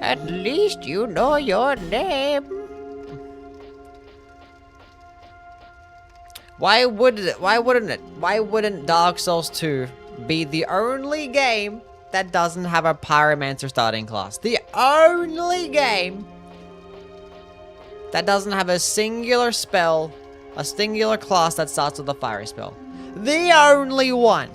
At least you know your name. Why wouldn't Dark Souls 2 be the only game that doesn't have a Pyromancer starting class? The only game that doesn't have a singular spell, a singular class that starts with a fire spell. The only one.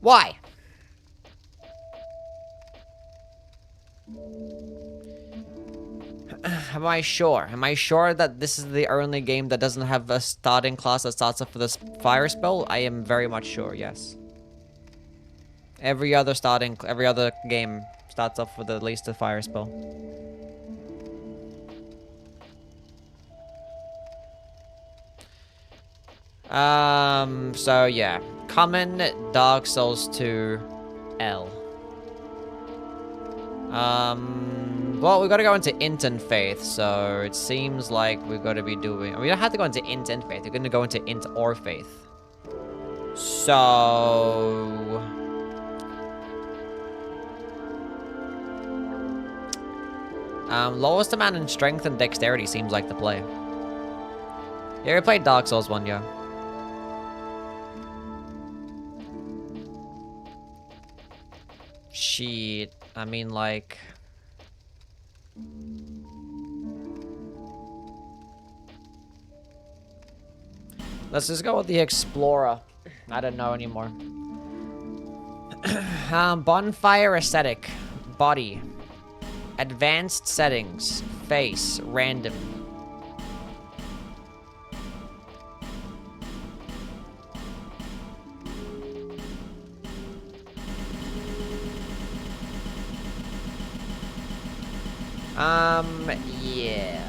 Why? Am I sure? Am I sure that this is the only game that doesn't have a starting class that starts off with this fire spell? I am very much sure, yes. Every other game starts off with at least a fire spell. So yeah. Common, Dark Souls 2, L. Well, we gotta go into Int and Faith, so it seems like we're gonna be doing... We don't have to go into Int and Faith, we're gonna go into Int or Faith. So... lowest amount in Strength and Dexterity seems like the play. Yeah, we played Dark Souls 1, yeah. Shit, I mean, like... Let's just go with the Explorer. I don't know anymore. Bonfire Aesthetic. Body. Advanced Settings. Face. Random. Yeah.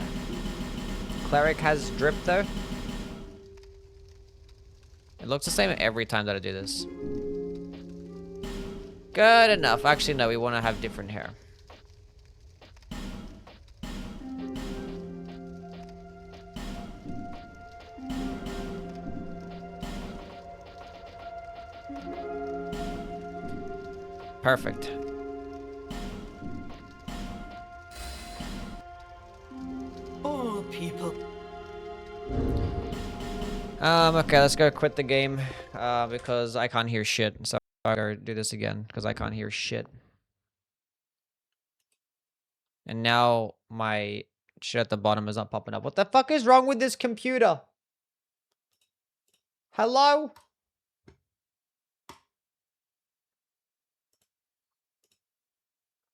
Cleric has drip though. It looks the same every time that I do this. Good enough. Actually, no, we want to have different hair. Perfect. Oh, people. Okay, let's go quit the game, because I can't hear shit. So I gotta do this again, because I can't hear shit. And now my shit at the bottom is not popping up. What the fuck is wrong with this computer? Hello?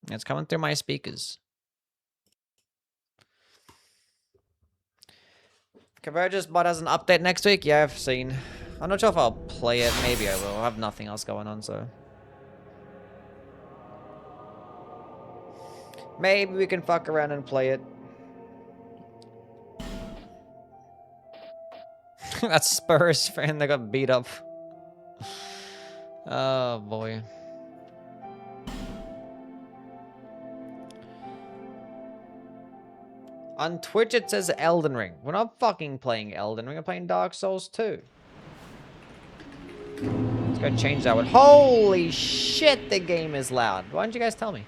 It's coming through my speakers. Convergence mod has an update next week? Yeah, I've seen. I'm not sure if I'll play it. Maybe I will. I have nothing else going on, so. Maybe we can fuck around and play it. That's Spurs fan that got beat up. Oh, boy. On Twitch, it says Elden Ring. We're not fucking playing Elden Ring. We're playing Dark Souls 2. Let's go change that one. Holy shit, the game is loud. Why didn't you guys tell me?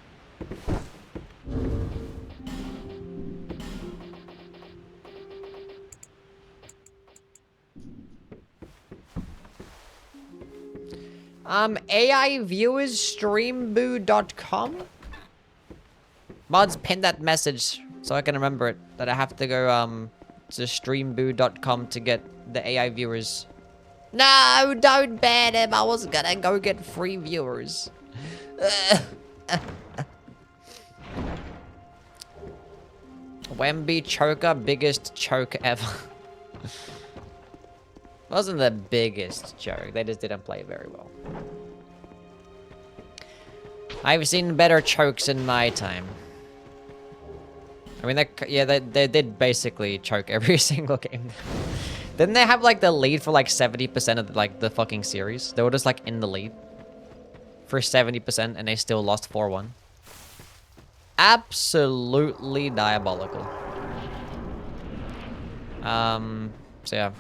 AI viewers streamboo.com? Mods, pin that message so I can remember it. That I have to go to streamboo.com to get the AI viewers. No, don't ban him. I was gonna go get free viewers. Wemby choker, biggest choke ever. Wasn't the biggest choke. They just didn't play very well. I've seen better chokes in my time. I mean, they did basically choke every single game. Didn't they have like the lead for like 70% of like the fucking series? They were just like in the lead for 70% and they still lost 4-1. Absolutely diabolical. So yeah.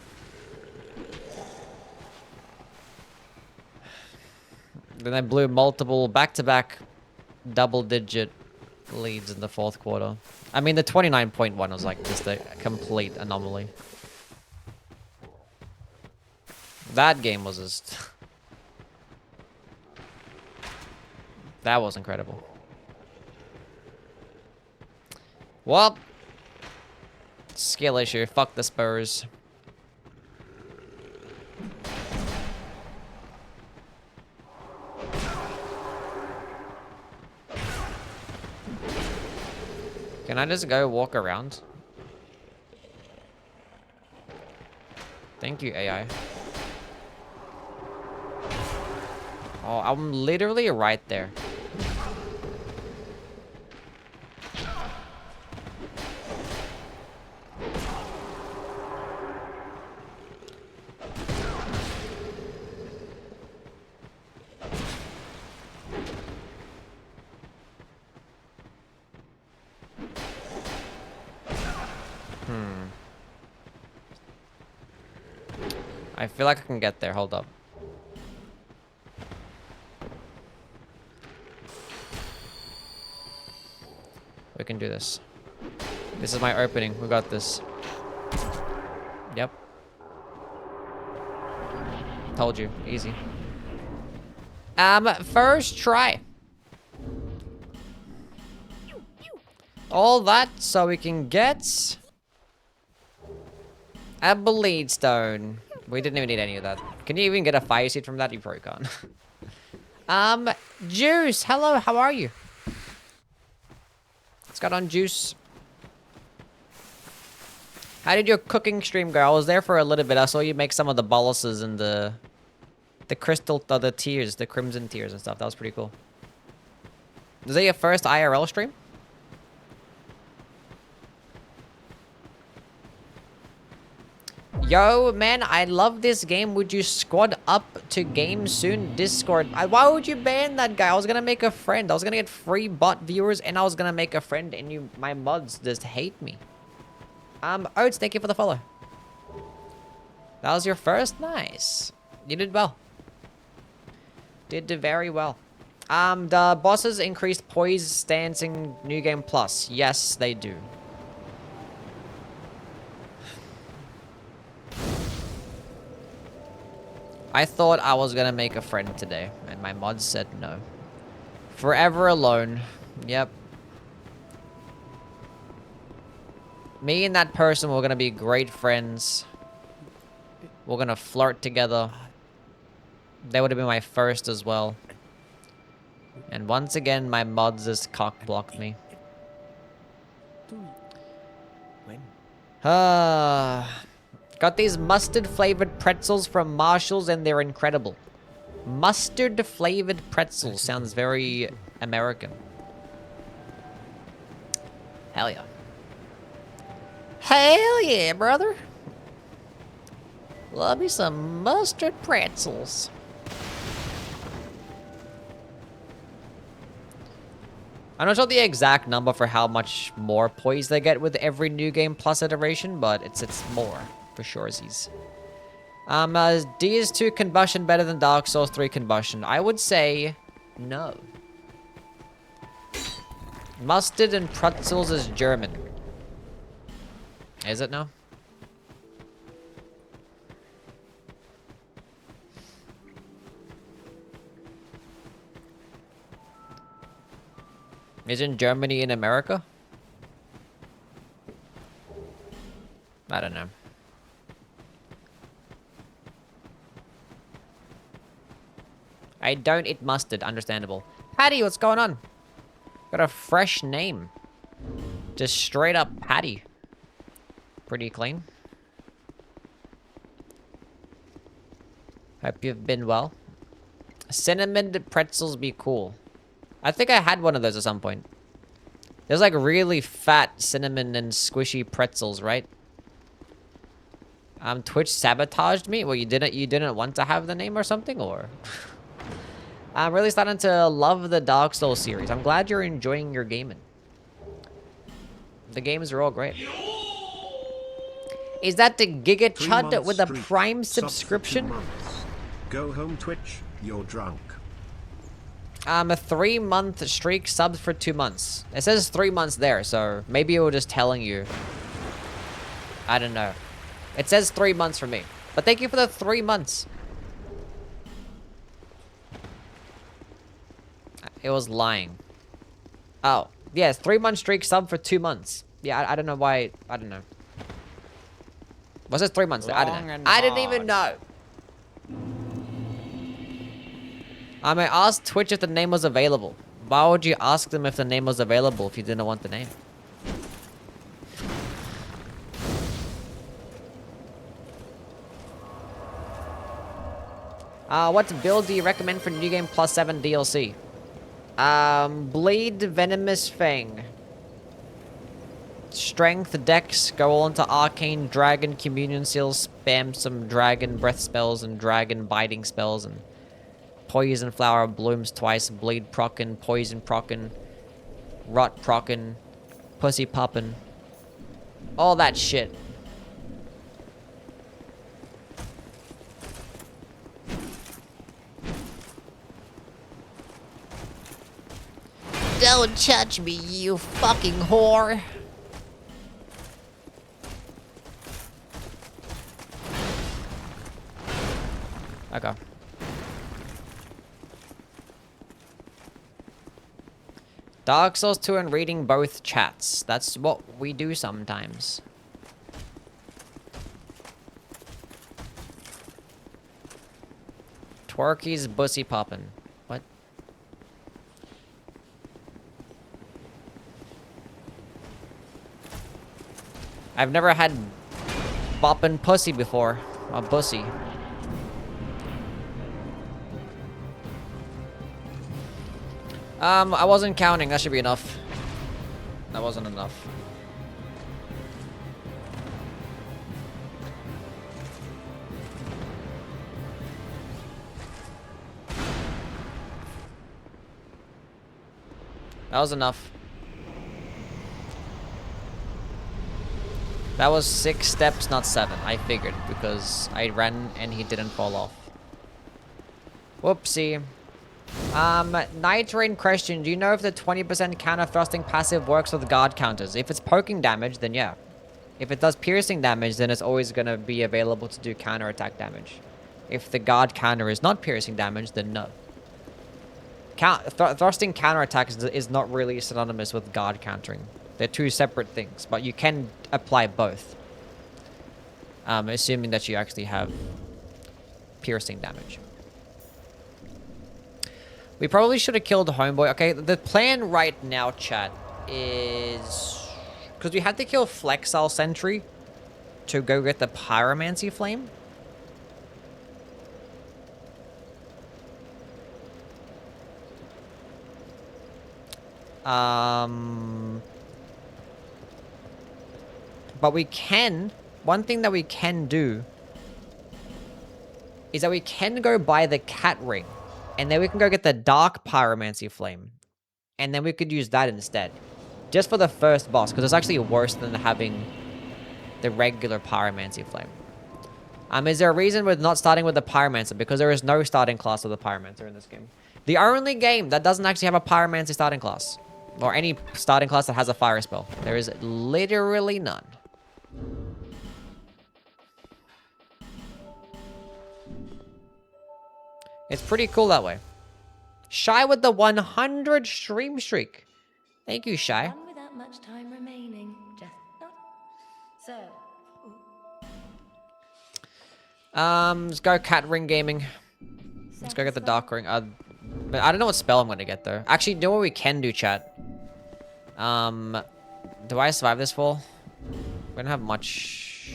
Then I blew multiple back-to-back double-digit leads in the fourth quarter. I mean, the 29.1 was like just a complete anomaly. That game was just... that was incredible. Well, skill issue. Fuck the Spurs. Can I just go walk around? Thank you, AI. Oh, I'm literally right there. I feel like I can get there. Hold up. We can do this. This is my opening. We got this. Yep. Told you. Easy. First try. All that so we can get a bleed stone. We didn't even need any of that. Can you even get a fire seed from that? You probably can't. Juice. Hello, how are you? What's going on, Juice? How did your cooking stream go? I was there for a little bit. I saw you make some of the boluses and the crystal, the tears, the crimson tears and stuff. That was pretty cool. Was that your first IRL stream? Yo, man, I love this game. Would you squad up to game soon? Discord. Why would you ban that guy? I was gonna make a friend. I was gonna get free bot viewers, and I was gonna make a friend, and my mods just hate me. Oats, thank you for the follow. That was your first? Nice. You did well. Did very well. The bosses increased poise stance in New Game Plus. Yes, they do. I thought I was gonna make a friend today, and my mods said no. Forever alone. Yep. Me and that person were gonna be great friends. We're gonna flirt together. They would have been my first as well. And once again, my mods just cock-blocked me. Got these mustard-flavored pretzels from Marshall's, and they're incredible. Mustard-flavored pretzels sounds very American. Hell yeah. Hell yeah, brother. Love me some mustard pretzels. I'm not sure the exact number for how much more poise they get with every New Game Plus iteration, but it's more. For surezies. DS2 combustion better than Dark Souls 3 combustion? I would say no. Mustard and pretzels is German. Is it now? Isn't Germany in America? I don't know. I don't eat mustard, understandable. Patty, what's going on? Got a fresh name. Just straight up Patty. Pretty clean. Hope you've been well. Cinnamon pretzels be cool. I think I had one of those at some point. There's like really fat cinnamon and squishy pretzels, right? Twitch sabotaged me? Well, you didn't want to have the name or something, or? I'm really starting to love the Dark Souls series. I'm glad you're enjoying your gaming. The games are all great. Is that the Giga 3 Chud months with a streak, Prime sub for 2 subscription? months. Go home, Twitch. You're drunk. A 3-month streak, subs for 2 months. It says 3 months there, so maybe it was just telling you. I don't know. It says 3 months for me. But thank you for the 3 months. It was lying. Oh, yes, 3-month streak, sub for 2 months. Yeah, I don't know why. I don't know. What's this 3 months? I don't know. I didn't even know. I may ask Twitch if the name was available. Why would you ask them if the name was available if you didn't want the name? What build do you recommend for New Game Plus 7 DLC? Bleed, Venomous Fang. Strength, Dex, go all into Arcane, Dragon, Communion Seals, spam some Dragon Breath spells and Dragon Biting spells, and Poison Flower blooms twice, Bleed prockin, Poison prockin, Rot prockin, Pussy poppin. All that shit. Don't touch me, you fucking whore. Okay. Dark Souls 2 and reading both chats. That's what we do sometimes. Twerky's bussy poppin'. What? I've never had boppin' pussy before. A bussy. I wasn't counting. That should be enough. That wasn't enough. That was enough. That was 6 steps, not 7. I figured, because I ran and he didn't fall off. Whoopsie. Night Rain question, do you know if the 20% counter thrusting passive works with guard counters? If it's poking damage, then yeah. If it does piercing damage, then it's always gonna be available to do counter attack damage. If the guard counter is not piercing damage, then no. Thrusting counter attacks is not really synonymous with guard countering. They're two separate things, but you can apply both. Assuming that you actually have piercing damage. We probably should have killed Homeboy. Okay, the plan right now, chat, is... because we had to kill Flexile Sentry to go get the Pyromancy Flame. But we can... one thing that we can do is that we can go buy the cat ring. And then we can go get the Dark Pyromancy Flame. And then we could use that instead. Just for the first boss, because it's actually worse than having the regular Pyromancy Flame. Is there a reason we're not starting with the Pyromancer? Because there is no starting class of the Pyromancer in this game. The only game that doesn't actually have a Pyromancy starting class. Or any starting class that has a fire spell. There is literally none. It's pretty cool that way. Shy with the 100 stream streak. Thank you, Shy. One without much time remaining. Just not so. Let's go cat ring gaming. Let's go get the dark ring. But I don't know what spell I'm gonna get though. Actually, you know what we can do, chat? Do I survive this fall? We don't have much.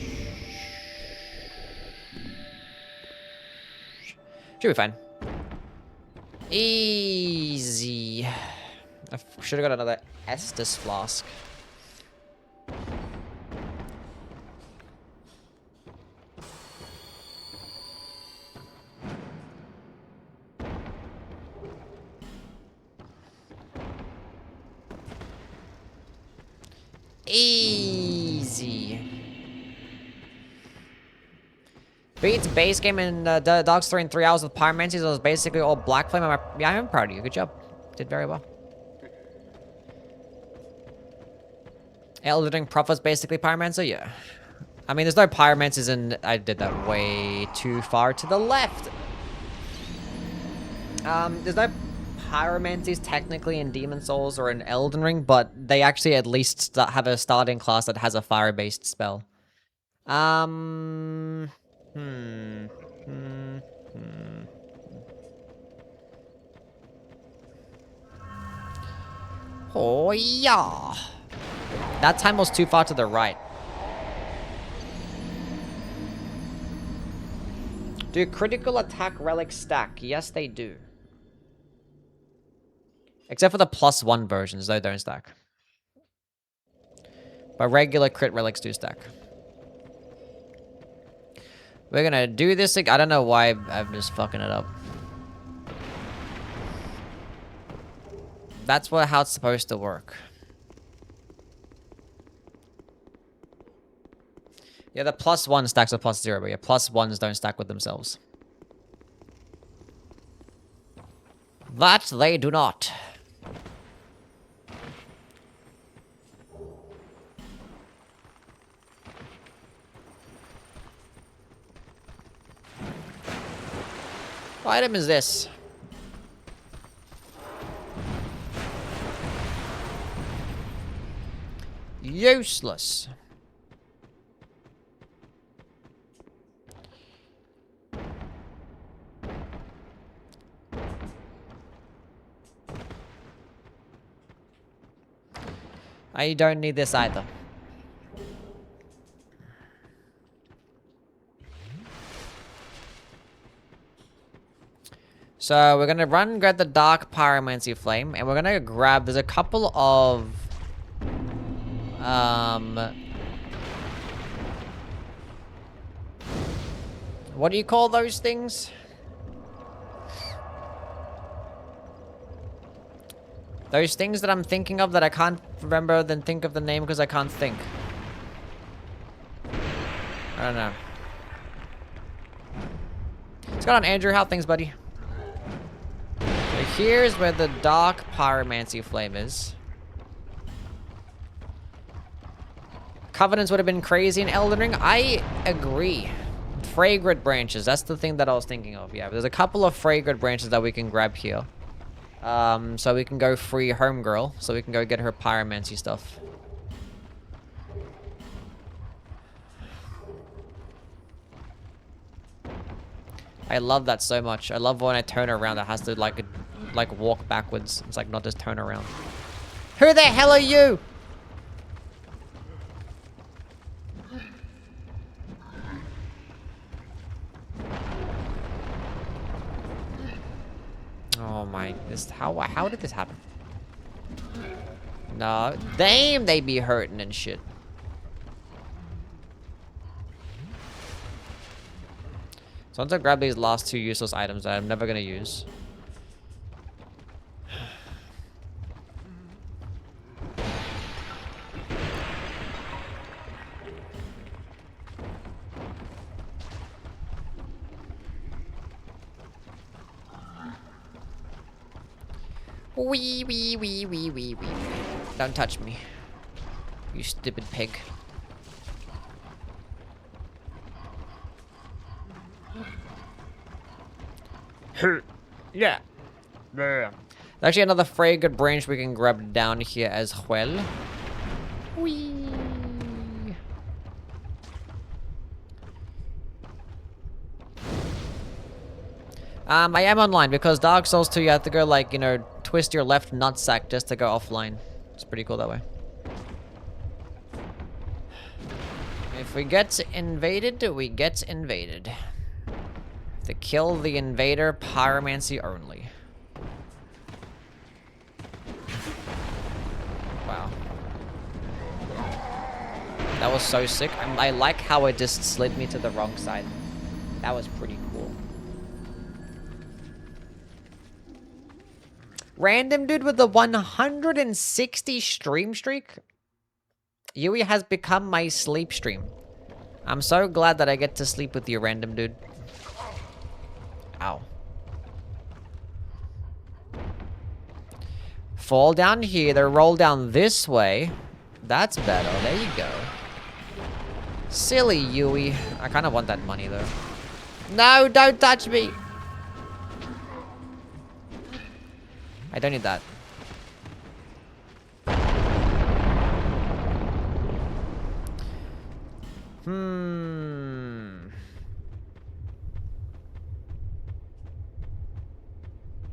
Should be fine. Easy. I should have got another Estus flask. Easy. Beats base game in Dogs 3 in 3 hours with Pyromancy. So it was basically all Black Flame. Yeah, I'm proud of you. Good job. Did very well. Elden Ring Prophet's basically Pyromancer? Yeah. I mean, there's no Pyromancers in... I did that way too far to the left. There's no Pyromancies technically in Demon Souls or in Elden Ring, but they actually at least have a starting class that has a fire-based spell. Oh, yeah. That time was too far to the right. Do critical attack relics stack? Yes, they do. Except for the +1 versions, they don't stack. But regular crit relics do stack. We're gonna do this again. I don't know why I'm just fucking it up. That's how it's supposed to work. Yeah, the +1 stacks with +0, but yeah, +1s don't stack with themselves. That they do not. What item is this? Useless. I don't need this either. So we're gonna grab the Dark Pyromancy Flame, and we're gonna grab, there's a couple of, what do you call those things? Those things that I'm thinking of that I can't remember, then think of the name because I can't think. I don't know. What's going on, Andrew? How things, buddy? So here's where the Dark Pyromancy Flame is. Covenants would have been crazy in Elden Ring. I agree. Fragrant branches. That's the thing that I was thinking of. Yeah, there's a couple of fragrant branches that we can grab here. So we can go free Homegirl. So we can go get her Pyromancy stuff. I love that so much. I love when I turn around, it has to like walk backwards. It's like not just turn around. Who the hell are you? Oh my, how did this happen? No, damn, they be hurting and shit. So once I grab these last two useless items that I'm never gonna use. Wee. Don't touch me. You stupid pig. Yeah. There's actually another fragrant branch we can grab down here as well. Whee. I am online because Dark Souls 2 you have to go like, you know, twist your left nutsack just to go offline. It's pretty cool that way. If we get invaded, we get invaded. To kill the invader, pyromancy only. Wow. That was so sick. I like how it just slid me to the wrong side. That was pretty cool. Random dude with the 160 stream streak. Yui has become my sleep stream. I'm so glad that I get to sleep with you, random dude. Ow. Fall down here, then roll down this way. That's better. There you go. Silly Yui. I kind of want that money, though. No, don't touch me. I don't need that.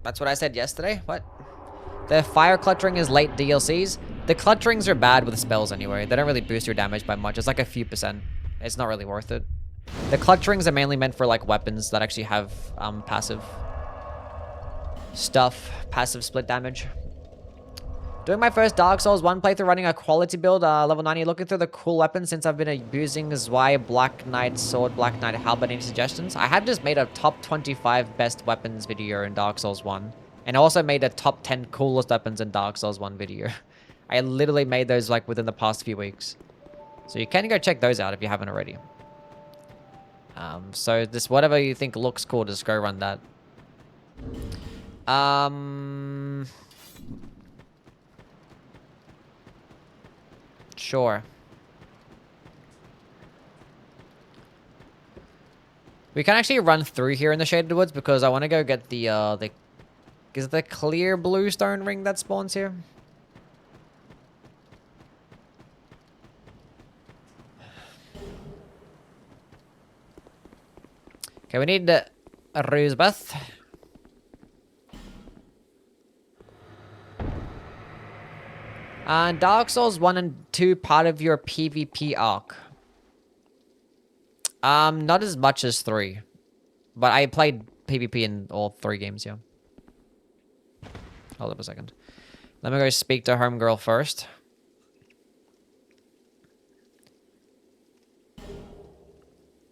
That's what I said yesterday? What? The fire cluttering is late DLCs. The clutterings are bad with spells anyway. They don't really boost your damage by much. It's like a few percent. It's not really worth it. The clutterings are mainly meant for like weapons that actually have passive stuff, passive split damage. Doing my first Dark Souls 1 playthrough running a quality build, level 90, looking through the cool weapons since I've been abusing Zwei, Black Knight, Sword, Black Knight, Halberd. Any suggestions? I have just made a top 25 best weapons video in Dark Souls 1. And I also made a top 10 coolest weapons in Dark Souls 1 video. I literally made those like within the past few weeks. So you can go check those out if you haven't already. So just whatever you think looks cool, just go run that. Sure. We can actually run through here in the Shaded Woods because I want to go get the is it the clear blue stone ring that spawns here? Okay, we need a Rosebath. Dark Souls 1 and 2 part of your PvP arc. Not as much as 3. But I played PvP in all 3 games, yeah. Hold up a second. Let me go speak to Homegirl first.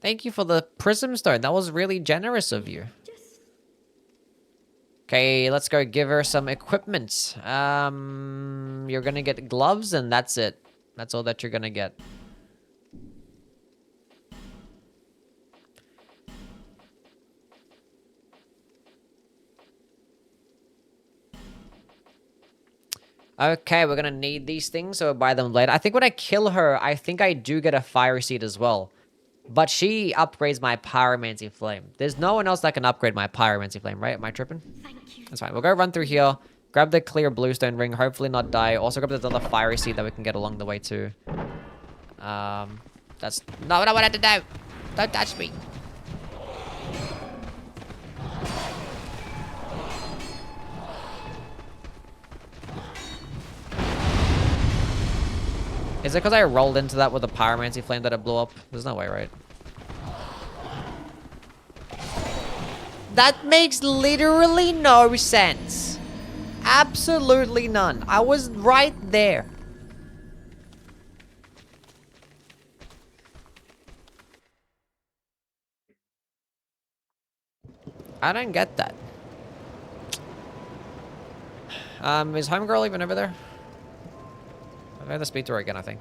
Thank you for the Prism Stone. That was really generous of you. Okay, let's go give her some equipment. You're gonna get gloves and that's it. That's all that you're gonna get. Okay, we're gonna need these things, so we'll buy them later. I think when I kill her, I think I do get a fire seed as well. But she upgrades my Pyromancy Flame. There's no one else that can upgrade my Pyromancy Flame, right? Am I tripping? Thank you. That's fine. We'll go run through here. Grab the clear bluestone ring. Hopefully not die. Also grab another fiery seed that we can get along the way too. That's not what I wanted to do. Don't touch me. Is it because I rolled into that with a Pyromancy Flame that it blew up? There's no way, right? That makes literally no sense. Absolutely none. I was right there. I don't get that. Is Homegirl even over there? I have to speak to her again, I think.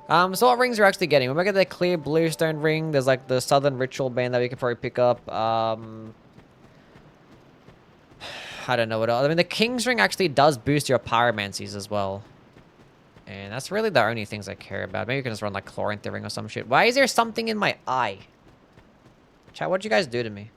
So what rings are actually getting? When we get the clear bluestone ring, there's like the southern ritual band that we can probably pick up. I don't know what else. I mean, the king's ring actually does boost your pyromancies as well. And that's really the only things I care about. Maybe you can just run like chlorine ring or some shit. Why is there something in my eye? Chat, what'd you guys do to me?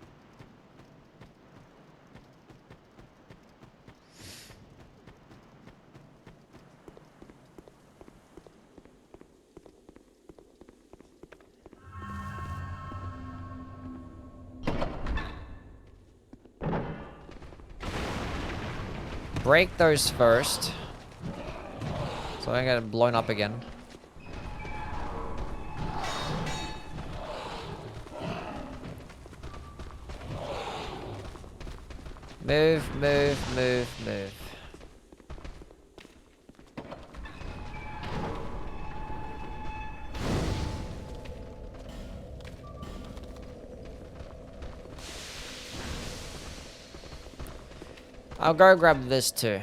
Break those first. So I get blown up again. Move, move, move, move. I'll go grab this too.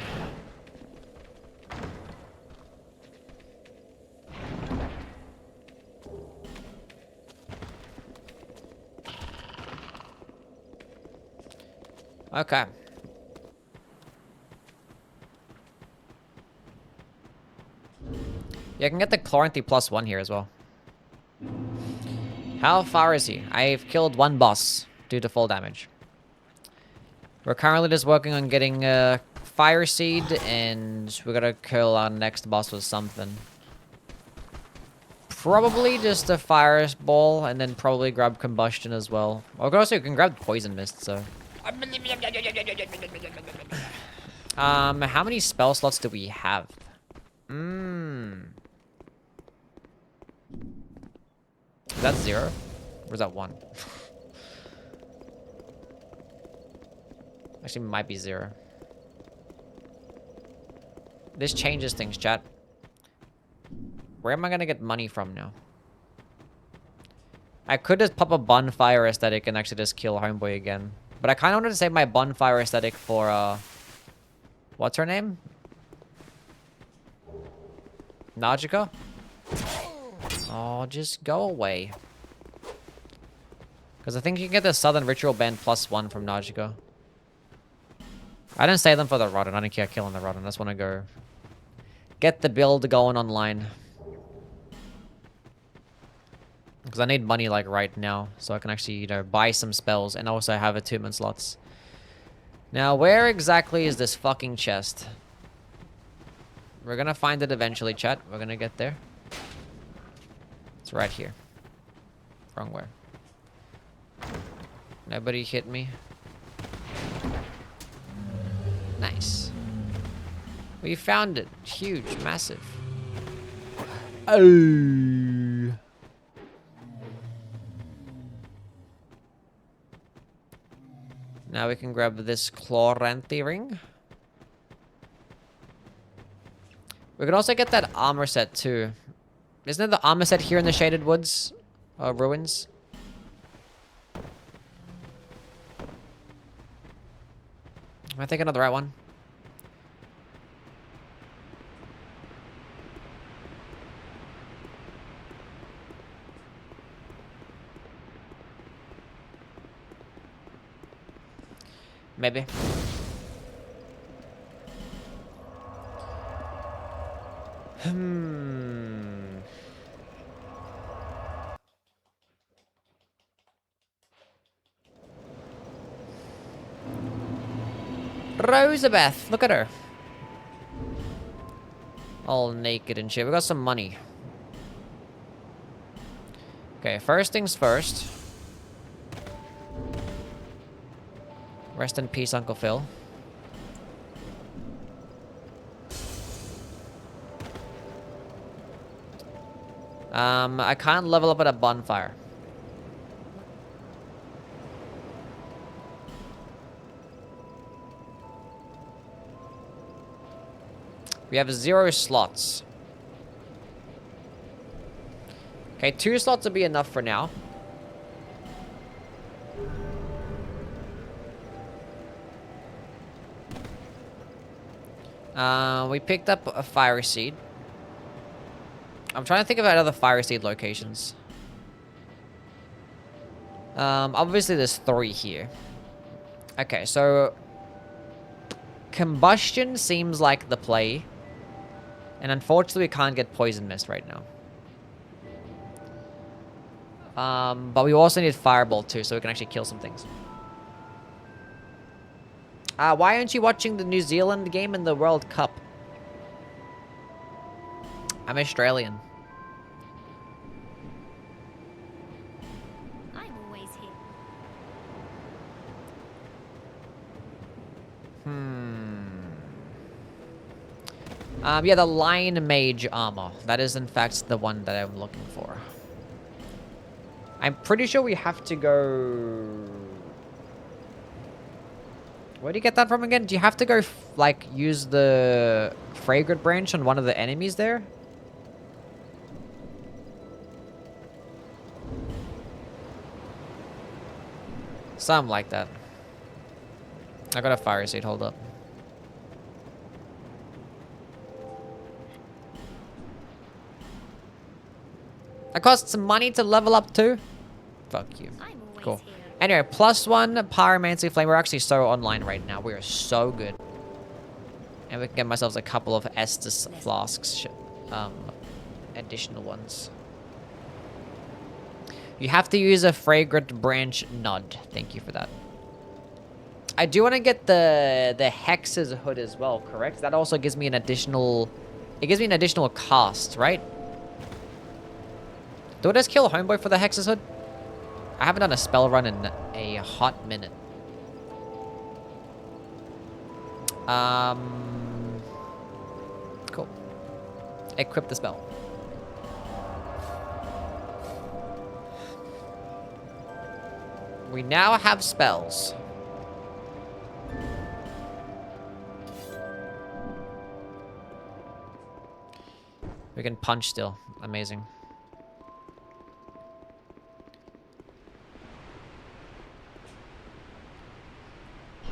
Okay. Yeah, I can get the Chloranthy +1 here as well. How far is he? I've killed one boss due to full damage. We're currently just working on getting a Fire Seed, and we're gonna kill our next boss with something. Probably just a Fireball, and then probably grab Combustion as well. Or also you can grab Poison Mist, so... how many spell slots do we have? Is that 0? Or is that 1? Actually, it might be 0. This changes things, chat. Where am I gonna get money from now? I could just pop a bonfire aesthetic and actually just kill Homeboy again. But I kind of wanted to save my bonfire aesthetic for, what's her name? Najika? Oh, just go away. Because I think you can get the Southern Ritual Band +1 from Najika. I didn't save them for the Rodden. I didn't care killing the Rodden. I just want to go get the build going online. Because I need money, like, right now. So I can actually, you know, buy some spells. And also have attunement slots. Now, where exactly is this fucking chest? We're gonna find it eventually, chat. We're gonna get there. It's right here. Wrong way. Nobody hit me. Nice. We found it. Huge. Massive. Oh. Now we can grab this Chloranthy ring. We can also get that armor set too. Isn't it the armor set here in the Shaded Woods? Ruins? Am I thinking of the right one? Maybe. Rosabeth, look at her. All naked and shit. We got some money. Okay, first things first. Rest in peace, Uncle Phil. I can't level up at a bonfire. We have 0 slots. Okay, 2 slots will be enough for now. We picked up a Fire Seed. I'm trying to think about other Fire Seed locations. Obviously there's 3 here. Okay, so... Combustion seems like the play. And unfortunately we can't get Poison Mist right now. But we also need Fireball too, so we can actually kill some things. Why aren't you watching the New Zealand game in the World Cup? I'm Australian. I'm always here. Yeah, the Lion Mage armor. That is, in fact, the one that I'm looking for. I'm pretty sure we have to go... Where do you get that from again? Do you have to go, like, use the Fragrant Branch on one of the enemies there? Something like that. I got a Fire Seed, hold up. That costs some money to level up too? Fuck you. I'm always Cool. here. Anyway, +1 Pyromancy Flame. We're actually so online right now. We are so good. And we can get ourselves a couple of Estus flasks. Additional ones. You have to use a fragrant branch nod. Thank you for that. I do want to get the Hex's hood as well, correct? That also gives me an additional... It gives me an additional cost, right? Do I just kill Homeboy for the Hex's hood? I haven't done a spell run in a hot minute. Cool. Equip the spell. We now have spells. We can punch still. Amazing.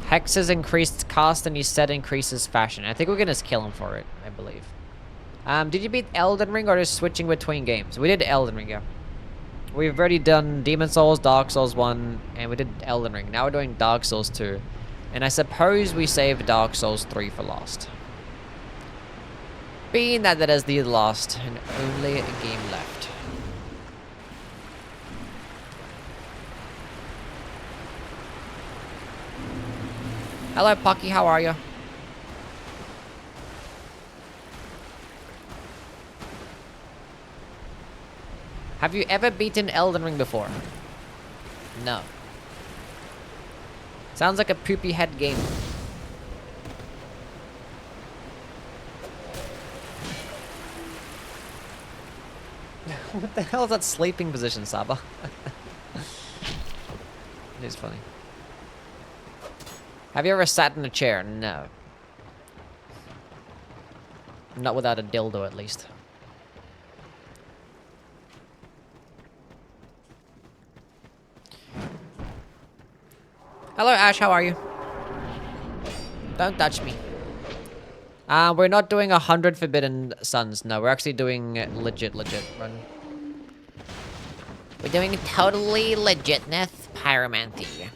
Hex's increased cost and you said increases fashion. I think we're gonna just kill him for it, I believe. Did you beat Elden Ring or just switching between games? We did Elden Ring, yeah. We've already done Demon Souls, Dark Souls 1, and we did Elden Ring. Now we're doing Dark Souls 2. And I suppose we saved Dark Souls 3 for last. Being that that is the last and only game left. Hello, Pocky, how are you? Have you ever beaten Elden Ring before? No. Sounds like a poopy head game. What the hell is that sleeping position, Saba? It is funny. Have you ever sat in a chair? No. Not without a dildo, at least. Hello, Ash. How are you? Don't touch me. We're not doing 100 Forbidden Suns. No, we're actually doing legit run. We're doing totally legitness pyromancy.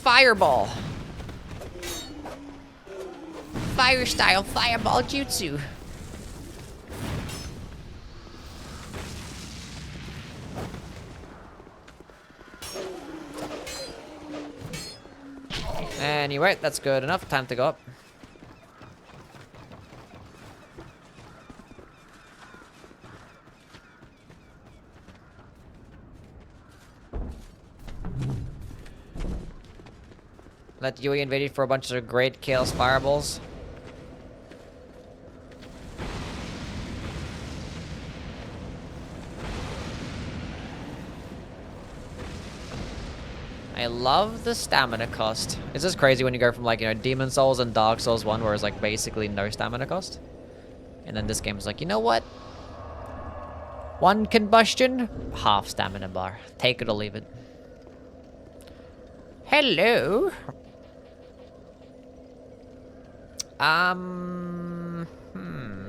Fireball. Fire style fireball jutsu. Anyway, that's good enough. Time to go up. Let Yui invade it for a bunch of great chaos fireballs. I love the stamina cost. It's just crazy when you go from, like, you know, Demon Souls and Dark Souls 1 where it's like basically no stamina cost. And then this game is like, you know what? One combustion, half stamina bar. Take it or leave it. Hello.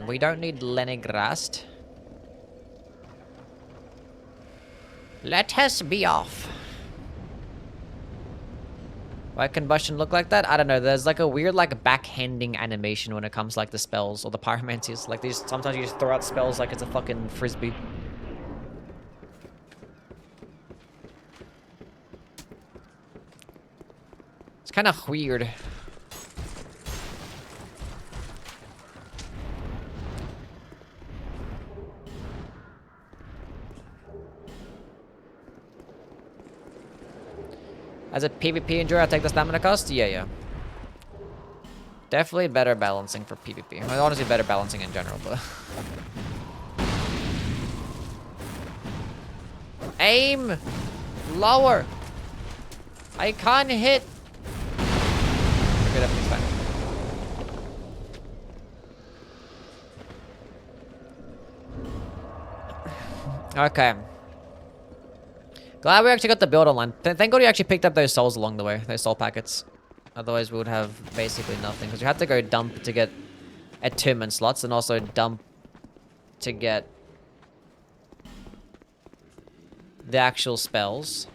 We don't need Lenigrast. Let us be off. Why combustion look like that? I don't know. There's like a weird like backhanding animation when it comes to, like, the spells or the pyromancies. Like these, sometimes you just throw out spells like it's a fucking frisbee. It's kind of weird. As a PvP enjoyer, I take the stamina cost? Yeah. Definitely better balancing for PvP. I mean, honestly, better balancing in general, but... Aim! Lower! I can't hit! Okay, definitely fine. Okay. Glad we actually got the build online. Thank God you actually picked up those souls along the way. Those soul packets. Otherwise we would have basically nothing. Because we had to go dump to get attunement slots. And also dump to get the actual spells.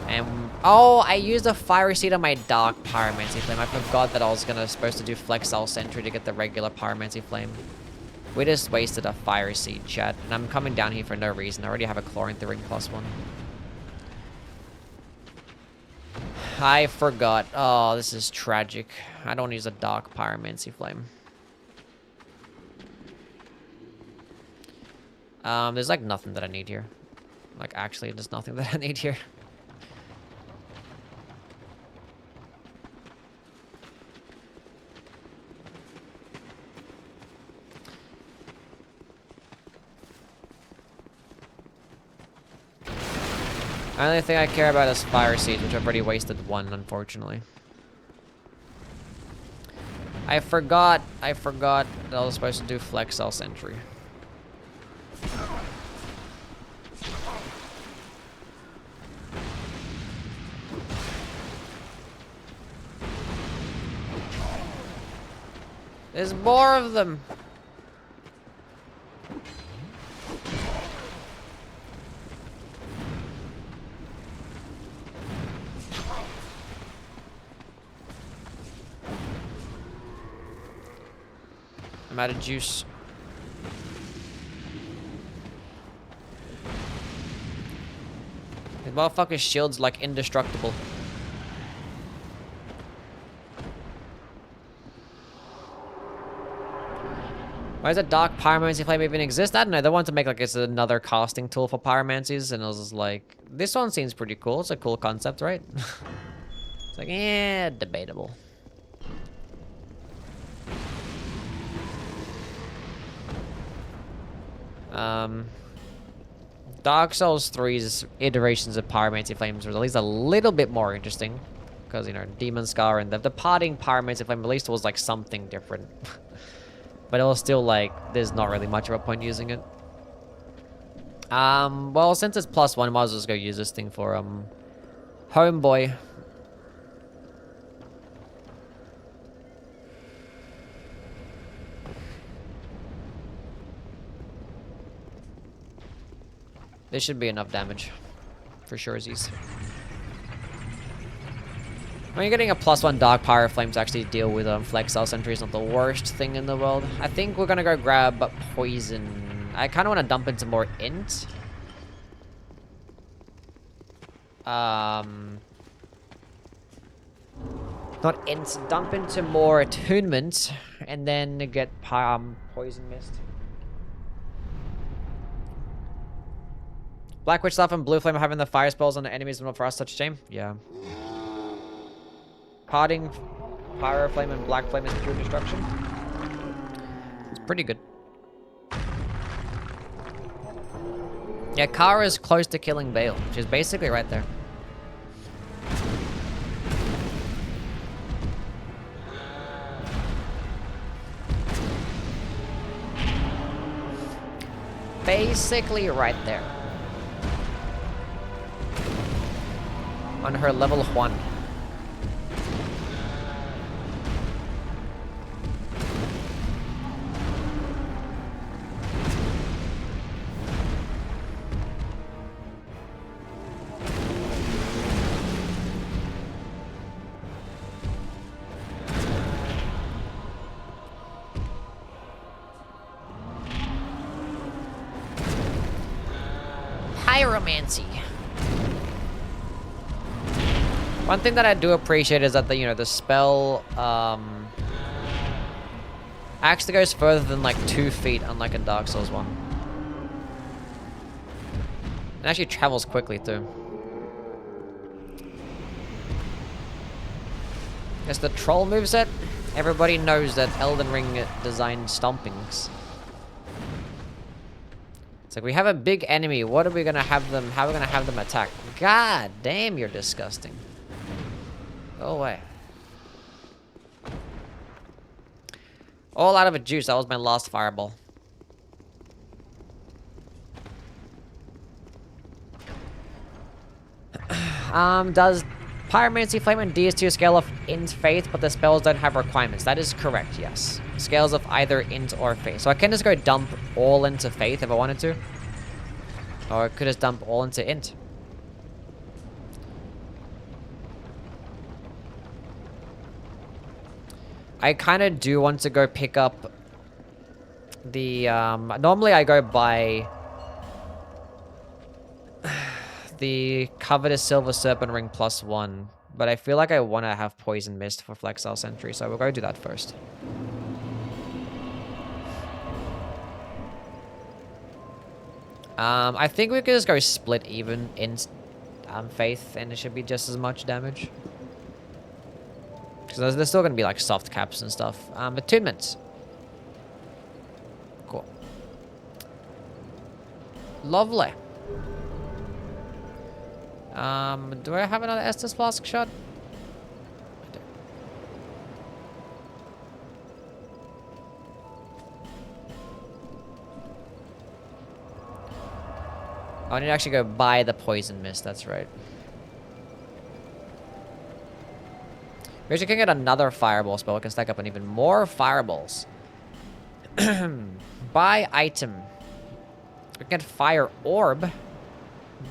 And oh, I used a fiery seed on my dark pyromancy flame. I forgot that I was supposed to do flex cell sentry to get the regular pyromancy flame. We just wasted a fiery seed, chat. And I'm coming down here for no reason. I already have a chlorine ring +1. I forgot. Oh, this is tragic. I don't use a dark pyromancy flame. There's like nothing that I need here. Like actually, there's nothing that I need here. The only thing I care about is fire seeds, which I've already wasted 1, unfortunately. I forgot that I was supposed to do flex cell sentry. There's more of them. I'm out of juice. The motherfucker's shield's like indestructible. Why does a dark pyromancy flame even exist? I don't know. They want to make like it's another casting tool for pyromancies, and I was just like, this one seems pretty cool. It's a cool concept, right? It's like, eh, debatable. Dark Souls 3's iterations of pyromancy flames were at least a little bit more interesting. Because, you know, Demon Scar and the departing pyromancy flame at least was like something different. But it was still like, there's not really much of a point using it. Well, since it's +1, might as well just go use this thing for, Homeboy. This should be enough damage. For sure, Z's. When you're getting a +1 Dark Pyro Flame to actually deal with Flex Cell Sentry is not the worst thing in the world. I think we're gonna go grab Poison. I kind of want to dump into more Int. Not Int. Dump into more Attunement. And then get Poison Mist. Black Witch Staff and Blue Flame are having the fire spells on the enemies for us such a shame. Yeah. Parting, Pyro Flame, and Black Flame is pure destruction. It's pretty good. Yeah, Kara is close to killing Bale. She's basically right there. Basically right there. On her level 1. Pyromancy. One thing that I do appreciate is that the spell actually goes further than like 2 feet, unlike in Dark Souls 1. It actually travels quickly too. It's the troll moveset. Everybody knows that Elden Ring designed stompings. It's like we have a big enemy. What are we gonna have them? How are we gonna have them attack? God damn, you're disgusting. Go away. All out of a juice. That was my last fireball. Does Pyromancy Flame and DS2 scale of int faith, but the spells don't have requirements? That is correct, yes. Scales of either int or faith. So I can just go dump all into faith if I wanted to. Or I could just dump all into int. I kind of do want to go pick up the, normally I go by the Covetous Silver Serpent Ring +1, but I feel like I want to have Poison Mist for Flexile Sentry, so we'll go do that first. I think we could just go split even in Faith, and it should be just as much damage. Because there's still going to be like soft caps and stuff. Attunements. Cool. Lovely. Do I have another Estus Flask shot? I do. I need to actually go buy the Poison Mist, that's right. We actually can get another Fireball spell. We can stack up on even more Fireballs. Buy item. We can get Fire Orb.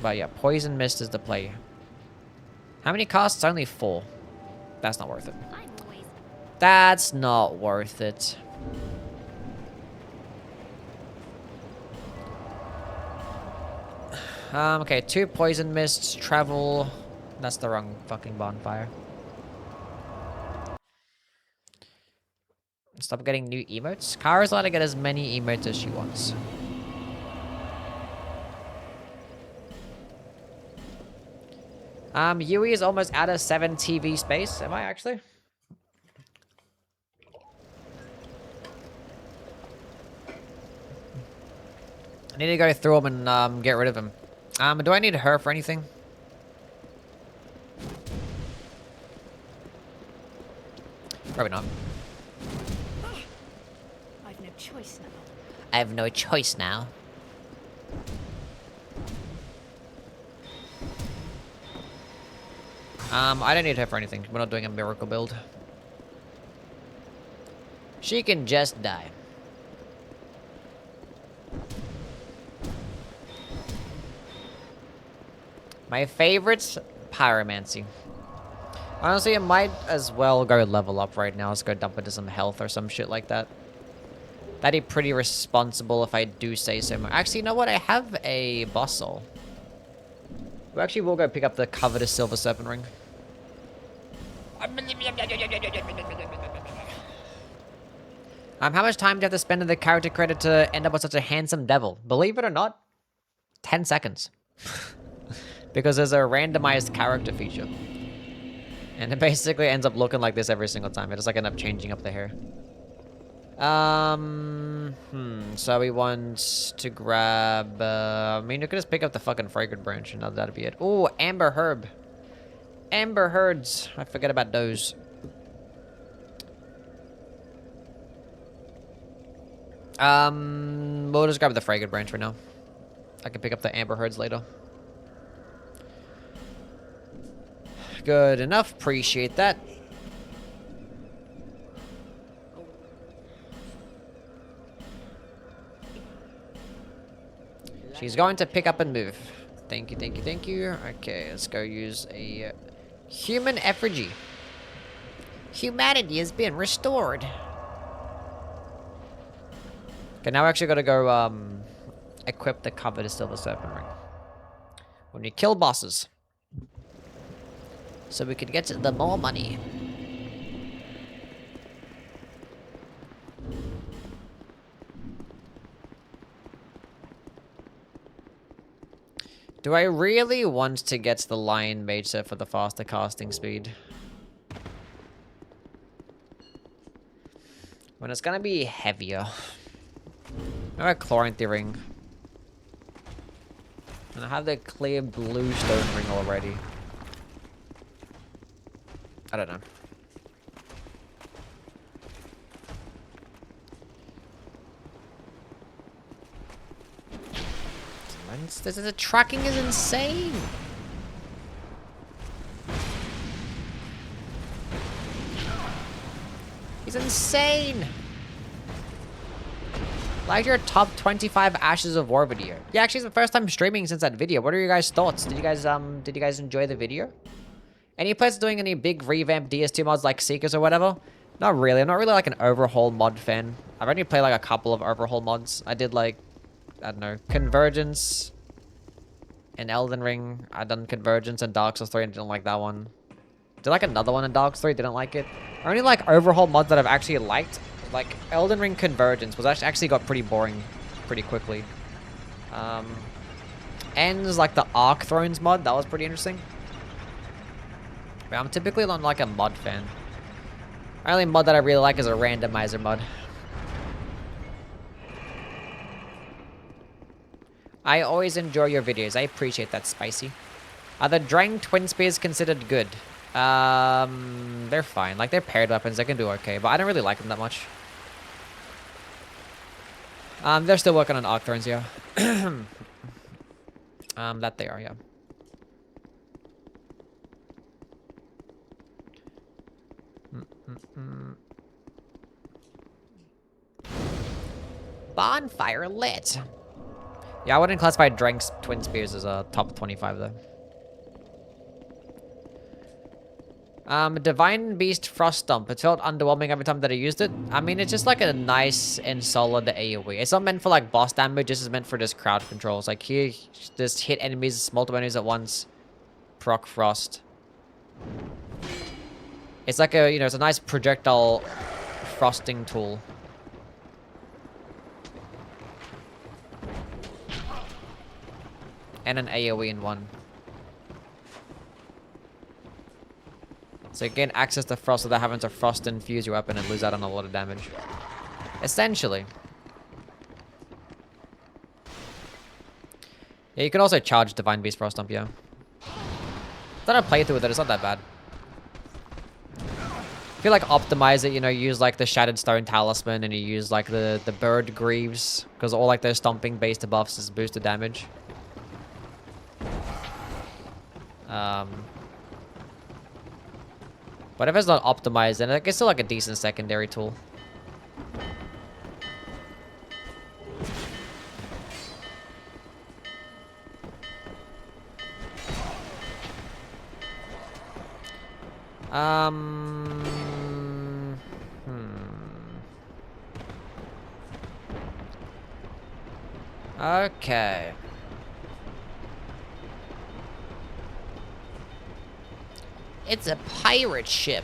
But yeah, Poison Mist is the play. How many costs? Only 4. That's not worth it. That's not worth it. Okay, 2 Poison Mists, travel. That's the wrong fucking bonfire. Stop getting new emotes. Kara's allowed to get as many emotes as she wants. Yui is almost out of 7 TV space. Am I actually? I need to go through them and get rid of him. Do I need her for anything? Probably not. I've no choice now. I have no choice now. I don't need her for anything. We're not doing a miracle build. She can just die. My favorite's Pyromancy. Honestly, I might as well go level up right now. Let's go dump into some health or some shit like that. That'd be pretty responsible if I do say so. Actually, you know what? I have a boss soul. We actually will go pick up the Covetous Silver Serpent Ring. How much time do you have to spend in the character credit to end up with such a handsome devil? Believe it or not, 10 seconds. Because there's a randomized character feature. And it basically ends up looking like this every single time. It just like end up changing up the hair. So we want to grab, I mean, you could just pick up the fucking Fragrant Branch and that'd be it. Oh, Amber Herb. Amber Herds. I forget about those. We'll just grab the Fragrant Branch for now. I can pick up the Amber Herds later. Good enough. Appreciate that. She's going to pick up and move. Thank you, thank you, thank you. Okay, let's go use a human effigy. Humanity has been restored. Okay, now I actually gotta go equip the Covetous Silver Serpent Ring. When you kill bosses. So we could get the more money. Do I really want to get the Lion Mage set for the faster casting speed? When it's gonna be heavier. I have a Chloranthy Ring. And I have the clear blue stone ring already. I don't know. The tracking is insane. He's insane. Like your top 25 Ashes of War video. Yeah, actually, it's the first time streaming since that video. What are your guys' thoughts? Did you guys enjoy the video? Any place doing any big revamped DS2 mods like Seekers or whatever? Not really. I'm not really like an overhaul mod fan. I've only played like a couple of overhaul mods. I did like, I don't know, Convergence and Elden Ring. I done Convergence and Dark Souls 3 and didn't like that one. Did like another one in Dark Souls 3, didn't like it. I only like overhaul mods that I've actually liked. Like Elden Ring Convergence was actually got pretty boring pretty quickly. Ends like the Arc Thrones mod, that was pretty interesting. But I'm typically not like a mod fan. Only mod that I really like is a randomizer mod. I always enjoy your videos. I appreciate that, Spicy. Are the Drang Twin Spears considered good? They're fine. Like, they're paired weapons. They can do okay, but I don't really like them that much. They're still working on Arc Thrones, yeah. That they are, yeah. Bonfire lit. Yeah, I wouldn't classify Drank's Twin Spears as a top 25 though. Divine Beast Frost Stomp. It felt underwhelming every time that I used it. I mean, it's just like a nice and solid AoE. It's not meant for like boss damage. This is meant for just crowd control. It's like here, just hit enemies, multiple enemies at once. Proc Frost. It's like a, you know, it's a nice projectile frosting tool. And an AoE in one. So you gain access to frost without having to frost infuse your weapon and lose out on a lot of damage. Essentially. Yeah, you can also charge Divine Beast Frost Stomp, yeah. Done a playthrough with it, it's not that bad. If you like optimize it, you know, use like the Shattered Stone Talisman and you use like the Bird Greaves, because all like those stomping based buffs is boosted damage. But if it's not optimized, then it's still like a decent secondary tool. Okay. It's a pirate ship.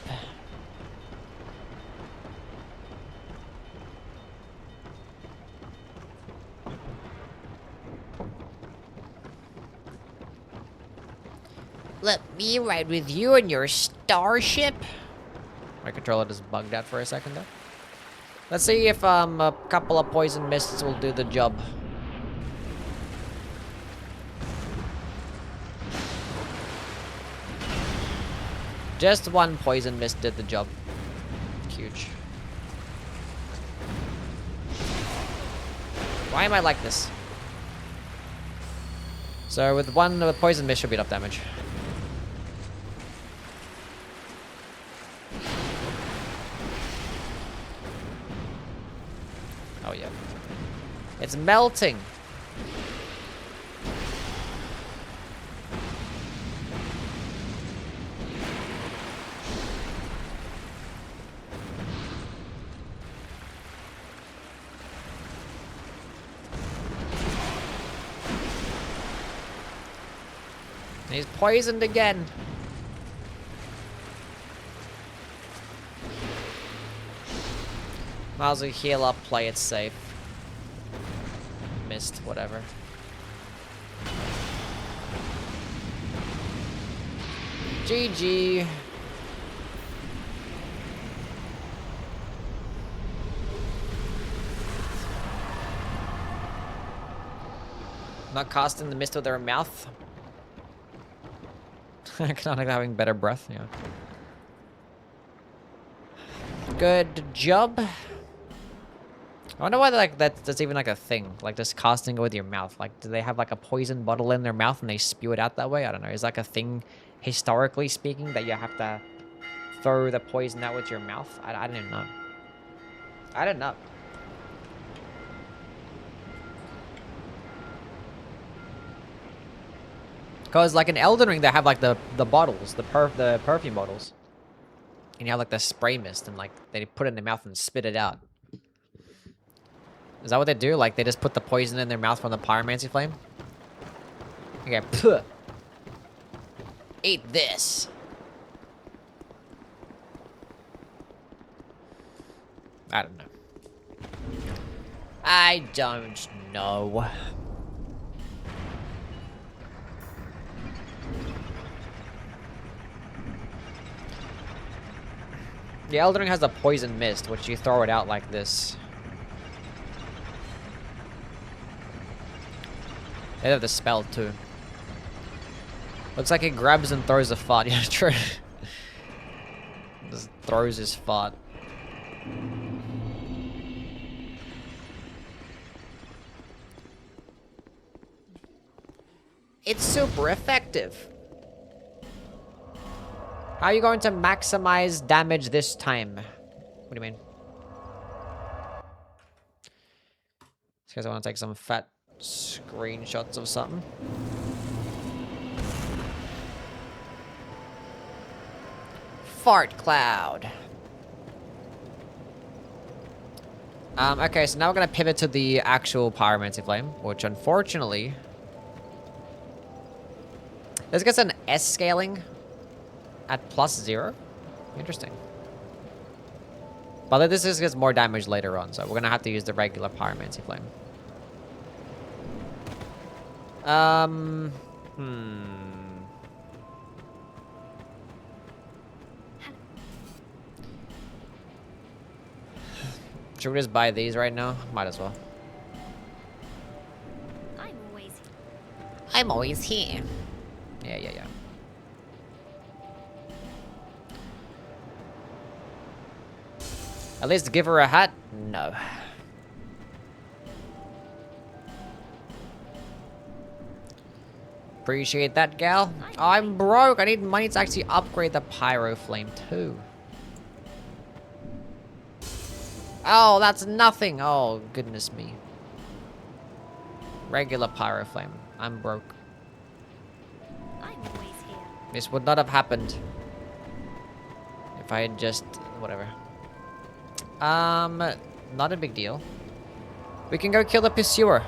Let me ride with you in your starship. My controller just bugged out for a second there. Let's see if a couple of poison mists will do the job. Just one poison mist did the job. Huge. Why am I like this? So with one poison mist should be enough damage. Oh yeah. It's melting. He's poisoned again. Might as well heal up, play it safe. Missed, whatever. GG. Not casting the mist with their mouth. Not having better breath, yeah. Good job. I wonder why like that's even like a thing. Like just casting it with your mouth. Like do they have like a poison bottle in their mouth and they spew it out that way? I don't know. Is like a thing historically speaking that you have to throw the poison out with your mouth? I don't even know. I didn't know. Cause like in Elden Ring, they have like the bottles, the perfume bottles, and you have like the spray mist, and like they put it in their mouth and spit it out. Is that what they do? Like they just put the poison in their mouth from the pyromancy flame? Okay, puh. Eat this. I don't know. I don't know. The Elden Ring has a poison mist, which you throw it out like this. They have the spell too. Looks like he grabs and throws a fart. Yeah, true. Just throws his fart. It's super effective. How are you going to maximize damage this time? What do you mean? Because I want to take some fat screenshots of something. Fart cloud. Okay, so now we're gonna pivot to the actual pyromancy flame, which unfortunately, this gets an S scaling at +0. Interesting. But this just gets more damage later on, so we're gonna have to use the regular pyromancy flame. Should we just buy these right now? Might as well. I'm always here. Yeah. At least give her a hat? No. Appreciate that, gal. Oh, I'm broke. I need money to actually upgrade the pyro flame too. Oh, that's nothing. Oh, goodness me. Regular pyro flame. I'm broke. I'm always here. This would not have happened if I had just... whatever. Not a big deal. We can go kill the pursuer.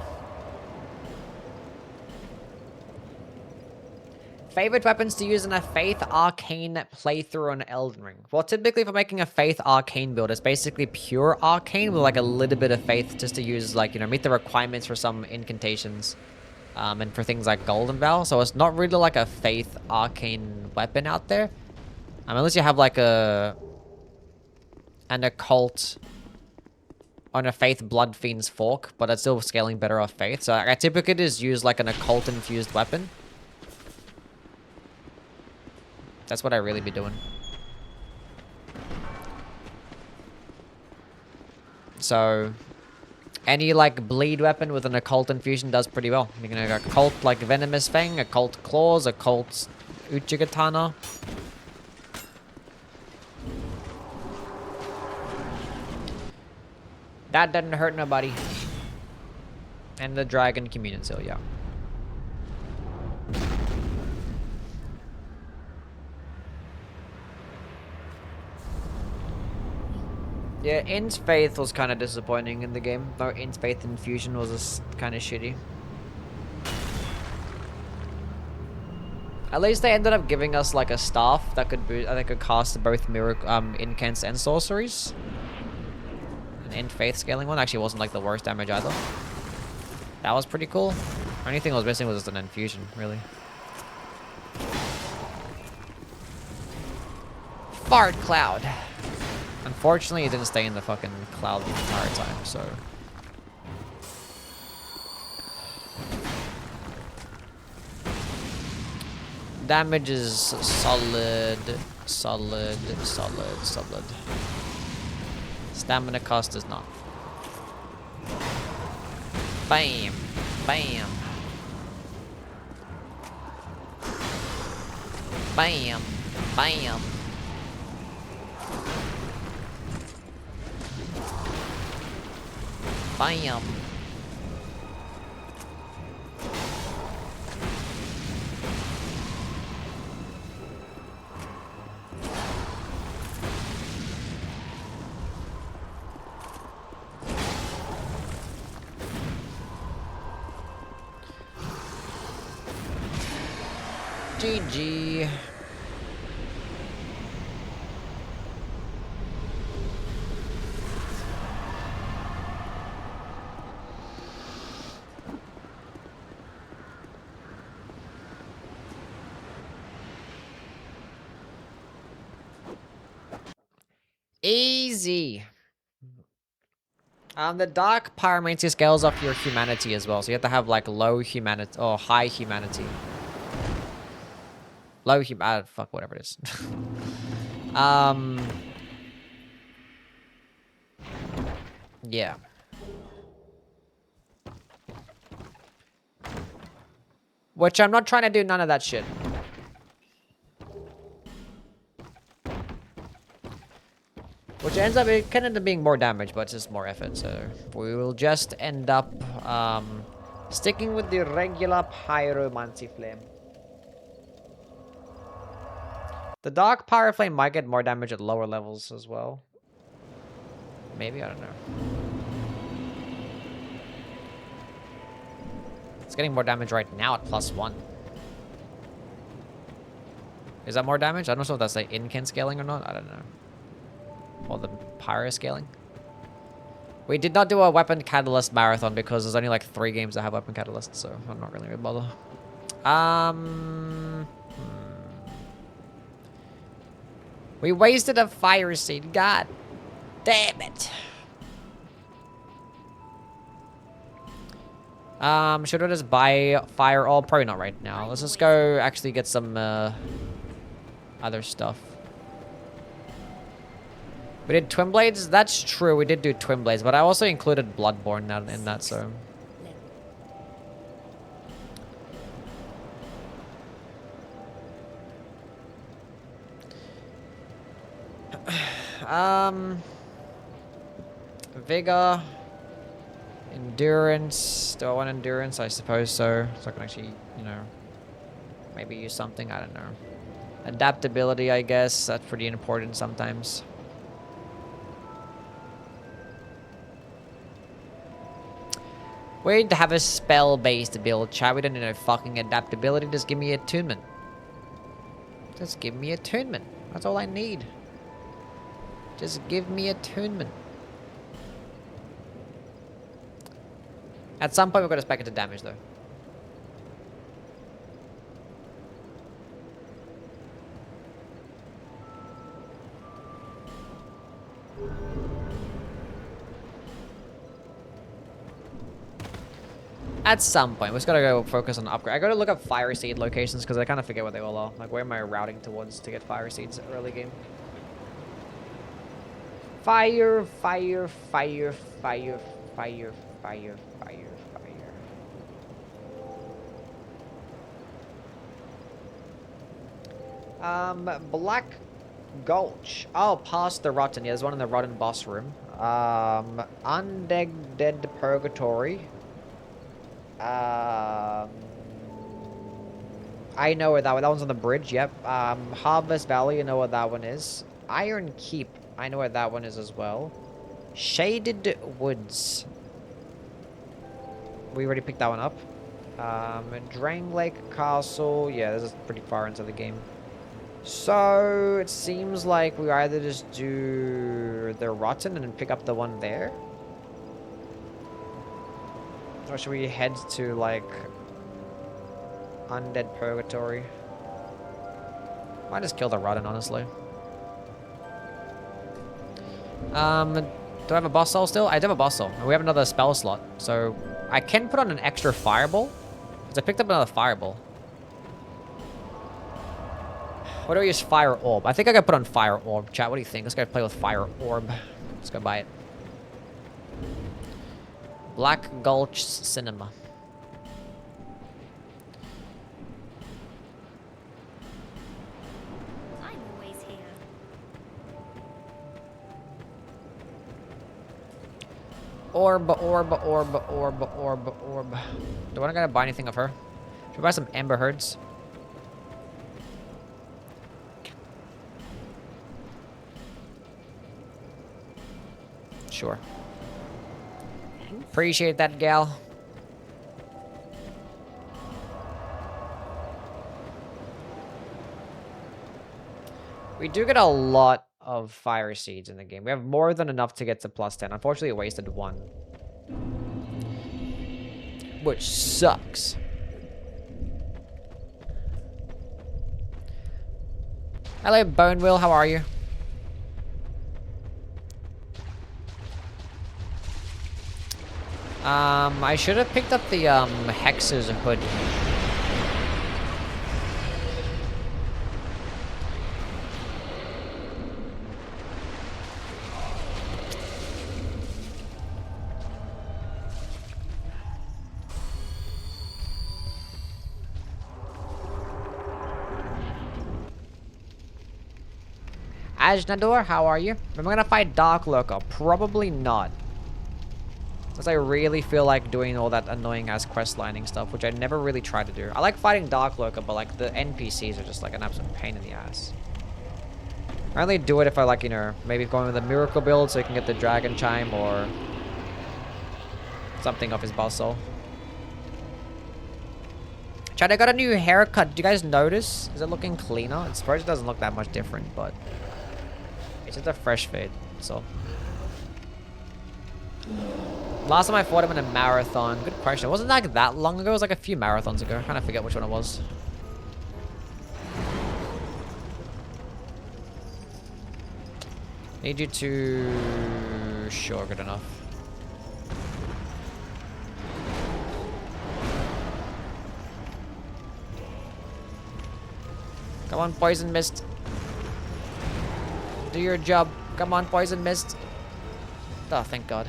Favorite weapons to use in a Faith Arcane playthrough on Elden Ring. Well, typically for making a Faith Arcane build, it's basically pure Arcane with like a little bit of Faith just to use, like, you know, meet the requirements for some incantations. And for things like Golden Vow. So it's not really like a Faith Arcane weapon out there. Unless you have like an occult on a Faith Blood Fiend's Fork, but it's still scaling better off Faith. So I typically just use like an occult infused weapon. That's what I really be doing. So any like bleed weapon with an occult infusion does pretty well. You're gonna go occult like Venomous Fang, occult claws, occult Uchigatana. That didn't hurt nobody. And the dragon communion seal, yeah. Yeah, Int Faith was kind of disappointing in the game. Though Int Faith Infusion was kind of shitty. At least they ended up giving us like a staff that could cast both miracle incants and sorceries. An Int Faith scaling one actually wasn't like the worst damage either. That was pretty cool. Only thing I was missing was just an infusion, really. Fart cloud. Unfortunately, it didn't stay in the fucking cloud the entire time, so... Damage is solid. Stamina cost is not. Bam. Bam. Bam. Bam. Bam. GG. Easy. The dark pyromancy scales off your humanity as well, so you have to have like low humanity or high humanity. Low fuck, whatever it is. Yeah. Which I'm not trying to do none of that shit. Which ends up, it can end up being more damage, but it's just more effort, so we will just end up sticking with the regular pyromancy flame. The dark pyro flame might get more damage at lower levels as well. Maybe, I don't know. It's getting more damage right now at +1. Is that more damage? I don't know if that's like incan scaling or not. I don't know. Or the pyro scaling. We did not do a weapon catalyst marathon because there's only like 3 games that have weapon catalysts, so I'm not really gonna bother. We wasted a fire seed. God damn it. Should I just buy fire? Oh, probably not right now. Let's just go actually get some other stuff. We did twin blades. That's true. We did do twin blades, but I also included Bloodborne in that, so. Vigor. Endurance. Do I want endurance? I suppose so. So I can actually, you know, maybe use something. I don't know. Adaptability, I guess. That's pretty important sometimes. We need to have a spell-based build, chat. We don't need no fucking adaptability. Just give me attunement. Just give me attunement. That's all I need. Just give me attunement. At some point, we've got to spec into damage, though. At some point, we just gotta go focus on upgrade. I gotta look up fire seed locations because I kind of forget what they all are. Like, where am I routing towards to get fire seeds early game? Fire, fire, fire, fire, fire, fire, fire, fire. Black Gulch. Oh, past the Rotten. Yeah, there's one in the Rotten boss room. Undead Dead Purgatory. I know where that one. That one's on the bridge. Yep. Harvest Valley. You know what that one is. Iron Keep. I know where that one is as well. Shaded Woods. We already picked that one up. Drang Lake Castle. Yeah, this is pretty far into the game. So it seems like we either just do the Rotten and then pick up the one there. Or should we head to, like, Undead Purgatory? Might just kill the Rotten, honestly. Do I have a boss soul still? I do have a boss soul. We have another spell slot. So I can put on an extra fireball. Because I picked up another fireball. What do I use? Fire Orb. I think I could put on Fire Orb. Chat, what do you think? Let's go play with Fire Orb. Let's go buy it. Black Gulch Cinema. I'm always here. Orb, orb, orb, orb, orb, orb. Do I gotta buy anything of her? Should we buy some Ember Herds? Sure. Appreciate that, gal. We do get a lot of fire seeds in the game. We have more than enough to get to +10. Unfortunately, I wasted one. Which sucks. Hello, Bone Will. How are you? I should have picked up the, Hex's hood. Ajnador, how are you? Am I gonna fight Dark Lurker? Probably not. Because I really feel like doing all that annoying ass quest lining stuff, which I never really tried to do. I like fighting Dark Lurker, but like the NPCs are just like an absolute pain in the ass. I only do it if I like, you know, maybe going with a miracle build so you can get the Dragon Chime or something off his boss soul. Chad, I got a new haircut. Do you guys notice? Is it looking cleaner? It suppose it doesn't look that much different, but it's just a fresh fade, so. Last time I fought him in a marathon. Good question. It wasn't like that long ago. It was like a few marathons ago. I kind of forget which one it was. Need you to... Sure, good enough. Come on, Poison Mist. Do your job. Come on, Poison Mist. Oh, thank God.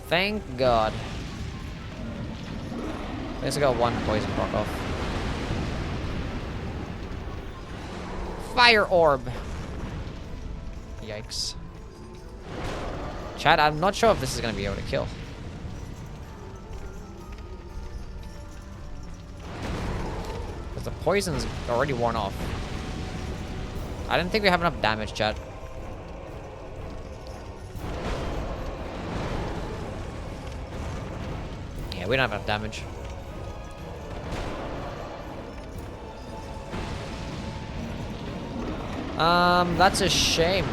Thank God. At least I got one poison proc off. Fire orb. Yikes. Chat, I'm not sure if this is going to be able to kill. Because the poison's already worn off. I didn't think we have enough damage, chat. Yeah, we don't have enough damage. That's a shame.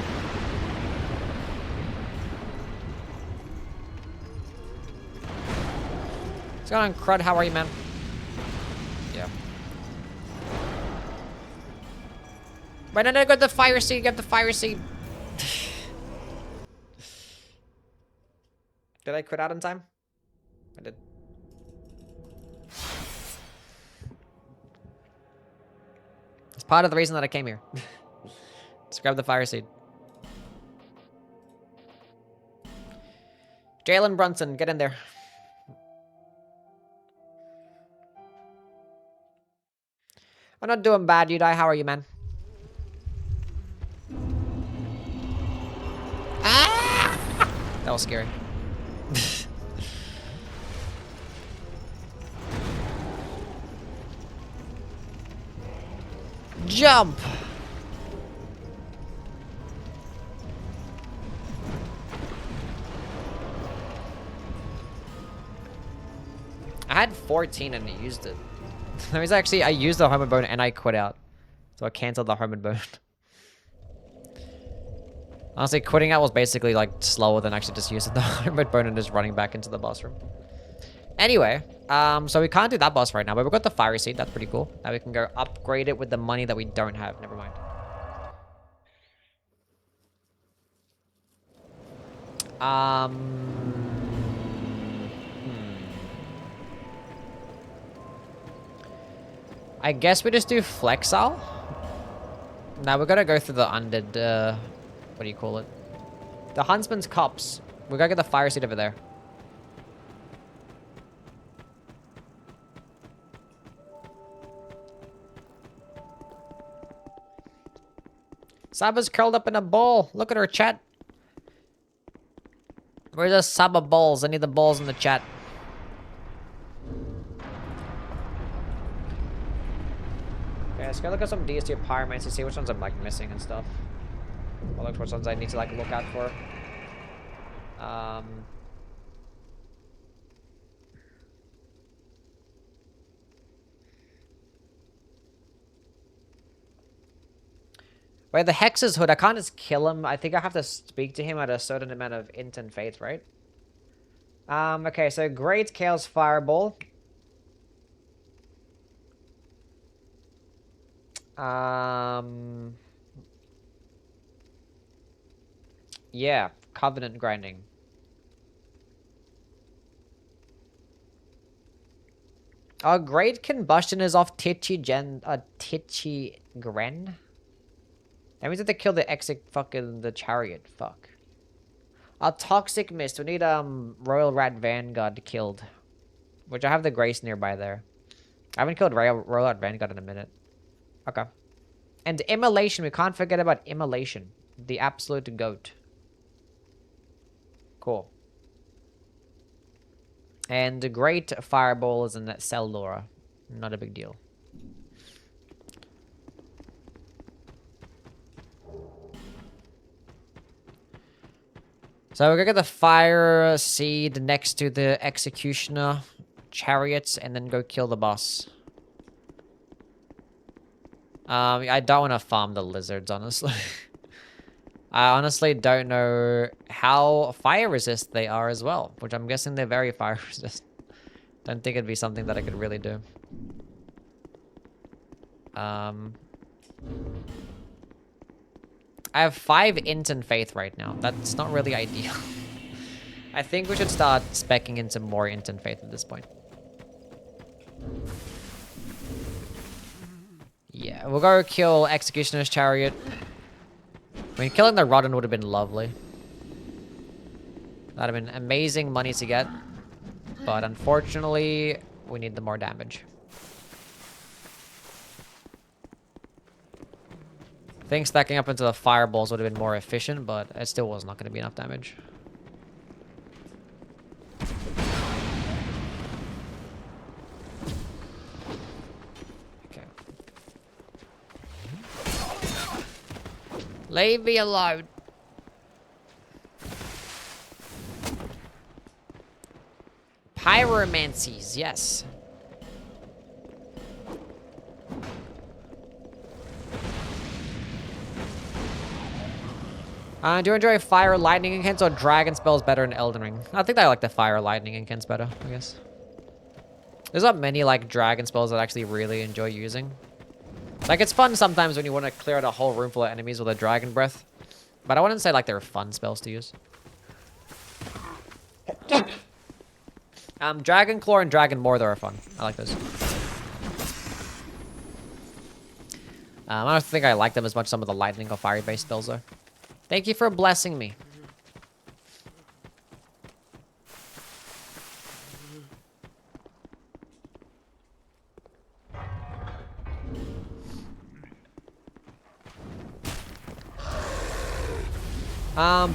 What's going on, Crud? How are you, man? Yeah. Wait, no, got the fire seed. Get the fire seed. Did I quit out in time? I did. It's part of the reason that I came here. Let's grab the fire seed. Jalen Brunson, get in there. I'm not doing bad, you die. How are you, man? Ah! That was scary. Jump! I had 14 and I used it. That means actually I used the Hermit Bone and I quit out. So I cancelled the Hermit Bone. Honestly, quitting out was basically like slower than actually just using the Hermit Bone and just running back into the boss room. Anyway, so we can't do that boss right now, but we've got the Fire Seed. That's pretty cool. Now we can go upgrade it with the money that we don't have. Never mind. I guess we just do Flexile. Now we're gonna go through the undead, what do you call it? The Huntsman's Cups. We gotta get the Fire Seed over there. Saba's curled up in a ball. Look at her, chat. Where's the sub of balls? I need the balls in the chat. Okay, let's go look at some DST Pyromancy, see which ones I'm like missing and stuff. Or look which ones I need to like look out for. Wait, the Hex's Hood, I can't just kill him. I think I have to speak to him at a certain amount of int and faith, right? Okay, so Great Chaos Fireball. Yeah, Covenant Grinding. Oh, Great Combustion is off Titchy Gren? That means that they kill the the chariot. Fuck. A Toxic Mist. We need Royal Rat Vanguard killed. Which I have the Grace nearby there. I haven't killed Royal Rat Vanguard in a minute. Okay. And Immolation. We can't forget about Immolation. The absolute goat. Cool. And the Great Fireball is in that Celdora. Not a big deal. So we're gonna get the Fire Seed next to the Executioner Chariots and then go kill the boss. I don't want to farm the lizards, honestly. I honestly don't know how fire resist they are as well, which I'm guessing they're very fire resist. Don't think it'd be something that I could really do. I have 5 int and faith right now. That's not really ideal. I think we should start speccing into more int and faith at this point. Yeah, we'll go kill Executioner's Chariot. I mean, killing the Rodden would have been lovely. That'd have been amazing money to get. But unfortunately, we need the more damage. I think stacking up into the fireballs would have been more efficient, but it still was not going to be enough damage. Okay. Leave me alone. Pyromancies, yes. Do you enjoy fire, lightning, incants, or dragon spells better in Elden Ring? I think I like the fire, lightning, incants better, I guess. There's not many, like, dragon spells that I actually really enjoy using. Like, it's fun sometimes when you want to clear out a whole room full of enemies with a dragon breath. But I wouldn't say, like, they're fun spells to use. Dragon Claw and Dragon Mortar are fun. I like those. I don't think I like them as much as some of the lightning or fire-based spells, though. Thank you for blessing me.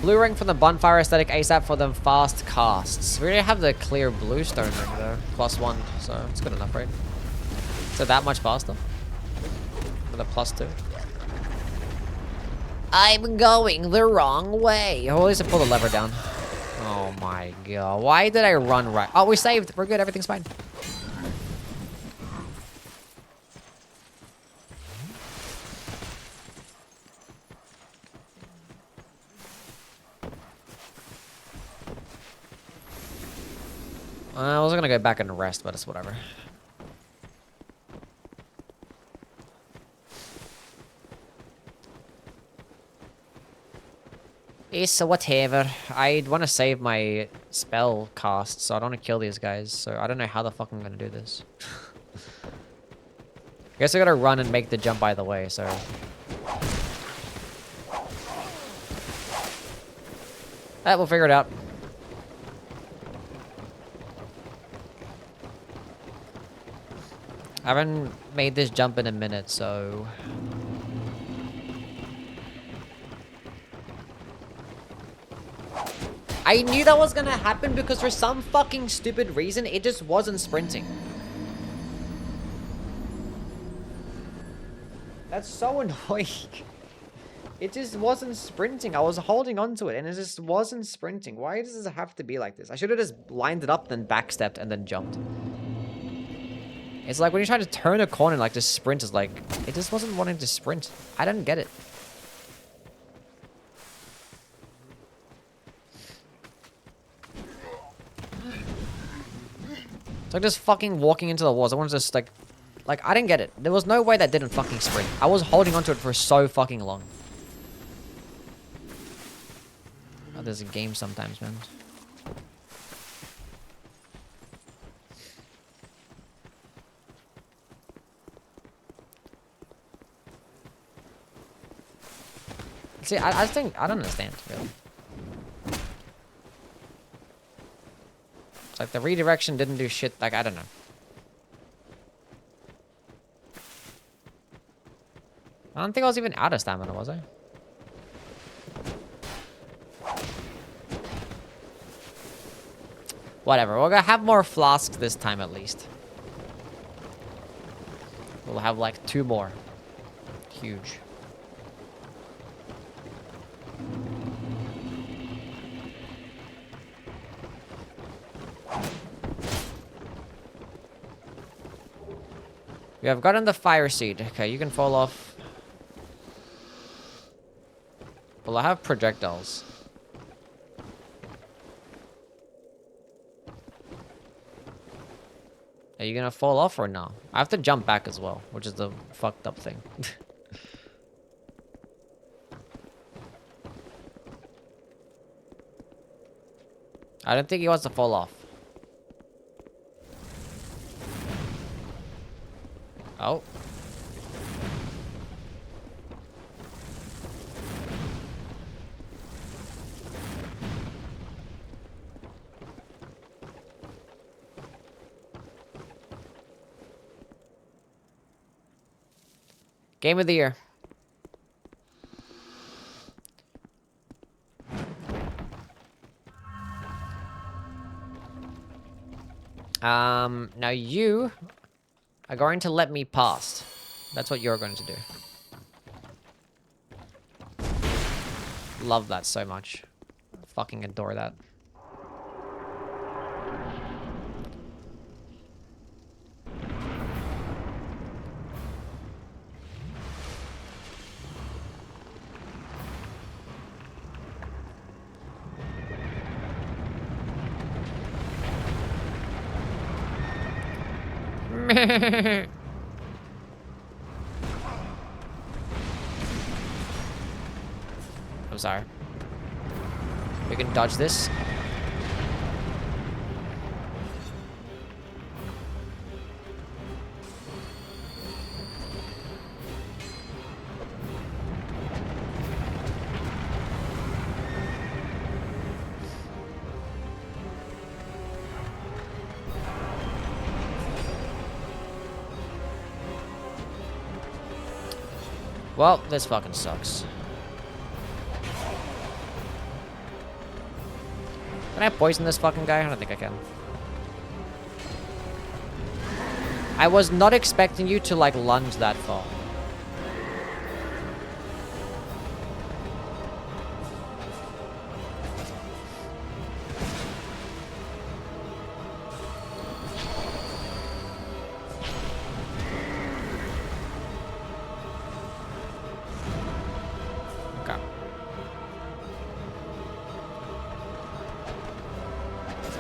Blue ring from the bonfire aesthetic ASAP for them fast casts. We already have the clear blue stone ring though. +1, so it's good enough, right? So that much faster? With a +2. I'm going the wrong way. Oh, at least I pull the lever down. Oh my god. Why did I run right? Oh, we saved. We're good. Everything's fine. I was gonna go back and rest, but it's whatever. It's whatever. I want to save my spell cast, so I don't want to kill these guys. So I don't know how the fuck I'm gonna do this. I guess I gotta run and make the jump either way, so... we'll figure it out. I haven't made this jump in a minute, so... I knew that was gonna happen because for some fucking stupid reason, it just wasn't sprinting. That's so annoying. It just wasn't sprinting. I was holding onto it and it just wasn't sprinting. Why does it have to be like this? I should have just lined it up, then backstepped, and then jumped. It's like when you try to turn a corner, like just sprint is like, it just wasn't wanting to sprint. I didn't get it. It's like just fucking walking into the walls. I wanted to just like I didn't get it. There was no way that didn't fucking sprint. I was holding onto it for so fucking long. Oh, there's a game sometimes, man. See, I think I don't understand really. It's like the redirection didn't do shit. Like I don't know. I don't think I was even out of stamina, was I? Whatever, we're gonna have more flasks this time at least. We'll have like 2 more. Huge. We have gotten the fire seed. Okay, you can fall off. Well, I have projectiles. Are you gonna fall off or no? I have to jump back as well, which is the fucked up thing. I don't think he wants to fall off. Oh. Game of the year. Now you are going to let me pass. That's what you're going to do. Love that so much. Fucking adore that. I'm sorry. We can dodge this. Well, this fucking sucks. Can I poison this fucking guy? I don't think I can. I was not expecting you to, like, lunge that far.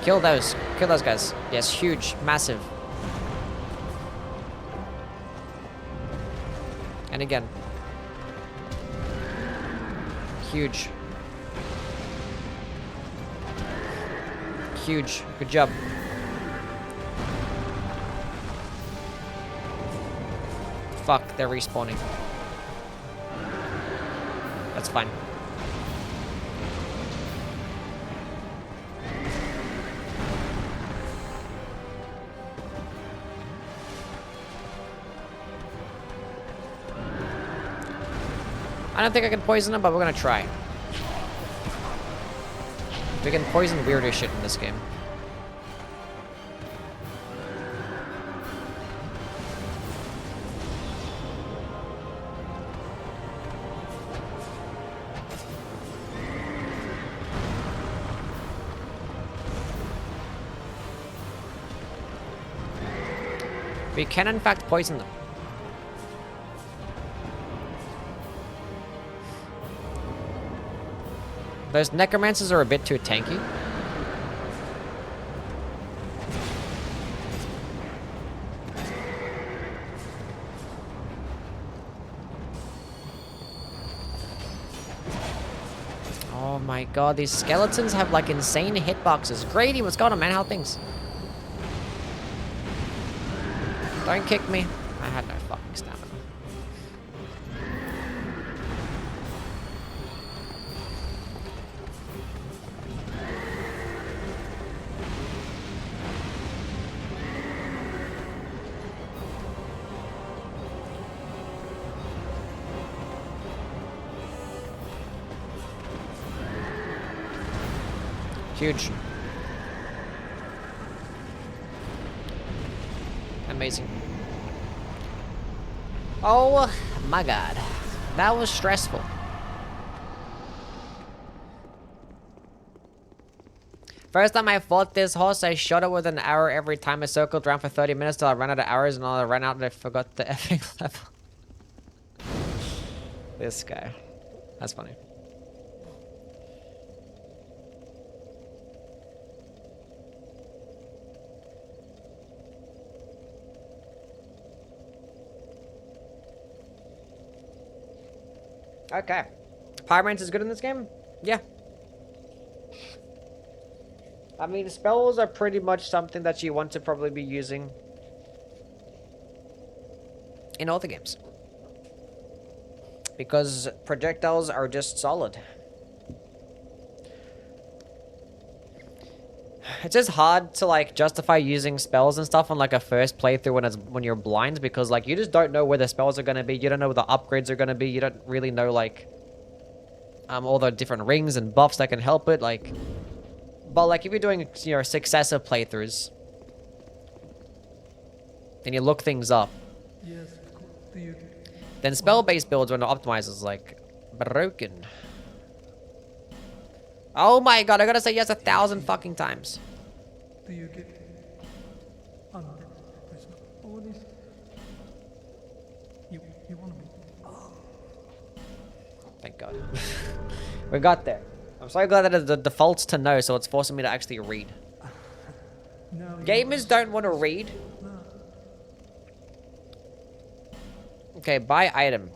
Kill those. Kill those guys. Yes, huge. Massive. And again. Huge. Huge. Good job. Fuck, they're respawning. That's fine. I don't think I can poison him, but we're gonna try. We can poison weirder shit in this game. We can in fact poison them. Those necromancers are a bit too tanky. Oh my god, these skeletons have like insane hitboxes. Grady, what's going on, man? How are things? Don't kick me. I had no fucking stamina. Huge. Amazing. Oh my god. That was stressful. First time I fought this horse, I shot it with an arrow every time I circled around for 30 minutes till I ran out of arrows, and I ran out and I forgot the effing level. This guy. That's funny. Okay. Pyromancy is good in this game? Yeah. I mean, spells are pretty much something that you want to probably be using in all the games. Because projectiles are just solid. It's just hard to like justify using spells and stuff on like a first playthrough when you're blind, because like you just don't know where the spells are gonna be. You don't know where the upgrades are gonna be. You don't really know like all the different rings and buffs that can help it. Like, but like if you're doing successive playthroughs, and you look things up, then spell-based builds when optimized is like broken. Oh my god, I gotta say yes 1,000 fucking times. Do you get undead responsibilities? You wanna be? Thank god. We got there. I'm so glad that the default's to no, so it's forcing me to actually read. No, Gamers don't want to read. Okay, buy item.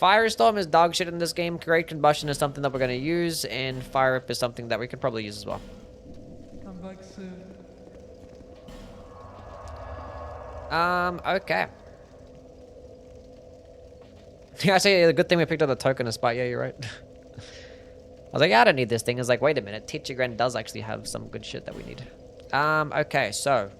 Firestorm is dog shit in this game. Great Combustion is something that we're going to use, and Fire Whip is something that we could probably use as well. come back soon. Okay. Yeah, I say a good thing we picked up the token spot. Yeah, you're right. I was like, yeah, I don't need this thing. It's like, wait a minute. Teacher Grand does actually have some good shit that we need. Okay, so.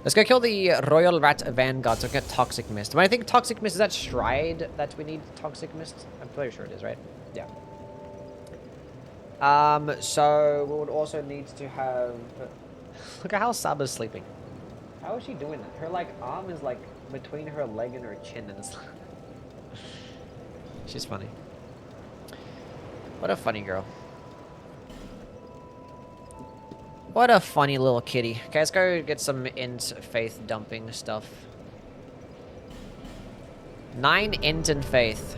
Let's go kill the Royal Rat Vanguard so we get Toxic Mist. When I think Toxic Mist, is that Stride that we need Toxic Mist? I'm pretty sure it is, right? Yeah. So we would also need to have... Look at how Saba's sleeping. How is she doing that? Her, like, arm is, like, between her leg and her chin, and it's... She's funny. What a funny girl. What a funny little kitty. Okay, let's go get some int faith dumping stuff. 9 int and faith.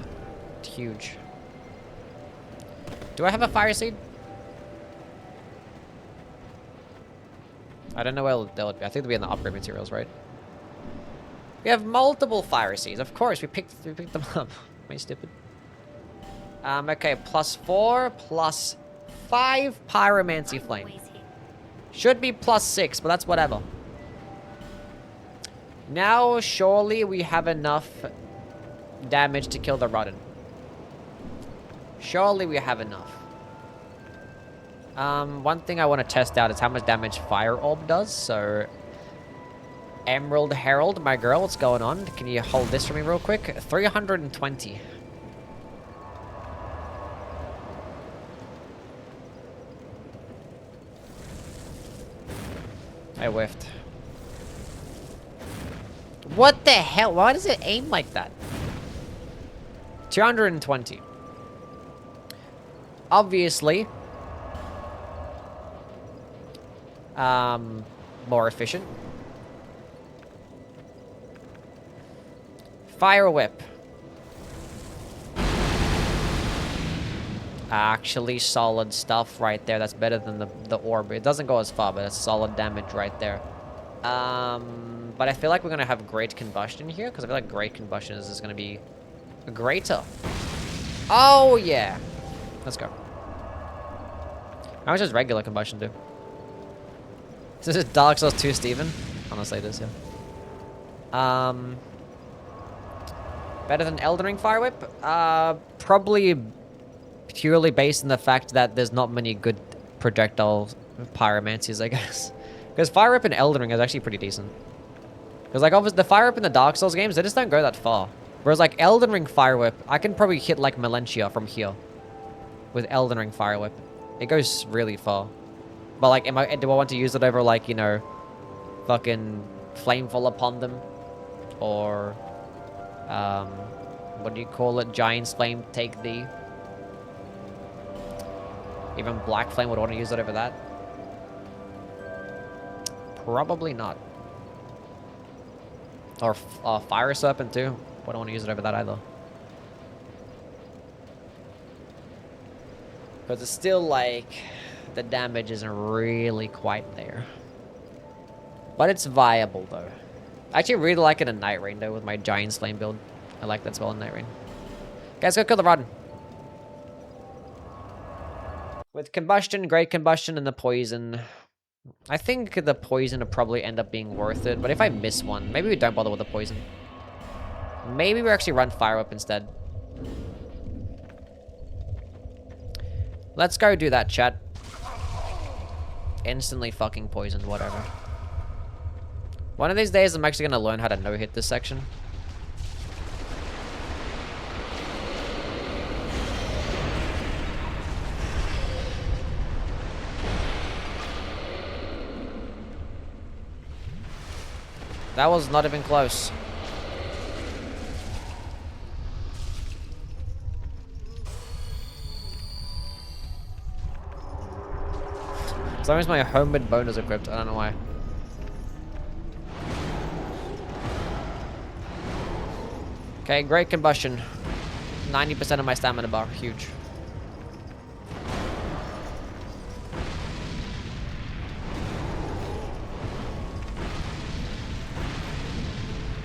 It's huge. Do I have a fire seed? I don't know where they'll be. I think they'll be in the upgrade materials, right? We have multiple fire seeds. Of course, we picked them up. Am I stupid? Okay, +4, +5 pyromancy flame. Should be +6, but that's whatever. Now, surely we have enough damage to kill the Rodden. Surely we have enough. One thing I want to test out is how much damage Fire Orb does, so... Emerald Herald, my girl, what's going on? Can you hold this for me real quick? 320. I whiffed. What the hell? Why does it aim like that? 220. Obviously. More efficient. Fire Whip. Actually solid stuff right there. That's better than the orb. It doesn't go as far, but it's solid damage right there. But I feel like we're gonna have Great Combustion here, because I feel like Great Combustion is gonna be greater. Oh yeah. Let's go. How much does regular combustion do? This is Dark Souls 2 Steven? Honestly, it is, yeah. Better than Elden Ring Fire Whip? Probably purely based on the fact that there's not many good projectile pyromancies, I guess. Because Fire Whip in Elden Ring is actually pretty decent. Because, like, obviously, the Fire Whip in the Dark Souls games, they just don't go that far. Whereas, like, Elden Ring Fire Whip, I can probably hit, like, Melentia from here. With Elden Ring Fire Whip. It goes really far. But, like, do I want to use it over, like, you know, fucking Flamefall upon them? Or, what do you call it? Giant's Flame, take thee. Even Black Flame would want to use it over that. Probably not. Or Fire Serpent too. Wouldn't want to use it over that either. Because it's still like, the damage isn't really quite there. But it's viable though. I actually really like it in Night Rain though with my Giant's Flame build. I like that spell in Night Rain. Guys, go kill the Rodden. With Combustion, Great Combustion, and the Poison. I think the Poison will probably end up being worth it. But if I miss one, maybe we don't bother with the Poison. Maybe we actually run Fire Whip instead. Let's go do that, chat. Instantly fucking poisoned, whatever. One of these days, I'm actually going to learn how to no-hit this section. That was not even close. As long as my homemade bone is equipped, I don't know why. Okay, Great Combustion. 90% of my stamina bar, huge.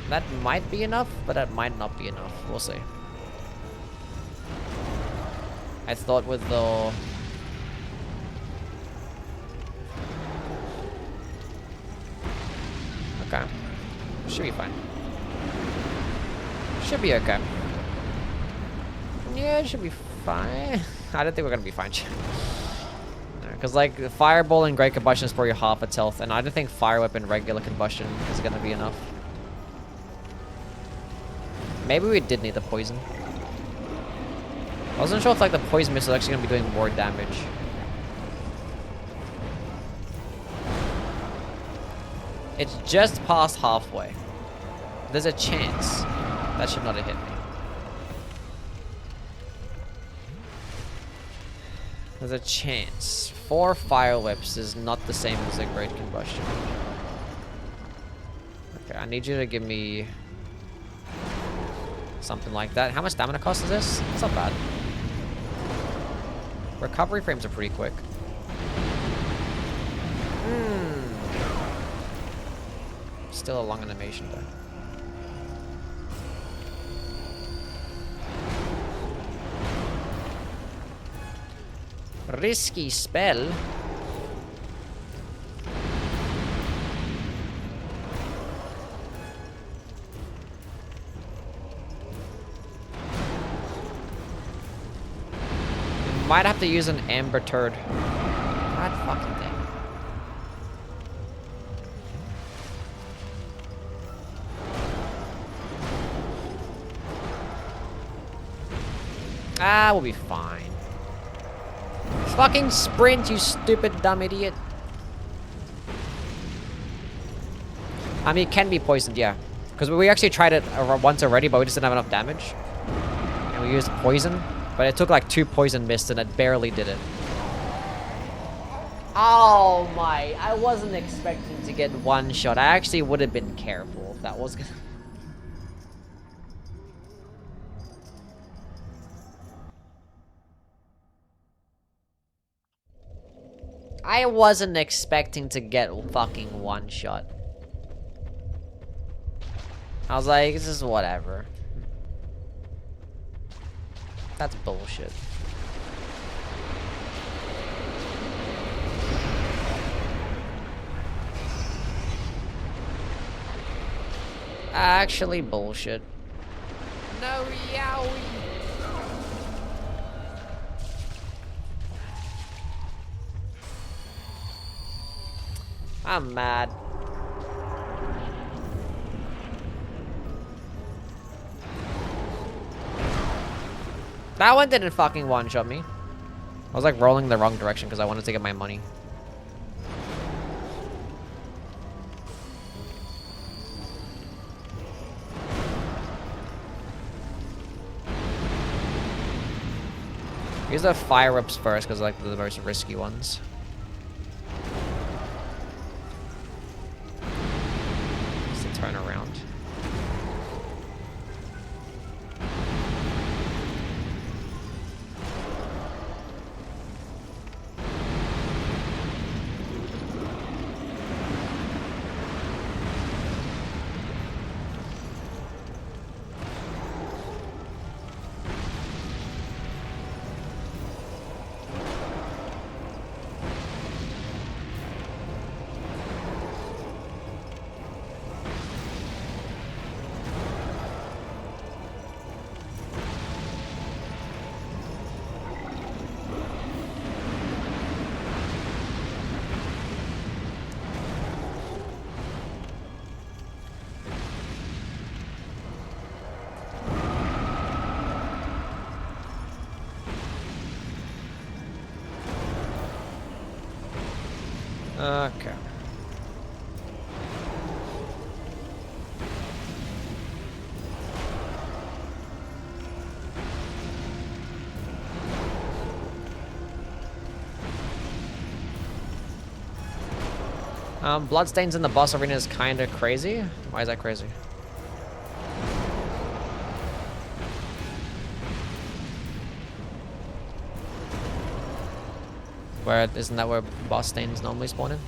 That might be enough, but that might not be enough. We'll see. I thought with the... Okay. Should be fine. Should be okay. Yeah, it should be fine. I don't think we're gonna be fine. Because, like, Fireball and Great Combustion is probably half its health, and I don't think Fire Whip and regular combustion is gonna be enough. Maybe we did need the Poison. I wasn't sure if, like, the Poison Missile is actually gonna be doing more damage. It's just past halfway. There's a chance. That should not have hit me. There's a chance. 4 Fire Whips is not the same as a Great Combustion. Okay, I need you to give me something like that. How much stamina cost is this? It's not bad. Recovery frames are pretty quick. Still a long animation though. Risky spell. Might have to use an amber turd. God fucking damn it. Ah, we'll be fine. Fucking sprint, you stupid dumb idiot. I mean, it can be poisoned, yeah. Because we actually tried it once already, but we just didn't have enough damage. And we used poison. But it took like 2 poison mists and it barely did it. Oh my, I wasn't expecting to get one shot. I actually would have been careful if that was gonna... I wasn't expecting to get fucking one shot. I was like, this is whatever. That's bullshit. Actually bullshit. No yowie. I'm mad. That one didn't fucking one-shot me. I was like rolling the wrong direction because I wanted to get my money. Use the fire-ups first because like the most risky ones. Just to turn around. Okay. Bloodstains in the boss arena is kind of crazy. Why is that crazy? Where isn't that where boss stains normally spawn in?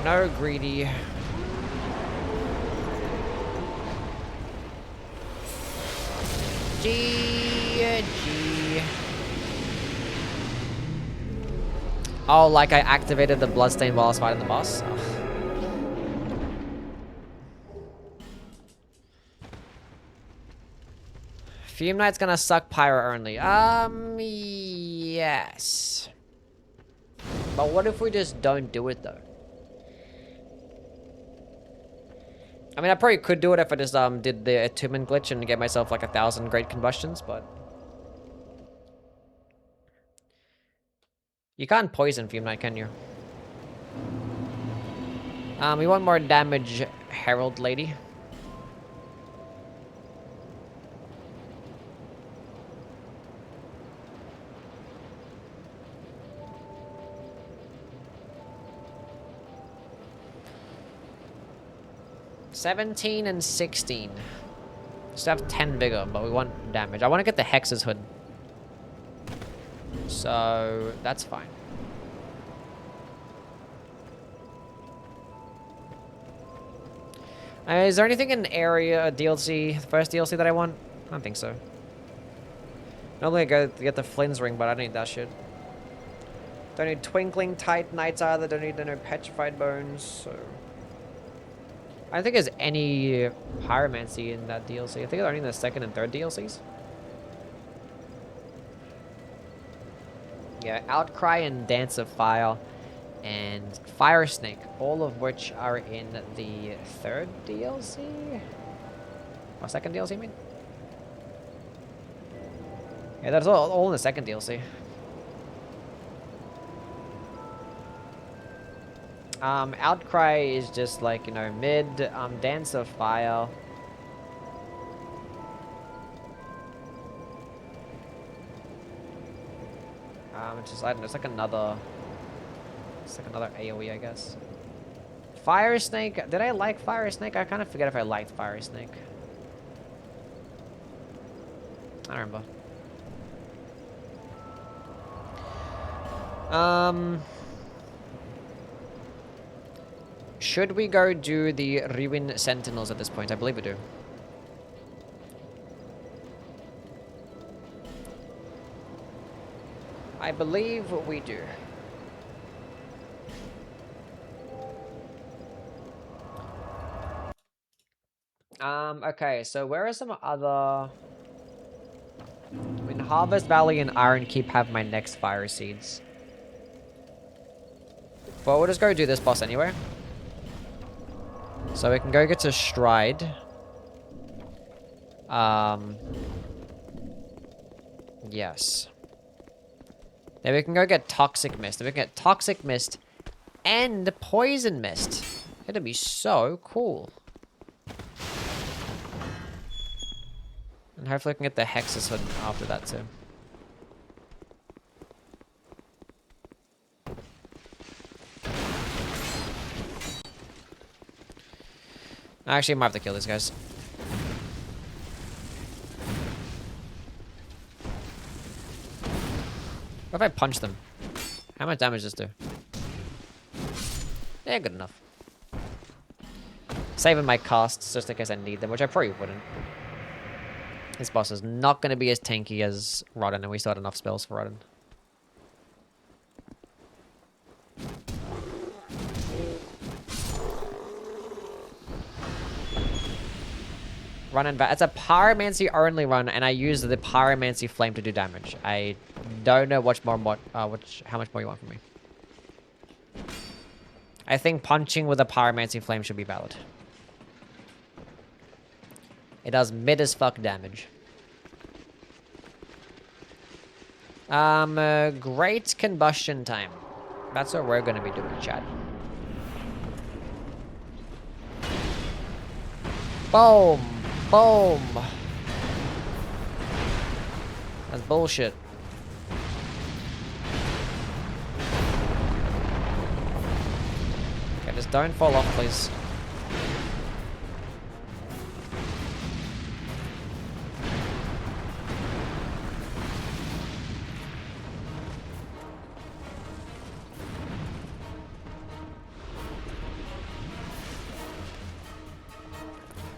No greedy. GG. Oh, like I activated the bloodstain while I was fighting the boss? Oh. Fume Knight's gonna suck pyro only. Yes. But what if we just don't do it though? I mean, I probably could do it if I just did the attunement glitch and get myself like 1,000 great combustions, but you can't poison Fume Knight, can you? We want more damage, Herald Lady. $17 and $16. Just have 10 vigor, but we want damage. I want to get the Hex's hood. So, that's fine. Is there anything in area DLC, the first DLC that I want? I don't think so. Normally I go to get the Flynn's ring, but I don't need that shit. Don't need Twinkling Titanites either, don't need no Petrified Bones, so... I don't think there's any Pyromancy in that DLC. I think it's only in the second and third DLCs. Yeah, Outcry and Dance of Fire and Fire Snake, all of which are in the third DLC? Or second DLC, I mean? Yeah, that's all in the second DLC. Outcry is just like, you know, mid, Dance of Fire. It's just, I don't know, it's like another AoE, I guess. Fire Snake, did I like Fire Snake? I kind of forget if I liked Fire Snake. I don't remember. Should we go do the Ruin Sentinels at this point? I believe we do. I believe we do. Okay, so where are some other... I mean, Harvest Valley and Iron Keep have my next fire seeds. But we'll just go do this boss anyway. So we can go get to Stride. Yes. Then we can go get Toxic Mist. Then we can get Toxic Mist and Poison Mist. It'd be so cool. And hopefully we can get the Hexus Hood after that too. Actually, I might have to kill these guys. What if I punch them? How much damage does this do? Yeah, good enough. Saving my casts just in case I need them, which I probably wouldn't. This boss is not going to be as tanky as Rodden, and we still had enough spells for Rodden. Run and back. It's a Pyromancy only run, and I use the Pyromancy flame to do damage. I don't know how much more you want from me. I think punching with a Pyromancy flame should be valid. It does mid as fuck damage. Great combustion time. That's what we're gonna be doing, chat. Boom! Boom! That's bullshit. Okay, just don't fall off, please.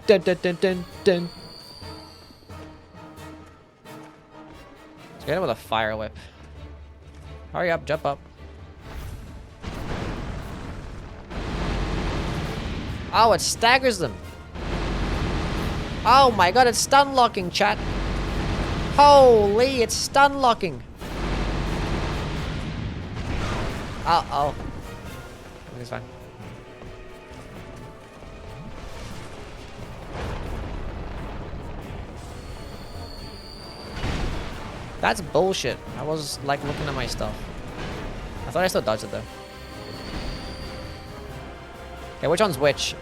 Dun dun dun dun dun. Let's get him with a fire whip. Hurry up, jump up. Oh, it staggers them. Oh my god, it's stun locking, chat. Holy, it's stun locking. Uh-oh. Everything's fine. That's bullshit. I was like looking at my stuff. I thought I still dodged it though. Okay, which one's which?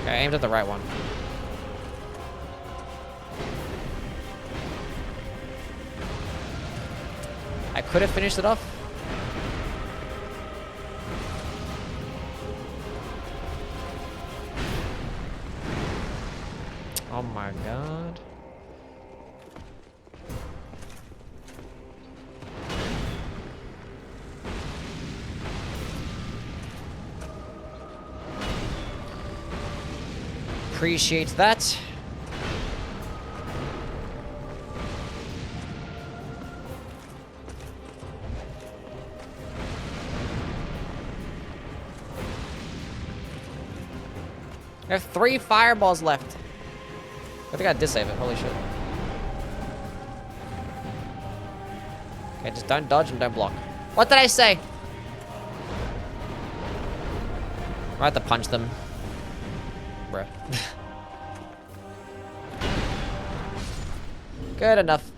Okay, I aimed at the right one. I could have finished it off. Oh my god. appreciate that. I have 3 fireballs left. I think I did save it. Holy shit. Okay, just don't dodge and don't block. What did I say? I have to punch them. Bruh. Good enough.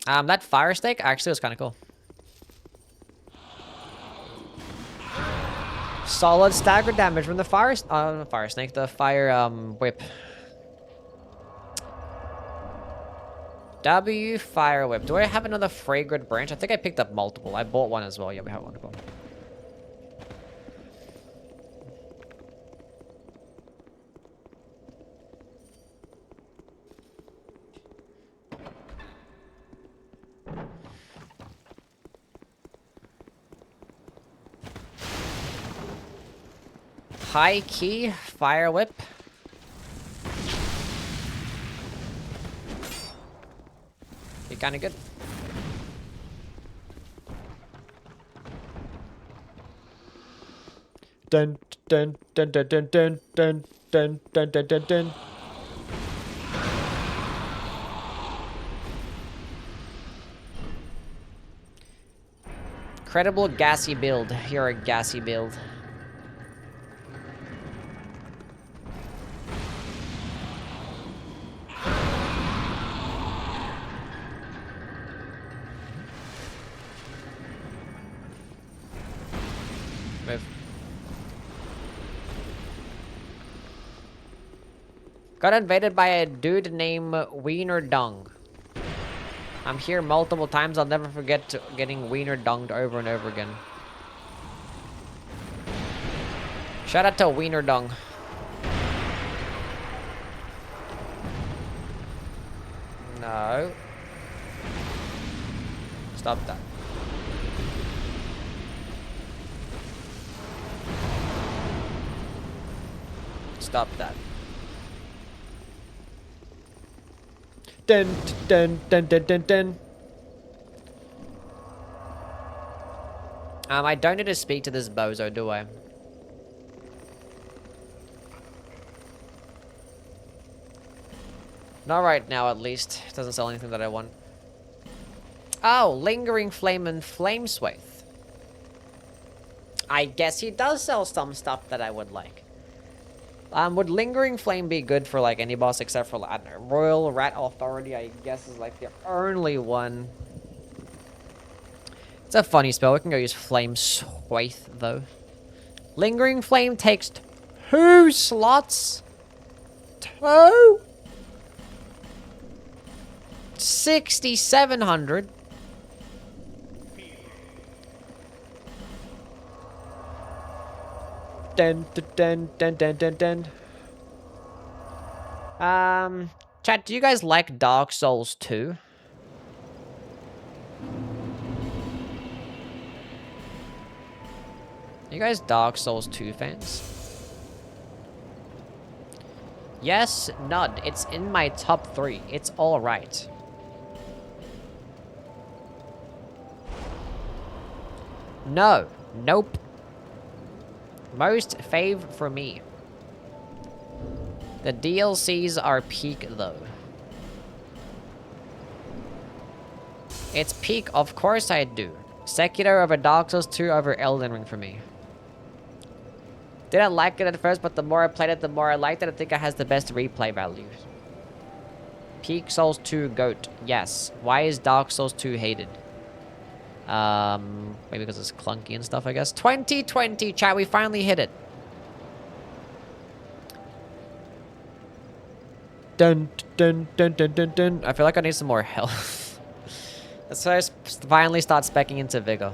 That fire stake actually was kind of cool. Solid stagger damage from the fire snake, the fire whip. W fire whip. Do I have another fragrant branch? I think I picked up multiple. I bought one as well. Yeah, we have one. Cool. High key fire whip. Be kind of good. Dun dun dun dun dun dun dun dun dun dun dun dun. Incredible gassy build. You're a gassy build. Move. Got invaded by a dude named Wiener Dung. I'm here multiple times. I'll never forget getting Wiener Dunged over and over again. Shout out to Wiener Dung. No. Stop that. Stop that. Dun dun dun dun dun dun. I don't need to speak to this bozo, do I? Not right now, at least. It doesn't sell anything that I want. Oh, Lingering Flame and Flame Swathe. I guess he does sell some stuff that I would like. Would Lingering Flame be good for, like, any boss except for, I don't know, Royal Rat Authority, I guess, is, like, the only one. It's a funny spell. We can go use Flame Swathe, though. Lingering Flame takes 2 slots. 2? 6,700. Dun, dun, dun, dun, dun, dun. Chat, do you guys like Dark Souls 2? You guys Dark Souls 2 fans? Yes, Nud. It's in my top 3. It's alright. No. Nope. Most fave for me. The DLCs are peak, though. It's peak, of course I do. Sekiro over Dark Souls 2 over Elden Ring for me. Didn't like it at first, but the more I played it, the more I liked it. I think it has the best replay value. Peak Souls 2 GOAT. Yes. Why is Dark Souls 2 hated? Maybe because it's clunky and stuff, I guess. 2020, chat, we finally hit it. Dun, dun, dun, dun, dun, dun. I feel like I need some more health. Let's first finally start speccing into Vigor.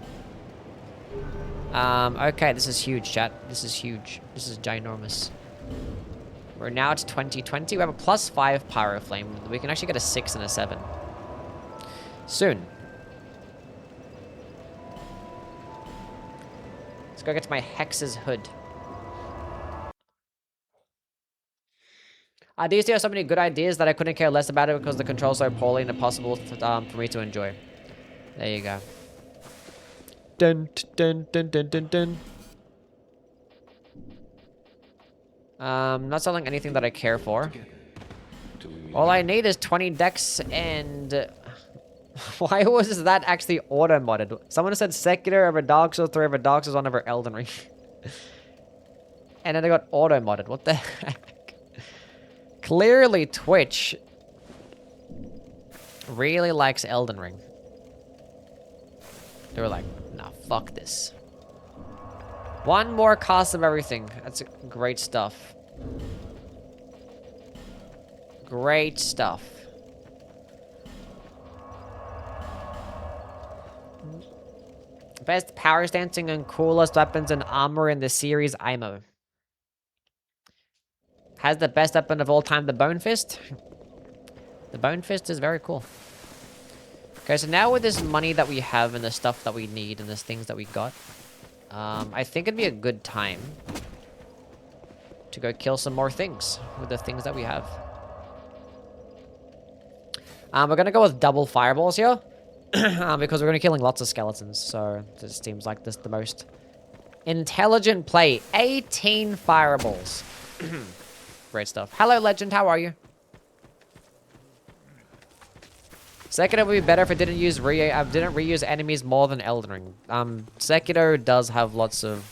Okay, this is huge, chat. This is huge. This is ginormous. We're now at 2020. We have a +5 Pyro Flame. We can actually get a 6 and a 7. Soon. Let's go get to my Hex's Hood. I do still have so many good ideas that I couldn't care less about it because the controls so poorly and impossible for me to enjoy. There you go. Dun, dun, dun, dun, dun, dun. Not selling anything that I care for. All I need is 20 decks and... Why was that actually auto-modded? Someone said Secular over Dark Souls 3 over Dark Souls 1 over Elden Ring. And then they got auto-modded. What the heck? Clearly Twitch really likes Elden Ring. They were like, nah, fuck this. One more cost of everything. That's great stuff. Great stuff. Best power stancing and coolest weapons and armor in the series IMO. Has the best weapon of all time, the Bone Fist. The Bone Fist is very cool. Okay, so now with this money that we have and the stuff that we need and the things that we got, I think it'd be a good time to go kill some more things with the things that we have. We're gonna go with double fireballs here. Because we're gonna be killing lots of skeletons, so this seems like this the most intelligent play. 18 fireballs. Great stuff. Hello, Legend. How are you? Sekiro would be better if it didn't use didn't reuse enemies more than Elden Ring. Sekiro does have lots of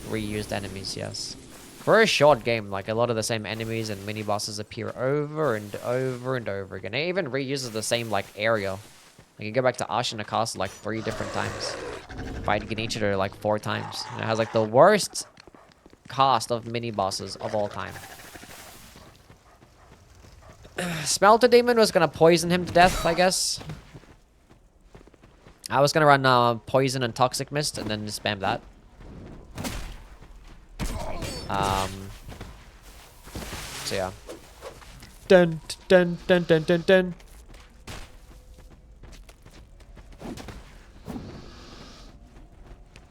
reused enemies, yes. For a short game, like a lot of the same enemies and mini bosses appear over and over and over again. It even reuses the same like area. Like you go back to Ashina Castle like 3 different times. Fight Genichiro like 4 times. And it has like the worst cast of mini bosses of all time. Smelter Demon was gonna poison him to death, I guess. I was gonna run Poison and Toxic Mist and then spam that. So yeah. Dun dun dun dun dun dun.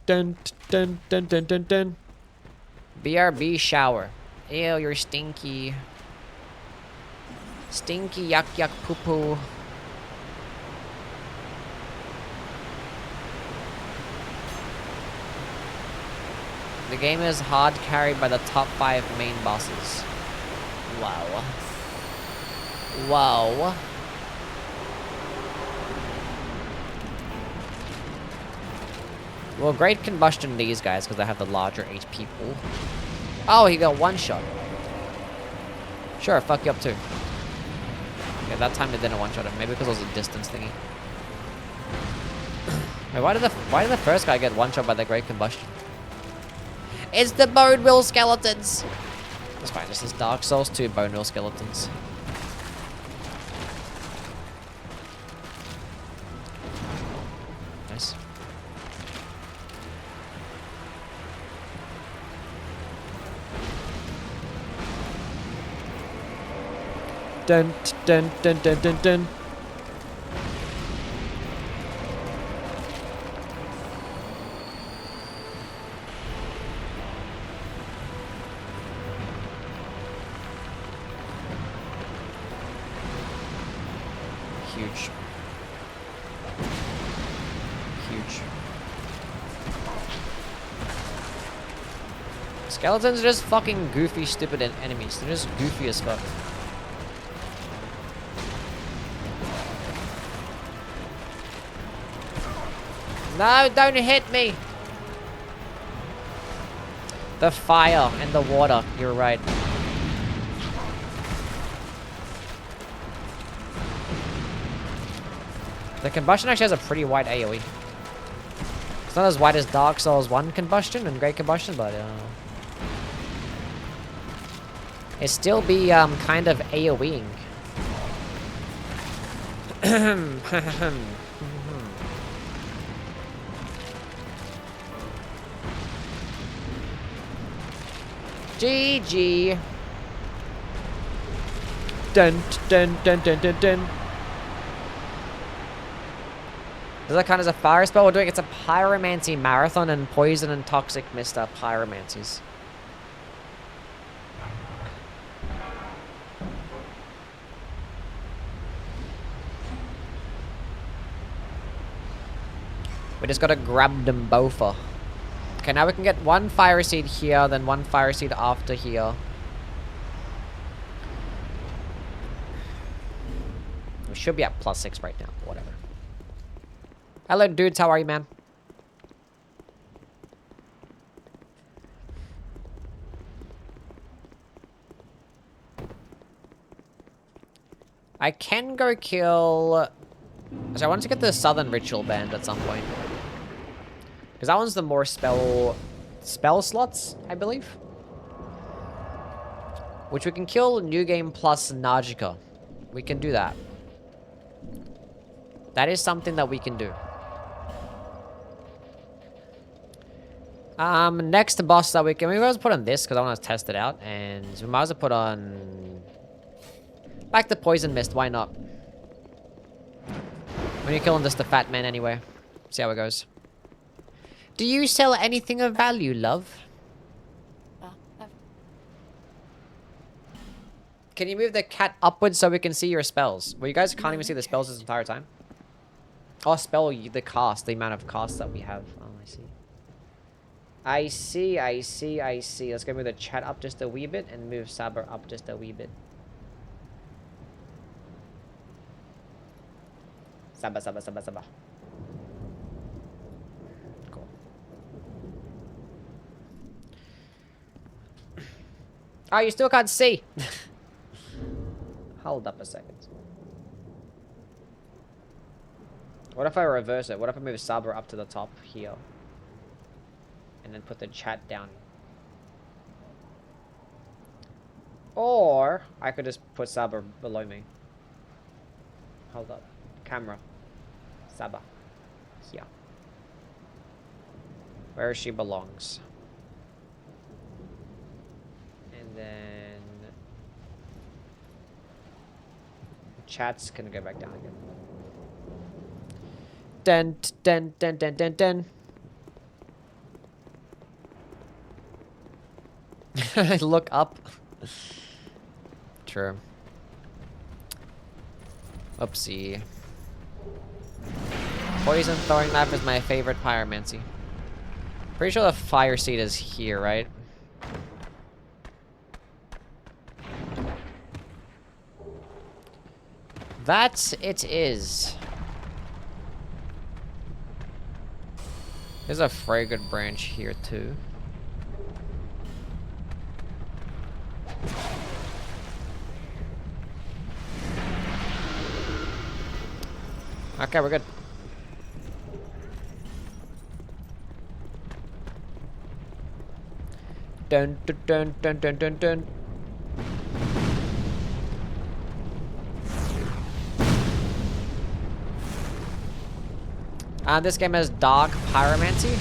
Dun dun dun dun dun dun. BRB shower. Ew, you're stinky. Stinky yuck yuck poo poo. The game is hard carried by the top 5 main bosses. Wow. Wow. Well, great combustion these guys because they have the larger HP pool. Oh, he got 1 shot. Sure, fuck you up too. Yeah, that time it didn't 1-shot him. Maybe because it was a distance thingy. Wait, why did the first guy get 1-shot by the great combustion? It's the Bone Wheel Skeletons! That's fine, this is Dark Souls 2 Bone Wheel Skeletons. Nice. Dun dun dun dun dun dun. Huge. Huge. Skeletons are just fucking goofy, stupid enemies. They're just goofy as fuck. No, don't hit me! The fire and the water, you're right. The combustion actually has a pretty wide AoE. It's not as wide as Dark Souls 1 combustion and Great Combustion, but it still be kind of AoEing. GG. Dun, dun, dun, dun, dun, dun. Does that count as a fire spell we're doing? It's a Pyromancy Marathon, and Poison and Toxic Mist are Pyromancies. We just gotta grab them both. Okay, now we can get one fire seed here, then one fire seed after here. We should be at +6 right now, but whatever. Hello, dudes. How are you, man? I can go kill... So I want to get the Southern Ritual Band at some point. Because that one's the more spell slots, I believe. Which we can kill New Game plus Najika. We can do that. That is something that we can do. Next boss that we can... We might as well put on this, because I want to test it out. And we might as well put on... Back to Poison Mist, why not? When you're killing just the fat man anyway. See how it goes. Do you sell anything of value, love? Can you move the cat upwards so we can see your spells? Well, you guys can't even see the spells this entire time. Oh, spell the cast, the amount of casts that we have. Oh, I see. I see. Let's go move the chat up just a wee bit and move Saber up just a wee bit. Saba. Cool. Oh, you still can't see. Hold up a second. What if I reverse it? What if I move Saber up to the top here? And then put the chat down. Or I could just put Saber below me. Hold up. Camera. Saba. Here. Where she belongs. And then... Chats can go back down again. Dun. Look up. True. Oopsie. Poison throwing knife is my favorite pyromancy. Pretty sure the fire seed is here, right? That it is. There's a fragrant branch here too. Okay, we're good. Dun. This game has Dark Pyromancy.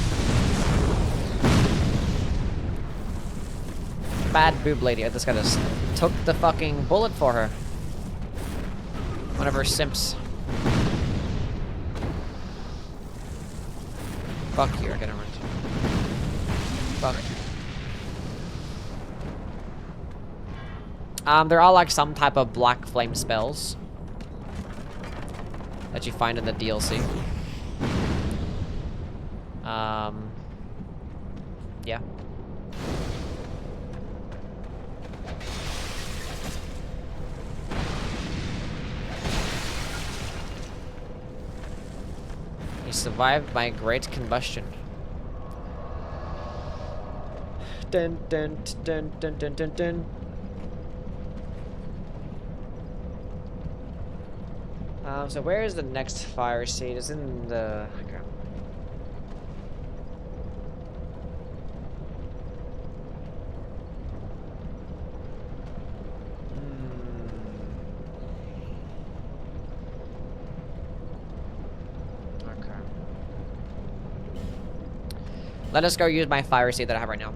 Bad boob lady. I just gotta took the fucking bullet for her. One of her simps. Fuck you, I gotta run. Fuck. They're all like some type of black flame spells that you find in the DLC. Yeah. He survived my great combustion. Dun. So where is the next fire seed? It's in the... Okay. Okay. Let us go use my fire seed that I have right now.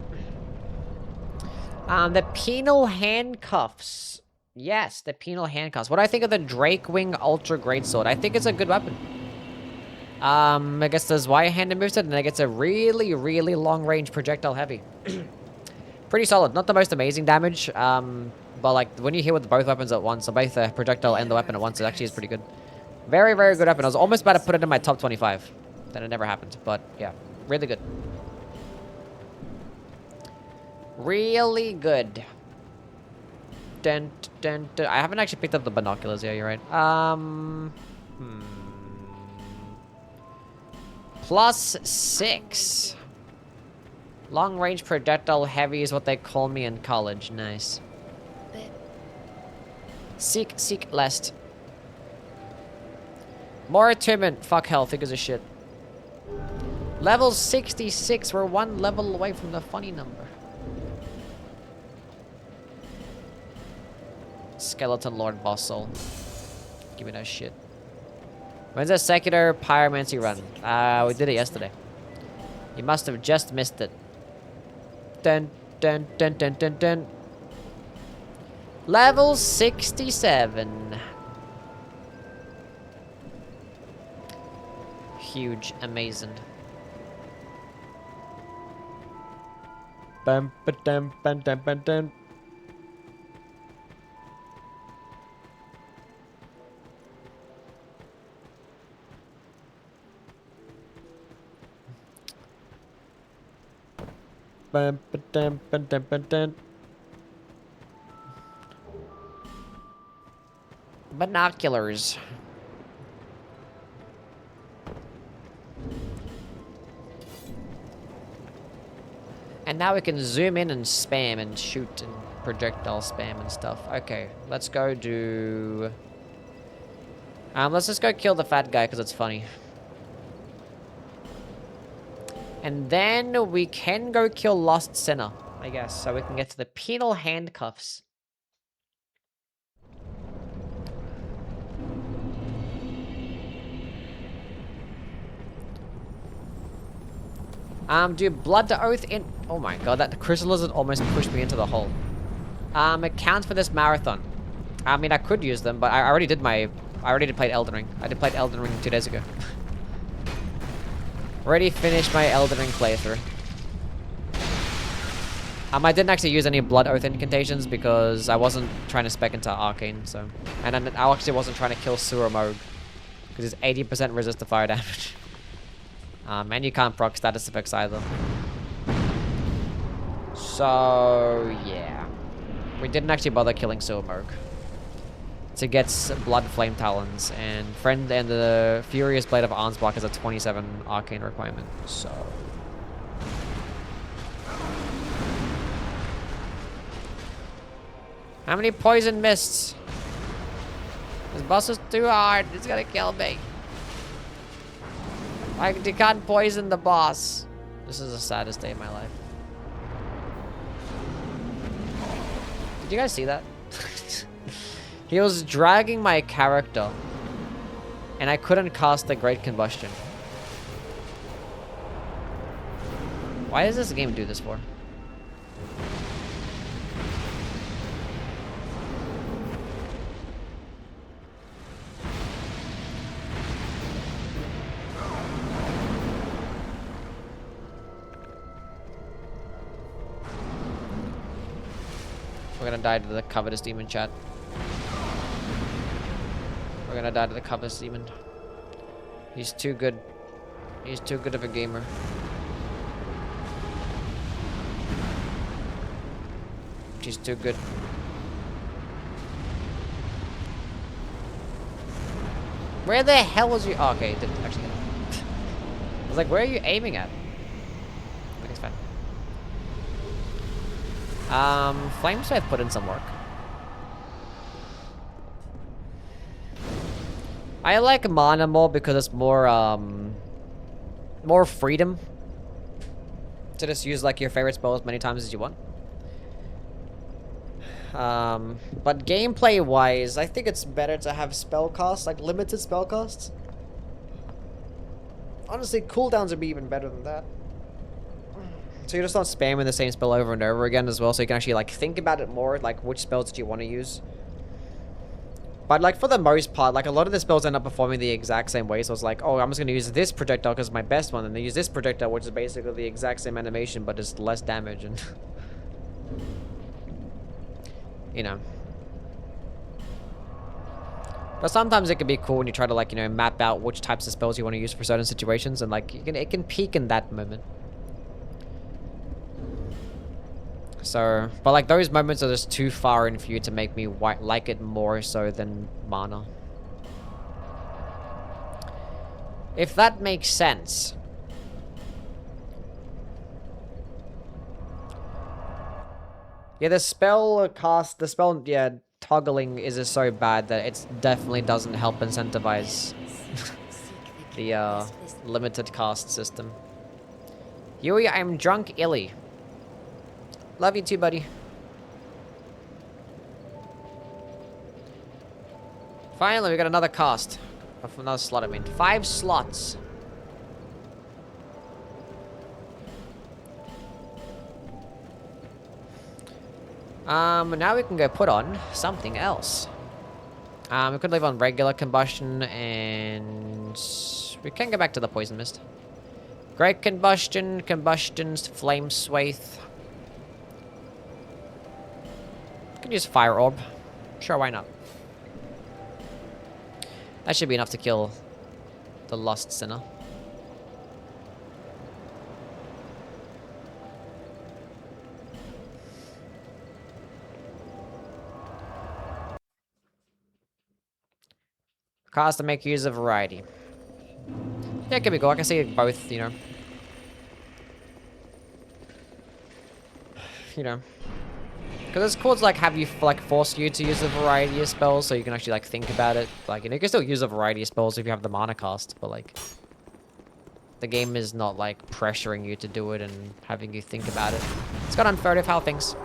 The penal handcuffs. Yes, the penal handcuffs. What do I think of the Drakewing Ultra Greatsword? I think it's a good weapon. I guess there's wire-handed moveset, and it gets a really, really long-range projectile heavy. Pretty solid. Not the most amazing damage, but like when you hit with both weapons at once, so both the projectile and the weapon at once, it actually is pretty good. Very, very good weapon. I was almost about to put it in my top 25. Then it never happened, but yeah, really good. Really good. Dun, dun, dun. I haven't actually picked up the binoculars. Yeah, you're right. +6. Long range projectile heavy is what they call me in college. Nice. Seek lest. More attunement. Fuck health. Who gives a shit? Level 66. We're one level away from the funny number. Skeleton Lord Boss Soul. Give me that shit. When's the secular Pyromancy run? We did it yesterday. You must have just missed it. Dun, dun, dun, dun, dun, dun. Level 67. Huge. Amazing. Bum, ba, dum, bum, dum, bum, dum. Bum, ba, dum, bum, dum, bum, dum. Binoculars. And now we can zoom in and spam and shoot and projectile spam and stuff. Okay, let's go do... let's just go kill the fat guy because it's funny. And then we can go kill Lost Sinner, I guess, so we can get to the penal handcuffs. Do Blood to Oath in... Oh my god, that Crystal Lizard almost pushed me into the hole. Account for this marathon. I mean, I could use them, but I already did my... I already did play Elden Ring. I did play Elden Ring 2 days ago. Already finished my Elden Ring playthrough. I didn't actually use any Blood Oath incantations because I wasn't trying to spec into Arcane, so... And I actually wasn't trying to kill Sewer Moog because it's 80% resist to fire damage. And you can't proc status effects either. So, yeah. We didn't actually bother killing Sewer Moog to get Blood Flame Talons, and the Furious Blade of Arnsblock is a 27 Arcane requirement, so... How many poison mists? This boss is too hard. It's gonna kill me. You can't poison the boss. This is the saddest day of my life. Did you guys see that? He was dragging my character, and I couldn't cast the Great Combustion. Why does this game do this for? We're gonna die to the Covetous Demon, chat. We're gonna die to the Covetous Demon. He's too good. He's too good of a gamer. He's too good. Where the hell was you? Oh, okay, it didn't actually. I was like, where are you aiming at? Okay, it's fine. Flamesmith put in some work. I like Mana more because it's more, more freedom to just use, like, your favorite spell as many times as you want. But gameplay-wise, I think it's better to have spell casts, like, limited spell casts. Honestly, cooldowns would be even better than that. So you're just not spamming the same spell over and over again as well, so you can actually, like, think about it more, like, which spells did you want to use. But like for the most part, like a lot of the spells end up performing the exact same way. So it's like, oh, I'm just gonna use this projectile because it's my best one, and then use this projectile, which is basically the exact same animation but just less damage and you know. But sometimes it can be cool when you try to like, you know, map out which types of spells you want to use for certain situations, and like it can peak in that moment. So, but like those moments are just too far in for you to make me like it more so than mana. If that makes sense. Yeah, the spell, yeah, toggling is just so bad that it definitely doesn't help incentivize the limited cast system. Yui, I'm drunk illy. Love you too, buddy. Finally, we got another cast. Another slot, I mean. 5 slots. Now we can go put on something else. We could leave on regular combustion, and we can go back to the poison mist. Great combustion, combustions, flame swathe. Could use fire orb. Sure, why not? That should be enough to kill the Lost Sinner. Cast to make use of variety. Yeah, it could be cool. I can see both, you know. You know. Because it's cool to, like, have you, like, force you to use a variety of spells so you can actually, like, think about it. Like, you know, you can still use a variety of spells if you have the mana cost, but, like, the game is not, like, pressuring you to do it and having you think about it. It's got unfair of how things.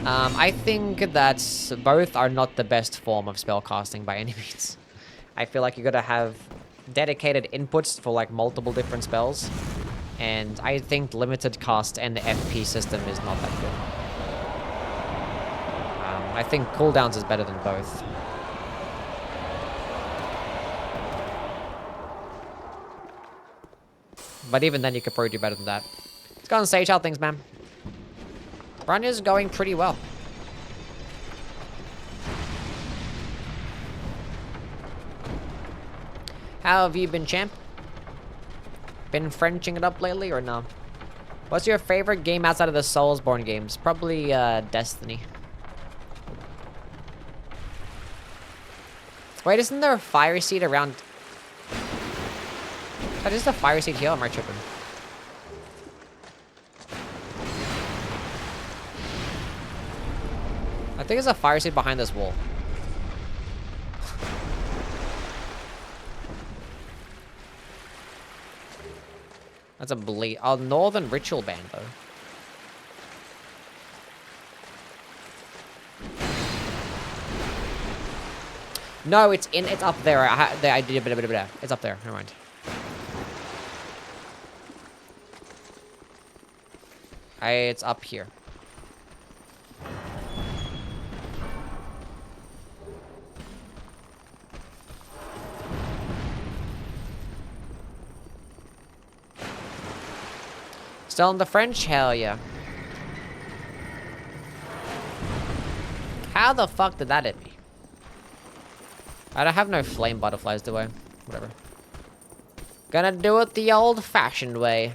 I think that both are not the best form of spellcasting by any means. I feel like you gotta have dedicated inputs for, like, multiple different spells. And I think limited cast and the FP system is not that good. I think cooldowns is better than both. But even then, you could probably do better than that. Let's go and sage out things, man. Run is going pretty well. How have you been, champ? Been Frenching it up lately or no? What's your favorite game outside of the Soulsborne games? Probably Destiny. Wait, isn't there a fire seed around? That is the fire seed here, or am I tripping? I think there's a fire seed behind this wall. That's a bleed. Oh, Northern Ritual Band, though. No, it's up there. I did a bit of it. It's up there. Never mind. It's up here. Still in the French? Hell yeah. How the fuck did that hit me? I don't have no flame butterflies, do I? Whatever. Gonna do it the old-fashioned way.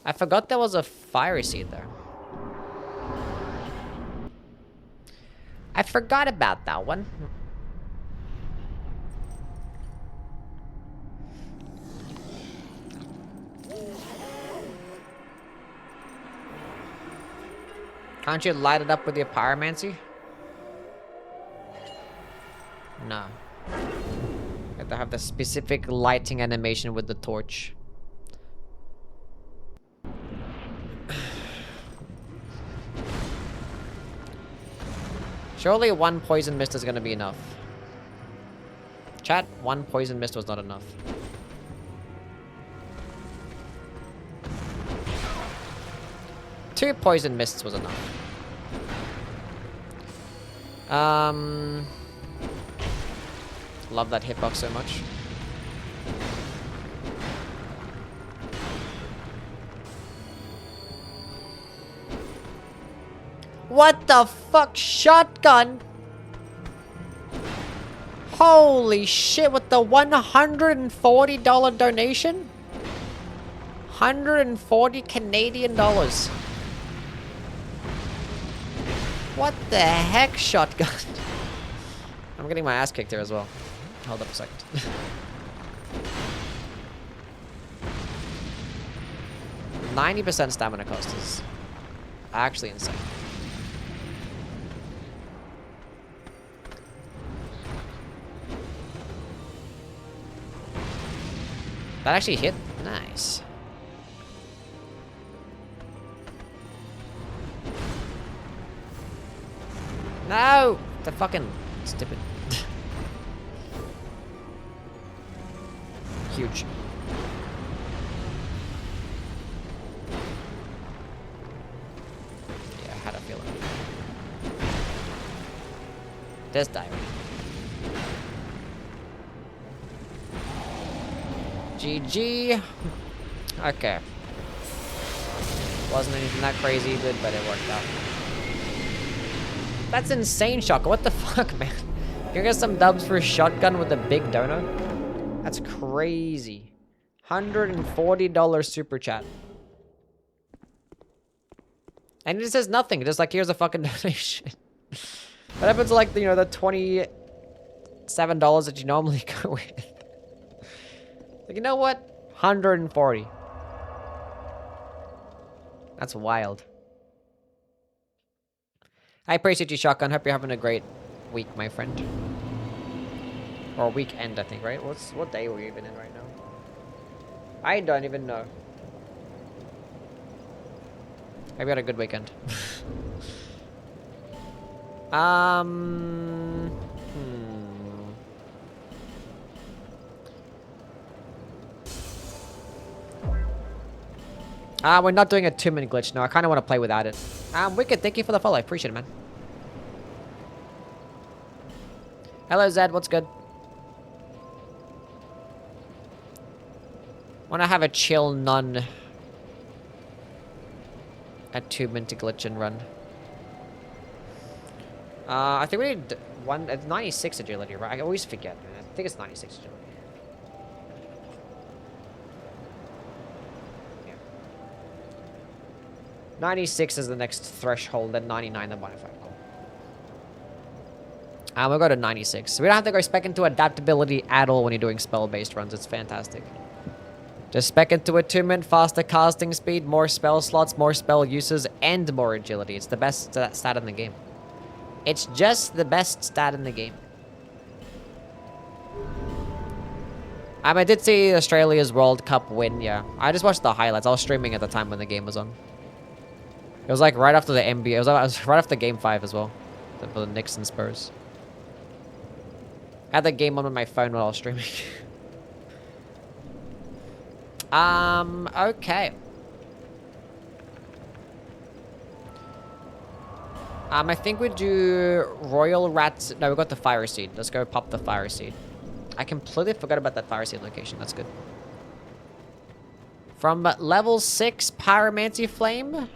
I forgot there was a fire seed there. I forgot about that one. Can't you light it up with your pyromancy? No. You have to have the specific lighting animation with the torch. Surely one poison mist is gonna be enough. Chat, one poison mist was not enough. 2 poison mists was enough. Love that hitbox so much. What the fuck? Shotgun? Holy shit, with the $140 donation? 140 Canadian dollars. What the heck, shotgun? I'm getting my ass kicked here as well. Hold up a second. 90% stamina cost is actually insane. That actually hit? Nice. No! The fucking stupid. Huge. Yeah, I had a feeling. This diary. GG. Okay. Wasn't anything that crazy good, but it worked out. That's insane, Shotgun. What the fuck, man? You get some dubs for shotgun with a big donut? That's crazy. $140 super chat. And it says nothing. Just like, here's a fucking donation. What happens to, like, you know, the $27 that you normally go with? Like, you know what? 140. That's wild. I appreciate you, Shotgun. Hope you're having a great week, my friend. Or weekend, I think, right? What day are we even in right now? I don't even know. Maybe had a good weekend. We're not doing a 2-minute glitch. No, I kind of want to play without it. Wicked, thank you for the follow. I appreciate it, man. Hello, Zed. What's good? Want to have a chill, a 2-minute glitch and run. I think we need it's 96 agility, right? I always forget, man. I think it's 96 agility. 96 is the next threshold, then 99 the modifier. We'll go to 96. So we don't have to go spec into adaptability at all when you're doing spell-based runs. It's fantastic. Just spec into attunement, faster casting speed, more spell slots, more spell uses, and more agility. It's the best stat in the game. It's just the best stat in the game. I did see Australia's World Cup win, yeah. I just watched the highlights. I was streaming at the time when the game was on. It was like right after the NBA. It was right after Game 5 as well. For the Knicks and Spurs. I had the game on my phone while I was streaming. Okay. I think we do Royal Rats. No, we got the Fire Seed. Let's go pop the Fire Seed. I completely forgot about that Fire Seed location. That's good. From level 6 Pyromancy Flame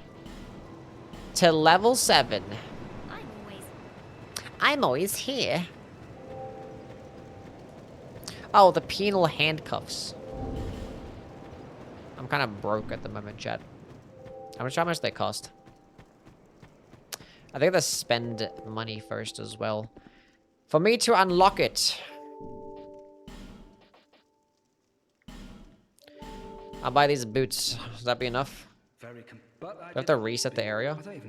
to level 7. I'm always here. Oh, the penal handcuffs. I'm kind of broke at the moment, chat. How much they cost? I think they spend money first as well. For me to unlock it. I'll buy these boots. Does that be enough? Do I have to reset the area? You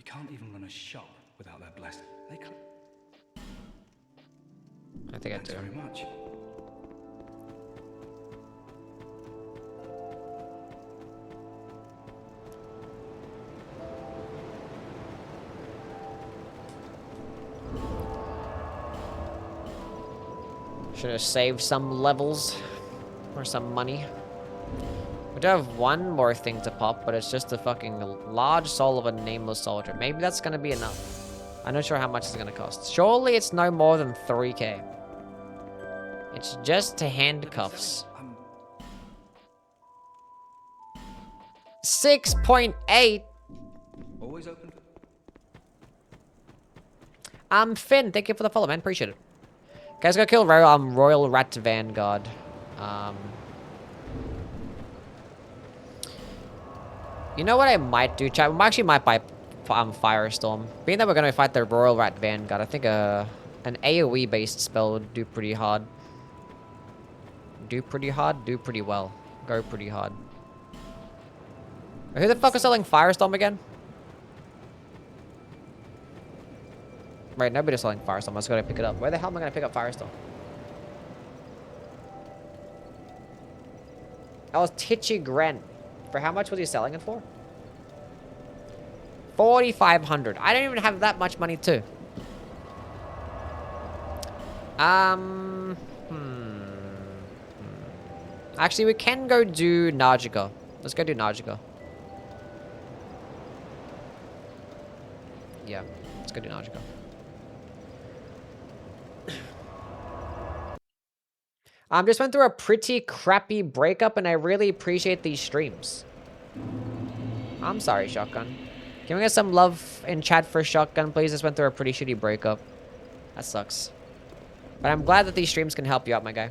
can't even run a shop without their blessing. They can't. I think I do. Very much. Should have saved some levels or some money. We do have one more thing to pop, but it's just a fucking large soul of a nameless soldier. Maybe that's gonna be enough. I'm not sure how much it's gonna cost. Surely it's no more than 3k. It's just handcuffs. 6.8. Always open. Finn, thank you for the follow, man. Appreciate it. Guys, go kill Royal Rat Vanguard. You know what I might do, chat? We actually might buy Firestorm. Being that we're gonna fight the Royal Rat Vanguard, I think an AoE based spell would do pretty hard. Do pretty hard? Do pretty well. Go pretty hard. Who the fuck is selling Firestorm again? Right, nobody's selling Firestorm. I was gonna pick it up. Where the hell am I gonna pick up Firestorm? That was Titchy Grant. For how much was he selling it for? 4,500. I don't even have that much money too. Actually, we can go do Najika. Let's go do Najika. Yeah, let's go do Najika. Just went through a pretty crappy breakup, and I really appreciate these streams. I'm sorry, Shotgun. Can we get some love in chat for Shotgun, please? Just went through a pretty shitty breakup. That sucks. But I'm glad that these streams can help you out, my guy.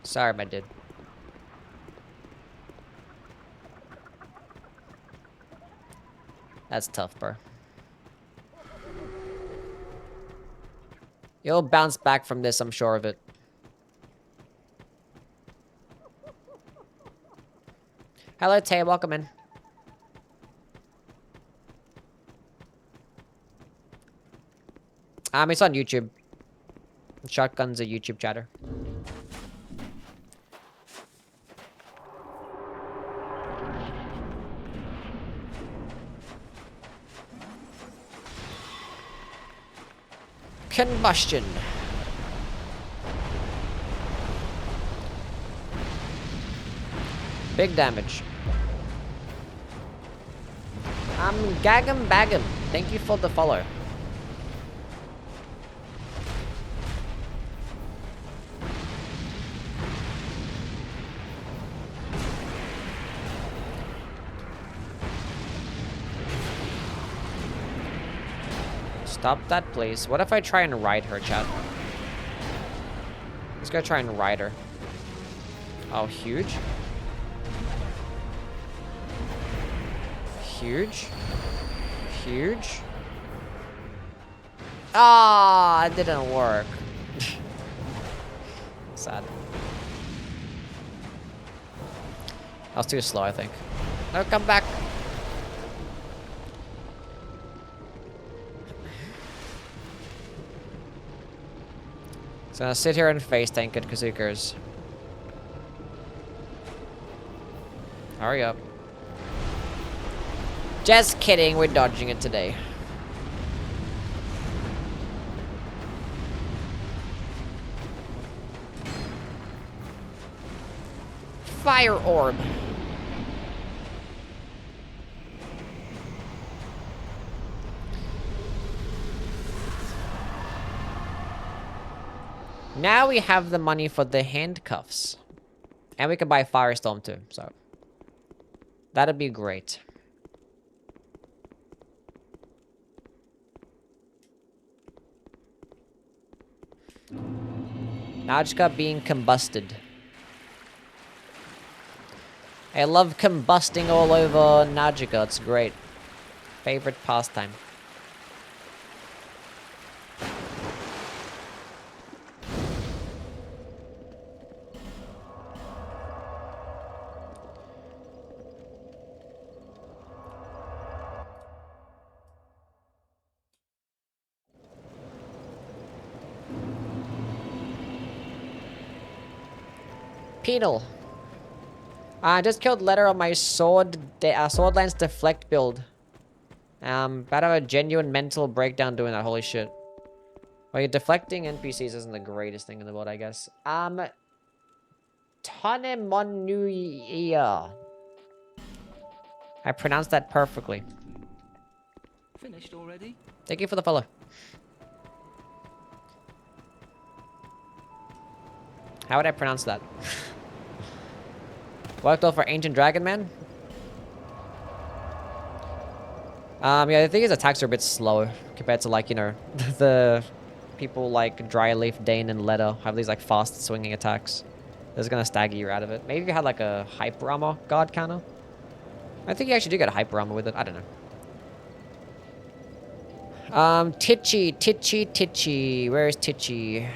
Sorry, my dude. That's tough, bro. You'll bounce back from this, I'm sure of it. Hello, Tay. Welcome in. It's on YouTube. Shotgun's a YouTube chatter. Combustion. Big damage. Gagum Bagum. Thank you for the follow. Stop that, please. What if I try and ride her, chat? Let's go try and ride her. Oh, huge. Huge. Huge. Ah, it didn't work. Sad. I was too slow, I think. No, come back. So I'll sit here and face tank it, Kazookas. Hurry up. Just kidding, we're dodging it today. Fire orb. Now we have the money for the handcuffs. And we can buy Firestorm too, so. That'd be great. Najka being combusted. I love combusting all over Najika, it's great. Favorite pastime. Penal. I just killed Letter on my Swordlance Deflect build. About to have a genuine mental breakdown doing that. Holy shit. Well, deflecting NPCs isn't the greatest thing in the world, I guess. Tonemonuia. I pronounced that perfectly. Finished already? Thank you for the follow. How would I pronounce that? Worked well for Ancient Dragon Man. Yeah, the thing is attacks are a bit slow compared to, like, you know, the people like Dryleaf, Dane, and Leto have these, like, fast swinging attacks. That's gonna stagger you out of it. Maybe if you had, like, a hyper armor guard counter. I think you actually do get a hyper armor with it. I don't know. Titchy. Where is Titchy?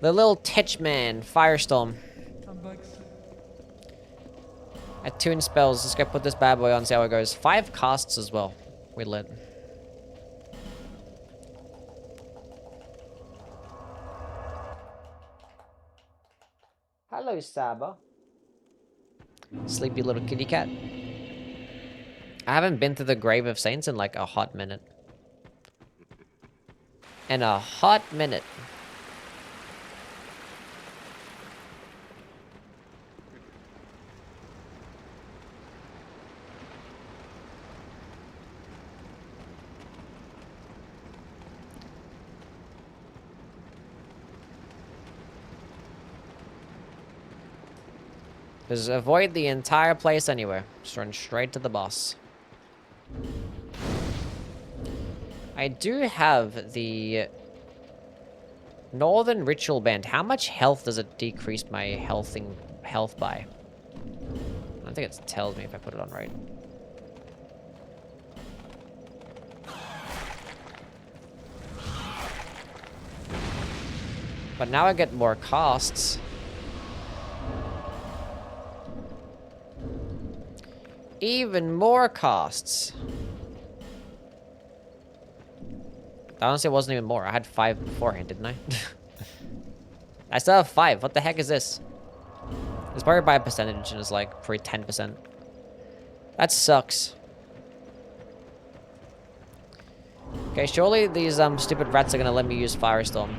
The little Titchman, Firestorm. I'm back soon. Attune spells. Let's go put this bad boy on, see how it goes. 5 casts as well. We lit. Hello, Saba. Sleepy little kitty cat. I haven't been to the Grave of Saints in like a hot minute. In a hot minute. Just avoid the entire place anywhere. Just run straight to the boss. I do have the Northern Ritual Band. How much health does it decrease my health by? I don't think it tells me if I put it on right. But now I get more casts. Even more casts. Honestly, it wasn't even more. I had 5 beforehand, didn't I? I still have 5. What the heck is this? It's probably by a percentage and it's like probably 10%. That sucks. Okay, surely these stupid rats are gonna let me use Firestorm.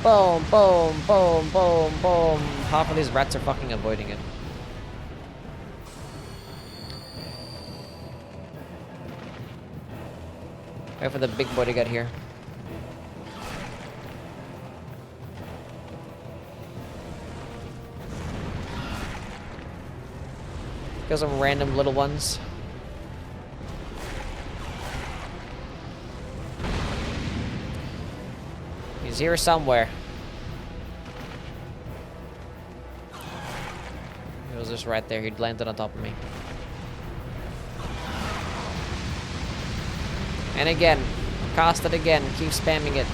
Boom, boom, boom, boom, boom. Half of these rats are fucking avoiding it. Wait for the big boy to get here. Got some random little ones. He's here somewhere. He was just right there. He'd landed on top of me. And again. Cast it again. Keep spamming it.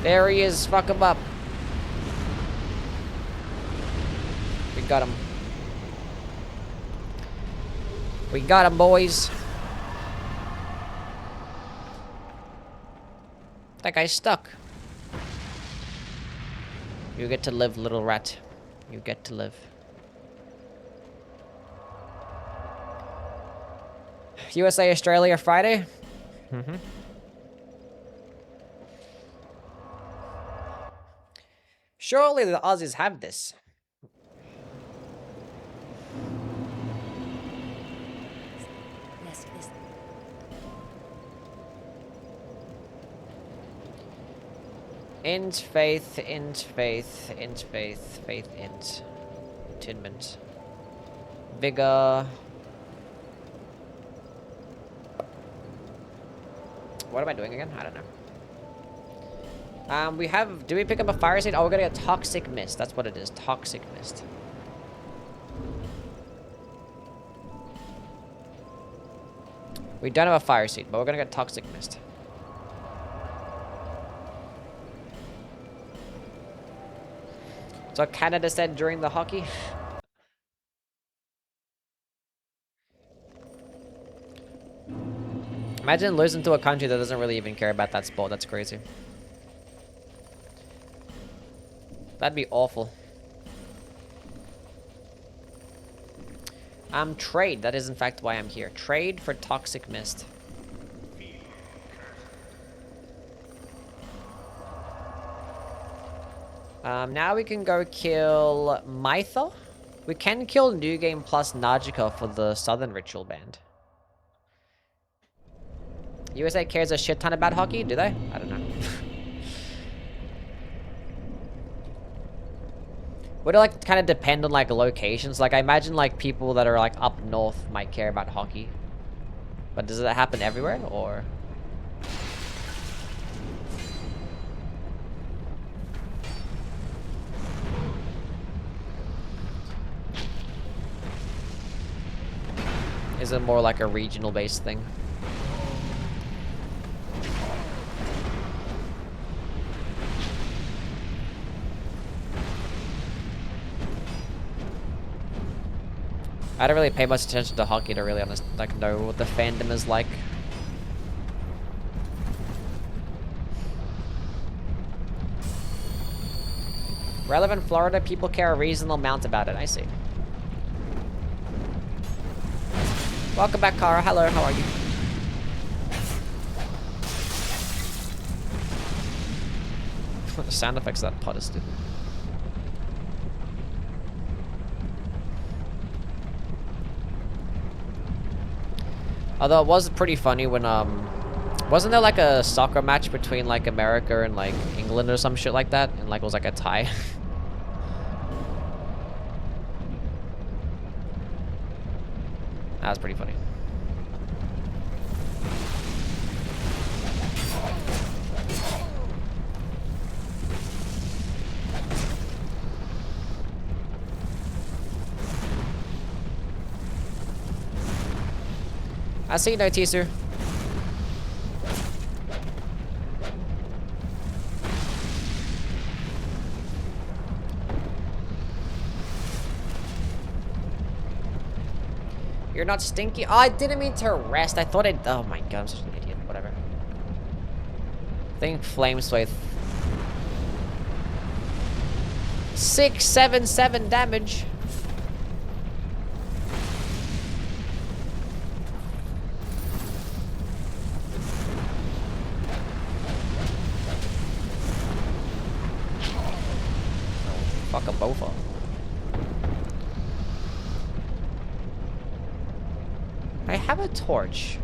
There he is. Fuck him up. We got him. We got him, boys. That guy's stuck. You get to live, little rat. You get to live. USA, Australia, Friday? Mm-hmm. Surely the Aussies have this. Int, faith, int, faith, int, faith, faith, int. Attunement. Vigor. What am I doing again? I don't know. We have... Do we pick up a fire seed? Oh, we're gonna get toxic mist. That's what it is. Toxic mist. We don't have a fire seed, but we're gonna get toxic mist. So Canada said during the hockey. Imagine losing to a country that doesn't really even care about that sport. That's crazy. That'd be awful. Trade. That is in fact why I'm here. Trade for toxic mist. Now we can go kill Mytha. We can kill New Game plus Najika for the Southern Ritual Band. USA cares a shit ton about hockey, do they? I don't know. Would it like kind of depend on like locations? Like I imagine like people that are like up north might care about hockey. But does it happen everywhere or? Is it more like a regional based thing? I don't really pay much attention to hockey to really like know what the fandom is like. Relevant Florida, people care a reasonable amount about it. I see. Welcome back, Kara. Hello, how are you? The sound effects of that pot is stupid. Although it was pretty funny when, wasn't there like a soccer match between like America and like England or some shit like that? And like it was like a tie. That was pretty funny. I see no teaser. You're not stinky. Oh, I didn't mean to rest. I thought it. Oh my god, I'm such an idiot. Whatever. I think Flame Swathe. 677 damage. Fuck them both up. I have a torch.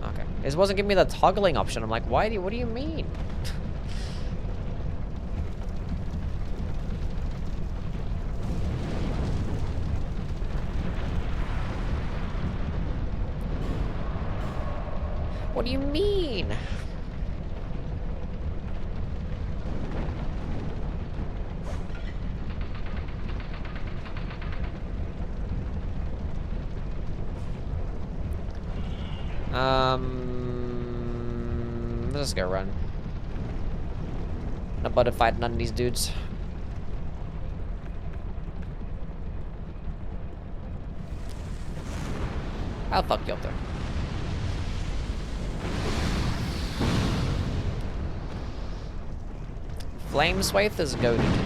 Okay. This wasn't giving me the toggling option. I'm like, why do you, what do you mean? What do you mean? Let's just go run. Not about to fight none of these dudes. I'll fuck you up there. Flame Swathe is goated.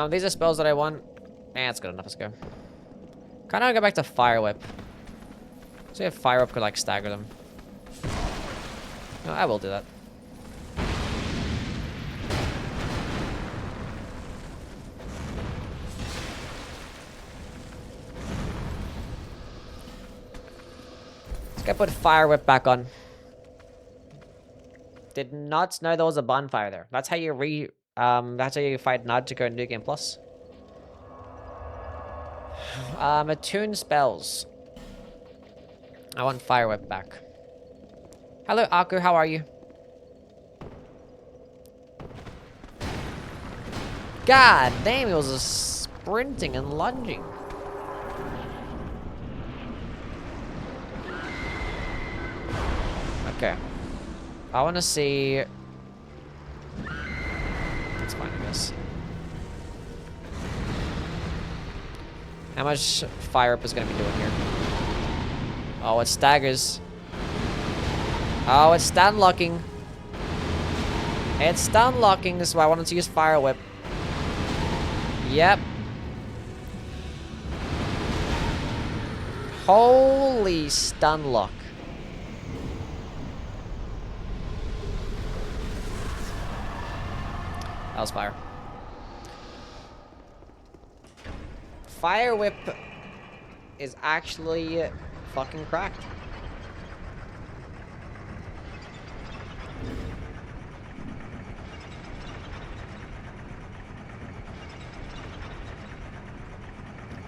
These are spells that I want. Eh, that's good enough. Let's go. Kinda wanna go back to Fire Whip. See if fire up could like stagger them. No, I will do that. Let's go put fire whip back on. Did not know there was a bonfire there. That's how you that's how you fight Nautico in New Game Plus. Attune spells. I want fire whip back. Hello, Aku, how are you? God damn, it was a sprinting and lunging. Okay. I want to see... That's fine, I guess. How much fire up is going to be doing here? Oh, it staggers. Oh, it's stun locking. It's stun locking, so I wanted to use fire whip. Yep. Holy stun lock. That was fire. Fire whip is actually fucking cracked.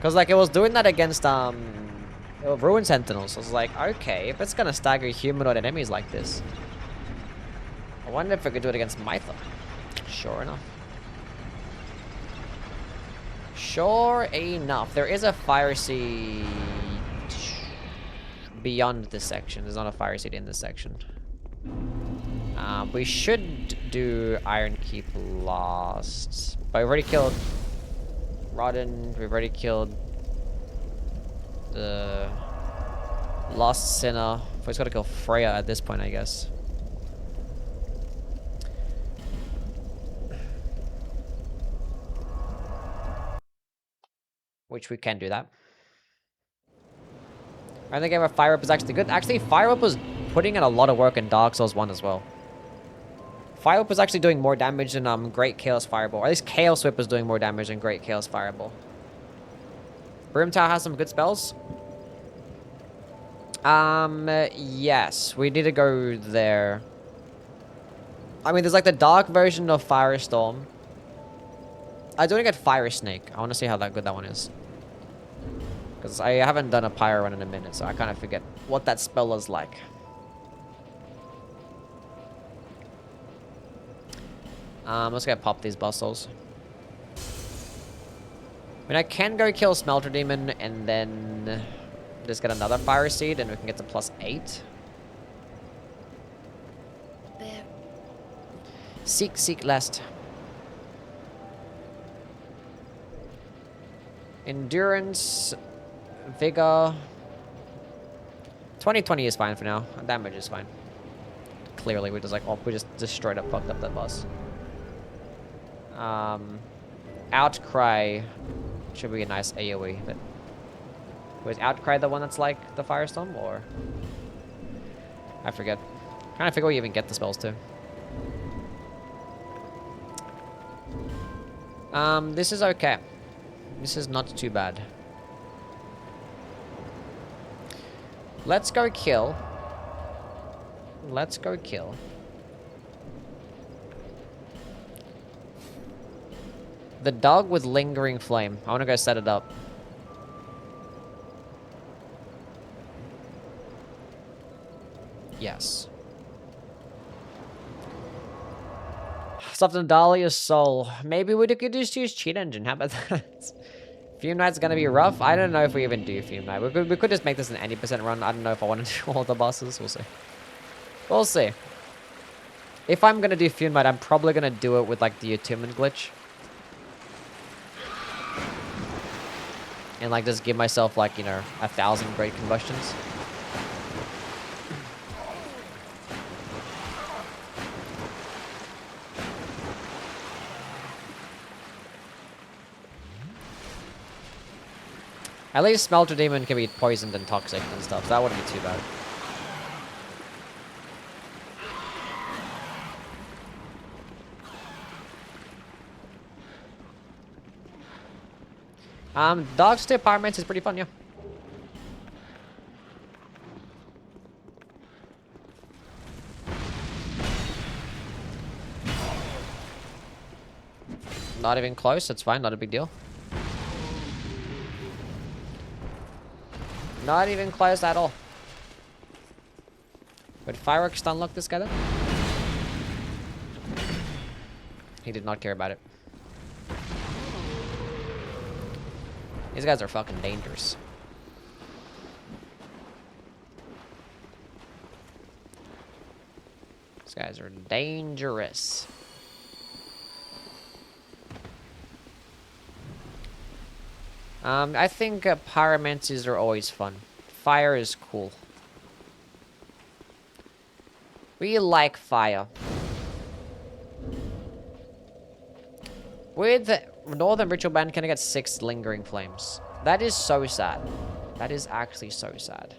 Cause like it was doing that against Ruin Sentinels. I was like, okay, if it's gonna stagger humanoid enemies like this, I wonder if I could do it against Mytha. Sure enough. Sure enough. There is a fire seed beyond this section. There's not a fire seed in this section. We should do Iron Keep last. But we've already killed Rodden. We've already killed the Lost Sinner. We've just got to kill Freya at this point, I guess. Which we can do that. I think our Fire Up is actually good. Actually, Fire Up was putting in a lot of work in Dark Souls 1 as well. Fire Up was actually doing more damage than Great Chaos Fireball. Or at least Chaos Whip was doing more damage than Great Chaos Fireball. Broom Tower has some good spells. Yes. We need to go there. I mean, there's like the dark version of Firestorm. I don't get Fire Snake. I want to see how good that one is. Because I haven't done a Pyro run in a minute, so I kind of forget what that spell is like. Let's go pop these bustles. I mean, I can go kill Smelter Demon and then just get another Fire Seed and we can get to +8. There. Seek lest. Endurance, Vigor. 2020 is fine for now. Damage is fine. Clearly, we just like, oh, we just straight up fucked up that boss. Outcry should be a nice AoE, but was Outcry the one that's like the Firestorm, or I forget. I'm trying to figure where you even get the spells to. This is okay. This is not too bad. Let's go kill. Let's go kill. The dog with lingering flame. I want to go set it up. Yes. Something Dahlia's soul. Maybe we could just use Cheat Engine. How about that? Fume Knight's gonna be rough. I don't know if we even do Fume Knight. We could just make this an 80% run. I don't know if I want to do all the bosses. We'll see. We'll see. If I'm gonna do Fume Knight, I'm probably gonna do it with like the attunement glitch. And like just give myself like, you know, 1,000 great combustions. At least Smelter Demon can be poisoned and toxic and stuff, so that wouldn't be too bad. Dog Step Pyromancy is pretty fun, yeah. Not even close, it's fine, not a big deal. Not even close at all. Would Fireworks unlock this guy then? He did not care about it. These guys are fucking dangerous. These guys are dangerous. I think pyromancies are always fun. Fire is cool. We like fire. With Northern Ritual Band, can I get 6 lingering flames? That is so sad. That is actually so sad.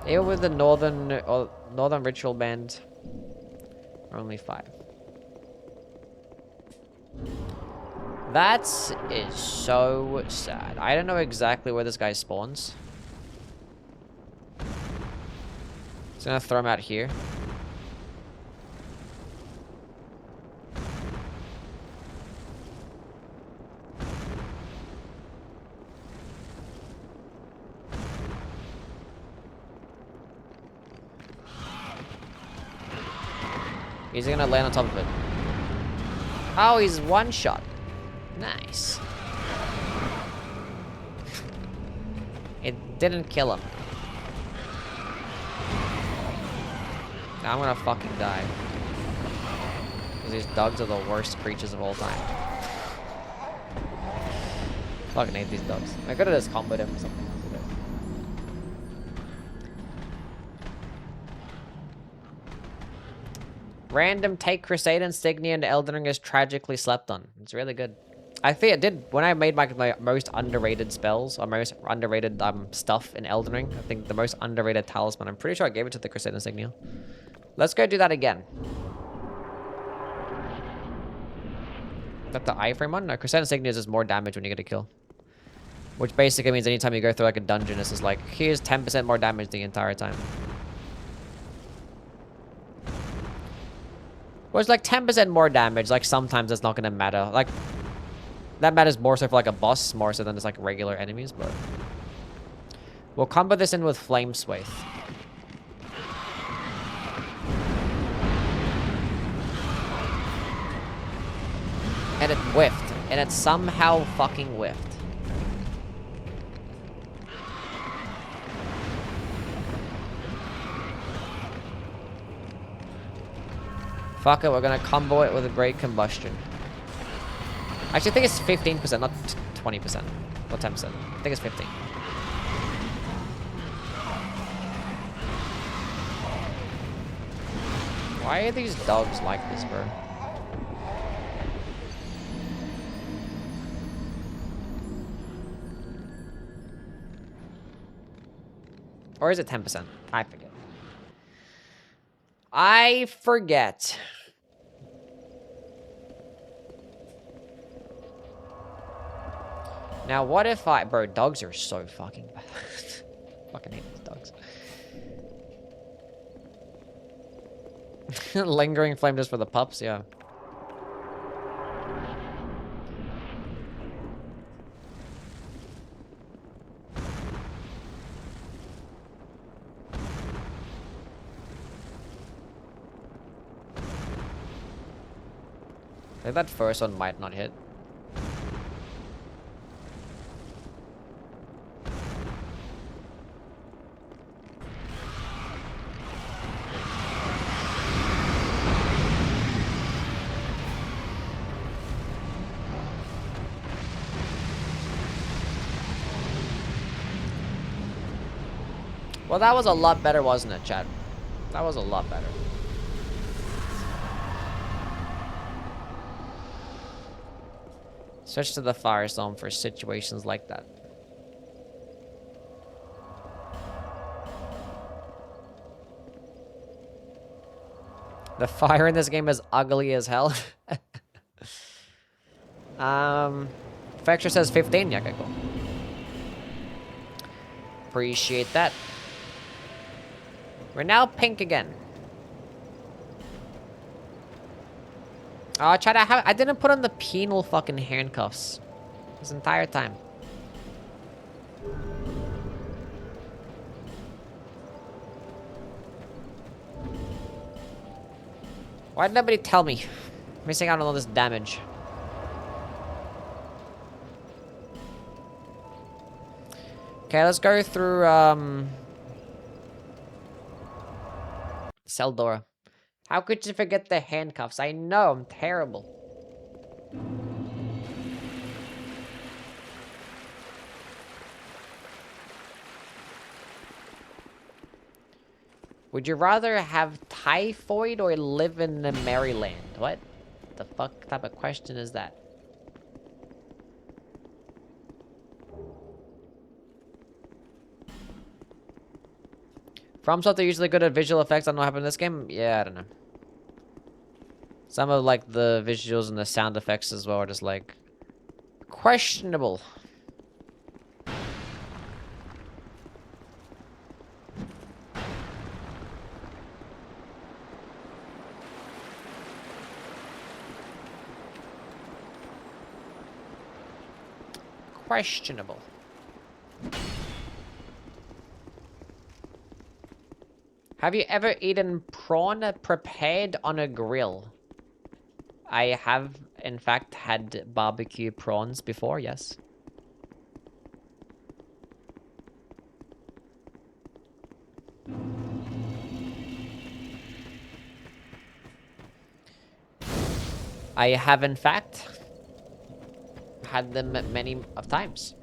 Even with the Northern Ritual Band, only 5. That is so sad. I don't know exactly where this guy spawns. Just gonna throw him out here. He's gonna land on top of it. Oh, he's one shot. Nice. It didn't kill him. Now I'm gonna fucking die. Because these dogs are the worst creatures of all time. Fucking hate these dogs. I could have just comboed him or something. Random take Crusade Insignia and Elden Ring is tragically slept on. It's really good. I think it did, when I made my most underrated spells, or most underrated stuff in Elden Ring, I think the most underrated talisman, I'm pretty sure I gave it to the Crusade Insignia. Let's go do that again. Is that the iframe one? No, Crusade Insignia is just more damage when you get a kill. Which basically means anytime you go through like a dungeon, it's just like, here's 10% more damage the entire time. Well, it's like 10% more damage, like sometimes it's not gonna matter. Like, that matters more so for like a boss, more so than just like regular enemies, but... We'll combo this in with Flame Swathe. And it whiffed. And it somehow fucking whiffed. Fuck it, we're gonna combo it with a Great Combustion. Actually, I think it's 15%, not 20%. Or 10%. I think it's 15. Why are these dogs like this, bro? Or is it 10%? I forget. I forget. Now, what if I... Bro, dogs are so fucking bad. Fucking hate these dogs. Lingering flame just for the pups, yeah. I think that first one might not hit. Well, that was a lot better, wasn't it, chat? That was a lot better. Switch to the Firestorm for situations like that. The fire in this game is ugly as hell. Factor says 15. Yeah, okay, cool. Appreciate that. We're now pink again. Oh, I didn't put on the penal fucking handcuffs this entire time. Why did nobody tell me? Missing out on all this damage. Okay, let's go through, Seldora. How could you forget the handcuffs? I know, I'm terrible. Would you rather have typhoid or live in Maryland? What the fuck type of question is that? FromSoft are usually good at visual effects. I don't know what happened in this game. Yeah, I don't know. Some of like the visuals and the sound effects as well are just like questionable. Questionable. Have you ever eaten prawn prepared on a grill? I have, in fact, had barbecue prawns before, yes. I have, in fact, had them many of times.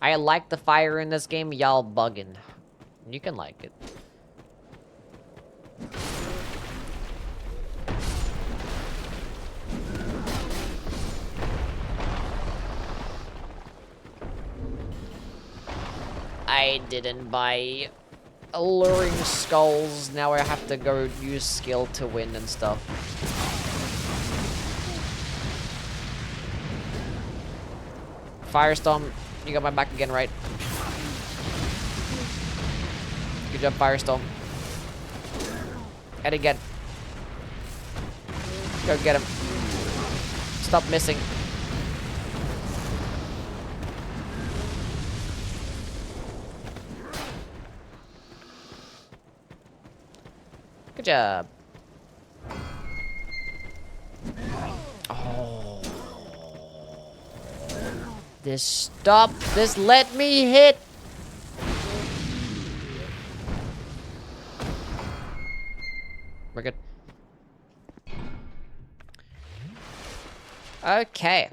I like the fire in this game, y'all bugging. You can like it. I didn't buy alluring skulls. Now I have to go use skill to win and stuff. Firestorm, you got my back again, right? Good job, Firestorm. And again. Go get him. Stop missing. Good job. Oh. This stop. This let me hit. We're good. Okay.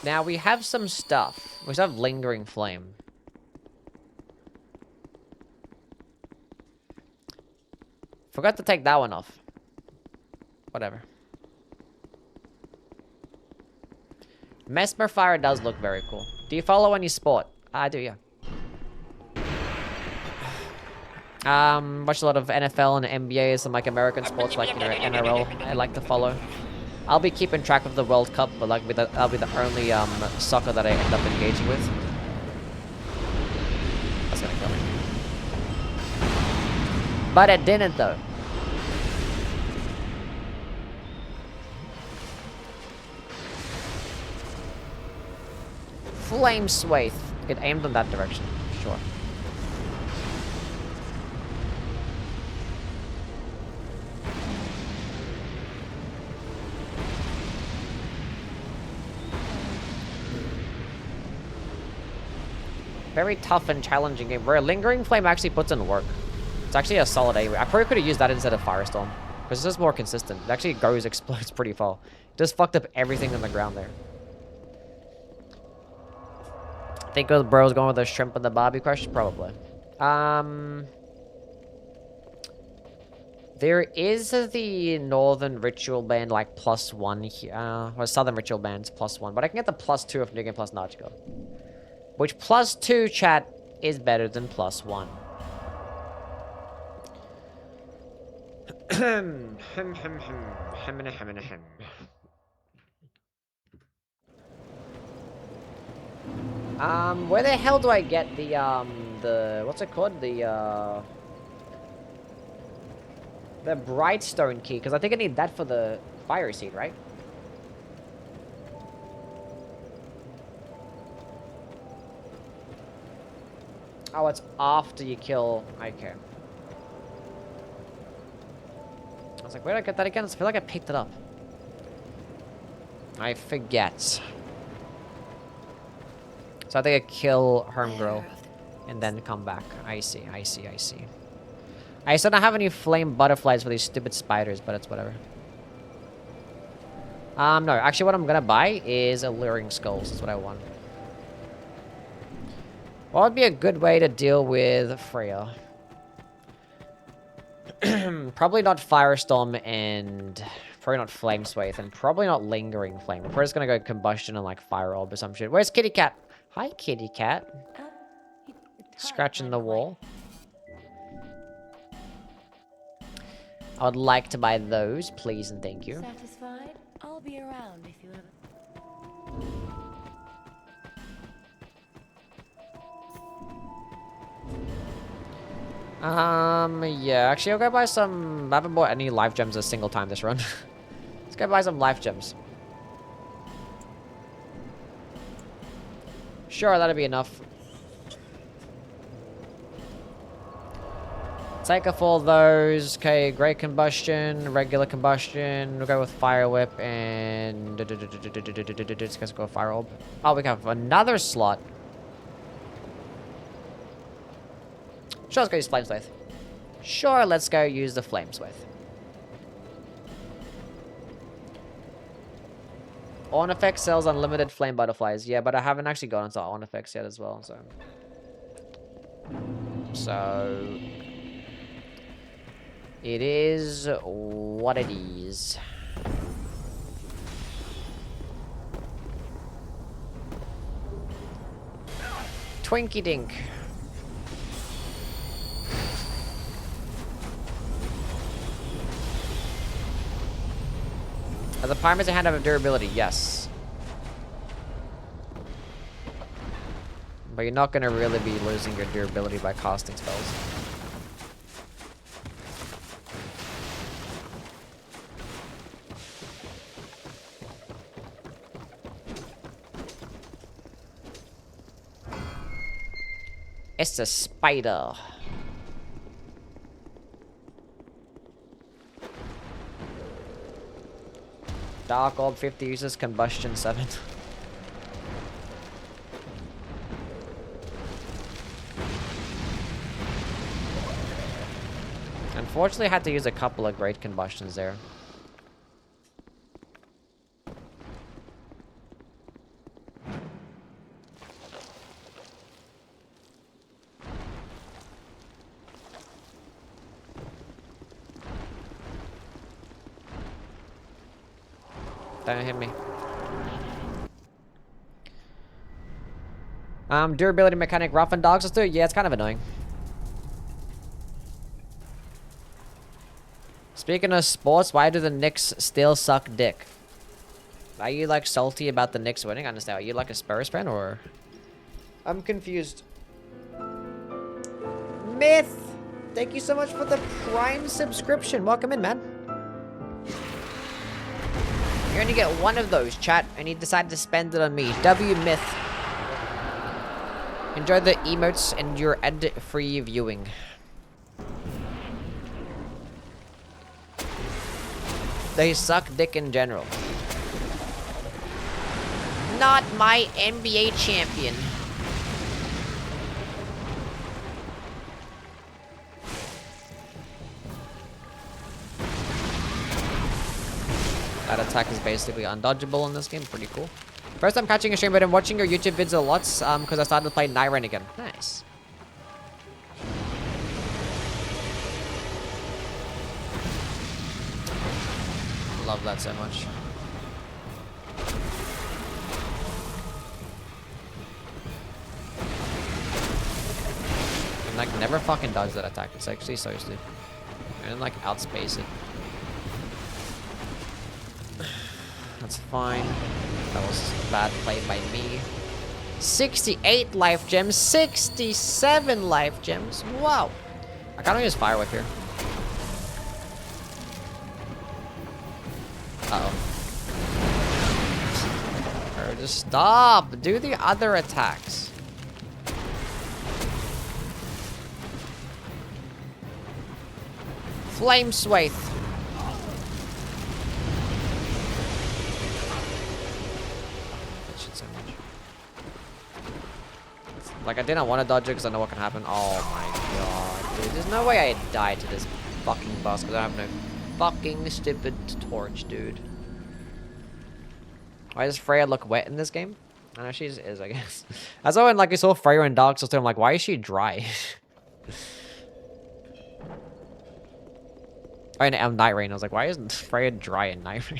Now we have some stuff. We still have Lingering Flame. Forgot to take that one off. Whatever. Mesmer Fire does look very cool. Do you follow any sport? I do, yeah. Watch a lot of NFL and NBA, some like American sports like, you know, NRL. I like to follow. I'll be keeping track of the World Cup, but like that'll be the only soccer that I end up engaging with. That's gonna kill me. But it didn't though. Flame Swathe. It aimed in that direction. Sure. Very tough and challenging game where Lingering Flame actually puts in work. It's actually a solid A. I probably could have used that instead of Firestorm. Because it's just more consistent. It actually goes, explodes pretty far. Just fucked up everything on the ground there. Think those bros going with the shrimp and the barbie question? Probably. There is the Northern Ritual Band, like, +1 here. Or Southern Ritual Band's +1. But I can get the +2 of New Game Plus Nautical. Which +2, chat, is better than +1. Where the hell do I get the what's it called? The Brightstone key, because I think I need that for the fire seed, right? Oh, it's after you kill. Okay. I was like, where did I get that again? I feel like I picked it up. I forget. So I think I kill Hermgirl and then come back. I see. I still don't have any flame butterflies for these stupid spiders, but it's whatever. No, actually what I'm gonna buy is alluring skulls. That's what I want. What would be a good way to deal with Freya? Probably not Firestorm and probably not Flame Swathe and probably not Lingering Flame. We're just gonna go Combustion and like Fire Orb or some shit. Where's Kitty Cat? Hi, Kitty Cat. Scratching the wall. I would like to buy those, please and thank you. Satisfied? I'll be around if you ever. Yeah, actually, I'll go buy some. I haven't bought any life gems a single time this run. Let's go buy some life gems. Sure, that'll be enough. Take off all those. Okay, Great Combustion, Regular Combustion. We'll go with Fire Whip and... Let's go Fire Orb. Oh, we have another slot. Sure, let's go use Flame Swathe. Sure, let's go use the Flame Swathe. Ornifex sells unlimited flame butterflies. Yeah, but I haven't actually gone into Ornifex yet as well, so... It is what it is. Twinky Dink. Are the Pyromancy hand have durability? Yes. But you're not going to really be losing your durability by casting spells. It's a spider. Dark Orb 50 uses Combustion 7. Unfortunately, I had to use a couple of Great Combustions there. Don't hit me. Durability mechanic, rough and dogs. Let's do it. Yeah, it's kind of annoying. Speaking of sports, why do the Knicks still suck dick? Are you like salty about the Knicks winning? I understand. Are you like a Spurs fan or? I'm confused. Myth! Thank you so much for the Prime subscription. Welcome in, man. You only get one of those, chat, and you decided to spend it on me. W Myth. Enjoy the emotes and your ad-free viewing. They suck dick in general. Not my NBA champion. That attack is basically undodgeable in this game. Pretty cool. First time catching a stream, but I'm watching your YouTube vids a lot because I started to play Nyren again. Nice. Love that so much. And like never fucking dodge that attack. It's actually so stupid. And like outspace it. That's fine. That was bad play by me. 68 life gems, 67 life gems. Wow. I can't use Fire Whip here. Uh-oh. Or just stop. Do the other attacks. Flame Swathe. That shit so much. Like, I didn't want to dodge it because I know what can happen. Oh my god, dude. There's no way I die to this fucking boss because I have no fucking stupid torch, dude. Why does Freya look wet in this game? I know she is, I guess. That's why when like I saw Freya in Dark Souls 2, I'm like, why is she dry? Oh, and Night Rain. I was like, why isn't Freya dry in Night Rain?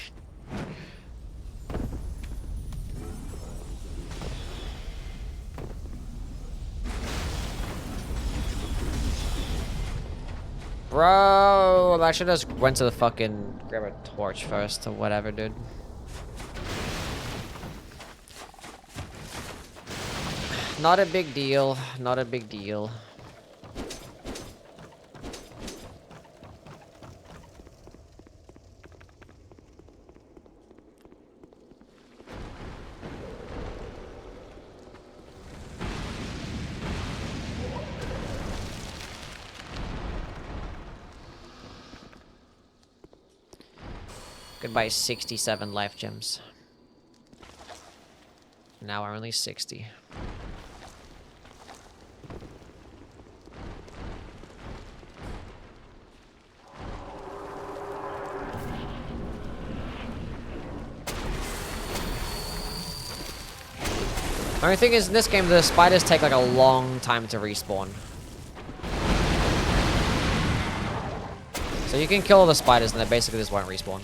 Bro, I should have just went to the fucking grab a torch first or whatever, dude. Not a big deal. Not a big deal. Goodbye, 67 life gems. Now we're only 60. The only thing is, in this game, the spiders take like a long time to respawn. So you can kill the spiders and they basically just won't respawn.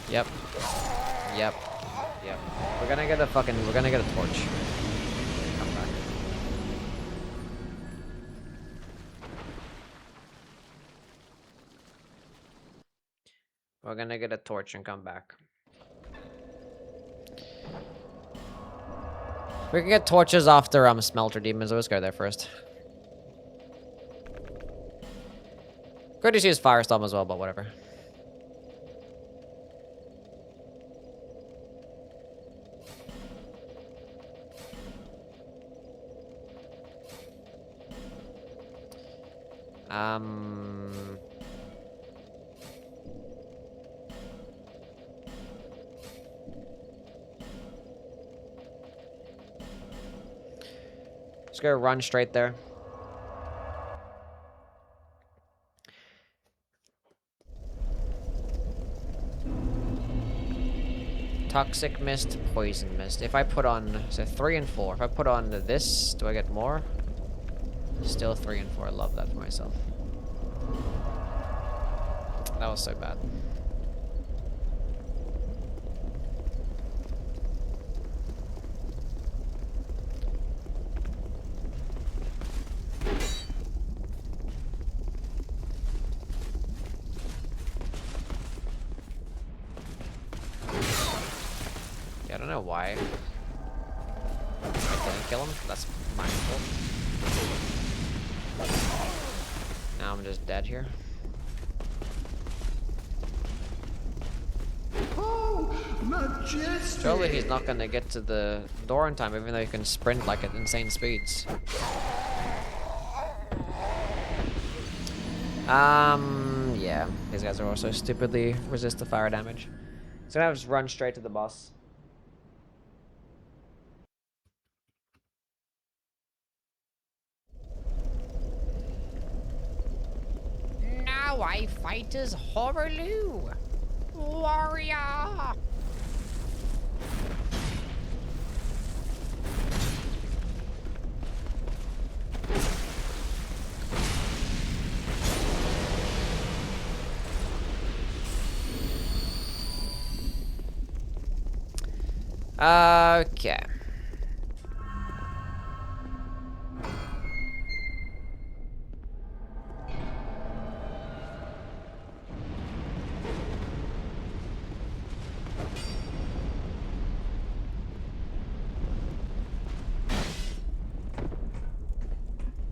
Yep. Yep. Yep. We're gonna get a torch. Come back. We're gonna get a torch and come back. We can get torches after smelter demons, so let's go there first. Could just use firestorm as well, but whatever. Just go run straight there. Toxic mist, poison mist. If I put on, so 3 and 4. If I put on this, do I get more? Still 3 and 4. I love that for myself. That was so bad. Yeah, I don't know why I didn't kill him. That's my fault. Now I'm just dead here. Oh, majestic! Surely he's not gonna get to the door in time, even though he can sprint like at insane speeds. Yeah. These guys are also stupidly resist the fire damage. So now just run straight to the boss. Now I fight as Horrorloo. warrior. Okay.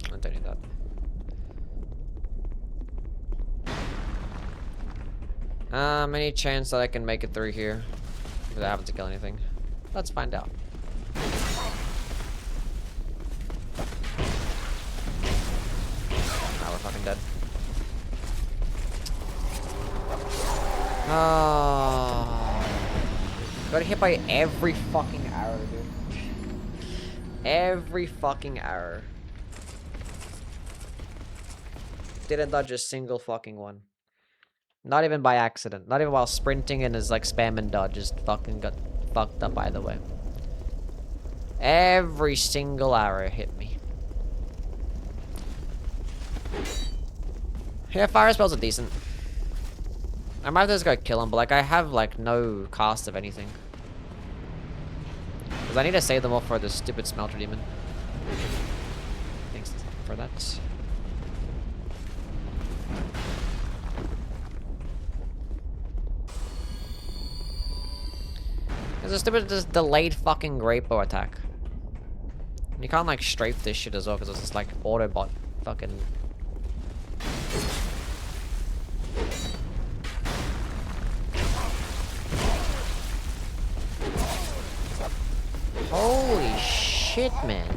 I don't need that. Any chance that I can make it through here without having to kill anything? Let's find out. Now we're fucking dead. Oh, got hit by every fucking arrow, dude. Every fucking arrow. Didn't dodge a single fucking one. Not even by accident. Not even while sprinting and his like spam and dodge. Just fucking got fucked up either way. Every single arrow hit me. Yeah, fire spells are decent. I might just go kill him, but like I have like no cast of anything. Because I need to save them all for the stupid smelter demon. Thanks for that. There's a stupid just delayed fucking great bow attack. You can't like strafe this shit as well because it's just like autobot fucking. Holy shit, man.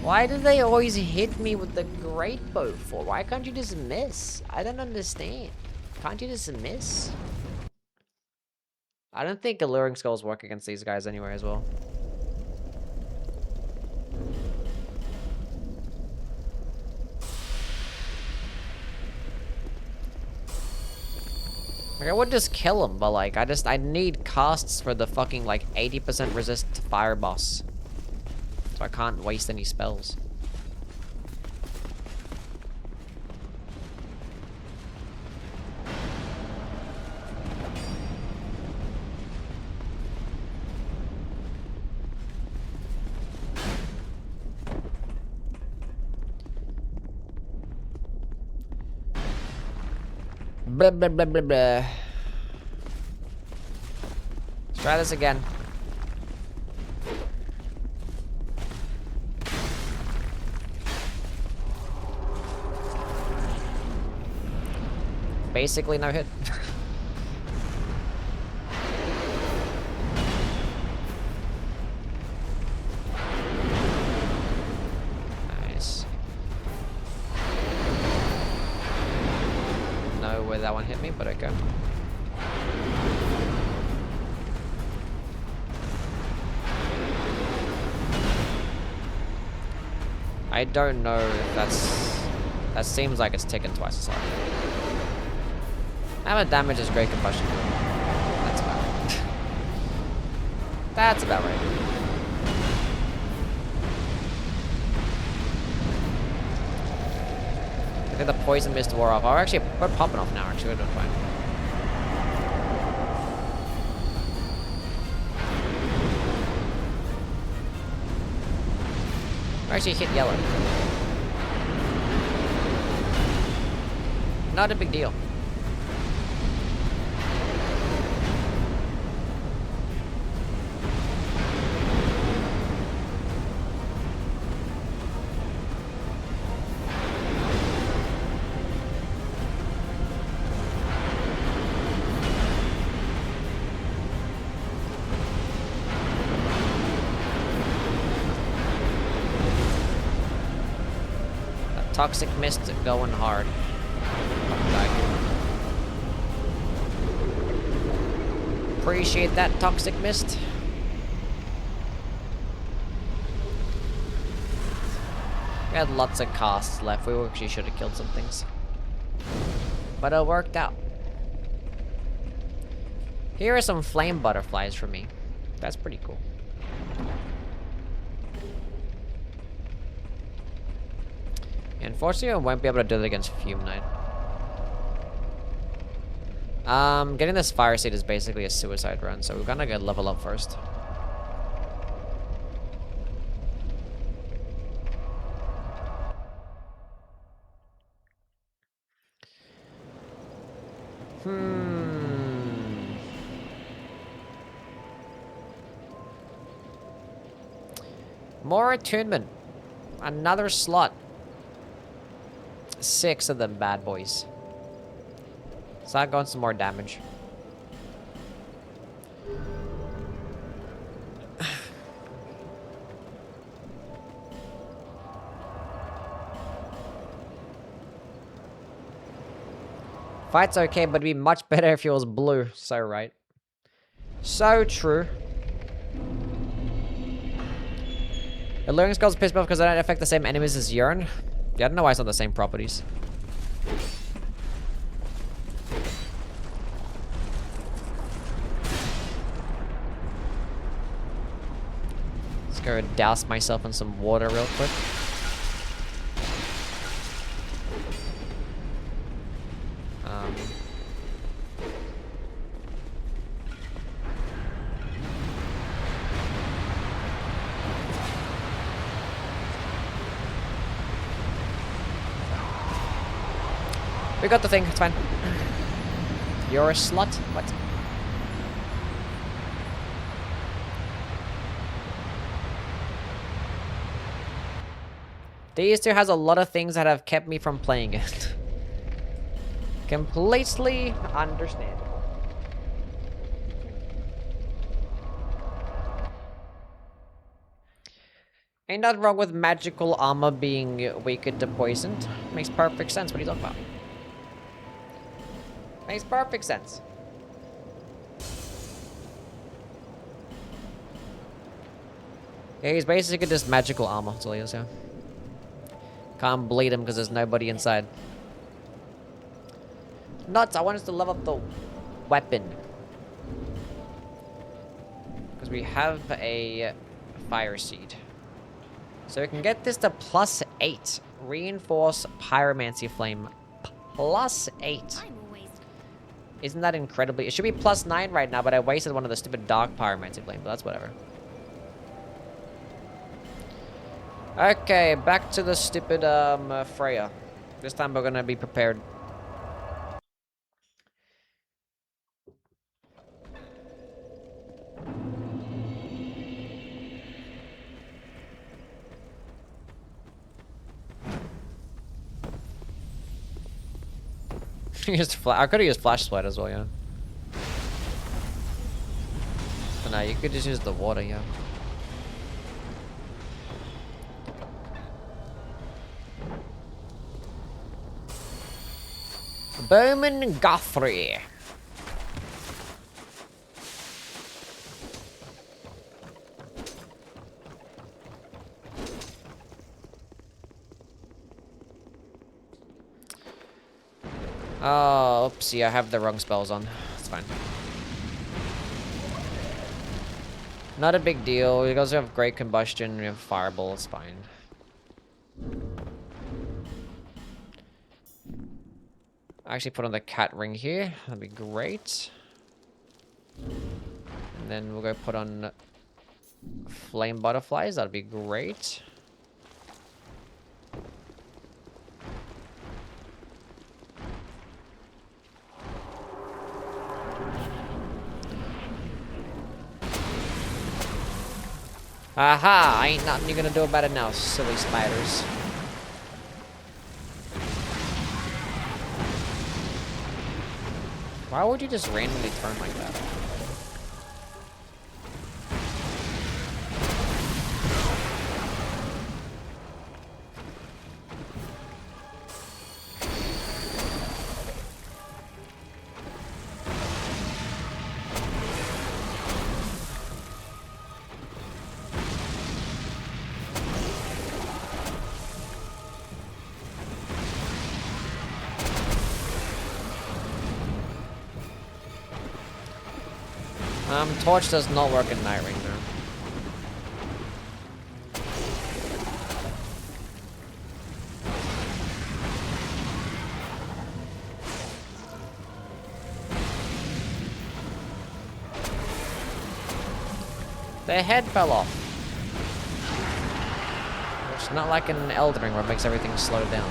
Why do they always hit me with the great bow for? Why can't you just miss? I don't understand. Can't you just miss? I don't think alluring skulls work against these guys anyway as well. Like, I would just kill him, but like, I need casts for the fucking like 80% resist fire boss. So I can't waste any spells. Blah, blah, blah, blah, blah. Let's try this again. Basically no hit. Nice. Know where that one hit me, but okay. I don't know if that seems like it's ticking twice as hard. Hammer damage is great combustion. That's about right. That's about right. I think the poison mist wore off. Oh, actually, we're popping off now, actually. We're doing fine. We're actually hit yellow. Not a big deal. Toxic mist going hard. Appreciate that, toxic mist. We had lots of casts left. We actually should have killed some things. But it worked out. Here are some flame butterflies for me. That's pretty cool. Unfortunately, I won't be able to do it against Fume Knight. Getting this fire seed is basically a suicide run, so we're gonna go level up first. More attunement. Another slot. 6 of them bad boys. Start going some more damage. Fight's okay, but it'd be much better if it was blue. So right. So true. Alluring Skulls piss me off because they don't affect the same enemies as Urine. Yeah, I don't know why it's not the same properties. Let's go douse myself in some water real quick. We got the thing, it's fine. You're a slut? What? DS2 has a lot of things that have kept me from playing it. Completely understandable. Ain't nothing wrong with magical armor being weaker to poison. Makes perfect sense. What are you talking about? Makes perfect sense. Yeah, he's basically just magical armor. That's all he is, yeah. Can't bleed him because there's nobody inside. Nuts! I want us to level up the weapon. Because we have a fire seed. So we can get this to +8. Reinforce Pyromancy Flame. +8. Isn't that incredibly... It should be +9 right now, but I wasted one of the stupid dark Pyromancy Flame, but that's whatever. Okay, back to the stupid, Freya. This time we're gonna be prepared. I could have used Flash Sweat as well, yeah. But no, you could just use the water, yeah. Bowman Guthrie. Oh, oopsie, I have the wrong spells on. It's fine. Not a big deal. You guys have Great Combustion, we have Fireball, it's fine. Actually put on the cat ring here. That'd be great. And then we'll go put on flame butterflies. That'd be great. Aha! Ain't nothing you're gonna do about it now, silly spiders. Why would you just randomly turn like that? Torch does not work in Night Ring, though. The head fell off. It's not like in Elden Ring where it makes everything slow down.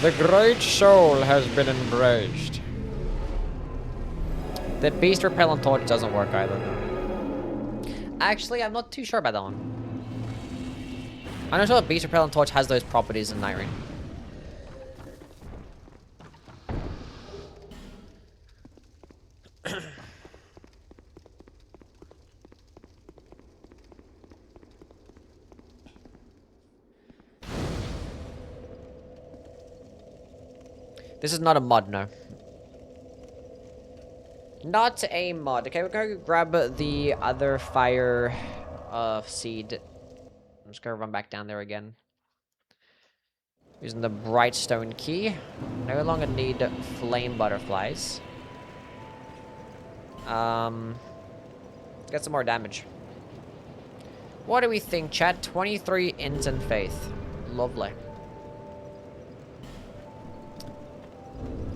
The great soul has been embraced. The beast repellent torch doesn't work either. Actually, I'm not too sure about that one. I'm not sure the beast repellent torch has those properties in Night Ring. This is not a mod, no. Not a mod. Okay, we're gonna grab the other fire seed. I'm just gonna run back down there again. Using the bright stone key. No longer need flame butterflies. Let's get some more damage. What do we think, chat? 23 instant faith. Lovely.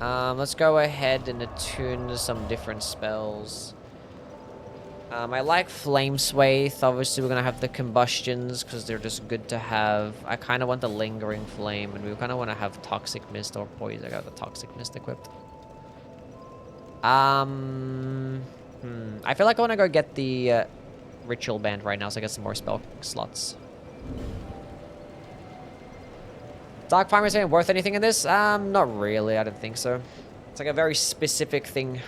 Let's go ahead and attune some different spells. I like Flame Swathe. Obviously, we're gonna have the combustions because they're just good to have. I kind of want the Lingering Flame, and we kind of want to have Toxic Mist or Poison. I got the Toxic Mist equipped. I feel like I want to go get the Ritual Band right now, so I get some more spell slots. Dark Pyromancy ain't worth anything in this? Not really. I don't think so. It's like a very specific thing.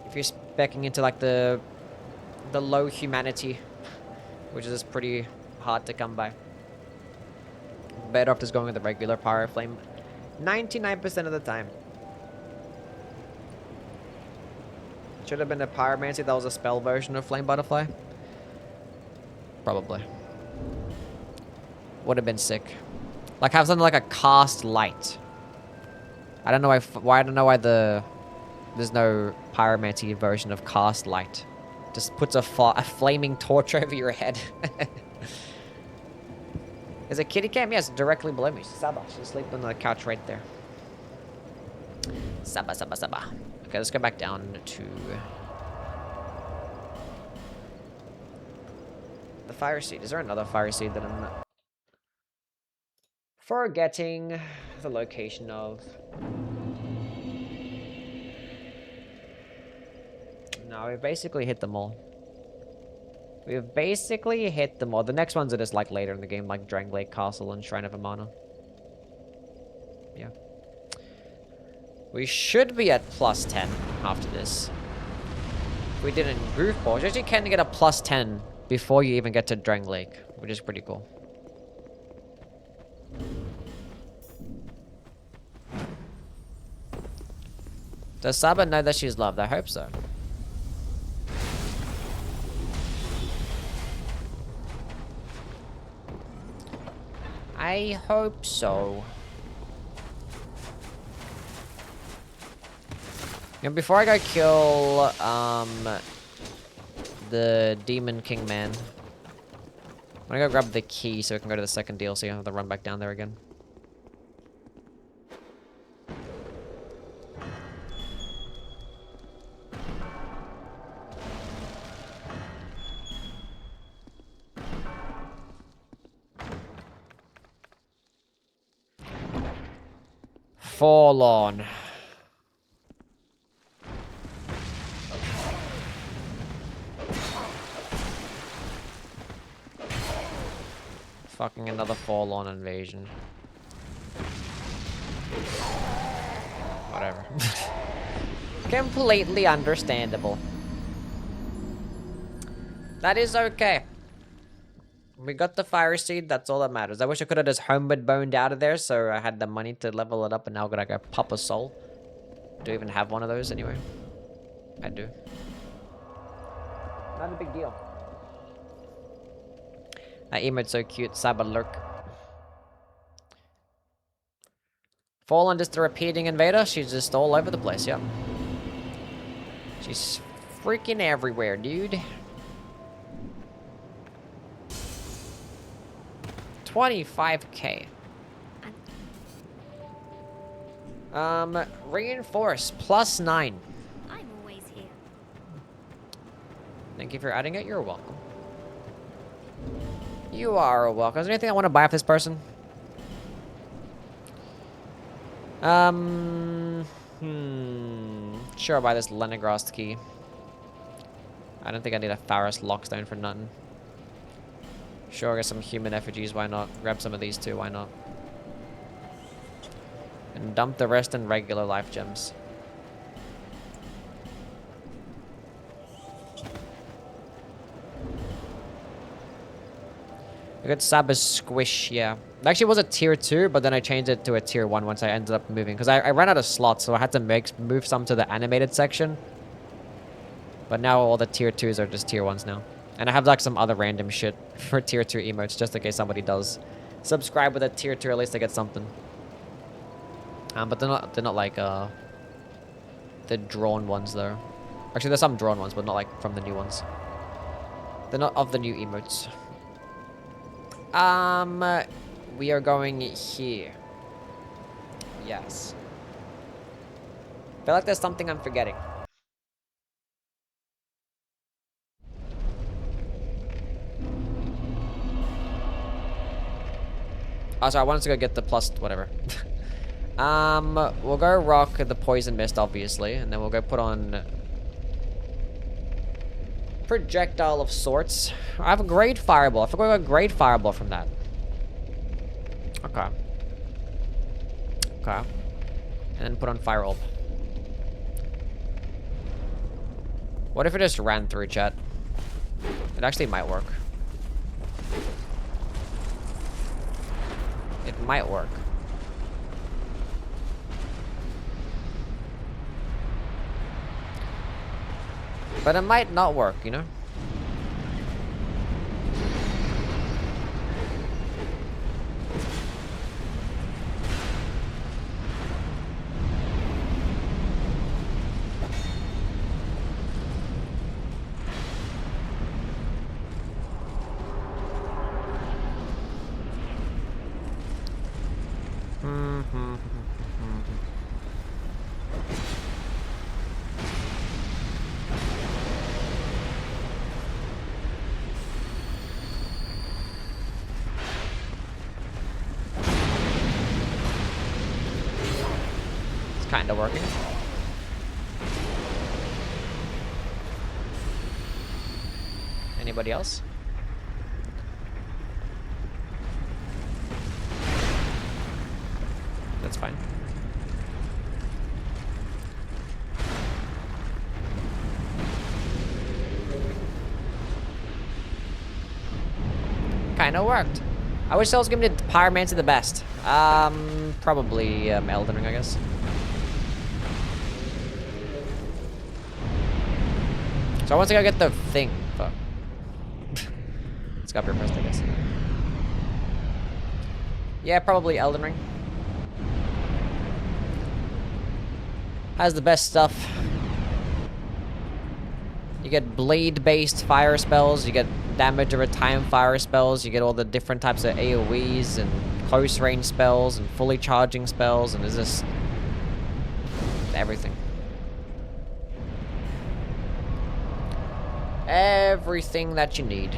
If you're speccing into like the low humanity, which is pretty hard to come by. Better off just going with the regular Pyro Flame 99% of the time. Should have been a Pyromancy that was a spell version of Flame Butterfly. Probably. Would have been sick. Like have something like a Cast Light. I don't know why I don't know why there's no Pyromancy version of Cast Light. Just puts a flaming torch over your head. There's a kitty cam? Yes, directly below me. Saba. She's sleeping on the couch right there. Saba, Saba, Saba. Okay, let's go back down to the fire seed. Is there another fire seed that I'm not forgetting the location of? No, we've basically hit them all. We've basically hit them all. The next ones are just like later in the game, like Dranglake Castle and Shrine of Amana. Yeah. We should be at plus 10 after this. If we did it in Goofball, you actually can get a plus 10 before you even get to Dranglake, which is pretty cool. Does Saba know that she's loved? I hope so. I hope so. And before I go kill the Demon King Man, I'm gonna go grab the key so we can go to the second DLC and have to run back down there again. Forlorn. Fucking another Forlorn invasion. Whatever. Completely understandable. That is okay. We got the fire seed, that's all that matters. I wish I could have just homeward boned out of there so I had the money to level it up, and now I'm gonna go pop a soul. Do I even have one of those anyway? I do. Not a big deal. That emote's so cute, Saba Lurk. Fallen just a repeating invader. She's just all over the place, yep. She's freaking everywhere, dude. 25k. Reinforce, +9. I'm always here. Thank you for adding it. You're welcome. You are welcome. Is there anything I want to buy off this person? Sure, I'll buy this Lenegrast key. I don't think I need a Faris lockstone for nothing. Sure, get some human effigies, why not? Grab some of these too, why not? And dump the rest in regular life gems. A good sub is squish, yeah. It actually was a tier 2, but then I changed it to a tier 1 once I ended up moving. Because I ran out of slots, so I had to move some to the animated section. But now all the tier 2s are just tier 1s now. And I have like some other random shit for tier 2 emotes, just in case somebody does subscribe with a tier 2, at least they get something. But they're not like the drawn ones though. Actually, there's some drawn ones, but not like from the new ones. They're not of the new emotes. We are going here. Yes. I feel like there's something I'm forgetting. Oh, sorry, I wanted to go get the plus whatever. We'll go rock the poison mist, obviously, and then we'll go put on projectile of sorts. I have a great fireball. I forgot I got a great fireball from that. Okay. Okay. And then put on fire orb. What if it just ran through, chat? It actually might work. It might work. But it might not work, you know? Kinda working. Anybody else? That's fine. Kinda worked. I wish I was giving it Pyromancy the best. Probably Elden Ring, I guess. So I want to go get the thing. Fuck. It's got repressed, I guess. Yeah, probably Elden Ring. Has the best stuff. You get blade-based fire spells, you get damage over time fire spells, you get all the different types of AoEs and close range spells and fully charging spells, and it's just everything. Everything that you need.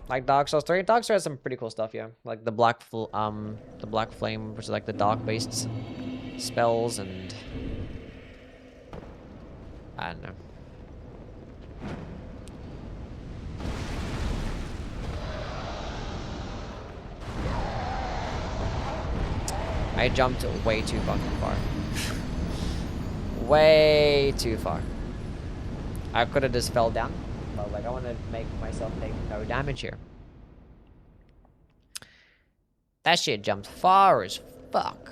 Like Dark Souls 3. Dark Souls has some pretty cool stuff, yeah. Like the black flame, which is like the dark based spells, and I don't know. I jumped way too fucking far. Way too far. I could have just fell down, but like I want to make myself take no damage here. That shit jumped far as fuck.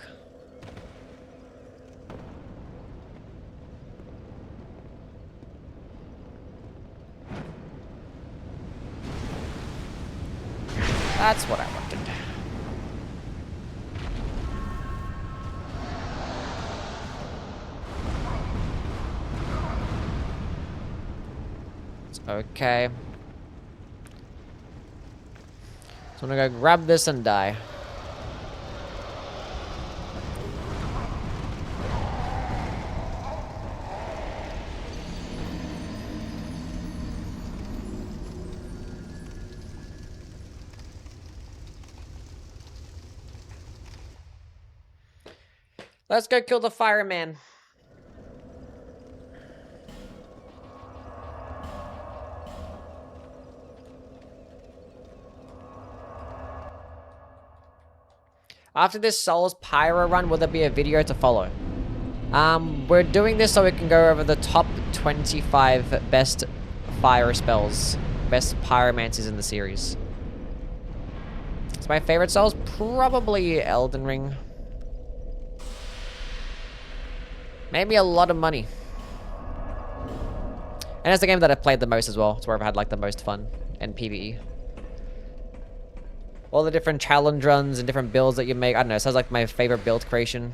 That's what I wanted. It's okay. So I'm gonna go grab this and die. Let's go kill the fireman. After this Souls Pyro run, will there be a video to follow? We're doing this so we can go over the top 25 best fire spells, best pyromancies in the series. It's my favorite Souls, probably Elden Ring. Made me a lot of money. And it's the game that I've played the most as well. It's where I've had like the most fun and PvE. All the different challenge runs and different builds that you make. I don't know, it sounds like my favorite build creation.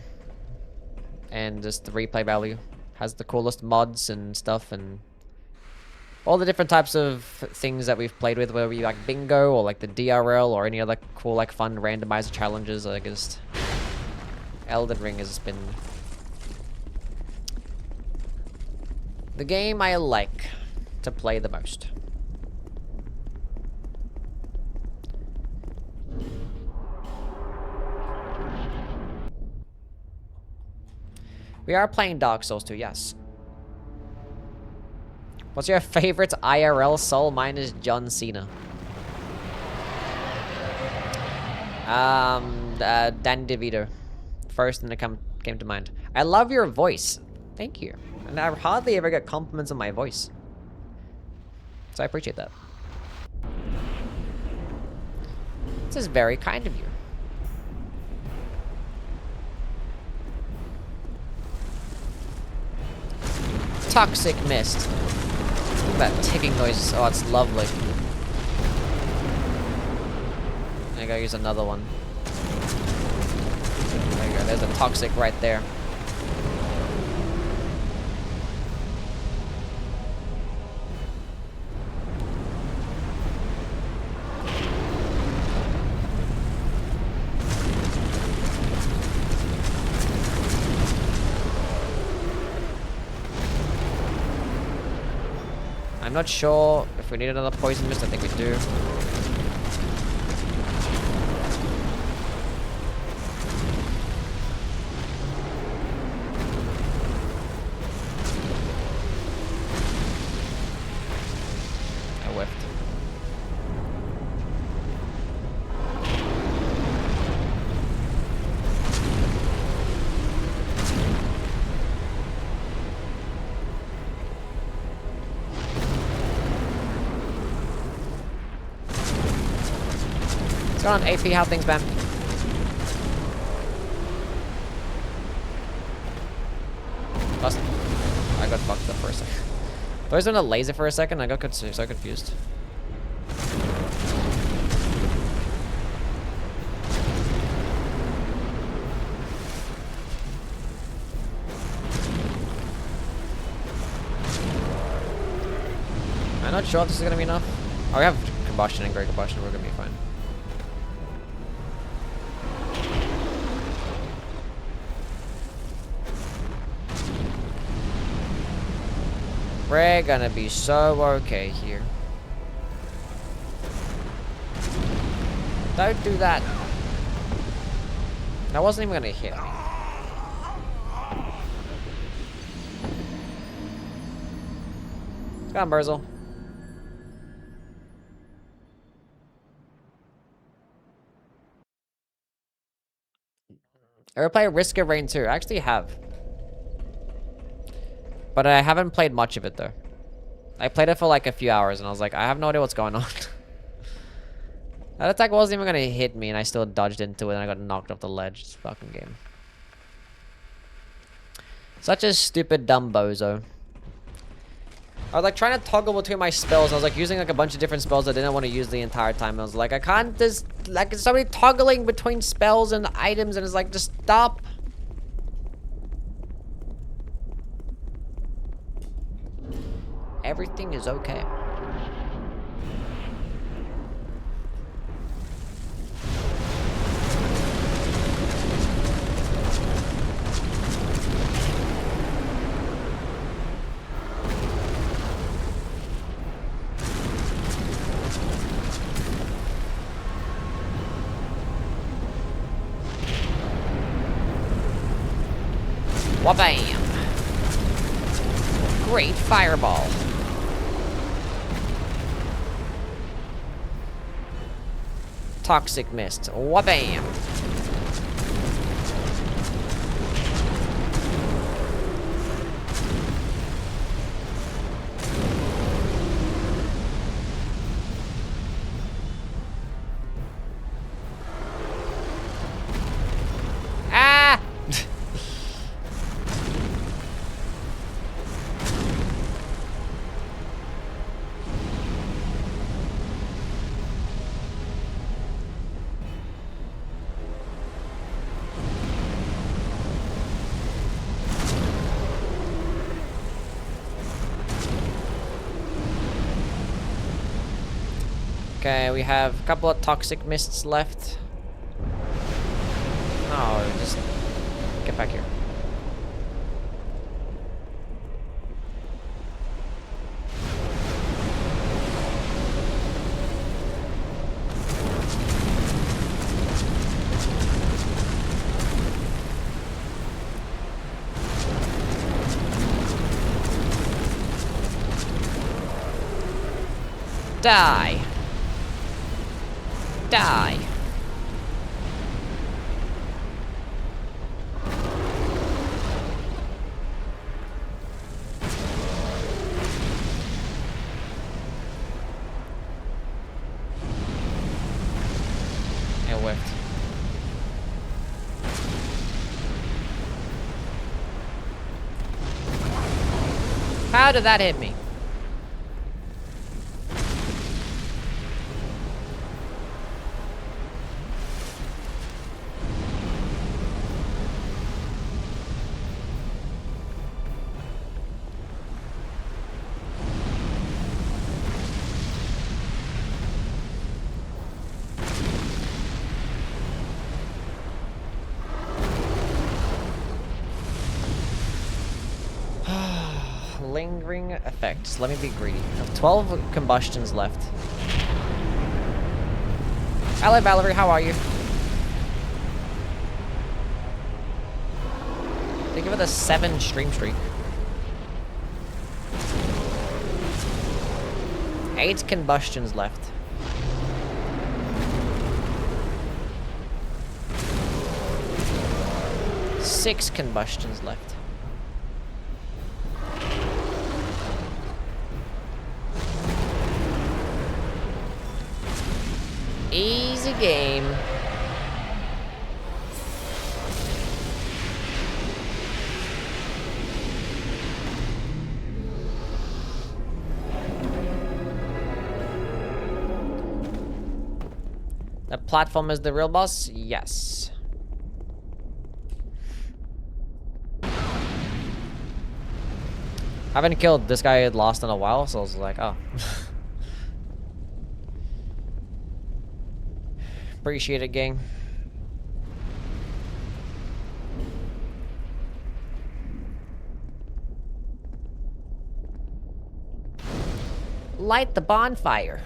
And just the replay value. Has the coolest mods and stuff and all the different types of things that we've played with, whether we like bingo or like the DRL or any other cool like fun randomizer challenges. I guess Elden Ring has been the game I like to play the most. We are playing Dark Souls 2, yes. What's your favorite IRL soul? Mine is John Cena. Dan DeVito. First thing that came to mind. I love your voice. Thank you. And I hardly ever get compliments on my voice. So I appreciate that. This is very kind of you. Toxic mist. Look at that ticking noise. Oh, it's lovely. I gotta use another one. There you go. There's a toxic right there. I'm not sure if we need another poison mist. I think we do. I whiffed. What's going on, AP? How things been? Lost. I got fucked up for a second. I was doing a laser for a second. I got so confused. I'm not sure if this is gonna be enough. Oh, we have combustion and great combustion. We're gonna be fine. We're gonna be so okay here. Don't do that. That wasn't even gonna hit me. Come on, Burzel. Ever play Risk of Rain 2? I actually have. But I haven't played much of it, though. I played it for like a few hours, and I was like, I have no idea what's going on. That attack wasn't even gonna hit me, and I still dodged into it, and I got knocked off the ledge. This fucking game. Such a stupid, dumb bozo. I was like trying to toggle between my spells. I was like using like a bunch of different spells I didn't want to use the entire time. I was like, I can't just like it's somebody toggling between spells and items, and it's like just stop. Everything is okay. Wabam! Great fireball. Toxic mist. Wabam! Ah! Okay, we have a couple of toxic mists left. Oh, just get back here. Die. Die. It whiffed. How did that hit me? Lingering effects. Let me be greedy. I have 12 combustions left. Hello, Valerie. How are you? Think of it as 7 stream streak. 8 combustions left. Six combustions left. Easy game. The platform is the real boss? Yes. Haven't killed this guy lost in a while, so I was like, oh. Appreciate it, gang. Light the bonfire.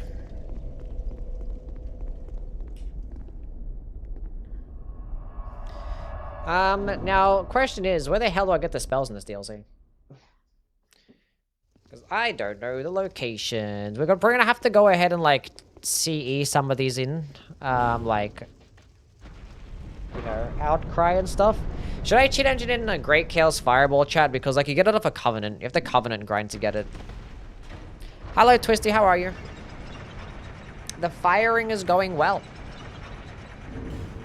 Now, question is, where the hell do I get the spells in this DLC? Because I don't know the locations. We're gonna have to go ahead and, like, CE some of these in. Like, you know, Outcry and stuff. Should I cheat engine in a Great Chaos Fireball, chat? Because, like, you get it off a Covenant. You have to Covenant grind to get it. Hello, Twisty. How are you? The firing is going well.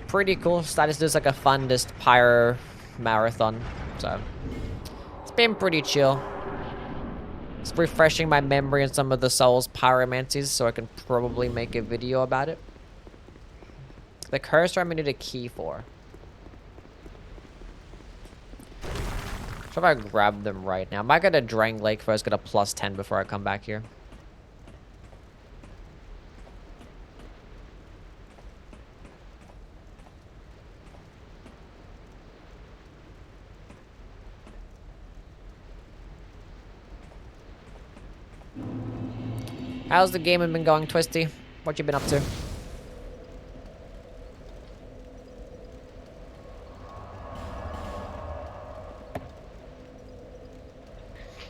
Pretty cool. Status is like a fun, just pyro marathon. So, it's been pretty chill. It's refreshing my memory on some of the Souls pyromancies, so I can probably make a video about it. The cursor I'm gonna need a key for. So if I grab them right now. I might get a Drang Lake first, get a +10 before I come back here. How's the game been going, Twisty? What you been up to?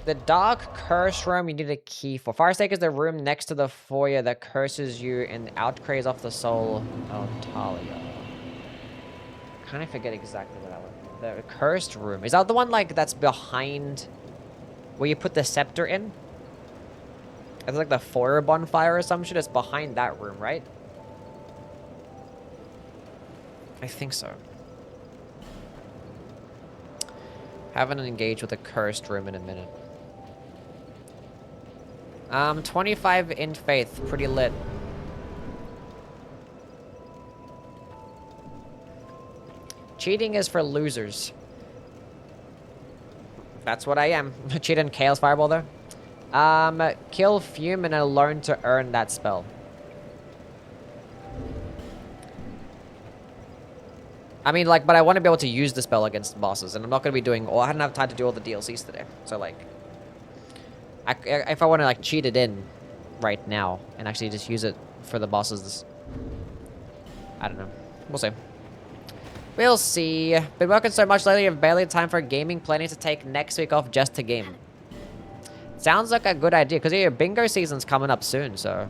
The dark curse room you need a key for. Firestake is the room next to the foyer that curses you and outcraves off the soul of Talia. Kind of forget exactly what that was. The cursed room. Is that the one like that's behind where you put the scepter in? It's like the foyer bonfire or some shit. It's behind that room, right? I think so. Haven't engaged with the cursed room in a minute. 25 in faith. Pretty lit. Cheating is for losers. That's what I am. Cheat in Chaos Fireball there. Kill Fume and learn to earn that spell. I mean, like, but I want to be able to use the spell against bosses, and I'm not going to be doing... I hadn't have time to do all the DLCs today. So, like... if I want to, like, cheat it in right now and actually just use it for the bosses... I don't know. We'll see. We'll see. Been working so much lately, I've barely had time for gaming. Planning to take next week off just to game. Sounds like a good idea, because your bingo season's coming up soon, so...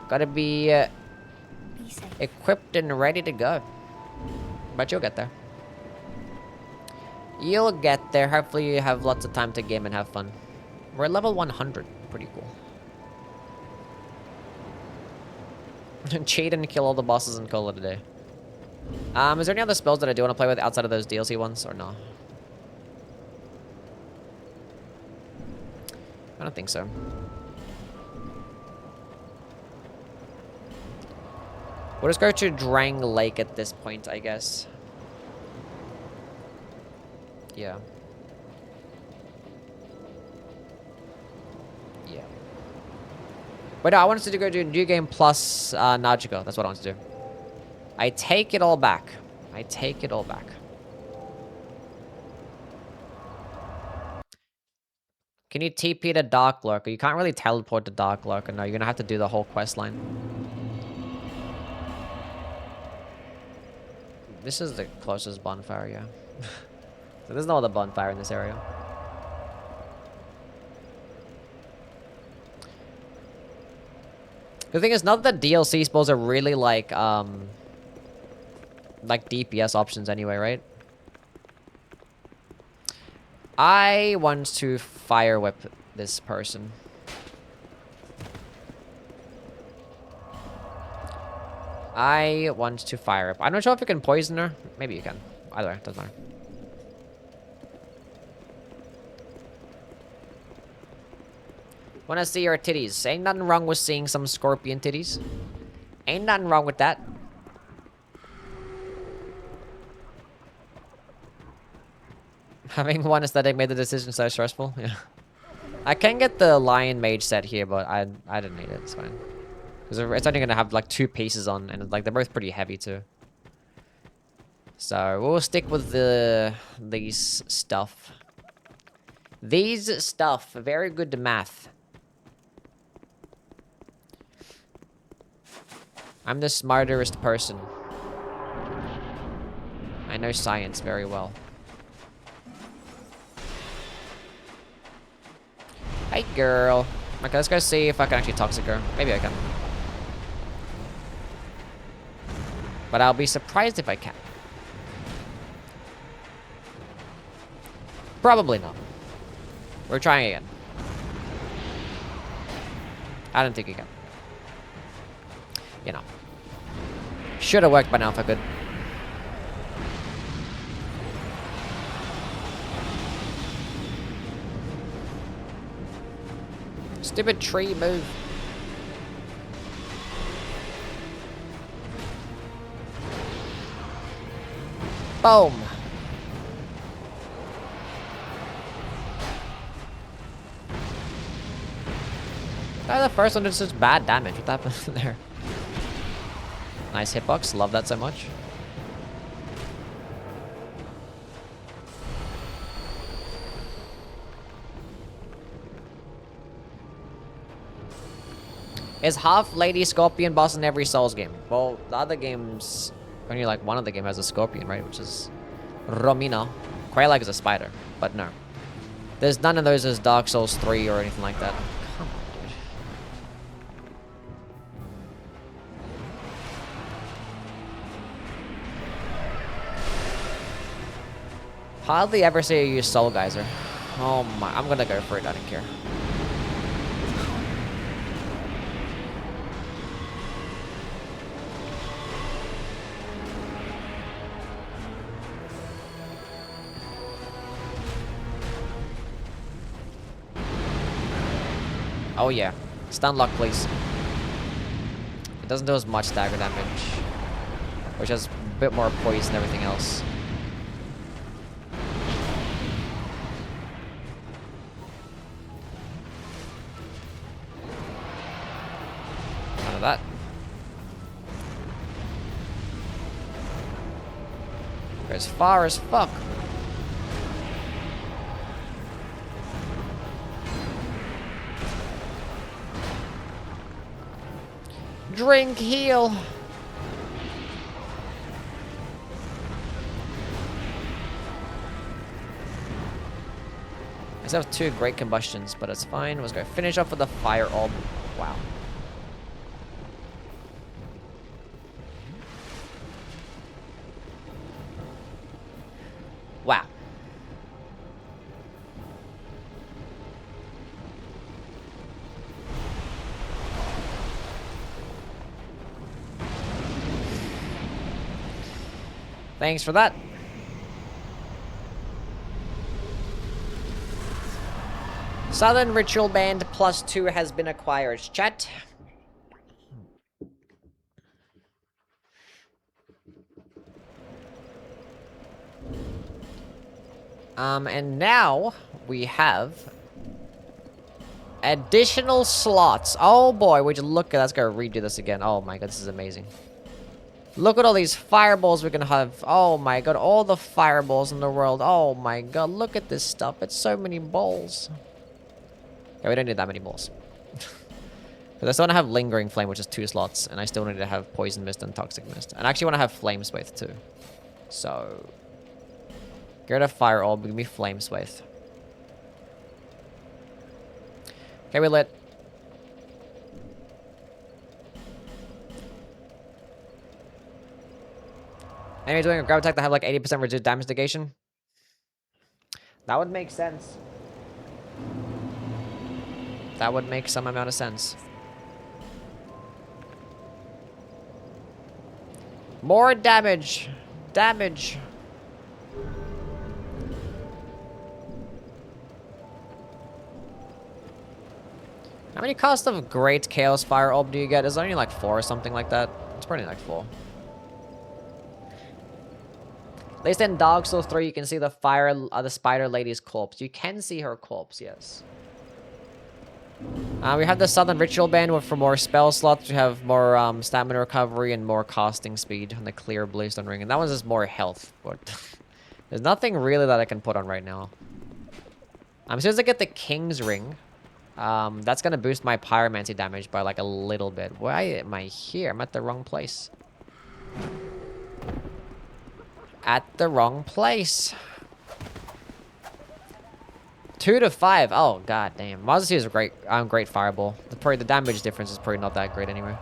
Gotta be equipped and ready to go. But you'll get there. You'll get there. Hopefully you have lots of time to game and have fun. We're at level 100. Pretty cool. Cheat and kill all the bosses and call it a day. Is there any other spells that I do want to play with outside of those DLC ones, or no? I don't think so. We'll just go to Drang Lake at this point, I guess. Yeah. Yeah. But no, I wanted to go do New Game plus Najiko. That's what I want to do. I take it all back. I take it all back. Can you TP to Dark Lurker? You can't really teleport to Dark Lurker. No, you're gonna have to do the whole quest line. This is the closest bonfire, yeah. So there's no other bonfire in this area. The thing is, not that DLC spells are really like DPS options anyway, right? I want to fire whip this person. I want to fire up. I'm not sure if you can poison her. Maybe you can. Either way, doesn't matter. Wanna see your titties. Ain't nothing wrong with seeing some scorpion titties. Ain't nothing wrong with that. Having one aesthetic made the decision so stressful. Yeah. I can get the Lion Mage set here, but I didn't need it. It's fine. Because it's only going to have like 2 pieces on, and like they're both pretty heavy too. So we'll stick with these stuff. These stuff, very good to math. I'm the smartest person. I know science very well. Hey girl. Okay, let's go see if I can actually toxic her. Maybe I can. But I'll be surprised if I can. Probably not. We're trying again. I don't think you can. You know. Should have worked by now if I could. Stupid tree, move. Boom. The first one is just bad damage. What happened there? Nice hitbox. Love that so much. Is half Lady Scorpion boss in every Souls game? Well, the other games, only like one of the game has a Scorpion, right? Which is Romina. Quite like is a spider, but no. There's none of those as Dark Souls 3 or anything like that. Come on, dude. Hardly ever see you use Soul Geyser. Oh my, I'm gonna go for it, I don't care. Oh yeah. Stun lock, please. It doesn't do as much dagger damage. Which has a bit more poise and everything else. None of that. As far as fuck. Drink, heal. I still have 2 great combustions, but it's fine. Let's go finish off with the fire orb. Wow. Wow. Thanks for that. Southern Ritual Band +2 has been acquired. Chat. And now we have additional slots. Oh boy, would you look at that? Let's go redo this again. Oh my god, this is amazing. Look at all these fireballs we can have. Oh my god, all the fireballs in the world. Oh my god, look at this stuff. It's so many balls. Okay, we don't need that many balls. Because I still want to have Lingering Flame, which is 2 slots. And I still need to have Poison Mist and Toxic Mist. And I actually want to have Flame Swathe too. So... get rid of Fire Orb, give me Flame Swathe. Okay, we lit. Enemy doing a grab attack that have like 80% reduced damage negation? That would make sense. That would make some amount of sense. More damage! Damage! How many cost of Great Chaos Fire Orb do you get? Is it only like 4 or something like that? It's probably like 4. At least in Dark Souls 3, you can see the the Spider Lady's corpse. You can see her corpse, yes. We have the Southern Ritual Band for more spell slots. We have more stamina recovery and more casting speed on the clear Bluestone Ring. And that one's just more health. But there's nothing really that I can put on right now. As soon as I get the King's Ring, that's going to boost my Pyromancy damage by like a little bit. Why am I here? I'm at the wrong place. At the wrong place. 2 to 5. Oh god damn. Mazasi is a great fireball. The damage difference is probably not that great anyway.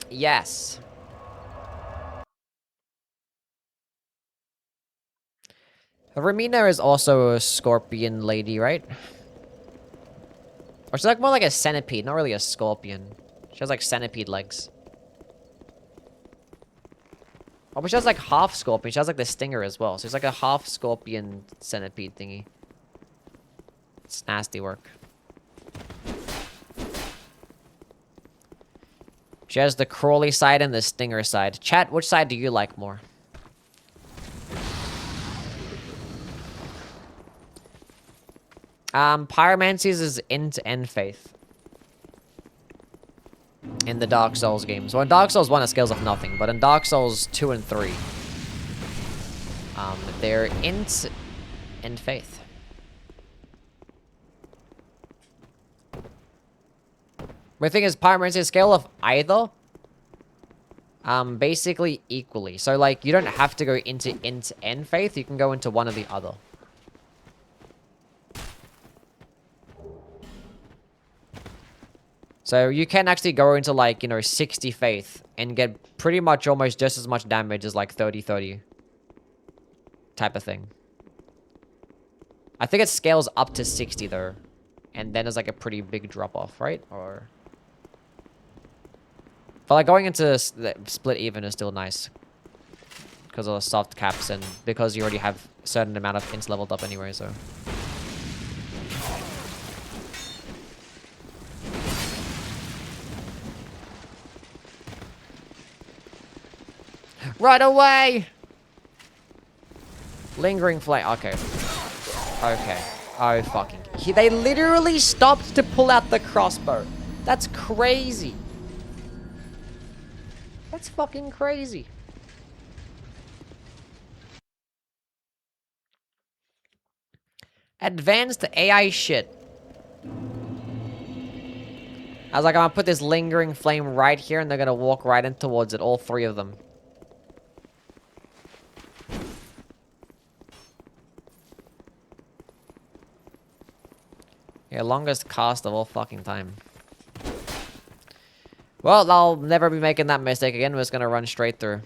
Yes. Ramina is also a scorpion lady, right? Or she's like more like a centipede, not really a scorpion. She has like centipede legs. Oh, but she has like half scorpion. She has like the stinger as well. So it's like a half scorpion centipede thingy. It's nasty work. She has the crawly side and the stinger side. Chat, which side do you like more? Pyromancy's is end-to-end faith. In the Dark Souls games. So in Dark Souls 1 it scales of nothing, but in Dark Souls 2 and 3, they're end faith. My thing is, Pyromancy is scale of either. Basically equally. So like, you don't have to go into end faith, you can go into one or the other. So you can actually go into like, you know, 60 faith and get pretty much almost just as much damage as like 30-30 type of thing. I think it scales up to 60 though. And then there's like a pretty big drop off, right? Or... But like going into split even is still nice. Because of the soft caps and because you already have a certain amount of int leveled up anyway, so... Right away! Lingering flame. Okay. Okay. Oh, fucking... They literally stopped to pull out the crossbow. That's crazy. That's fucking crazy. Advanced AI shit. I was like, I'm gonna put this lingering flame right here and they're gonna walk right in towards it, all three of them. Yeah, longest cast of all fucking time. Well, I'll never be making that mistake again. We're just gonna run straight through.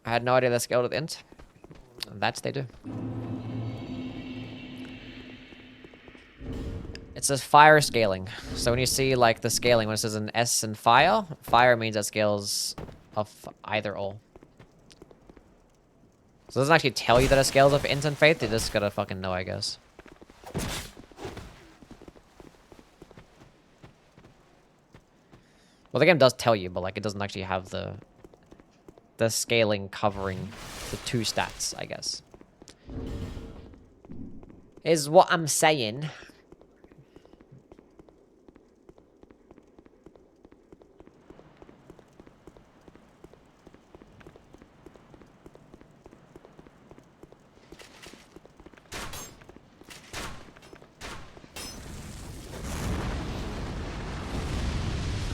I had no idea they scaled at the end. That's they do. It says fire scaling. So when you see like the scaling, when it says an S in fire, fire means that scales of either or. So it doesn't actually tell you that it scales of int and faith, you just gotta fucking know, I guess. Well, the game does tell you, but like it doesn't actually have the scaling covering the two stats, I guess. Is what I'm saying.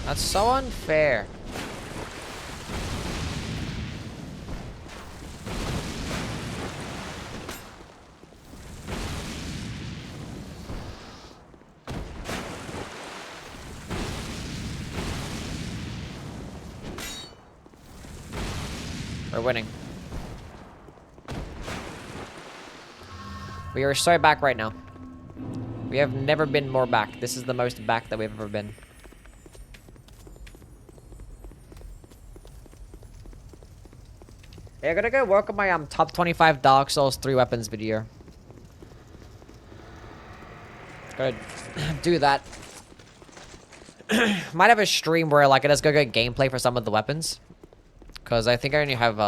That's so unfair. We're winning. We are so back right now. We have never been more back. This is the most back that we've ever been. Yeah, I'm gonna go work on my top 25 Dark Souls 3 weapons video. Gotta do that. Might have a stream where like I just go get gameplay for some of the weapons. Cause I think I only have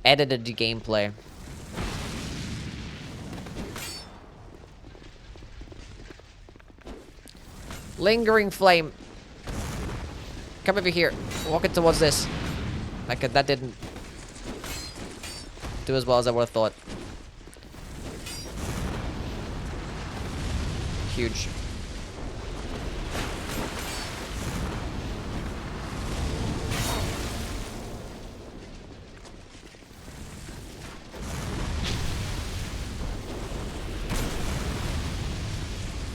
edited gameplay. Lingering flame. Come over here. Walk it towards this. Like that didn't do as well as I would have thought. Huge.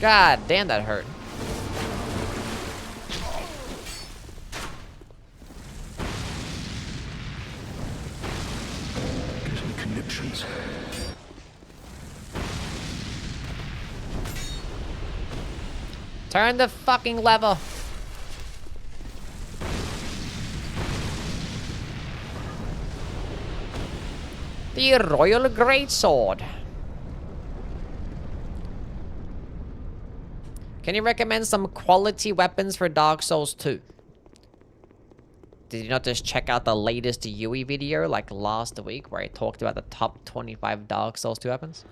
God damn, that hurt. Getting conniptions. Turn the fucking lever. The Royal Greatsword. Can you recommend some quality weapons for Dark Souls 2? Did you not just check out the latest Yui video like last week where I talked about the top 25 Dark Souls 2 weapons?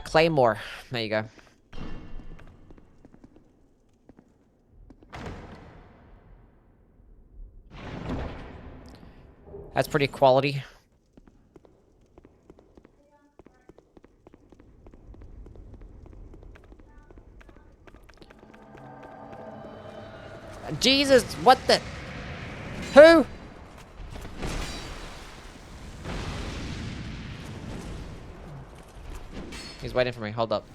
Claymore. There you go. That's pretty quality. Jesus, what the? Who? He's waiting for me. Hold up.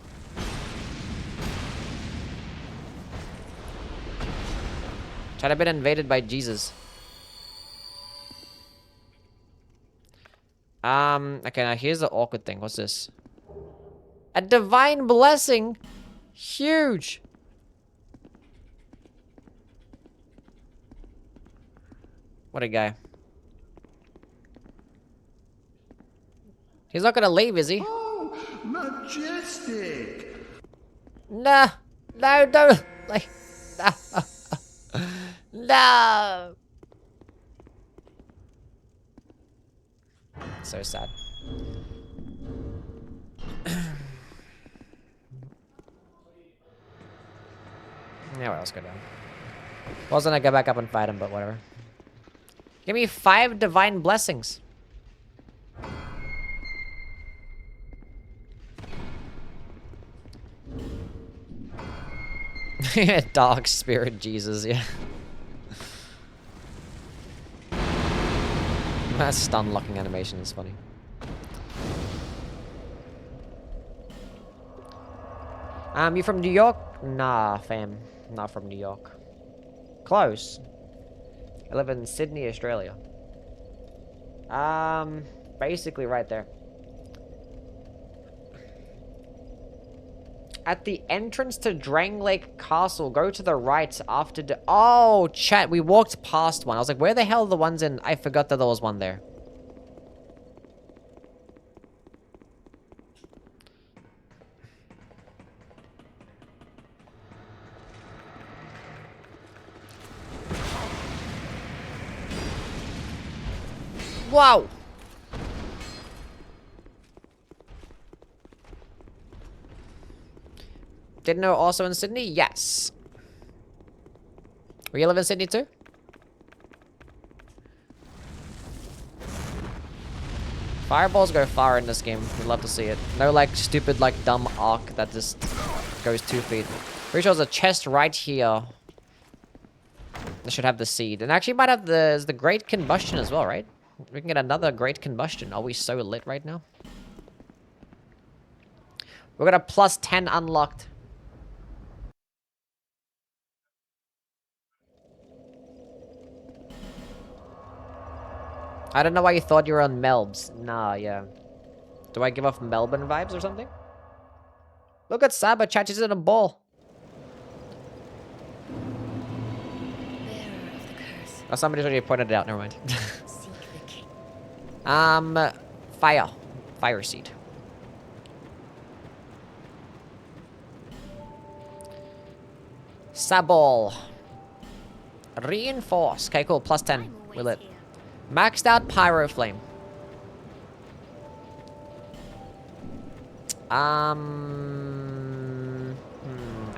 Tried to be invaded by Jesus. Okay, now here's the awkward thing. What's this? A divine blessing? Huge. What a guy. He's not gonna leave, is he? Oh, majestic! Nah. No, don't. Like, no. No. So sad. Yeah, what else go down? Wasn't I go back up and fight him, but whatever. Give me 5 divine blessings. Dark spirit Jesus, yeah. That stun locking animation is funny. You from New York? Nah, fam. Not from New York. Close. I live in Sydney, Australia. Basically right there. At the entrance to Drang Lake Castle, go to the right after oh, chat, we walked past one. I was like, where the hell are the ones in? I forgot that there was one there. Wow. Didn't know also in Sydney? Yes. Where you live in Sydney too? Fireballs go far in this game. We'd love to see it. No like stupid like dumb arc that just goes 2 feet. Pretty sure there's a chest right here. That should have the seed. And actually might have the Great Combustion as well, right? We can get another Great Combustion. Are we so lit right now? We're got a plus 10 unlocked. I don't know why you thought you were on Melbs. Nah, yeah. Do I give off Melbourne vibes or something? Look at Saba, chat, she's in a ball. Bearer of the curse. Oh, somebody's already pointed it out, never mind. Seek the king. Fire. Fire seed. Sabal. Reinforce. Okay, cool. Plus 10. I'm We're lit. always here. Maxed out Pyro Flame.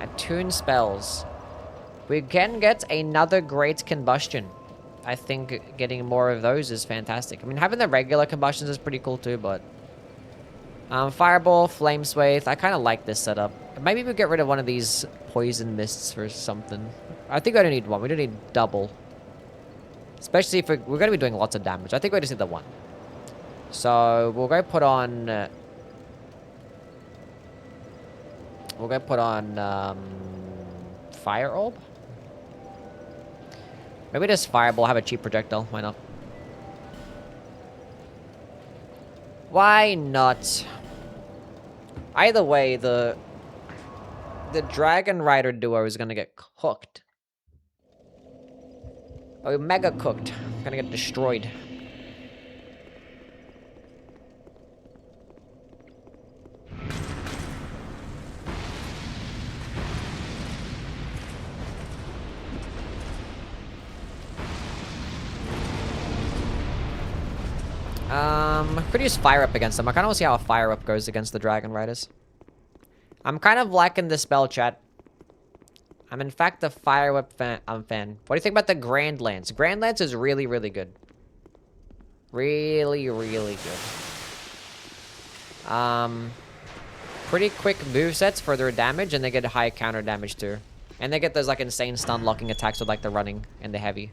Attune spells. We can get another Great Combustion. I think getting more of those is fantastic. I mean, having the regular combustions is pretty cool too, but... Fireball, Flame Swathe. I kind of like this setup. Maybe we'll get rid of one of these Poison Mists for something. I think I don't need one. We don't need double. Especially if we're going to be doing lots of damage. I think we just need the one. So, we'll go put on... Fire Orb? Maybe just Fireball, have a cheap projectile. Why not? Why not? Either way, the Dragon Rider duo is gonna get cooked. Oh, mega cooked. Gonna get destroyed. Could use Fire Up against them. I kind of want to see how a Fire Up goes against the Dragon Riders. I'm kind of lacking the spell, chat. I'm in fact a Fire Whip fan. What do you think about the Grand Lance? Grand Lance is really, really good. Really, really good. Pretty quick movesets for their damage, and they get high counter damage too. And they get those like insane stun locking attacks with like the running and the heavy.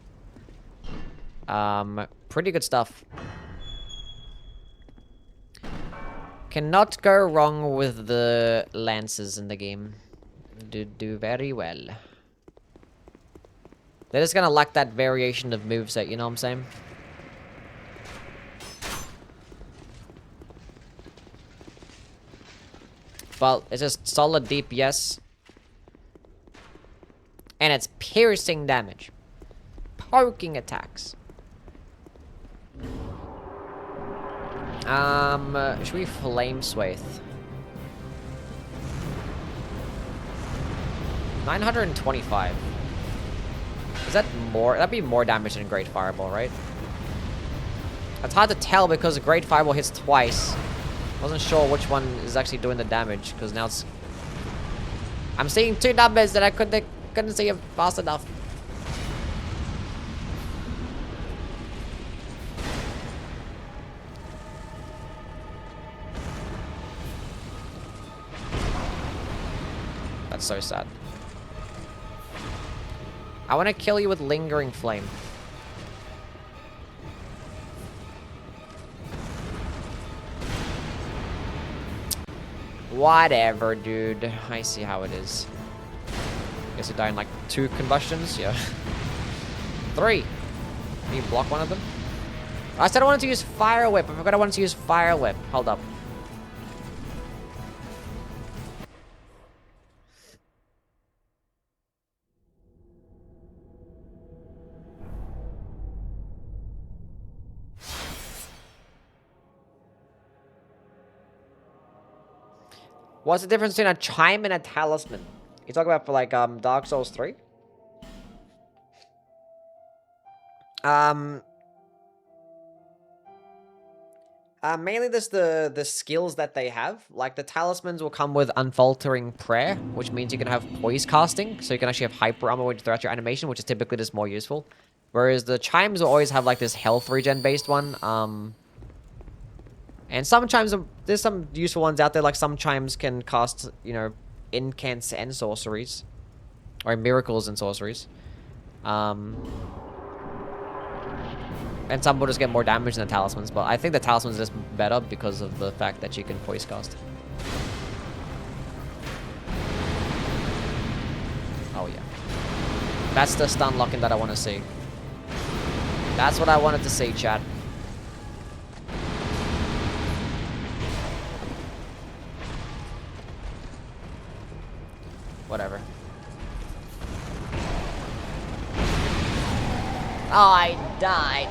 Pretty good stuff. Cannot go wrong with the lances in the game. Do very well. They're just gonna lack that variation of moveset, you know what I'm saying? But it's just solid DPS. And it's piercing damage. Poking attacks. Should we Flame Swathe? 925. Is that more? That'd be more damage than Great Fireball, right? It's hard to tell because Great Fireball hits twice. Wasn't sure which one is actually doing the damage because now it's. I'm seeing two numbers that I couldn't see it fast enough. That's so sad. I want to kill you with Lingering Flame. Whatever, dude. I see how it is. Guess you die in like 2 combustions? Yeah. 3. Can you block one of them? I said I wanted to use Fire Whip. I forgot I wanted to use Fire Whip. Hold up. What's the difference between a chime and a talisman? You talk about for like Dark Souls 3? Mainly just the skills that they have. Like the talismans will come with Unfaltering Prayer, which means you can have poise casting, so you can actually have hyper armor throughout your animation, which is typically just more useful. Whereas the chimes will always have like this health regen based one. And some chimes, there's some useful ones out there, like some chimes can cast, you know, incants and sorceries. Or miracles and sorceries. And some will just get more damage than the talismans, but I think the talismans is just better because of the fact that you can poise cast. Oh yeah. That's the stun locking that I want to see. That's what I wanted to see, chat. Whatever. Oh, I died.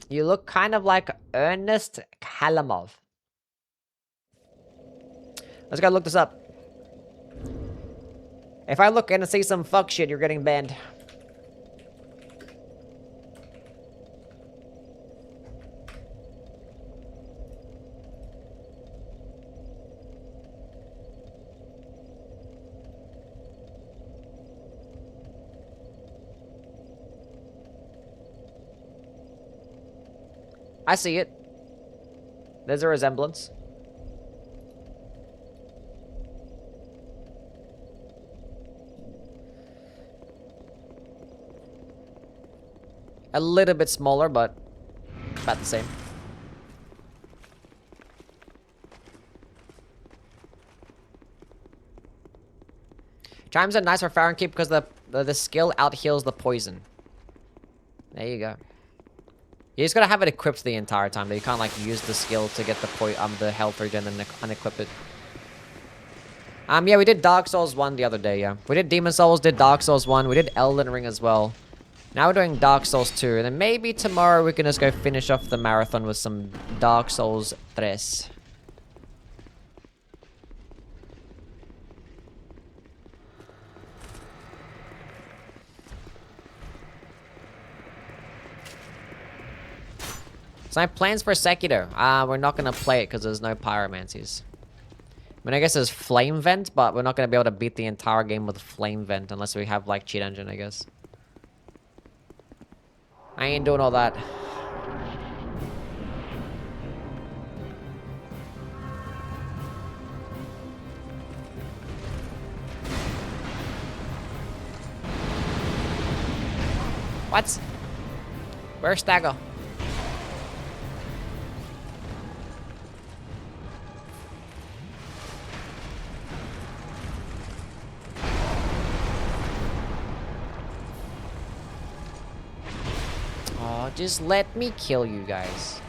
You look kind of like Ernest Kalamov. Let's go look this up. If I look in and see some fuck shit, you're getting banned. I see it. There's a resemblance. A little bit smaller, but about the same. Chimes are nice for Fahrenheit because the skill out heals the poison. There you go. You just gotta have it equipped the entire time. You can't like use the skill to get the health regen and unequip it. Yeah, we did Dark Souls 1 the other day, yeah. We did Demon Souls, did Dark Souls 1, we did Elden Ring as well. Now we're doing Dark Souls 2, and then maybe tomorrow we can just go finish off the marathon with some Dark Souls 3. So I have plans for Sekiro. We're not gonna play it because there's no pyromancies. I mean, I guess there's Flame Vent, but we're not gonna be able to beat the entire game with Flame Vent unless we have like Cheat Engine, I guess. I ain't doing all that. What? Where's Stagger? Oh, just let me kill you guys.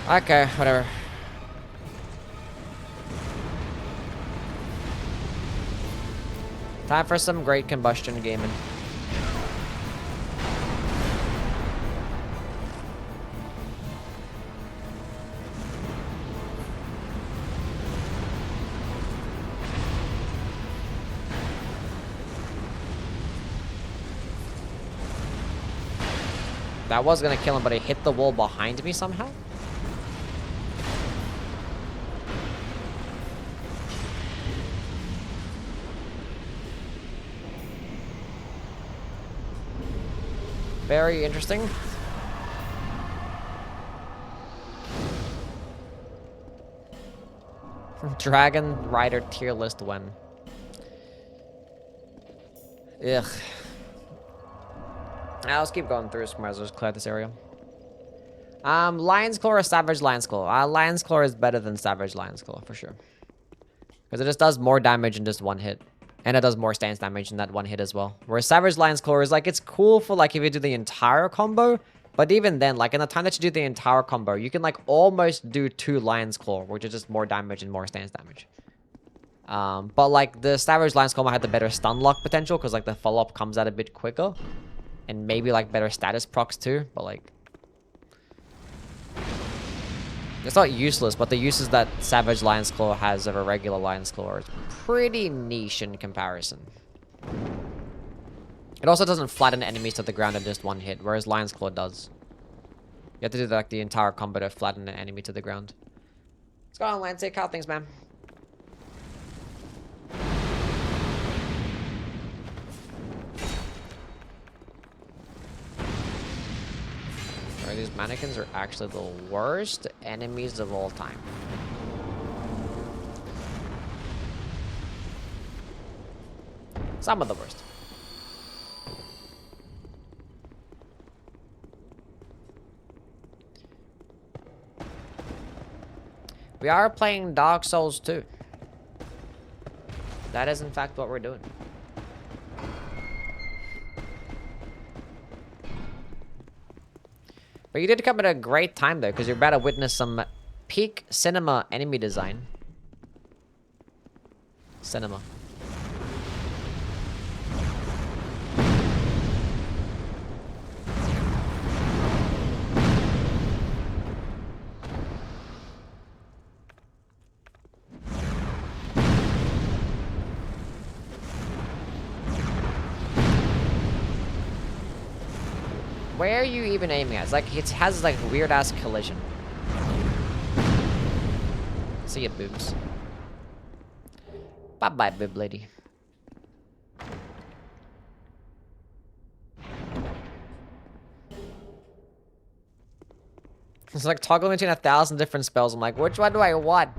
Okay, whatever. Time for some great combustion gaming. That was gonna kill him, but he hit the wall behind me somehow. Very interesting. Dragon Rider tier list when? Ugh. Now let's keep going through. Might as well just clear this area. Lion's Claw or Savage Lion's Claw? Lion's Claw is better than Savage Lion's Claw for sure. Because it just does more damage in just one hit. And it does more stance damage in that one hit as well. Whereas Savage Lion's Claw is like, it's cool for like if you do the entire combo. But even then, like in the time that you do the entire combo, you can like almost do 2 Lion's Claw, which is just more damage and more stance damage. But like the Savage Lion's Claw might have the better stun lock potential because like the follow-up comes out a bit quicker. And maybe like better status procs too, but like... It's not useless, but the uses that Savage Lion's Claw has of a regular Lion's Claw are pretty niche in comparison. It also doesn't flatten enemies to the ground in just one hit, whereas Lion's Claw does. You have to do like the entire combo to flatten an enemy to the ground. Let's go on, Lance. Take out things, man. These mannequins are actually the worst enemies of all time. Some of the worst. We are playing Dark Souls 2. That is in fact what we're doing. But you did come at a great time though, because you're about to witness some peak cinema enemy design. Cinema. Where are you even aiming at? It's like it has like weird ass collision. See ya, boobs. Bye bye, boob lady. It's like toggling between 1,000 different spells. I'm like, which one do I want?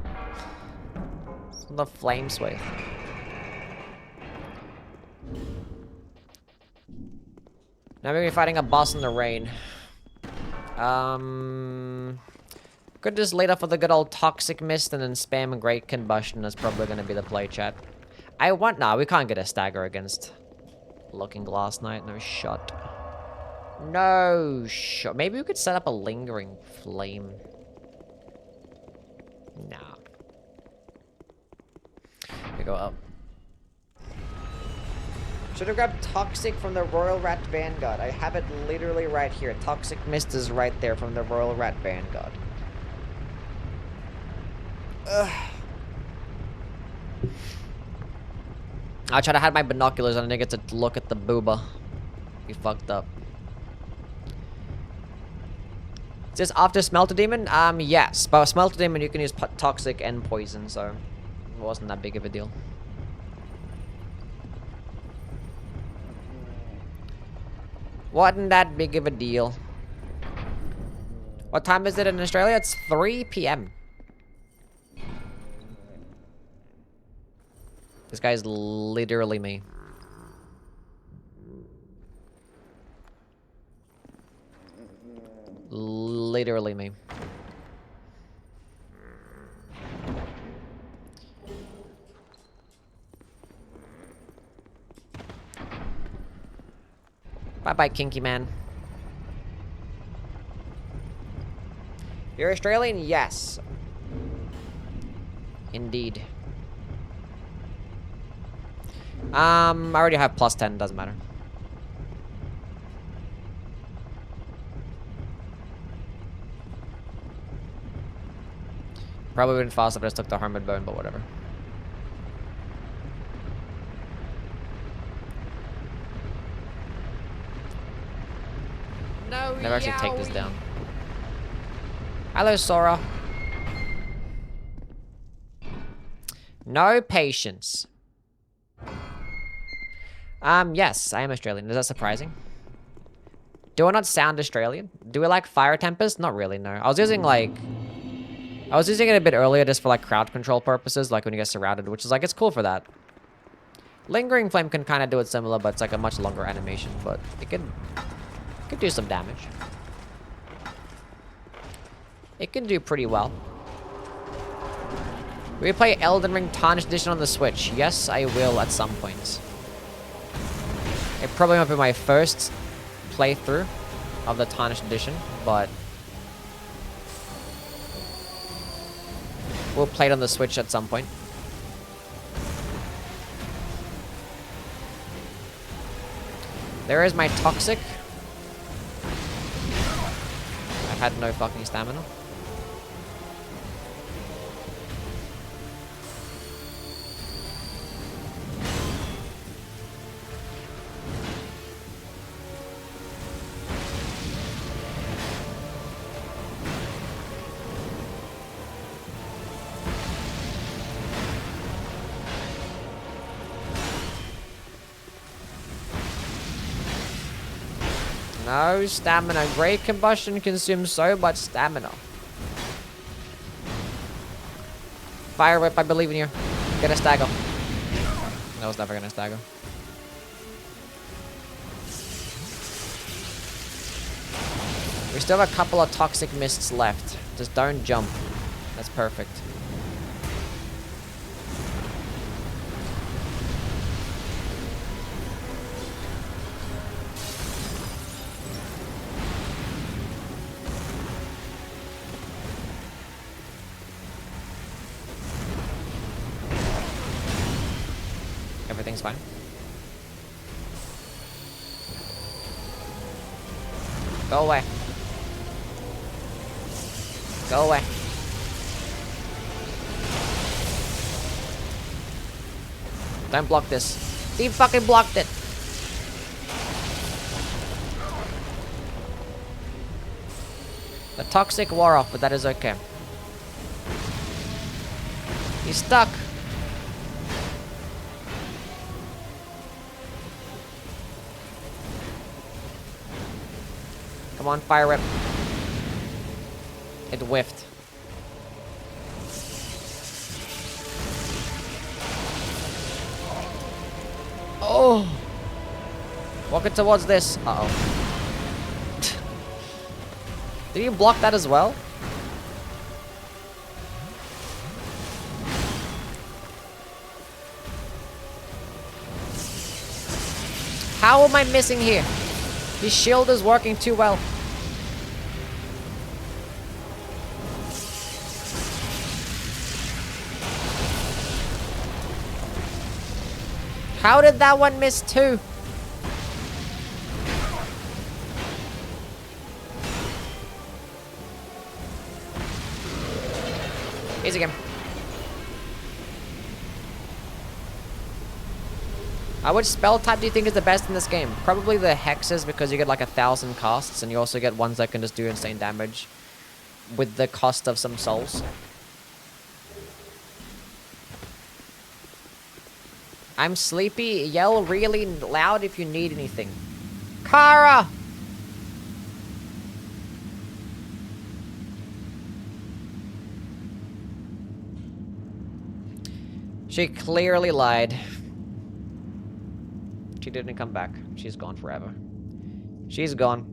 The flame sway. Now we're fighting a boss in the rain. Could just lead off with a good old toxic mist and then spam great combustion. That's probably gonna be the play, chat. Nah, we can't get a stagger against Looking Glass Knight. No shot. No shot. Maybe we could set up a lingering flame. Nah. We go up. Should have grabbed Toxic from the Royal Rat Vanguard. I have it literally right here. Toxic Mist is right there from the Royal Rat Vanguard. Ugh. I tried to have my binoculars and I didn't get to look at the booba. We fucked up. Is this after Smelter Demon? Yes. But Smelter Demon you can use Toxic and Poison, so it wasn't that big of a deal. Wasn't that big of a deal. What time is it in Australia? It's 3 p.m. This guy's literally me. Literally me. Bye-bye, Kinky Man. You're Australian? Yes. Indeed. I already have plus 10, doesn't matter. Probably went faster if I just took the Hermit Bone, but whatever. No, never actually take this down. Hello, Sora. No patience. Yes, I am Australian. Is that surprising? Do I not sound Australian? Do we like Fire Tempest? Not really, no. I was using it a bit earlier just for like crowd control purposes, like when you get surrounded, which is like, it's cool for that. Lingering Flame can kind of do it similar, but it's like a much longer animation, but it could do some damage. It can do pretty well. Will you play Elden Ring Tarnished Edition on the Switch? Yes, I will at some point. It probably won't be my first playthrough of the Tarnished Edition, but we'll play it on the Switch at some point. There is my Toxic. I've had no fucking stamina. No stamina. Great Combustion consumes so much stamina. Fire Whip, I believe in you. Get a stagger. No, it's never gonna stagger. We still have a couple of Toxic Mists left. Just don't jump. That's perfect. Everything's fine. Go away. Go away. Don't block this. He fucking blocked it. The Toxic wore off, but that is okay. He's stuck. Come on, Fire Whip. It whiffed. Oh! What rocket towards this. Uh-oh. Did you block that as well? How am I missing here? His shield is working too well. How did that one miss too? Easy game. Which spell type do you think is the best in this game? Probably the hexes, because you get like 1,000 casts, and you also get ones that can just do insane damage with the cost of some souls. I'm sleepy. Yell really loud if you need anything. Kara! She clearly lied. She didn't come back. She's gone forever. She's gone.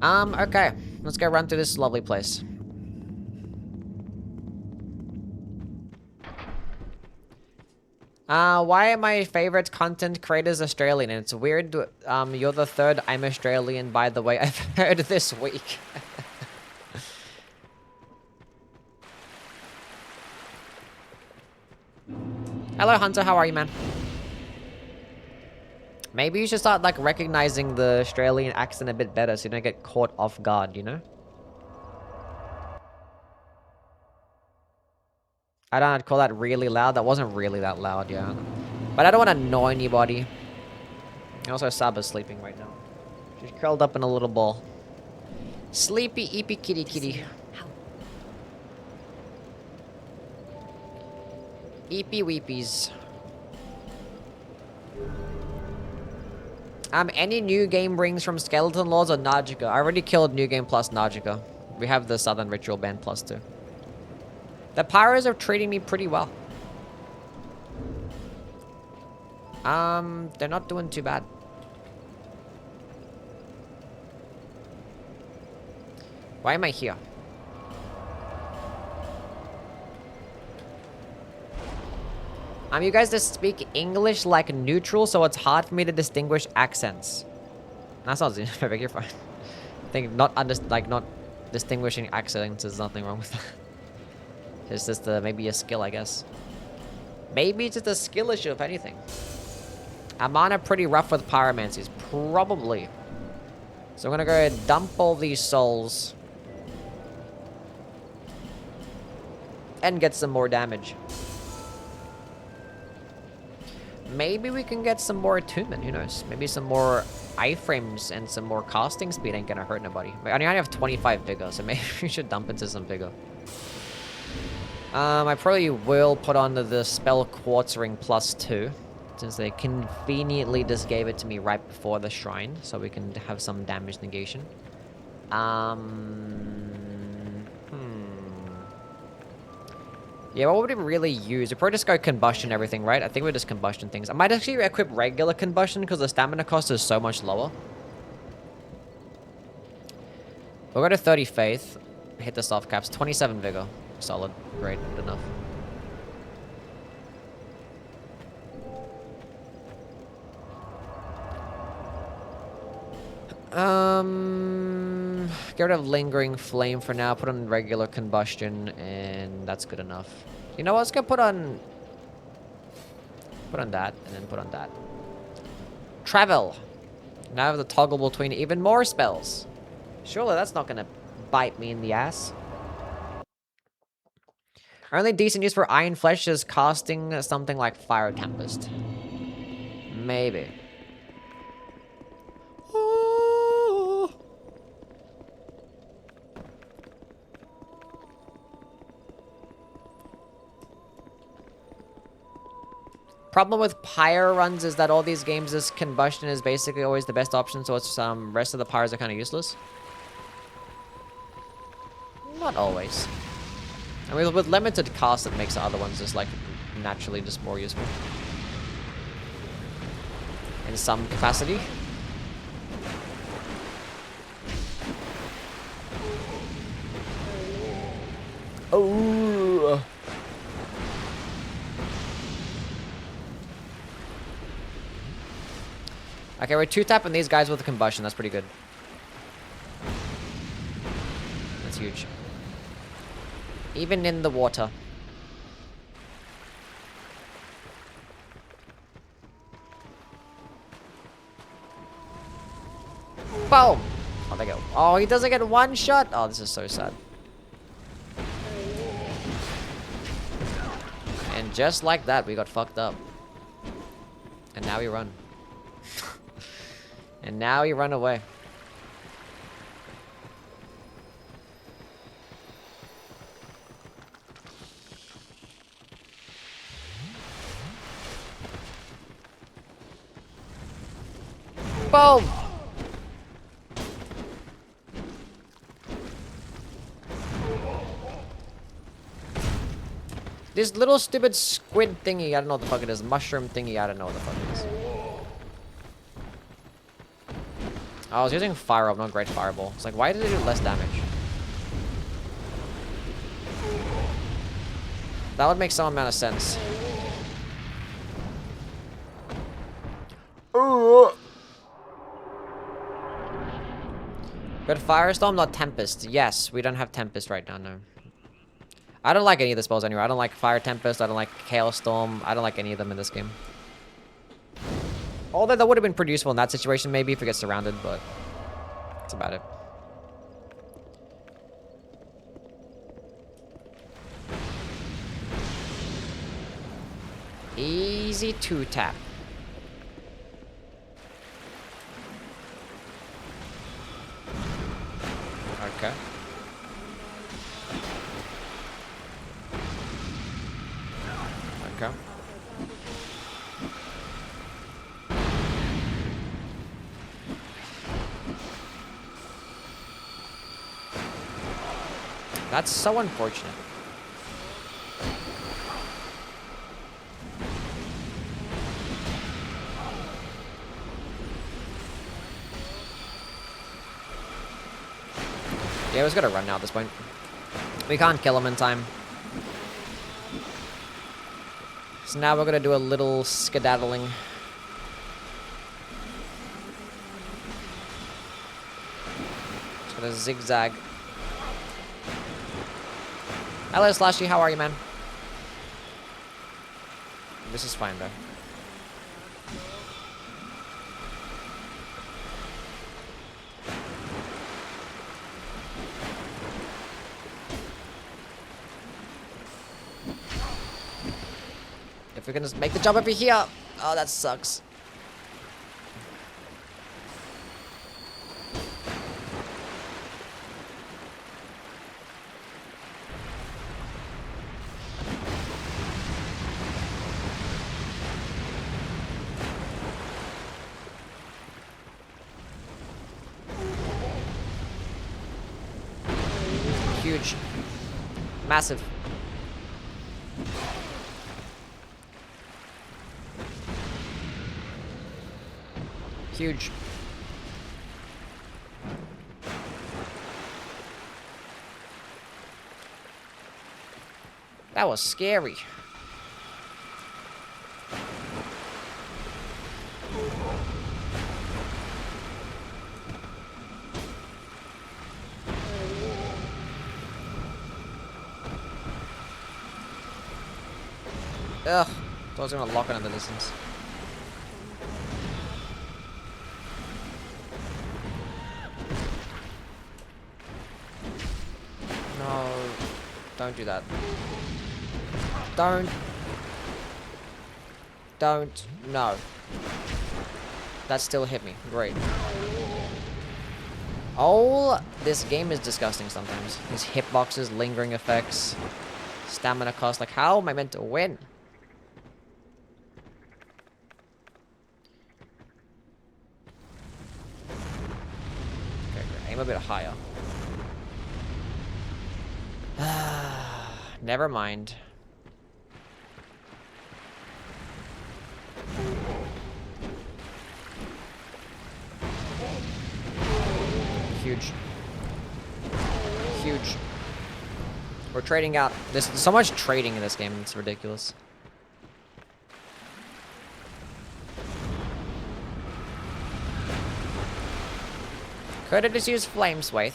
Okay. Let's go run through this lovely place. Why are my favorite content creators Australian? And it's weird, you're the third I'm Australian, by the way, I've heard this week. Hello, Hunter, how are you, man? Maybe you should start, like, recognizing the Australian accent a bit better so you don't get caught off guard, you know? I don't call that really loud. That wasn't really that loud, yeah. But I don't want to annoy anybody. And also, Saba's sleeping right now. She's curled up in a little ball. Sleepy, eepy, kitty, kitty. Eepy weepies. Any new game rings from Skeleton Lords or Najika? I already killed New Game plus Najika. We have the Southern Ritual Band plus too. The Pyros are treating me pretty well. They're not doing too bad. Why am I here? You guys just speak English like neutral, so it's hard for me to distinguish accents. That's not perfect, you're fine. I think not distinguishing accents, there's nothing wrong with that. It's just maybe a skill, I guess. Maybe it's just a skill issue, if anything. I'm on a pretty rough with pyromancies, probably. So I'm gonna go ahead and dump all these souls. And get some more damage. Maybe we can get some more attunement, who knows? Maybe some more iframes and some more casting speed ain't gonna hurt nobody. I only have 25 vigor, so maybe we should dump into some vigor. I probably will put on the spell Quartz Ring +2, since they conveniently just gave it to me right before the shrine, so we can have some damage negation. Yeah, what would we really use? We'd probably just go combustion everything, right? I think we're just combustion things. I might actually equip regular combustion because the stamina cost is so much lower. We'll go to 30 faith. Hit the soft caps. 27 vigor. Solid. Great. Good enough. Get rid of lingering flame for now. Put on regular combustion, and that's good enough. You know what? Let's go put on that, and then put on that. Travel. Now I have the toggle between even more spells. Surely that's not gonna bite me in the ass. Only decent use for Iron Flesh is casting something like Fire Tempest. Maybe. Problem with pyro runs is that all these games, this combustion is basically always the best option, so it's rest of the pyros are kind of useless. Not always. I mean, with limited cost, it makes the other ones just like naturally just more useful. In some capacity. Oh. Okay, we're 2-tapping these guys with a combustion. That's pretty good. That's huge. Even in the water. Boom! Oh, they go. Oh, he doesn't get one shot. Oh, this is so sad. And just like that, we got fucked up. And now we run. And now you run away. Boom! This little stupid squid thingy, I don't know what the fuck it is. Mushroom thingy, I don't know what the fuck it is. I was using Fire Up, not Great Fireball. It's like, why did it do less damage? That would make some amount of sense. But Firestorm, not Tempest. Yes, we don't have Tempest right now, no. I don't like any of the spells anyway. I don't like Fire Tempest, I don't like Hailstorm. I don't like any of them in this game. Although that would have been pretty useful in that situation, maybe, if it gets surrounded, but that's about it. Easy 2-tap. Okay. Okay. That's so unfortunate. Yeah, I was gonna run now at this point. We can't kill him in time. So now we're gonna do a little skedaddling. Just gonna zigzag. Hello, Slashy. How are you, man? This is fine, though. If we can just make the jump over here. Oh, that sucks. Huge. Massive. Huge. That was scary. Ugh. I was gonna lock it in the distance. No. Don't do that. Don't. No. That still hit me. Great. Oh, this game is disgusting sometimes. These hitboxes, lingering effects, stamina cost. Like, how am I meant to win? Okay, great. Aim a bit higher. Never mind. Huge. Huge. We're trading out. There's so much trading in this game, it's ridiculous. Could have just used Flame Swathe.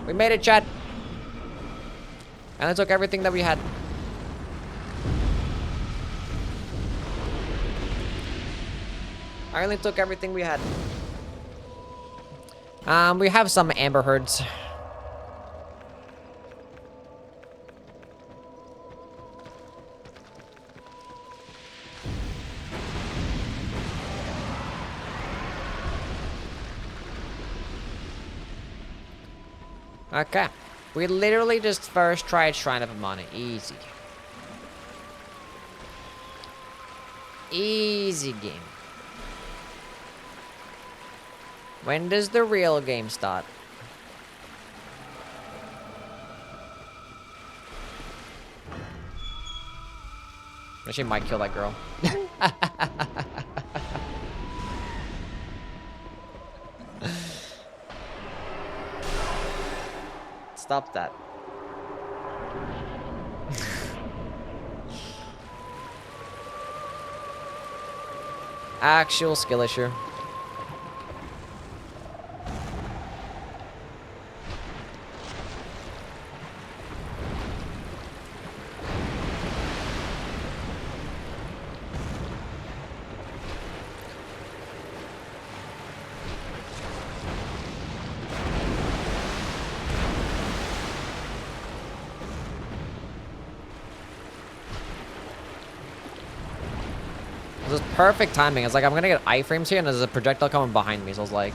We made it, chat. And it took everything that we had. I only took everything we had. We have some amber herds. Okay. We literally just first tried Shrine of Amana. Easy. Easy game. When does the real game start? She might kill that girl. Stop that. Actual skill issue. This is perfect timing. It's like I'm gonna get iframes here and there's a projectile coming behind me, so I was like...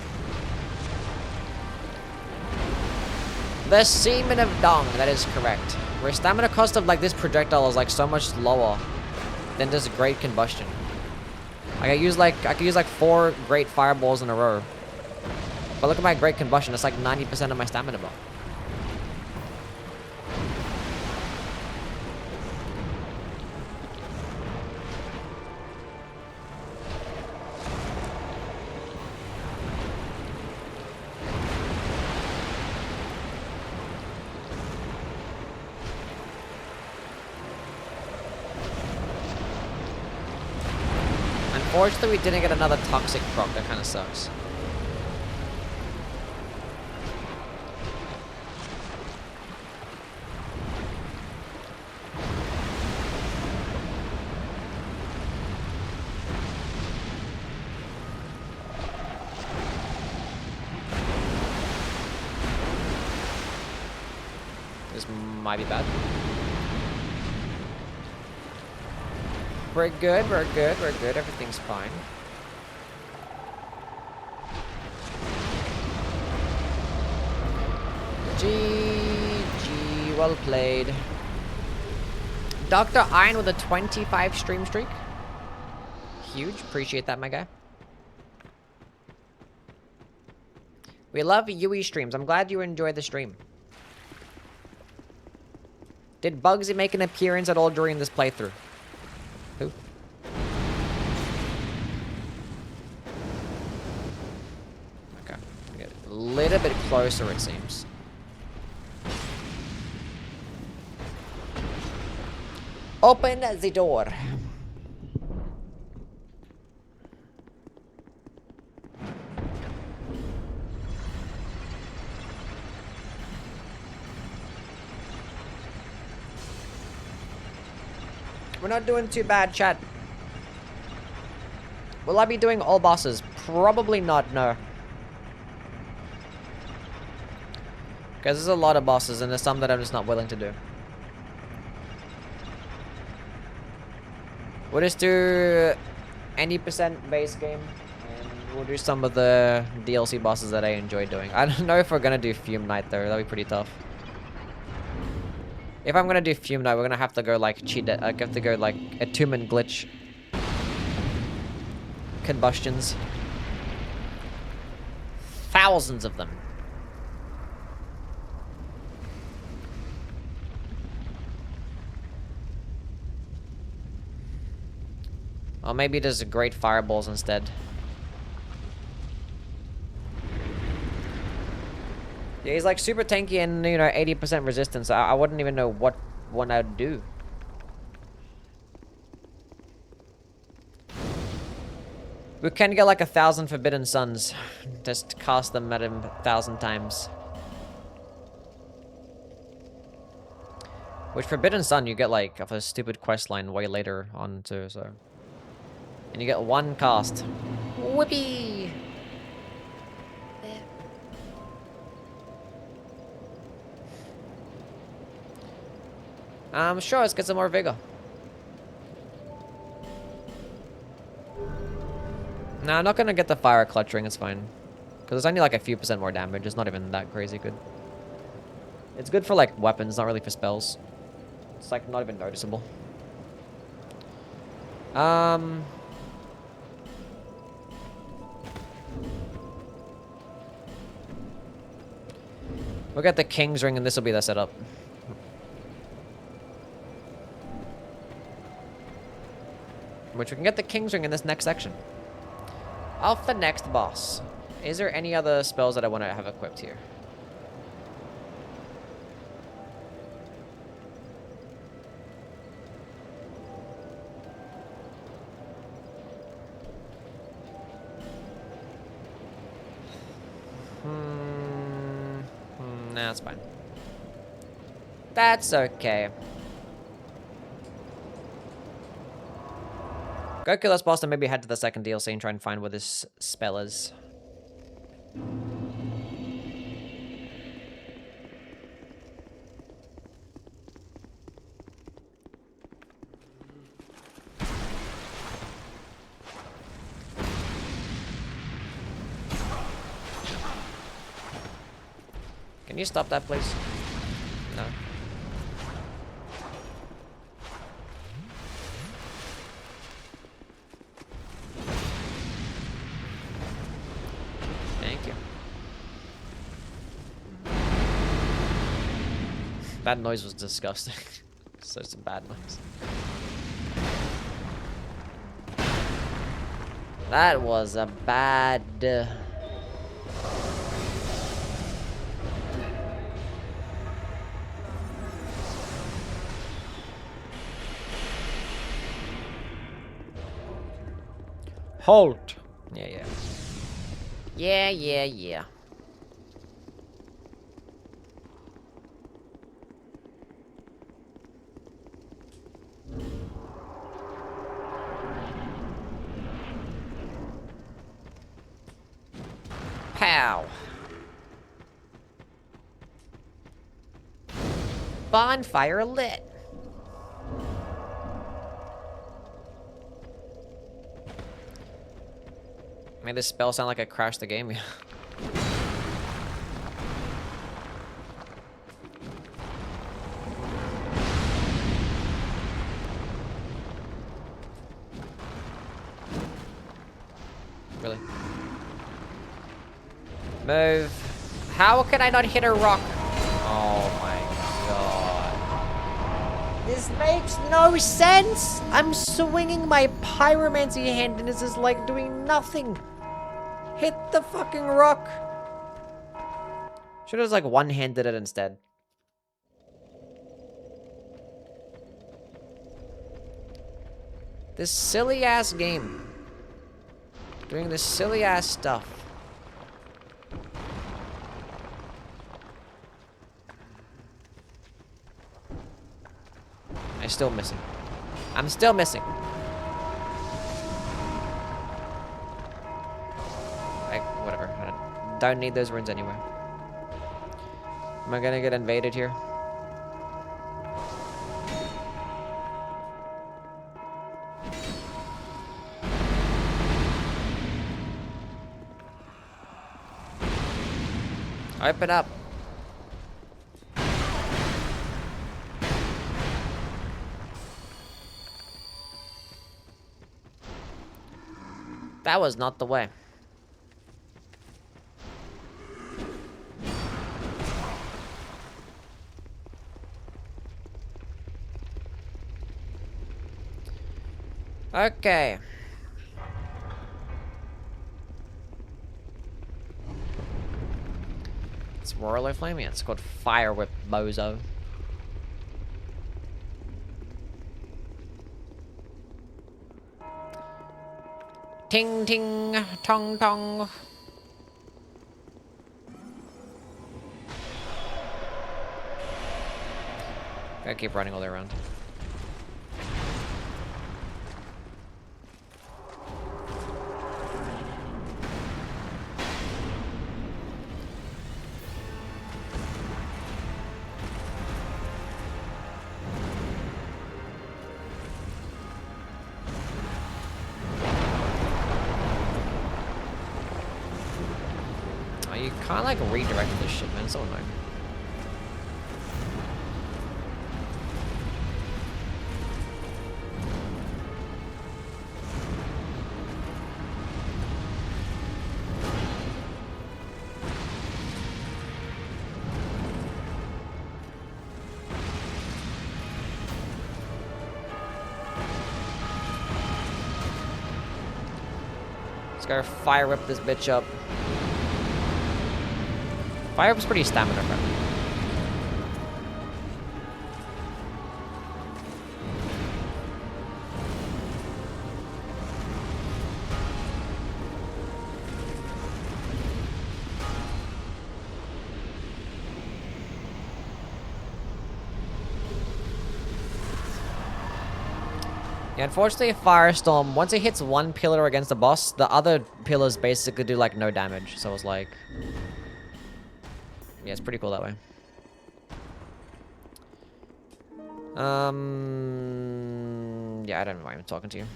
The Semen of Dong, that is correct. Where stamina cost of like this projectile is like so much lower than this Great Combustion. Like I could use like 4 Great Fireballs in a row. But look at my Great Combustion, it's like 90% of my stamina bar. Unfortunately, we didn't get another toxic proc. That kind of sucks. This might be bad. We're good, we're good, we're good. Everything's fine. GG, well played. Dr. Iron with a 25 stream streak. Huge, appreciate that, my guy. We love Yui streams. I'm glad you enjoyed the stream. Did Bugsy make an appearance at all during this playthrough? Who? Okay. Get a little bit closer, it seems. Open the door. We're not doing too bad, chat. Will I be doing all bosses? Probably not, no. Because there's a lot of bosses and there's some that I'm just not willing to do. We'll just do any % base game and we'll do some of the DLC bosses that I enjoy doing. I don't know if we're gonna do Fume Knight though, that'd be pretty tough. If I'm gonna do Fume Knight, we're gonna have to go like cheat it. I have to go like attunement glitch. Combustions. Thousands of them. Or maybe just great fireballs instead. Yeah, he's like super tanky and, you know, 80% resistance. I wouldn't even know what one I'd do. We can get like 1,000 Forbidden Suns. Just cast them at him 1,000 times. Which Forbidden Sun you get like of a stupid quest line way later on too, so. And you get one cast. Whoopee! There. Sure, let's get some more vigor. Nah, I'm not gonna get the fire clutching, it's fine. Because it's only like a few % more damage, it's not even that crazy good. It's good for like weapons, not really for spells. It's like not even noticeable. We'll get the King's Ring and this will be the setup. Which we can get the King's Ring in this next section. Off the next boss. Is there any other spells that I want to have equipped here? Nah, that's fine. That's okay. Go kill this boss and maybe head to the second DLC and try and find where this spell is. Can you stop that, please? No. Thank you. That noise was disgusting. Such a bad noise. That was a bad... Halt! Yeah. Pow! Bonfire lit! Made this spell sound like I crashed the game. Really? Move. How can I not hit a rock? Oh my god. This makes no sense! I'm swinging my Pyromancy hand and this is like doing nothing. Hit the fucking rock. Should have like one-handed it instead. This silly ass game. Doing this silly ass stuff. I'm still missing. I'm still missing. Whatever. I don't need those runes anyway. Am I gonna get invaded here? Open up. That was not the way. Okay. It's Royal Flame? Yeah, it's called Fire Whip, bozo. Ting ting, tong tong. Gotta keep running all the way around. Oh, you kinda like redirected this shit, man. It's so annoying. Let's go fire whip this bitch up. Fire whip's pretty stamina friendly. Yeah, unfortunately, Firestorm, once it hits one pillar against the boss, the other pillars basically do, like, no damage. So it's like... Yeah, it's pretty cool that way. Yeah, I don't know why I'm talking to you.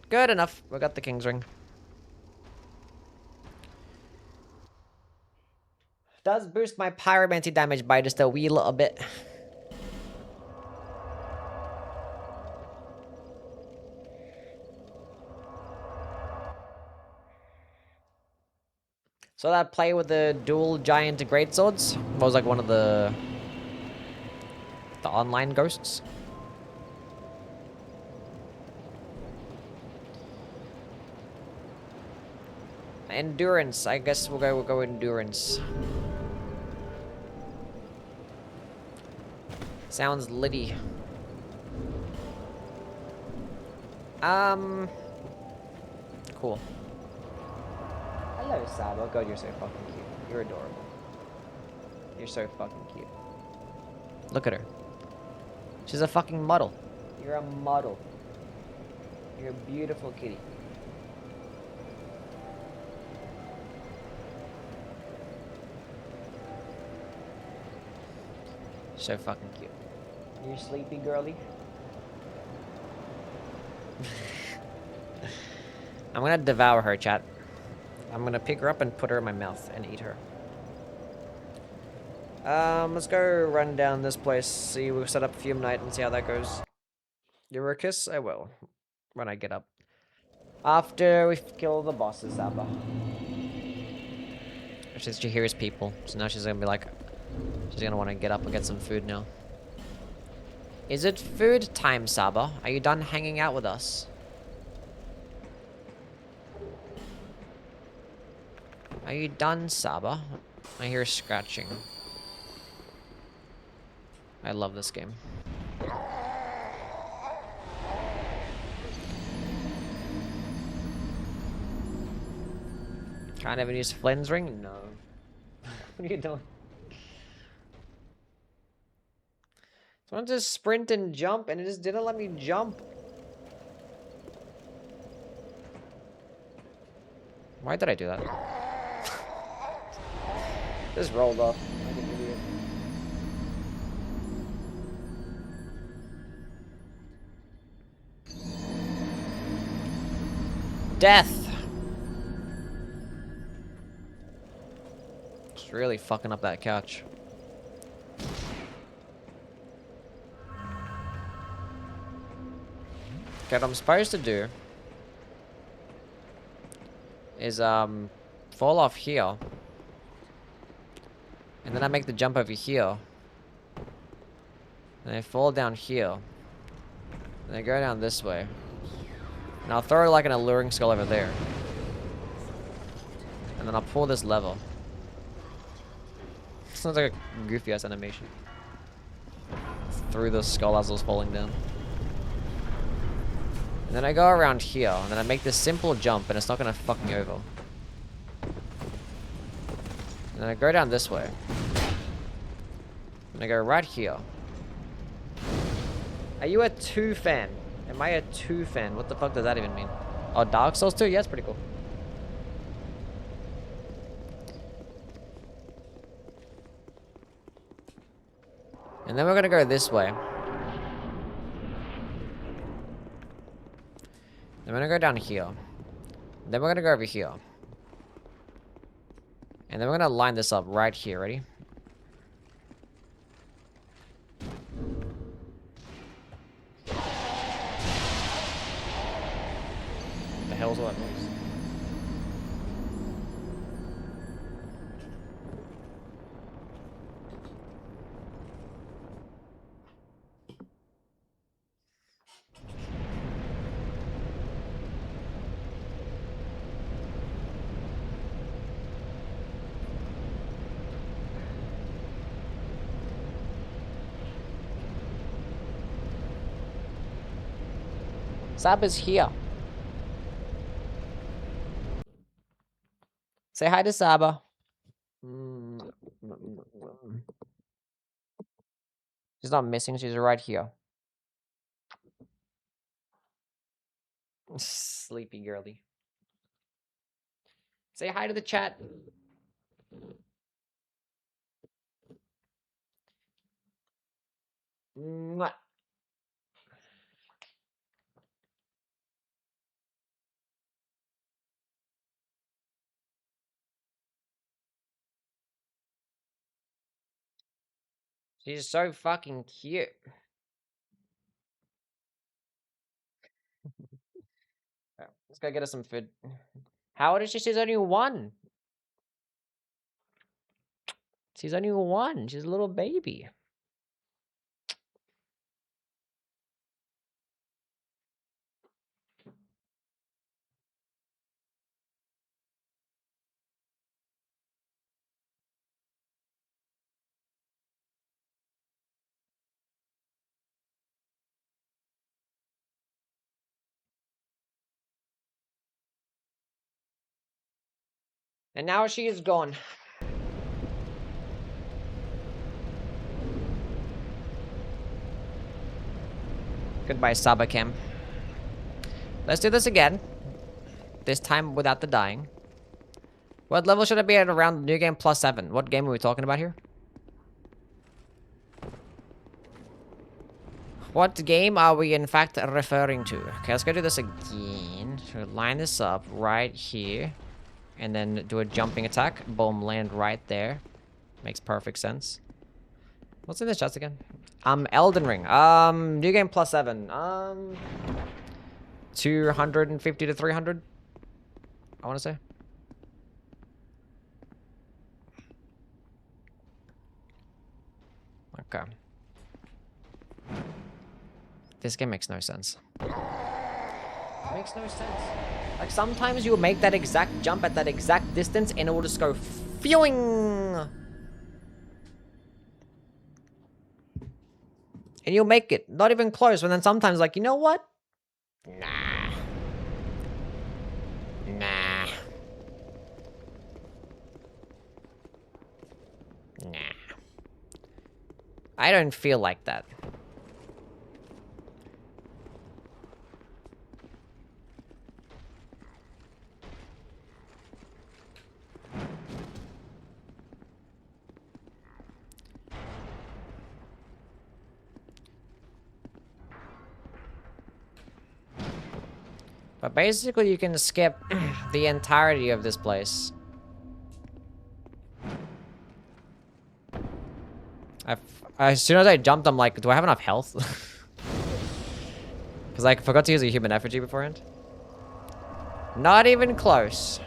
Good enough. We got the King's Ring. Does boost my Pyromancy damage by just a wee little bit. So that play with the dual giant greatswords was like one of the online ghosts. Endurance. I guess we'll go endurance. Sounds litty. Cool. Hello, Sabo. God, you're so fucking cute. You're adorable. You're so fucking cute. Look at her. She's a fucking model. You're a model. You're a beautiful kitty. So fucking cute. You sleepy, girly? I'm gonna devour her, chat. I'm gonna pick her up and put her in my mouth and eat her. Let's go run down this place. See, we'll set up Fume Night and see how that goes. Give her a kiss? I will. When I get up. After we kill the bosses, Saba. She hears people, so now she's gonna be like... She's gonna want to get up and get some food now. Is it food time, Saba? Are you done hanging out with us? Are you done, Saba? I hear scratching. I love this game. Can't even use Flynn's ring? No. What are you doing? So I wanted to sprint and jump, and it just didn't let me jump. Why did I do that? Just rolled off like an idiot. Death! Just really fucking up that couch. Okay, what I'm supposed to do is fall off here, and then I make the jump over here, and I fall down here, and I go down this way, and I'll throw like an alluring skull over there, and then I'll pull this lever. sounds like a goofy ass animation. Through the skull as it was falling down. And then I go around here, and then I make this simple jump, and it's not gonna fuck me over. And then I go down this way. And I go right here. Are you a 2 fan? Am I a 2 fan? What the fuck does that even mean? Oh, Dark Souls 2? Yeah, it's pretty cool. And then we're gonna go this way. Then we're gonna go down here. Then we're gonna go over here. And then we're gonna line this up right here. Ready? What the hell's all that noise? Sab is here. Say hi to Saba. She's not missing, she's right here. Sleepy girly. Say hi to the chat. Mwah. She's so fucking cute. Alright, let's go get her some food. How old is she? She's only 1. She's only 1. She's a little baby. And now she is gone. Goodbye, Sabacam. Let's do this again. This time without the dying. What level should I be at around New Game Plus 7? What game are we talking about here? What game are we in fact referring to? Okay, let's go do this again. So line this up right here. And then do a jumping attack. Boom, land right there. Makes perfect sense. What's in this chest again? Elden Ring. New Game Plus 7. 250 to 300. I want to say. Okay. This game makes no sense. Makes no sense. Like, sometimes you'll make that exact jump at that exact distance and it will just go phew-ing. And you'll make it. Not even close. And then sometimes, like, you know what? Nah. Nah. Nah. I don't feel like that. But basically, you can skip the entirety of this place. As soon as I jumped, I'm like, do I have enough health? Because I forgot to use a human effigy beforehand. Not even close.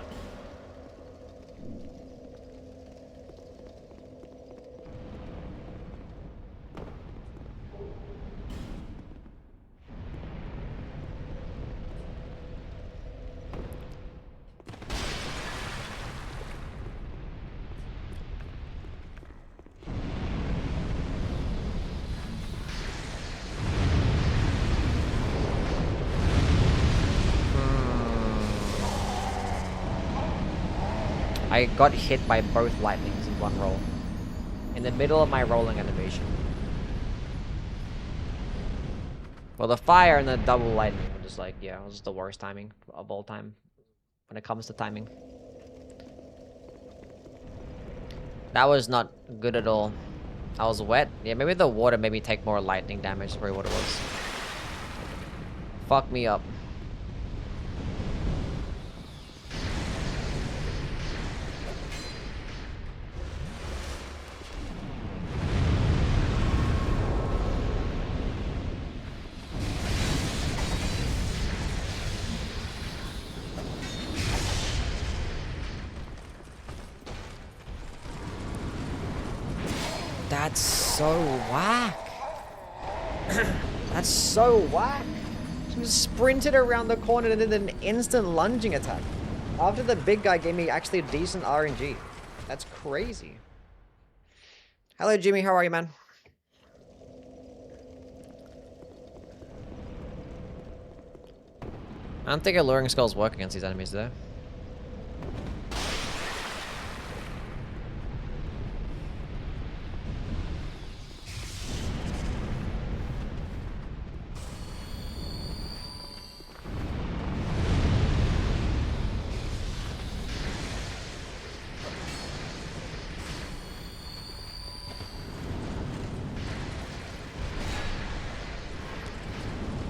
I got hit by both lightnings in one roll. In the middle of my rolling animation. Well, the fire and the double lightning were just like, yeah, it was the worst timing of all time. When it comes to timing. That was not good at all. I was wet. Yeah, maybe the water made me take more lightning damage. That's probably what it was. Fuck me up. That's so whack. That's so whack. She just sprinted around the corner and did an instant lunging attack. After the big guy gave me actually a decent RNG. That's crazy. Hello, Jimmy. How are you, man? I don't think Alluring Skull's work against these enemies, though.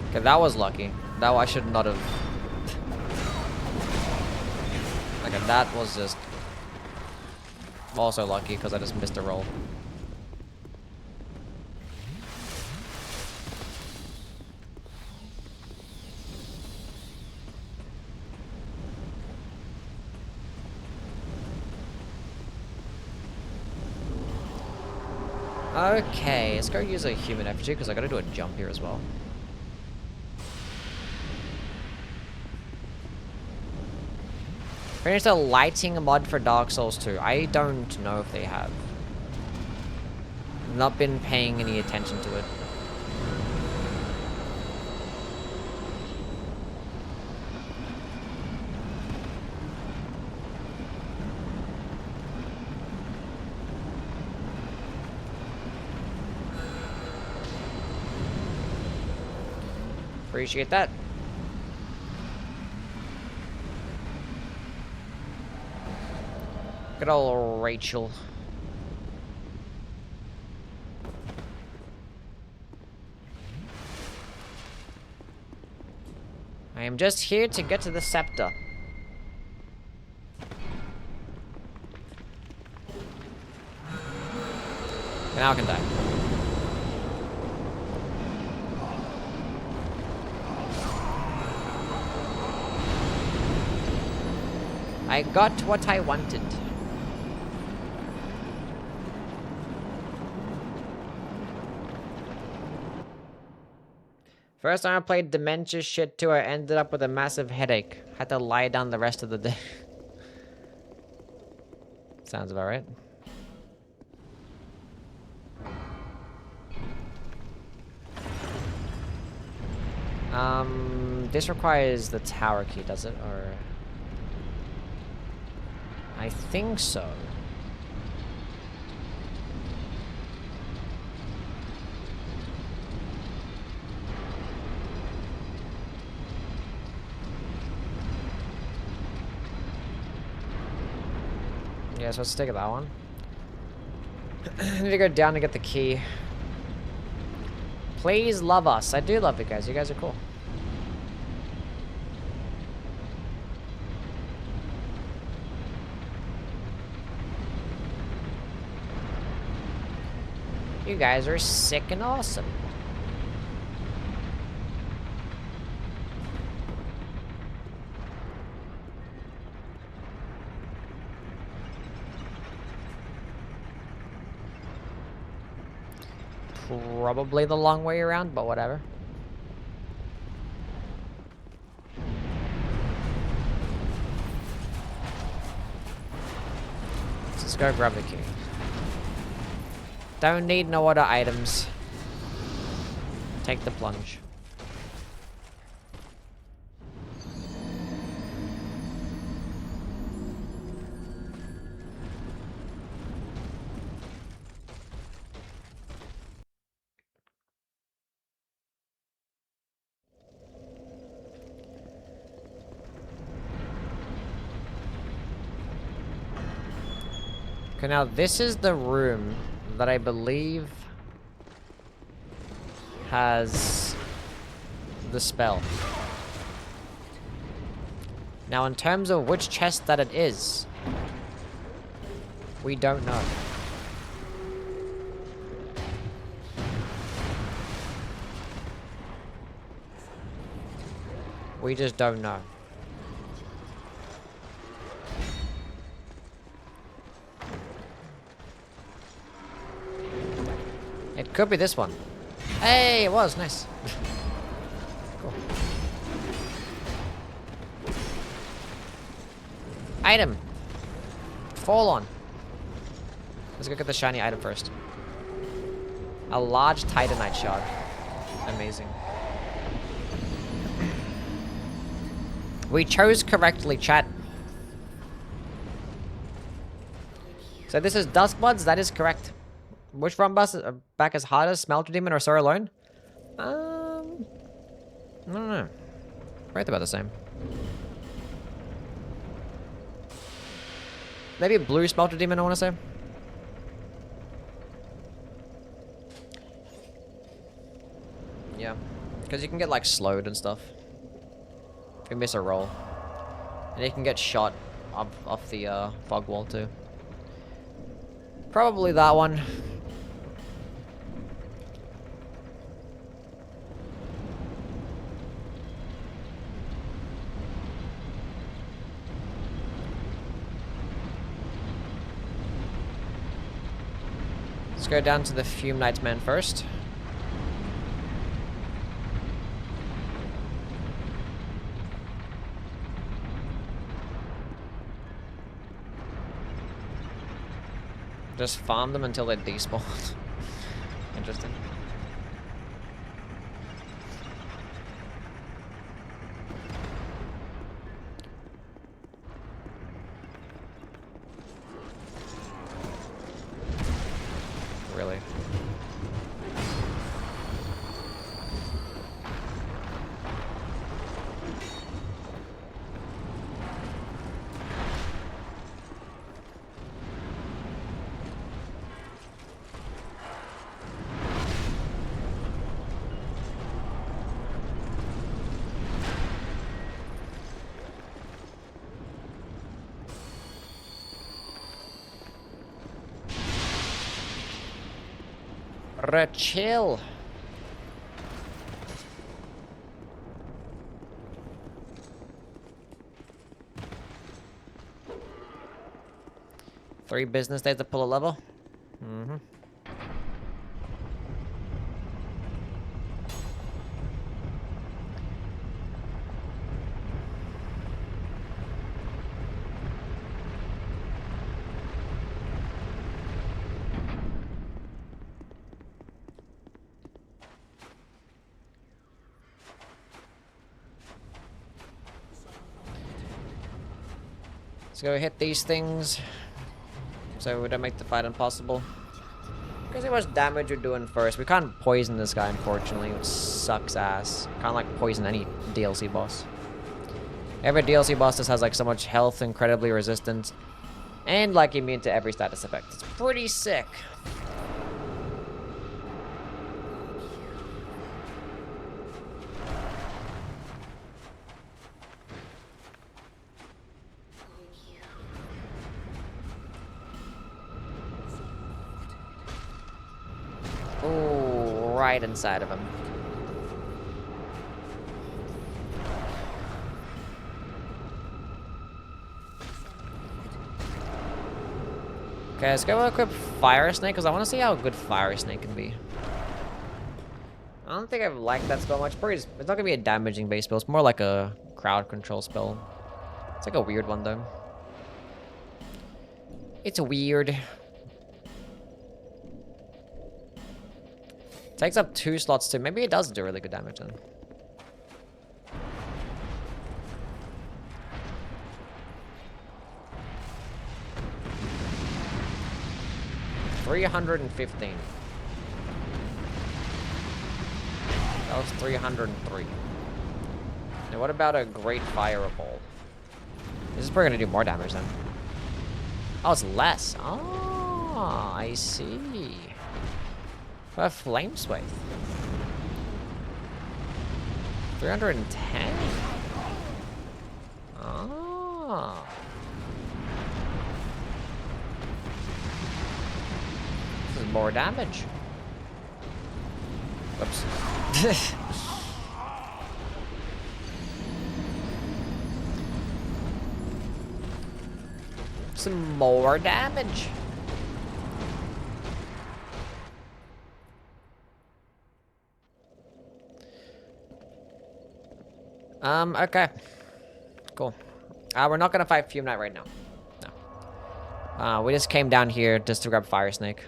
Okay, that was lucky. That I should not have. Like, that was just also lucky because I just missed a roll. Okay, let's go use a human effigy because I gotta do a jump here as well. Finished a lighting mod for Dark Souls 2. I don't know if they have. Not been paying any attention to it. Appreciate that. Good old Rachel. I am just here to get to the scepter. Now I can die. I got what I wanted. First time I played Dementia shit 2, I ended up with a massive headache. Had to lie down the rest of the day. Sounds about right. This requires the tower key, does it? Or... I think so. Yeah, so let's take that one. I need to go down to get the key. Please love us. I do love you guys. You guys are cool. You guys are sick and awesome. Probably the long way around, but whatever. Let's go grab the key. Don't need no other items. Take the plunge. Okay, now this is the room that I believe has the spell. Now, in terms of which chest that it is, we don't know. We just don't know. It could be this one. Hey, it was nice. Cool. Item. Fall on. Let's go get the shiny item first. A large titanite shard. Amazing. We chose correctly, chat. So this is Duskbloods, that is correct. Which run bus is back as hard as Smelter Demon or Sorrow Alone? I don't know. Right about the same. Maybe a blue Smelter Demon, I want to say. Yeah. Because you can get, like, slowed and stuff. If you miss a roll. And you can get shot off the fog wall, too. Probably that one. Let's go down to the Fume Nightman first. Just farm them until they despawn. Interesting. Really? Chill. Three business days to pull a level. Mm-hmm. Let's go hit these things so we don't make the fight impossible. Because how much damage we're doing first. We can't poison this guy, unfortunately, which sucks ass. Can't, like, poison any DLC boss. Every DLC boss just has, like, so much health, incredibly resistant, and, like, immune to every status effect. It's pretty sick. Ooh, right inside of him. Okay, let's go equip Fire Snake, because I want to see how good Fire Snake can be. I don't think I've liked that spell much. It's not going to be a damaging base spell. It's more like a crowd control spell. It's like a weird one, though. It's weird. Takes up 2 slots too. Maybe it does do really good damage then. $315. That was 303. Now what about a Great Fireball? This is probably gonna do more damage then. Oh, it's less. Oh, I see. For a flame swathe. 310. Oh. This is more damage. Whoops. Some more damage. Okay. Cool. We're not gonna fight Fume Knight right now. No. We just came down here just to grab Fire Snake.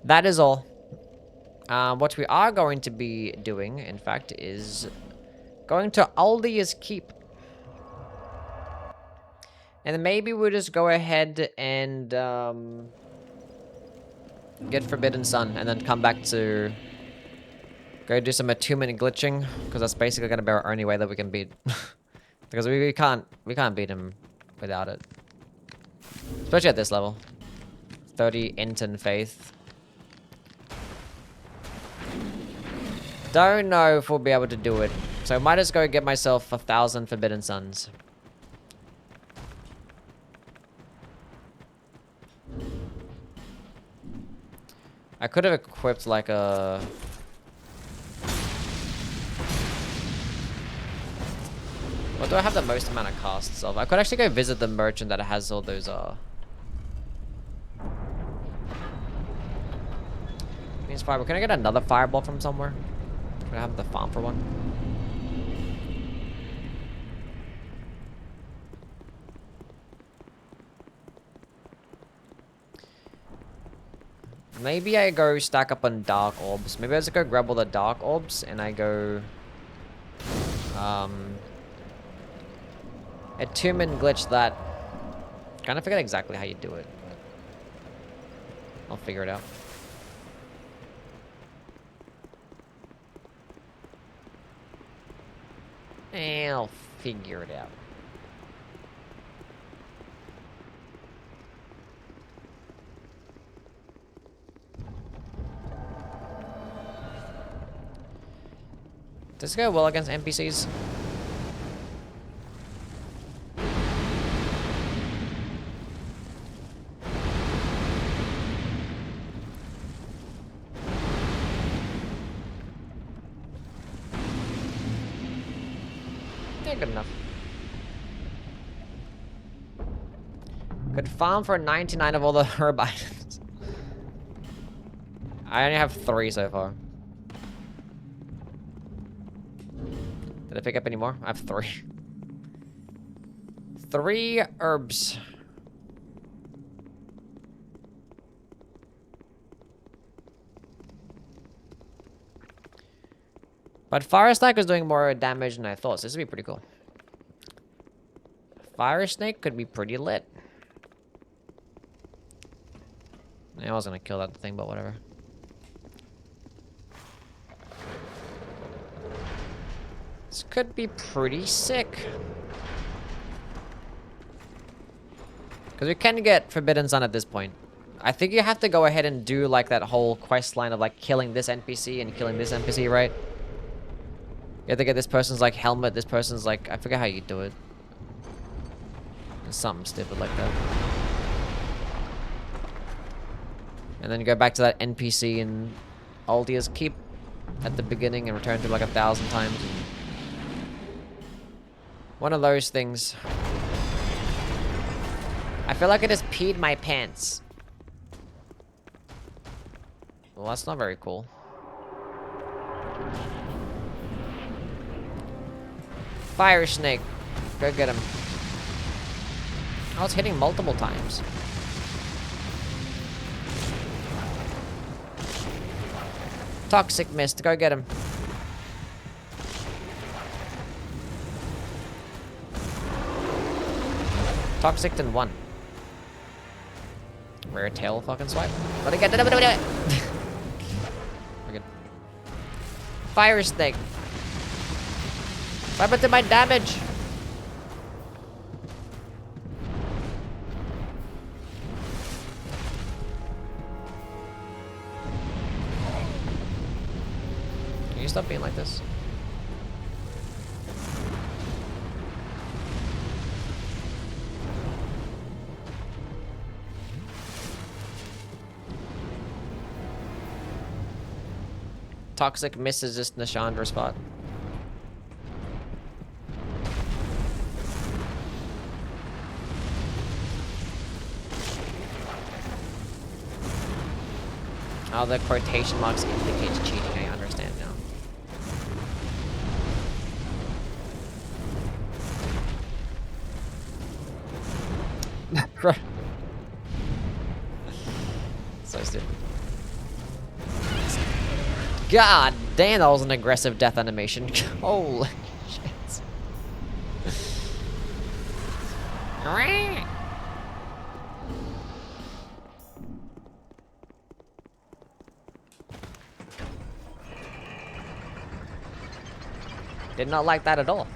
That is all. What we are going to be doing, in fact, is going to Aldia's Keep. And then maybe we'll just go ahead and get Forbidden Sun, and then come back to go do some attunement glitching, because that's basically gonna be our only way that we can beat. Because we can't beat him without it, especially at this level. 30 Inton Faith. Don't know if we'll be able to do it, so I might just go get myself 1,000 Forbidden Suns. I could have equipped like a... What do I have the most amount of casts of? I could actually go visit the merchant that has all those means fire. Can I get another fireball from somewhere? Can I have the farm for one? Maybe I go stack up on Dark Orbs. Maybe I just go grab all the Dark Orbs and I go... attunement glitch that. Kind of forget exactly how you do it. I'll figure it out. I'll figure it out. Does this go well against NPCs? Yeah, good enough. Could farm for 99 of all the herb items. I only have 3 so far. Did I pick up any more? I have 3. 3 herbs. But Fire Snake is doing more damage than I thought, so this would be pretty cool. Fire Snake could be pretty lit. I was gonna kill that thing, but whatever. This could be pretty sick. Because we can get Forbidden Sun at this point. I think you have to go ahead and do like that whole quest line of like killing this NPC and killing this NPC, right? You have to get this person's like helmet, this person's like, I forget how you do it. It's something stupid like that. And then you go back to that NPC in Aldia's Keep at the beginning and return to like 1,000 times. One of those things. I feel like I just peed my pants. Well, that's not very cool. Fire Snake. Go get him. Oh, it's hitting multiple times. Toxic Mist. Go get him. Toxic in 1. Rare tail fucking swipe. Let it get it. We're good. Fire Snake. What happened to my damage? Can you stop being like this? Toxic misses this Nashandra spot. Oh, the quotation marks indicates cheating. I understand now. So stupid. God damn, that was an aggressive death animation. Holy shit. Did not like that at all.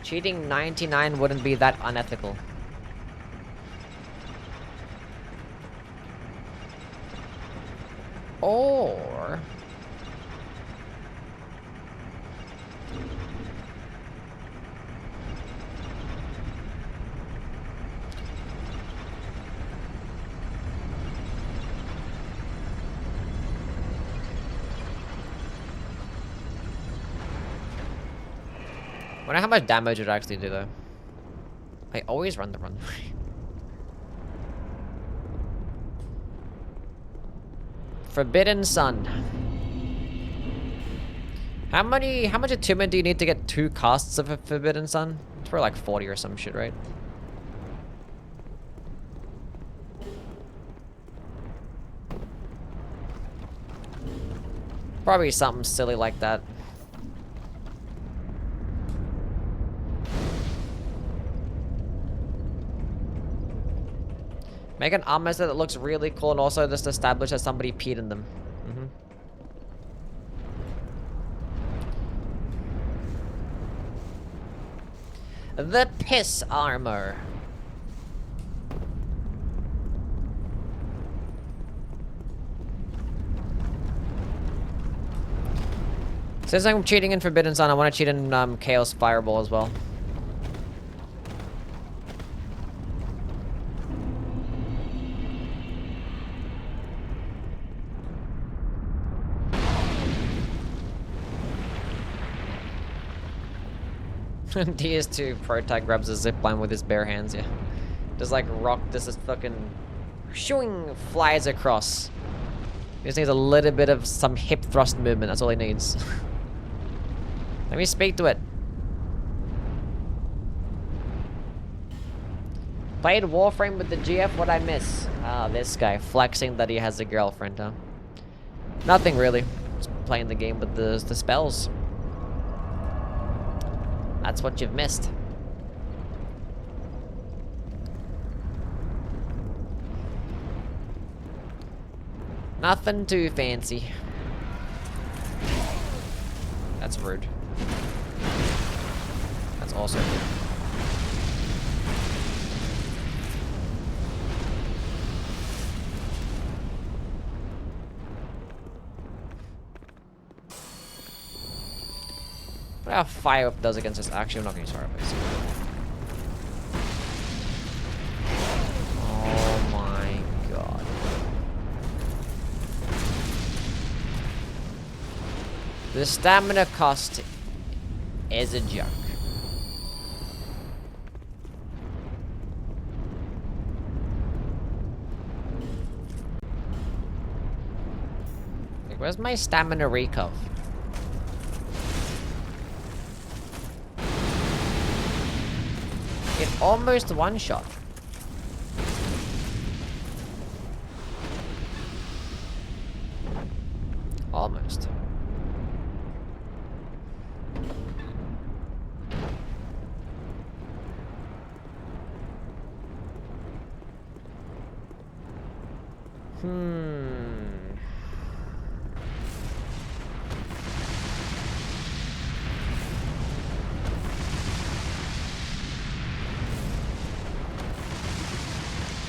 Cheating 99 wouldn't be that unethical. Or... wonder how much damage it actually do though. I always run the runway. Forbidden Sun. How much attunement do you need to get 2 casts of a Forbidden Sun? It's for like 40 or some shit, right? Probably something silly like that. Make an armor set that looks really cool and also just establish that somebody peed in them. The piss armor. Since I'm cheating in Forbidden Sun, I want to cheat in Chaos Fireball as well. DS2 Protag grabs a zipline with his bare hands, yeah. Just like rock, this is fucking shooing flies across. He just needs a little bit of some hip thrust movement, that's all he needs. Let me speak to it. Played Warframe with the GF, what'd I miss? Ah, this guy, flexing that he has a girlfriend, huh? Nothing really. Just playing the game with the spells. That's what you've missed. Nothing too fancy. That's rude. That's also rude. What how fire up does against this? Actually, I'm not going to start with. Oh my god. The stamina cost is a joke. Like, where's my stamina recov? It almost one-shot. Almost.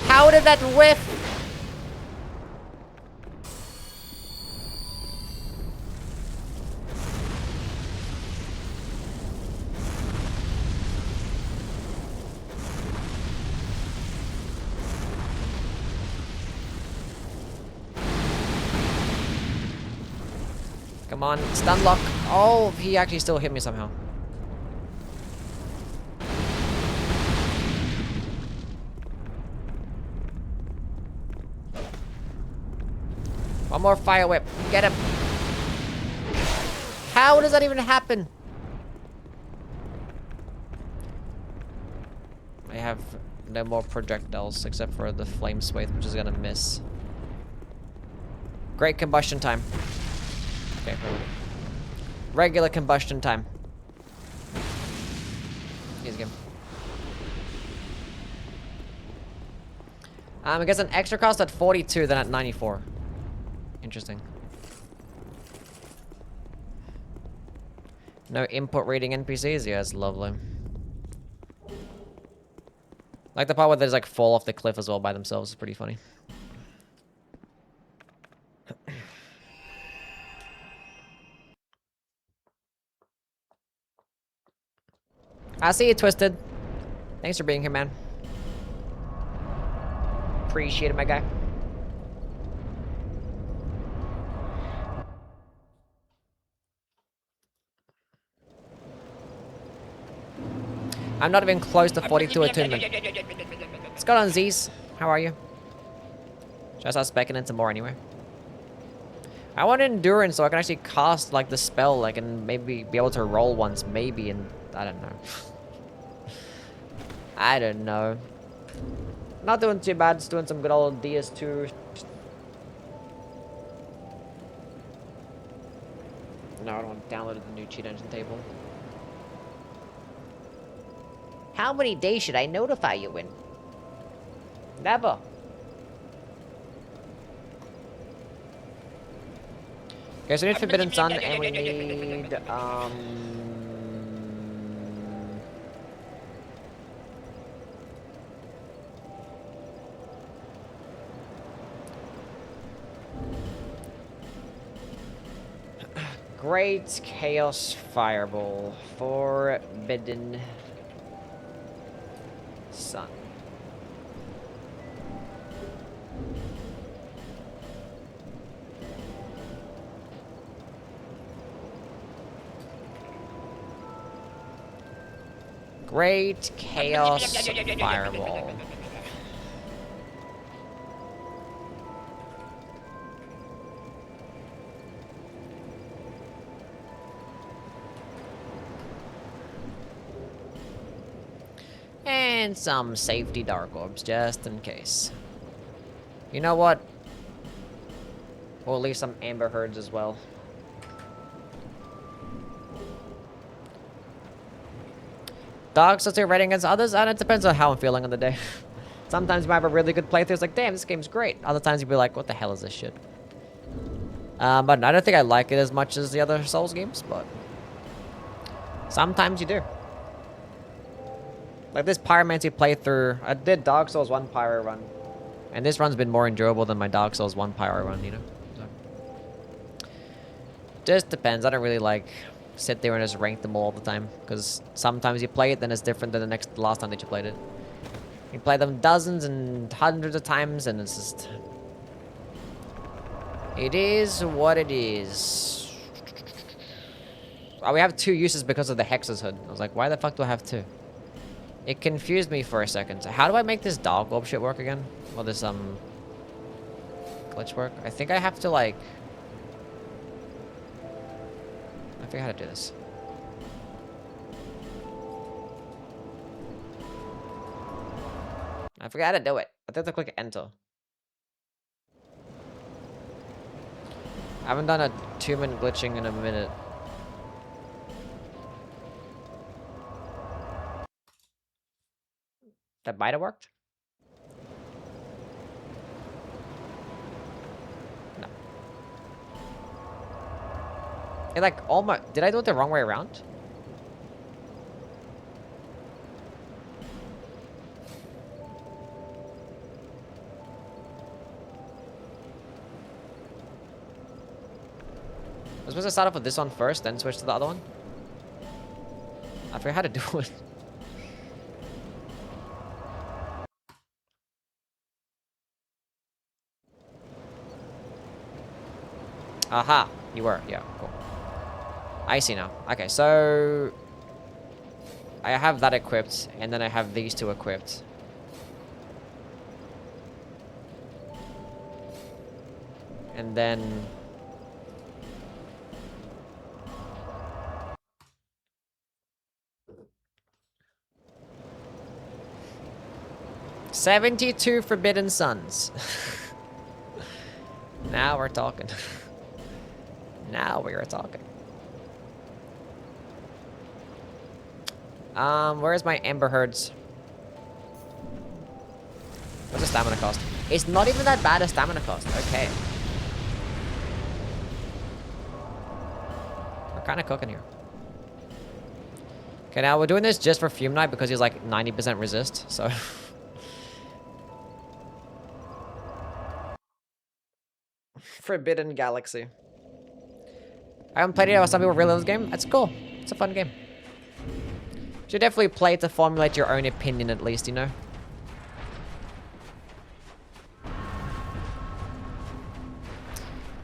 How did that whiff? Come on, stun lock. Oh, he actually still hit me somehow. One more fire whip. Get him. How does that even happen? I have no more projectiles except for the flame swathe, which is gonna miss. Great combustion time. Okay, regular combustion time. Easy game. It gets an extra cost at 42, then at 94. Interesting. No input reading NPCs? Yeah, it's lovely. Like the part where there's like fall off the cliff as well by themselves is pretty funny. I see you, Twisted. Thanks for being here, man. Appreciate it, my guy. I'm not even close to 42 attunement. What's going on, Z's? How are you? Should I start specking into more anyway? I want endurance so I can actually cast like the spell, like, and maybe be able to roll once, maybe, and I don't know. I don't know. Not doing too bad, just doing some good old DS2. No, I don't download the new cheat engine table. How many days should I notify you in? Never. Okay, so we need Forbidden Sun, and we need, Great Chaos Fireball. Forbidden Sun. Great Chaos Fireball. And some safety Dark Orbs, just in case. You know what? We'll leave some Amber Herds as well. Dogs are still rating against others, and it depends on how I'm feeling on the day. Sometimes you might have a really good playthrough, it's like, damn, this game's great. Other times you'll be like, what the hell is this shit? But I don't think I like it as much as the other Souls games, but sometimes you do. Like this Pyromancy playthrough, I did Dark Souls 1 Pyro run, and this run's been more enjoyable than my Dark Souls 1 Pyro run, you know? So. Just depends, I don't really like sit there and just rank them all the time, because sometimes you play it, then it's different than the last time that you played it. You play them dozens and hundreds of times, and it's just... It is what it is. Oh, we have 2 uses because of the Hex's Hood. I was like, why the fuck do I have 2? It confused me for a second. So how do I make this Dark Orb shit work again? Well, this, glitch work? I think I have to, like... I forget how to do this. I forgot how to do it. I have to click enter. I haven't done a 2-minute glitching in a minute. That might have worked. No. It like almost... Did I do it the wrong way around? I was supposed to start off with this one first, then switch to the other one. I forgot how to do it. Aha, you were. Yeah, cool. I see now. Okay, so I have that equipped, and then I have these two equipped. And then... "72 Forbidden Suns." Now we're talking. Now we are talking. Where's my Ember Herds? What's the stamina cost? It's not even that bad a stamina cost. Okay. We're kind of cooking here. Okay, now we're doing this just for Fume Knight because he's like 90% resist, so... Forbidden Galaxy. I haven't played it, but some people really love this game. That's cool. It's a fun game. You should definitely play to formulate your own opinion at least, you know?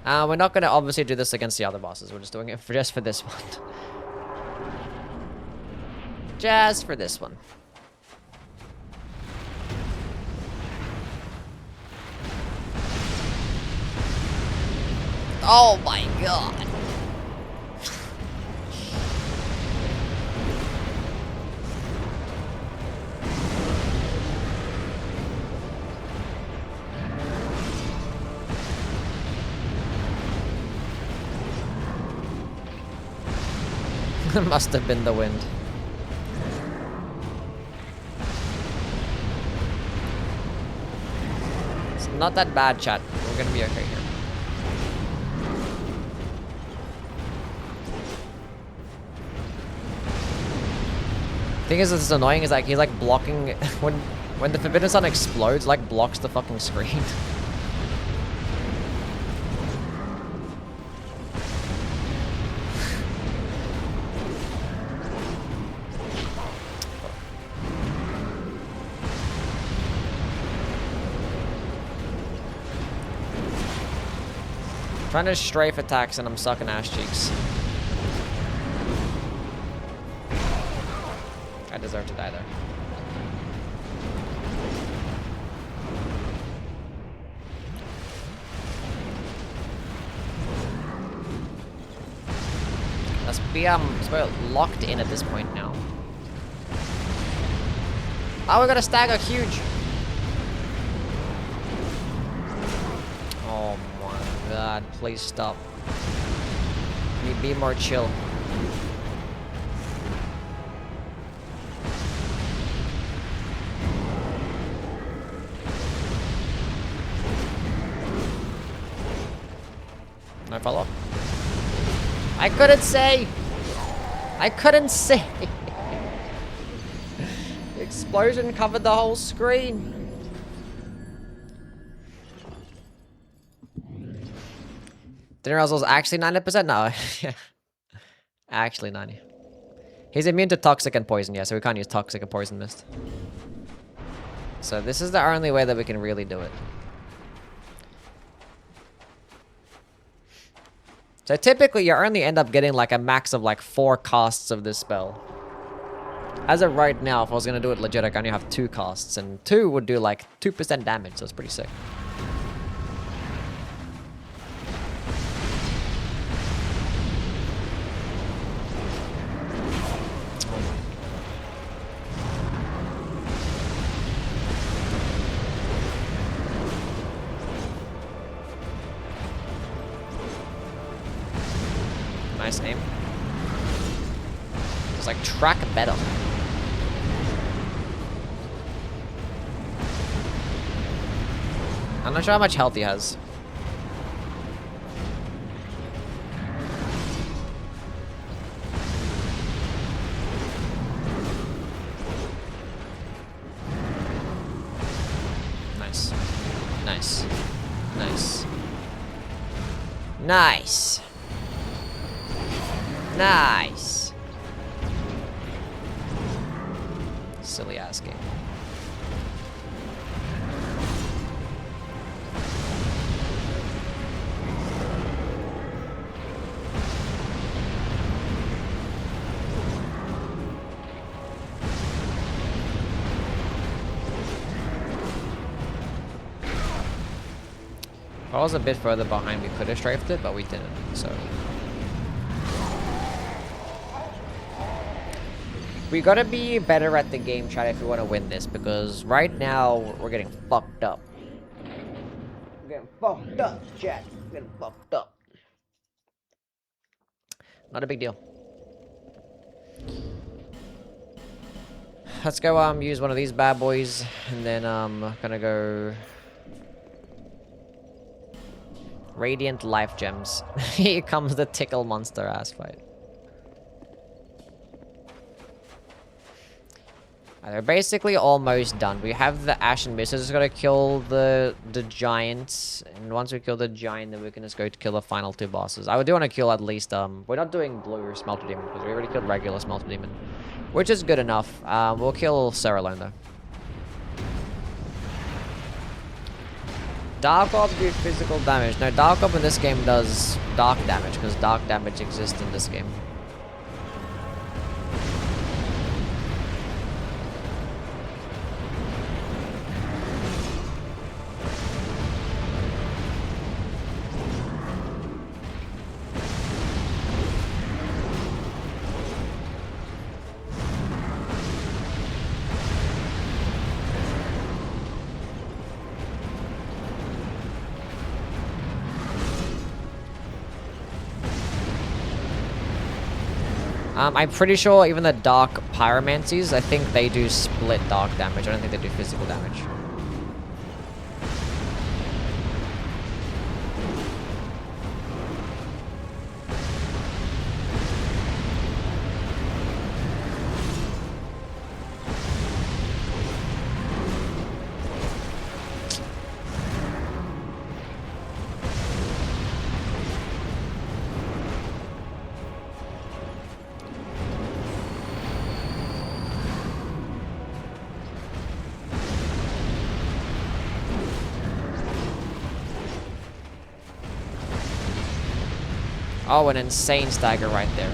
We're not going to obviously do this against the other bosses. We're just doing it for just for this one. Just for this one. Oh my god. Must have been the wind. It's not that bad, chat. We're gonna be okay here. Thing is, it's annoying is like he's like blocking when the Forbidden Sun explodes, like blocks the fucking screen. Trying to strafe attacks and I'm sucking ass cheeks. I deserve to die there. Let's be locked in at this point now. Oh, we got a stagger, huge. Oh my god, please stop. Be more chill. No follow. I couldn't say. I couldn't say. The explosion covered the whole screen. Dinner was actually 90%? No. Actually 90. He's immune to toxic and poison, yeah, so we can't use toxic and poison mist. So this is the only way that we can really do it. So typically you only end up getting like a max of like 4 casts of this spell. As of right now, if I was gonna do it legit, I can only have 2 casts, and 2 would do like 2% damage, so it's pretty sick. Nice aim. It's like track better. I'm not sure how much health he has. Nice. Nice. Nice. Nice. Nice. Silly ass game. If I was a bit further behind, we could have strafed it, but we didn't, so. We gotta be better at the game chat if we want to win this, because right now, we're getting fucked up. We're getting fucked up, chat. We're getting fucked up. Not a big deal. Let's go, use one of these bad boys, and then, gonna go... Radiant Life Gems. Here comes the tickle monster ass fight. They're basically almost done. We have the Ashen Mist. So just gotta kill the giants, and once we kill the giant, then we can just go to kill the final 2 bosses. I would do want to kill at least we're not doing blue Smelter Demon because we already killed regular Smelter Demon, which is good enough. We'll kill Sarah alone though. Dark Orb do physical damage. No, Dark Orb in this game does dark damage because dark damage exists in this game. I'm pretty sure even the Dark Pyromancies, I think they do split dark damage. I don't think they do physical damage. Oh, an insane stagger right there.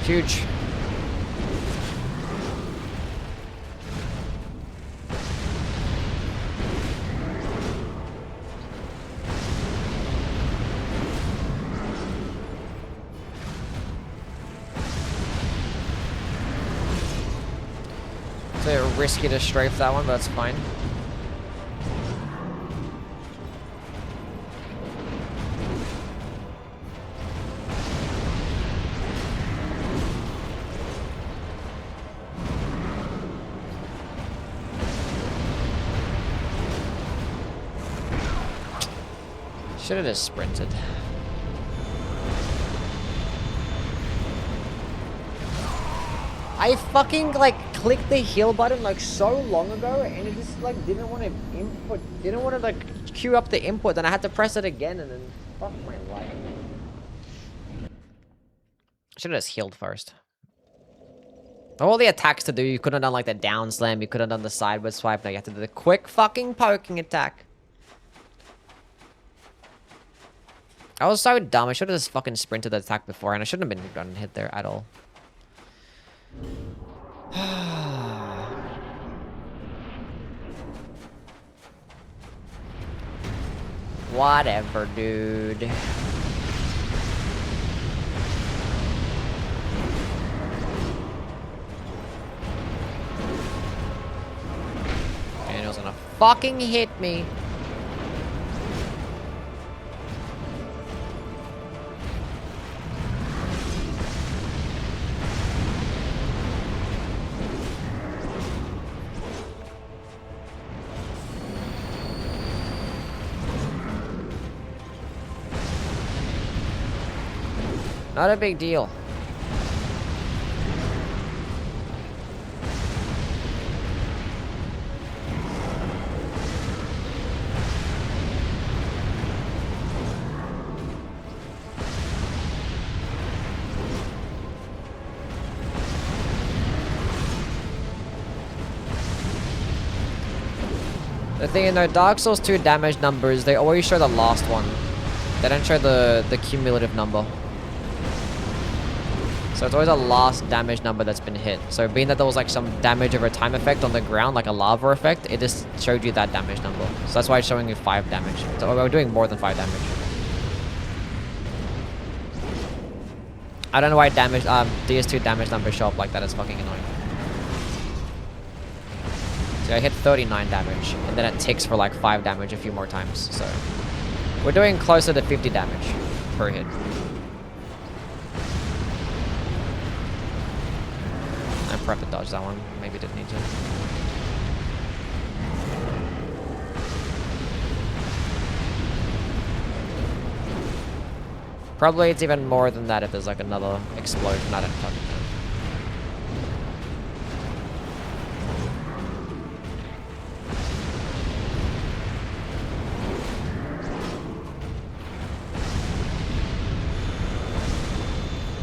Huge. It's a bit risky to strafe that one, but that's fine. Should have just sprinted. I fucking like clicked the heal button like so long ago, and it just like didn't want to like queue up the input, and I had to press it again, and then fuck my life. Should have just healed first. All the attacks to do, you could have done like the down slam, you could have done the sideward swipe. Now you have to do the quick fucking poking attack. I was so dumb. I should have just fucking sprinted the attack before, and I shouldn't have been done hit there at all. Whatever, dude. And it was gonna fucking hit me. Not a big deal. thing, you know, Dark Souls 2 damage numbers, they always show the last one. They don't show the cumulative number. So it's always a last damage number that's been hit. So being that there was like some damage over time effect on the ground, like a lava effect, it just showed you that damage number. So that's why it's showing you 5 damage. So we're doing more than 5 damage. I don't know why damage, DS2 damage numbers show up like that. It's fucking annoying. So I hit 39 damage, and then it ticks for like 5 damage a few more times. So we're doing closer to 50 damage per hit. I prepped to dodge that one. Maybe didn't need to. Probably it's even more than that if there's like another explosion. I don't fucking know.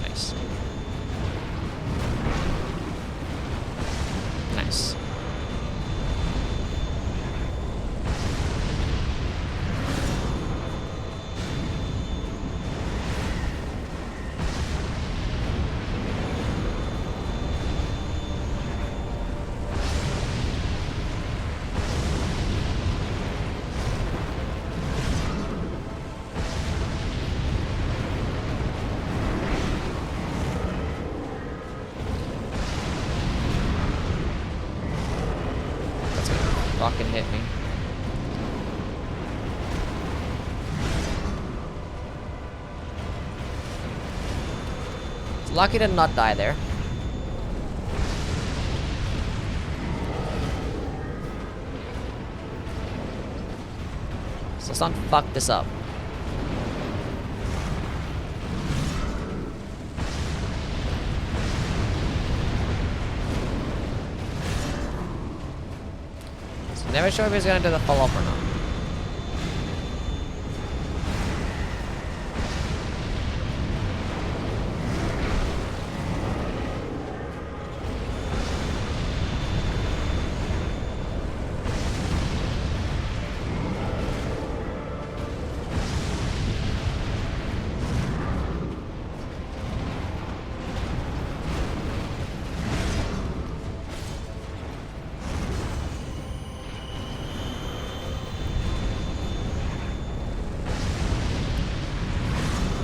Nice. Nice. Fucking hit me. It's lucky to not die there. So let's not fuck this up. Never sure if he's gonna do the follow-up or not.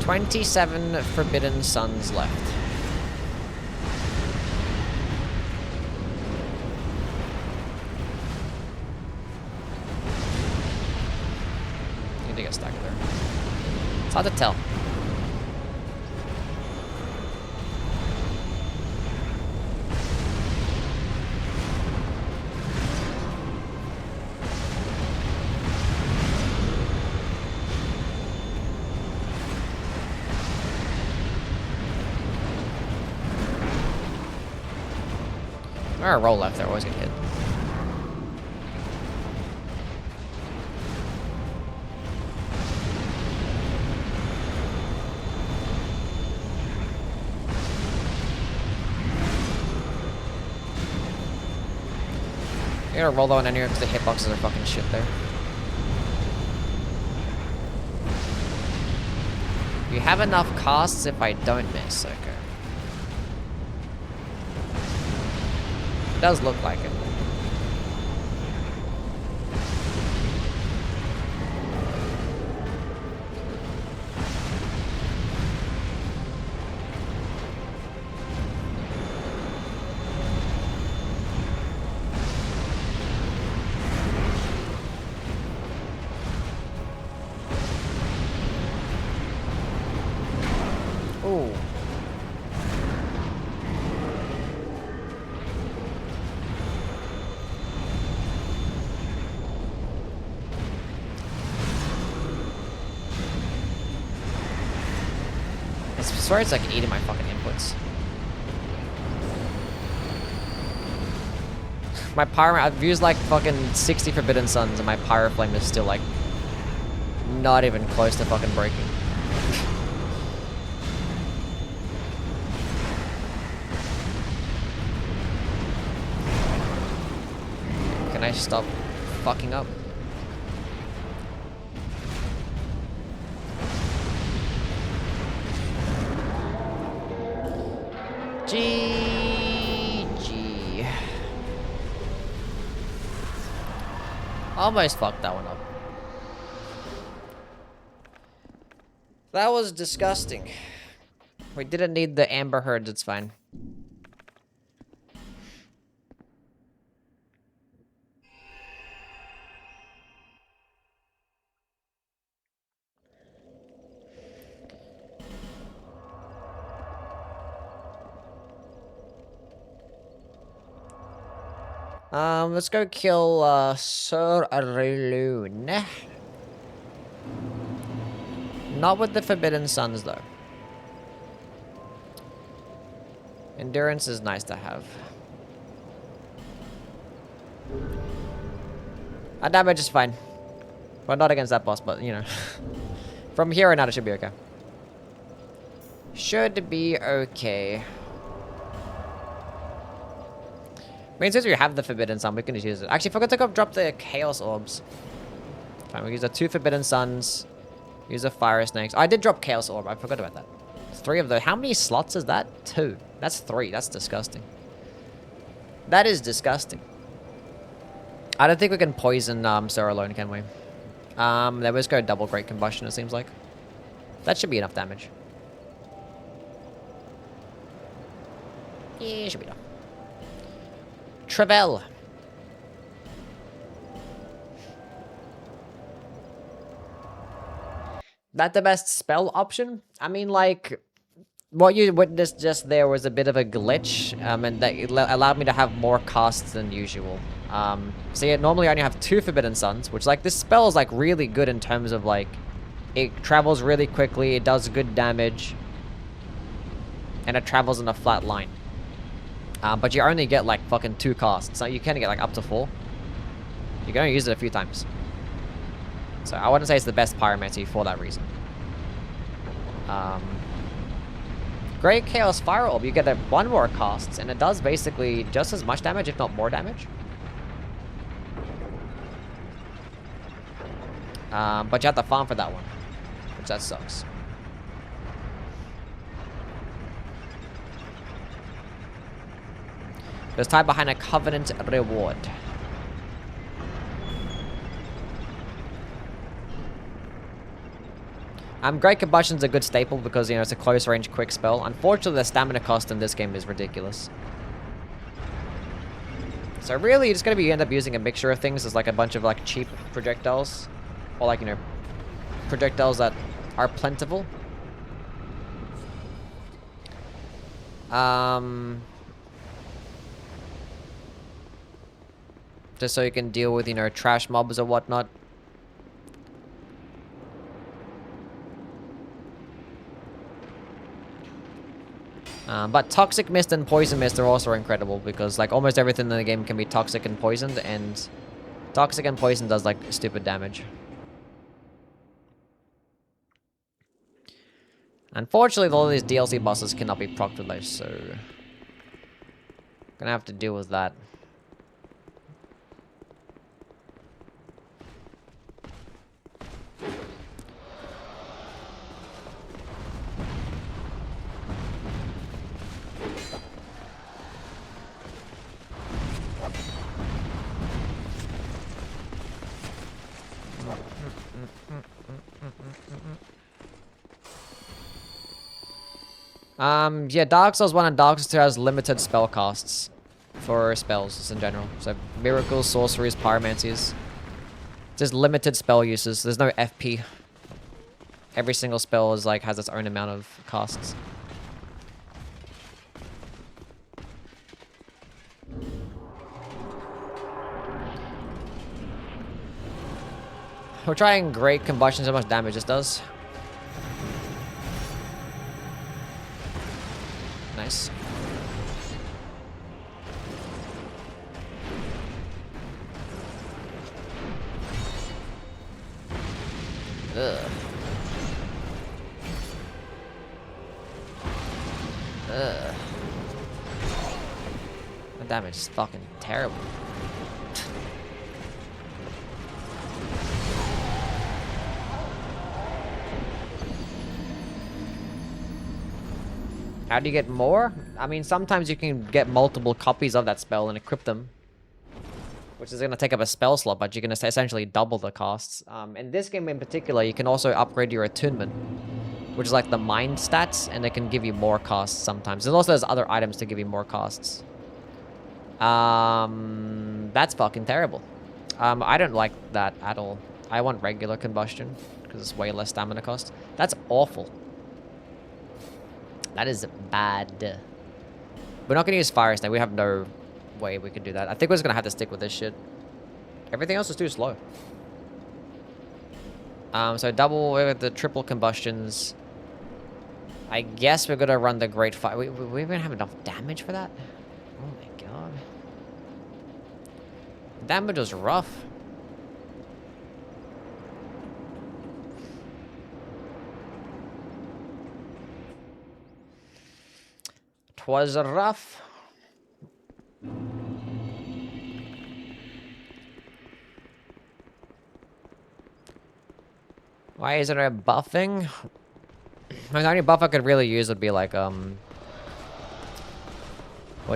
"27 Forbidden Suns left. Need to get stuck there. It's hard to tell. Or a roll left there, always get hit. You gotta roll that one in here because the hitboxes are fucking shit there. You have enough casts if I don't miss, okay. It does look like it. Ooh. I swear it's like eating my fucking inputs. My pyro, I've used like fucking 60 Forbidden Suns and my pyro flame is still like not even close to fucking breaking. Can I stop fucking up? GG. Almost fucked that one up. That was disgusting. We didn't need the amber herds, it's fine. Let's go kill, Sir Arloon. Not with the Forbidden Suns, though. Endurance is nice to have. Our damage is fine. Well, not against that boss, but, you know. From here on out, it should be okay. Should be okay. I mean, since we have the Forbidden Sun, we can just use it. Actually, I forgot to go drop the Chaos Orbs. Fine, we use the 2 Forbidden Suns. Use the Fire Snakes. Oh, I did drop Chaos Orb. I forgot about that. 3 of those. How many slots is that? 2. That's 3. That's disgusting. That is disgusting. I don't think we can poison Sir alone, can we? Then we'll just go double Great Combustion, it seems like. That should be enough damage. Yeah, should be enough. Travel. That the best spell option? I mean, like, what you witnessed just there was a bit of a glitch, and that allowed me to have more casts than usual. So yeah, normally I only have 2 Forbidden Suns, which, like, this spell is, like, really good in terms of, like, it travels really quickly, it does good damage, and it travels in a flat line. But you only get, like, fucking 2 casts, so you can get, like, up to 4. You're gonna use it a few times. So I wouldn't say it's the best Pyromancy for that reason. Great Chaos Fire Orb, you get 1 more cast, and it does basically just as much damage, if not more damage. But you have to farm for that one, which that sucks. There's tied behind a Covenant reward. Great Combustion's a good staple because, you know, it's a close-range quick spell. Unfortunately, the stamina cost in this game is ridiculous. So really, you're just gonna end up using a mixture of things as, like, a bunch of, like, cheap projectiles. Or, like, you know, projectiles that are plentiful. Just so you can deal with, you know, trash mobs or whatnot. But Toxic Mist and Poison Mist are also incredible because, like, almost everything in the game can be toxic and poisoned, and toxic and poison does, like, stupid damage. Unfortunately, all of these DLC bosses cannot be procced with those, so gonna have to deal with that. Yeah, Dark Souls 1 and Dark Souls 2 has limited spell casts for spells just in general. So, miracles, sorceries, pyromancies. Just limited spell uses. There's no FP. Every single spell is, like, has its own amount of casts. We're trying Great Combustion, so much damage this does. Nice. Ugh. Ugh. The damage is fucking terrible. How do you get more? I mean, sometimes you can get multiple copies of that spell and equip them, which is going to take up a spell slot, but you're going to essentially double the costs. In this game in particular, you can also upgrade your attunement, which is like the mind stats, and it can give you more costs sometimes. There's other items to give you more costs. That's fucking terrible. I don't like that at all. I want regular combustion, because it's way less stamina cost. That's awful. That is bad. We're not going to use Fire Snake. We have no way we can do that. I think we're just going to have to stick with this shit. Everything else is too slow. So double with the triple combustions. I guess we're going to run the Great Fire. We going to have enough damage for that? Oh my god. Damage was rough. Twas rough. Why isn't there buffing? I mean, the only buff I could really use would be like, what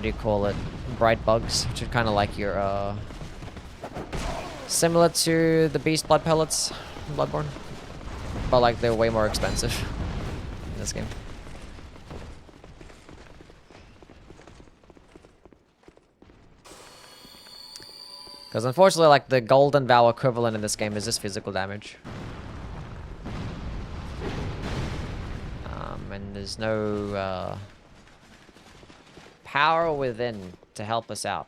do you call it? Bright bugs, which are kind of like your, similar to the Beast Blood pellets in Bloodborne. But like, they're way more expensive in this game. Because unfortunately, like, the Golden Vow equivalent in this game is just physical damage. And there's no, power within to help us out.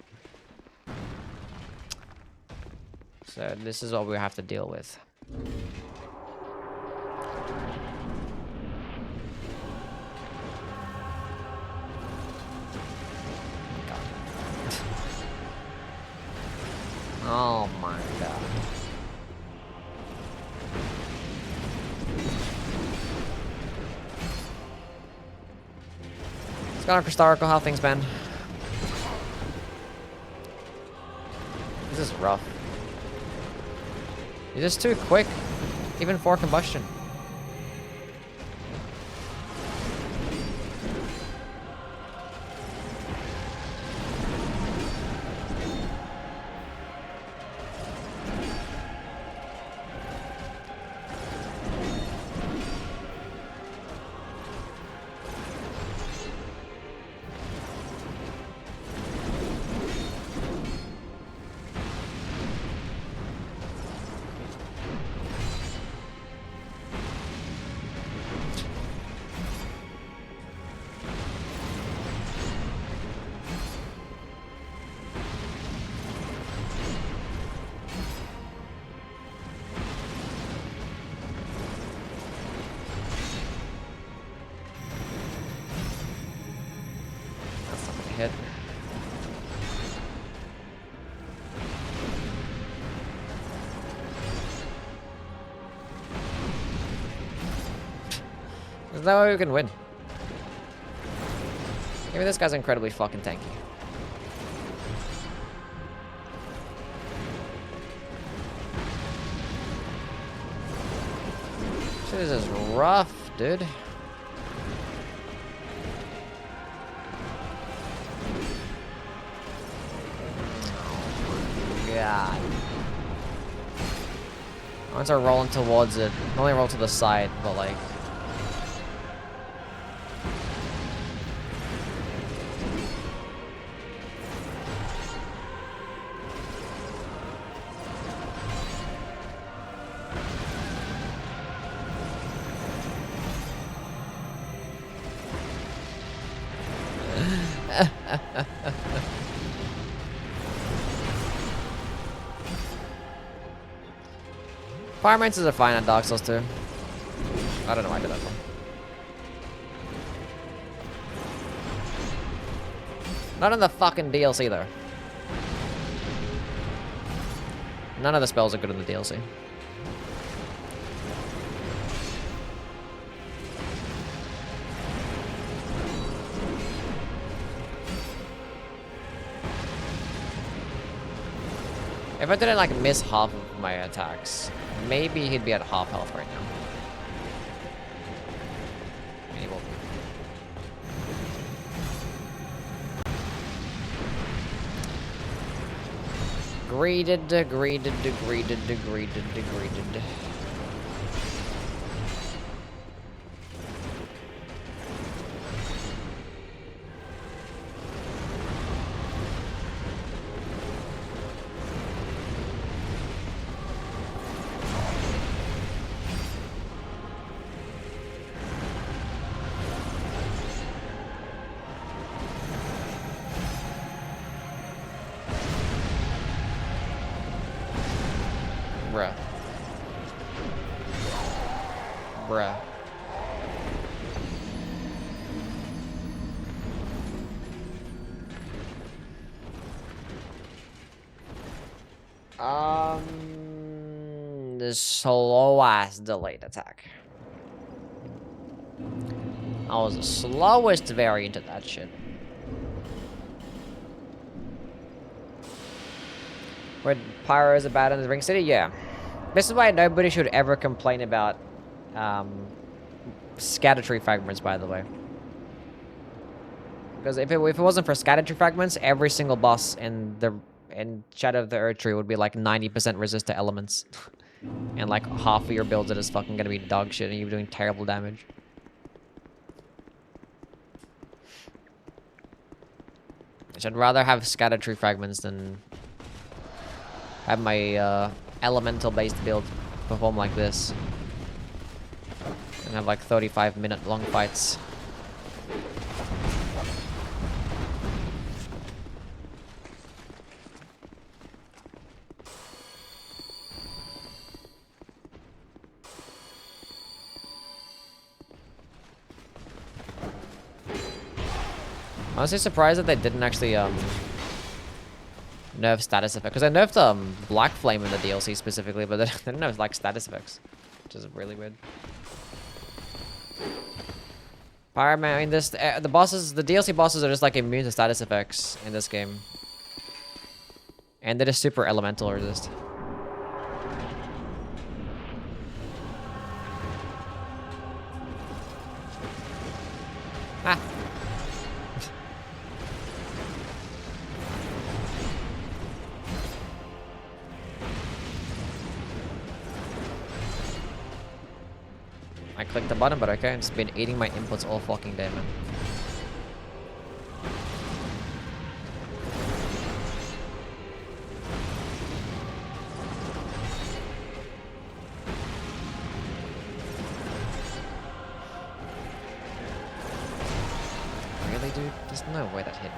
So this is what we have to deal with. Oh my god. It's kind of historical how things been. This is rough. You're just too quick, even for combustion. Hit. There's no way we can win. Maybe this guy's incredibly fucking tanky. Shit, this is rough, dude. God. Once I rolling towards it, I only roll to the side, but like. Pyromancies are fine on Dark Souls 2. I don't know why I did that one. Not in the fucking DLC though. None of the spells are good in the DLC. If I didn't like miss half of my attacks, maybe he'd be at half health right now. Maybe he won't be. Greeted. Bruh. Bruh. The slow ass delayed attack. I was the slowest variant of that shit. Where pyros are bad in the ring city? Yeah. This is why nobody should ever complain about scatter tree fragments, by the way. Because if it wasn't for scatter tree fragments, every single boss in Shadow of the Earth Tree would be like 90% resist to elements. And like half of your builds are just fucking gonna be dog shit and you're doing terrible damage. I'd rather have scatter tree fragments than have my elemental based build perform like this. And have like 35-minute long fights. Honestly surprised that they didn't actually nerf status effect, because I nerfed Black Flame in the DLC specifically, but they didn't nerf like status effects, which is really weird. Pyroman, I mean, the DLC bosses are just like immune to status effects in this game, and they're just super elemental resist. Ah. I clicked the button, but okay, I've just been eating my inputs all fucking day, man. Really, dude? There's no way that hit me.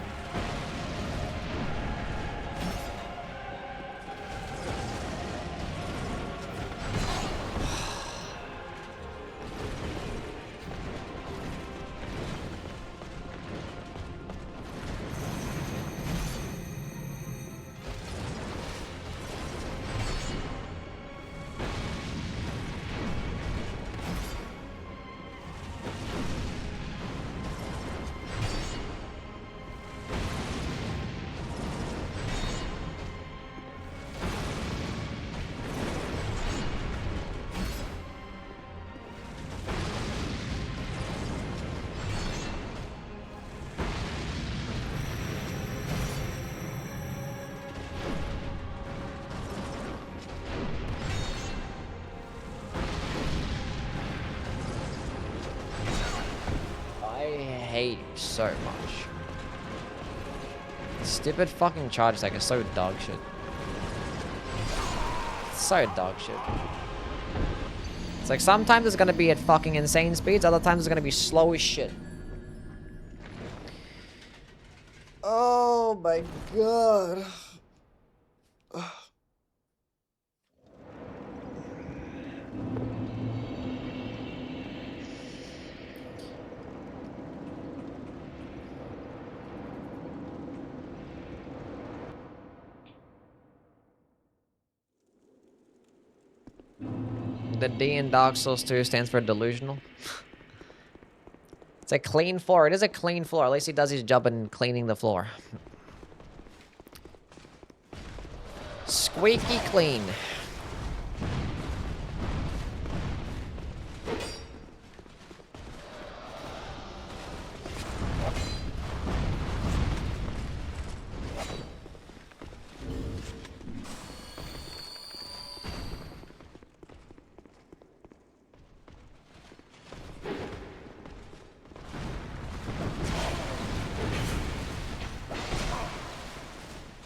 Hate you so much. Stupid fucking charge attack is so dog shit. So dog shit. It's like sometimes it's gonna be at fucking insane speeds, other times it's gonna be slow as shit. Oh my god. The D in Dark Souls 2 stands for delusional. It's a clean floor. It is a clean floor. At least he does his job in cleaning the floor. Squeaky clean.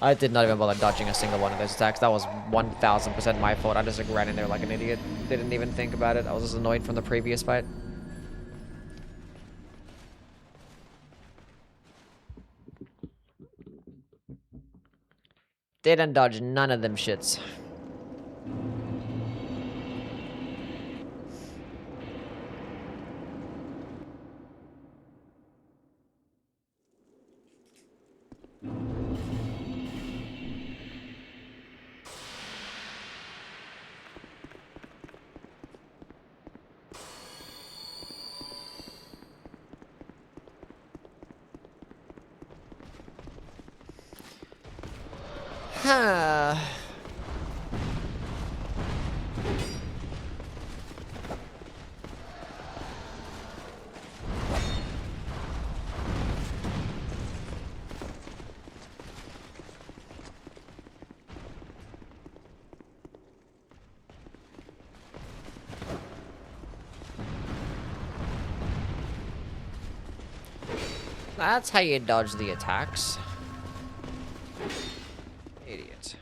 I did not even bother dodging a single one of those attacks. That was 1000% my fault. I just like, ran in there like an idiot. Didn't even think about it. I was just annoyed from the previous fight. Didn't dodge none of them shits. Huh. That's how you dodge the attacks. Idiot.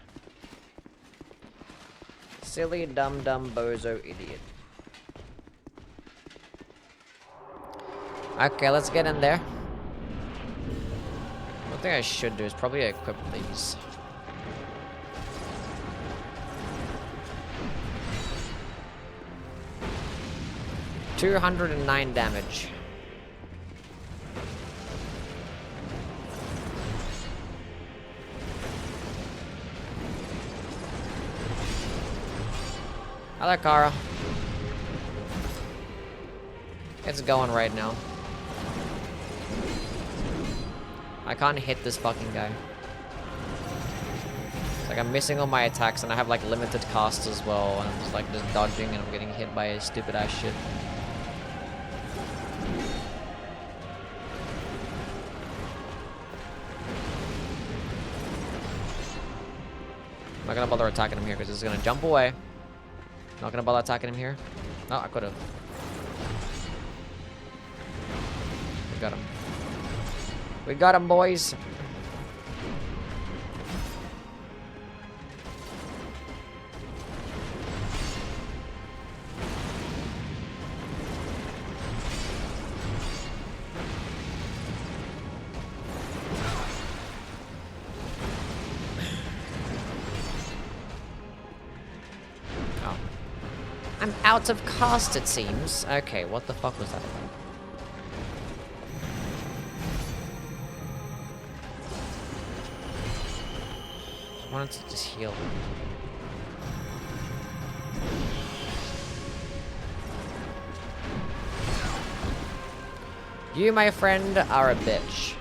Silly, dumb, bozo idiot. Okay, let's get in there. One thing I should do is probably equip these. $209 damage. Hello, Kara. It's going right now. I can't hit this fucking guy. It's like I'm missing all my attacks and I have like limited costs as well. And I'm just like just dodging and I'm getting hit by stupid ass shit. I'm not gonna bother attacking him here because he's gonna jump away. Not gonna bother attacking him here. Oh, I could've. We got him. We got him, boys. I'm out of cost, it seems. Okay, what the fuck was that? I wanted to just heal. You, my friend, are a bitch.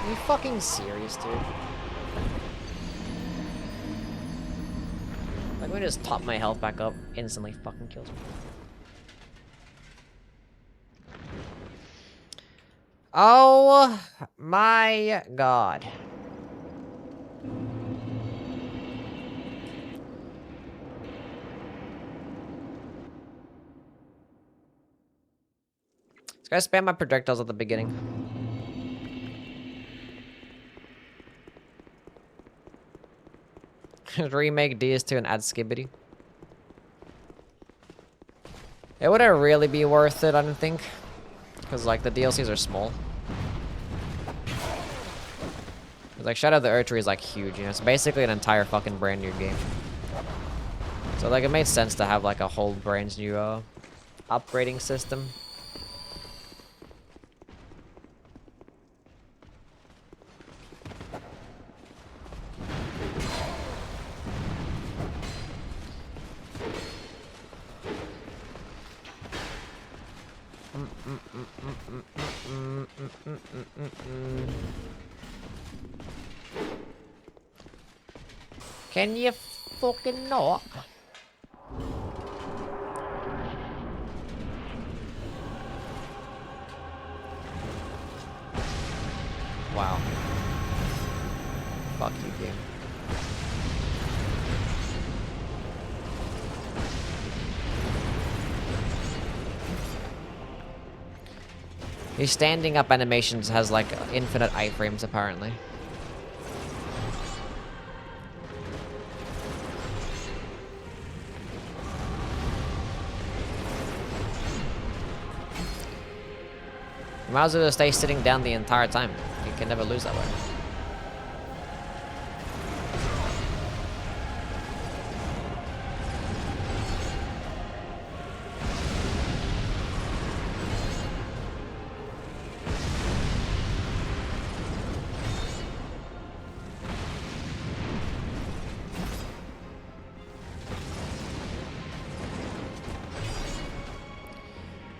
Are you fucking serious, dude? Like, when I just top my health back up, instantly fucking kills me. Oh my god. Just gotta spam my projectiles at the beginning. Remake DS2 and add Skibbity. It wouldn't really be worth it, I don't think. Because, like, the DLCs are small. Like, Shadow of the Earth Tree is, like, huge, you know? It's basically an entire fucking brand new game. So, like, it made sense to have, like, a whole brand new, upgrading system. Can you fucking not? Wow. Fuck you, game. His standing up animations has like infinite iframes apparently. You might as well stay sitting down the entire time. You can never lose that way.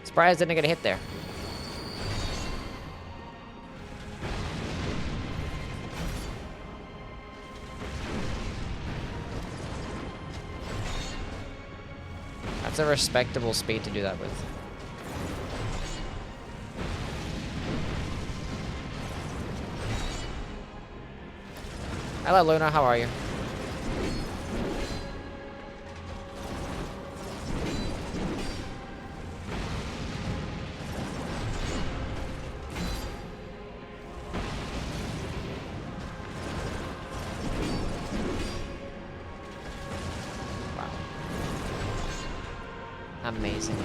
Surprised didn't get a hit there. That's a respectable speed to do that with. Hello, Luna. How are you? Amazing.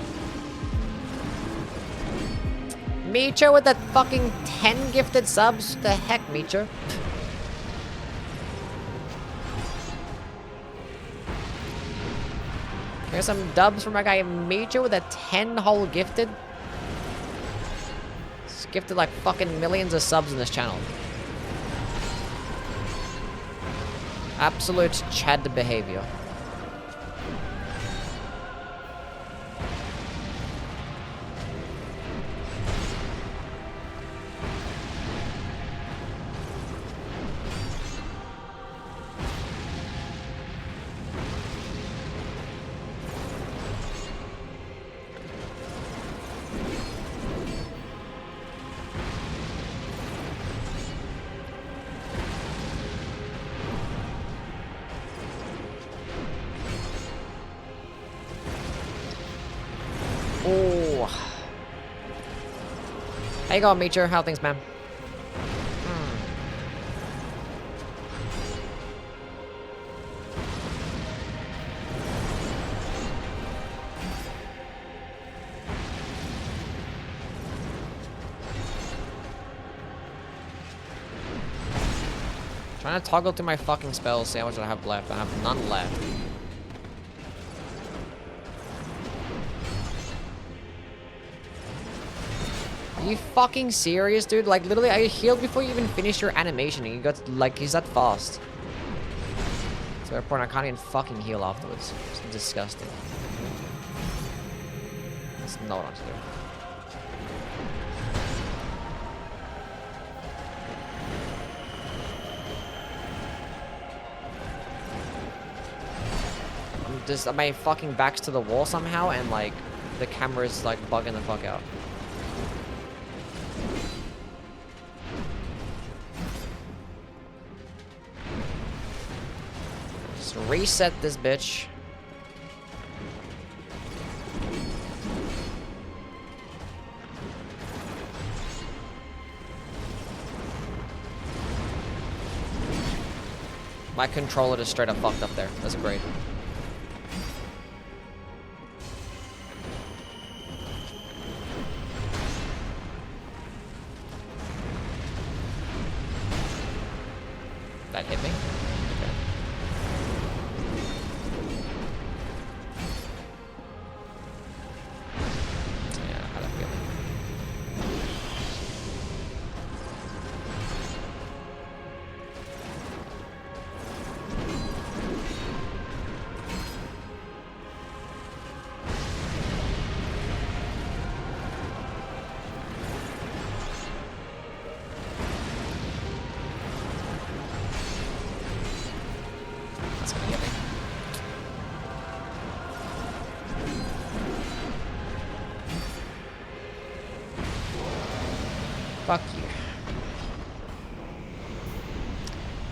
Micho with that fucking 10 gifted subs? The heck, Micho? Here's some dubs from my guy Micho with a 10 whole gifted. He's gifted like fucking millions of subs in this channel. Absolute Chad behavior. Oh. How you going, Meecher? How things, man? Trying to toggle through my fucking spells, see how much I have left. I have none left. Are you fucking serious, dude? Like, literally, I healed before you even finished your animation, and you got, like, he's that fast. To a point I can't even fucking heal afterwards. It's disgusting. That's not what I'm to do. Just my fucking back's to the wall somehow, and like the camera's like bugging the fuck out. Just reset this bitch. My controller just straight up fucked up there. That's great. That hit me? Okay. Yeah, I had a feeling. Fuck you.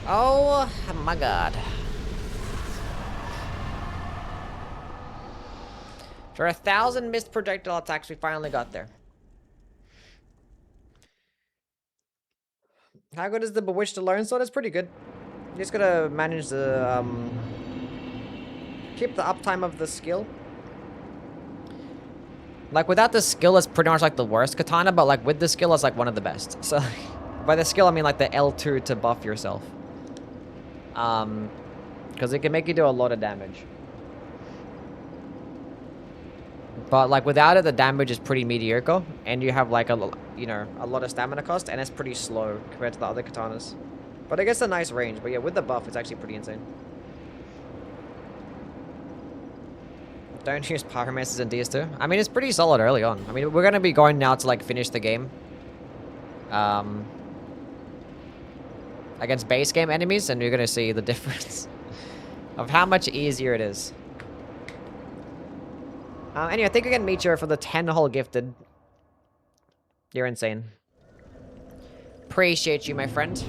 Oh my god. For 1,000 missed projectile attacks, we finally got there. How good is the Bewitched Alone Sword? It's pretty good. You just gotta manage the, keep the uptime of the skill. Like, without the skill, it's pretty much like the worst katana, but like with the skill, it's like one of the best. So, by the skill, I mean like the L2 to buff yourself. Because it can make you do a lot of damage. But like without it, the damage is pretty mediocre, and you have like a lot of stamina cost, and it's pretty slow compared to the other katanas. But it gets a nice range. But yeah, with the buff, it's actually pretty insane. Don't use pyromancers in DS2. I mean, it's pretty solid early on. I mean, we're gonna be going now to like finish the game. Against base game enemies, and you're gonna see the difference of how much easier it is. Anyway, thank you again, Meteor, for the 10-hole gifted. You're insane. Appreciate you, my friend.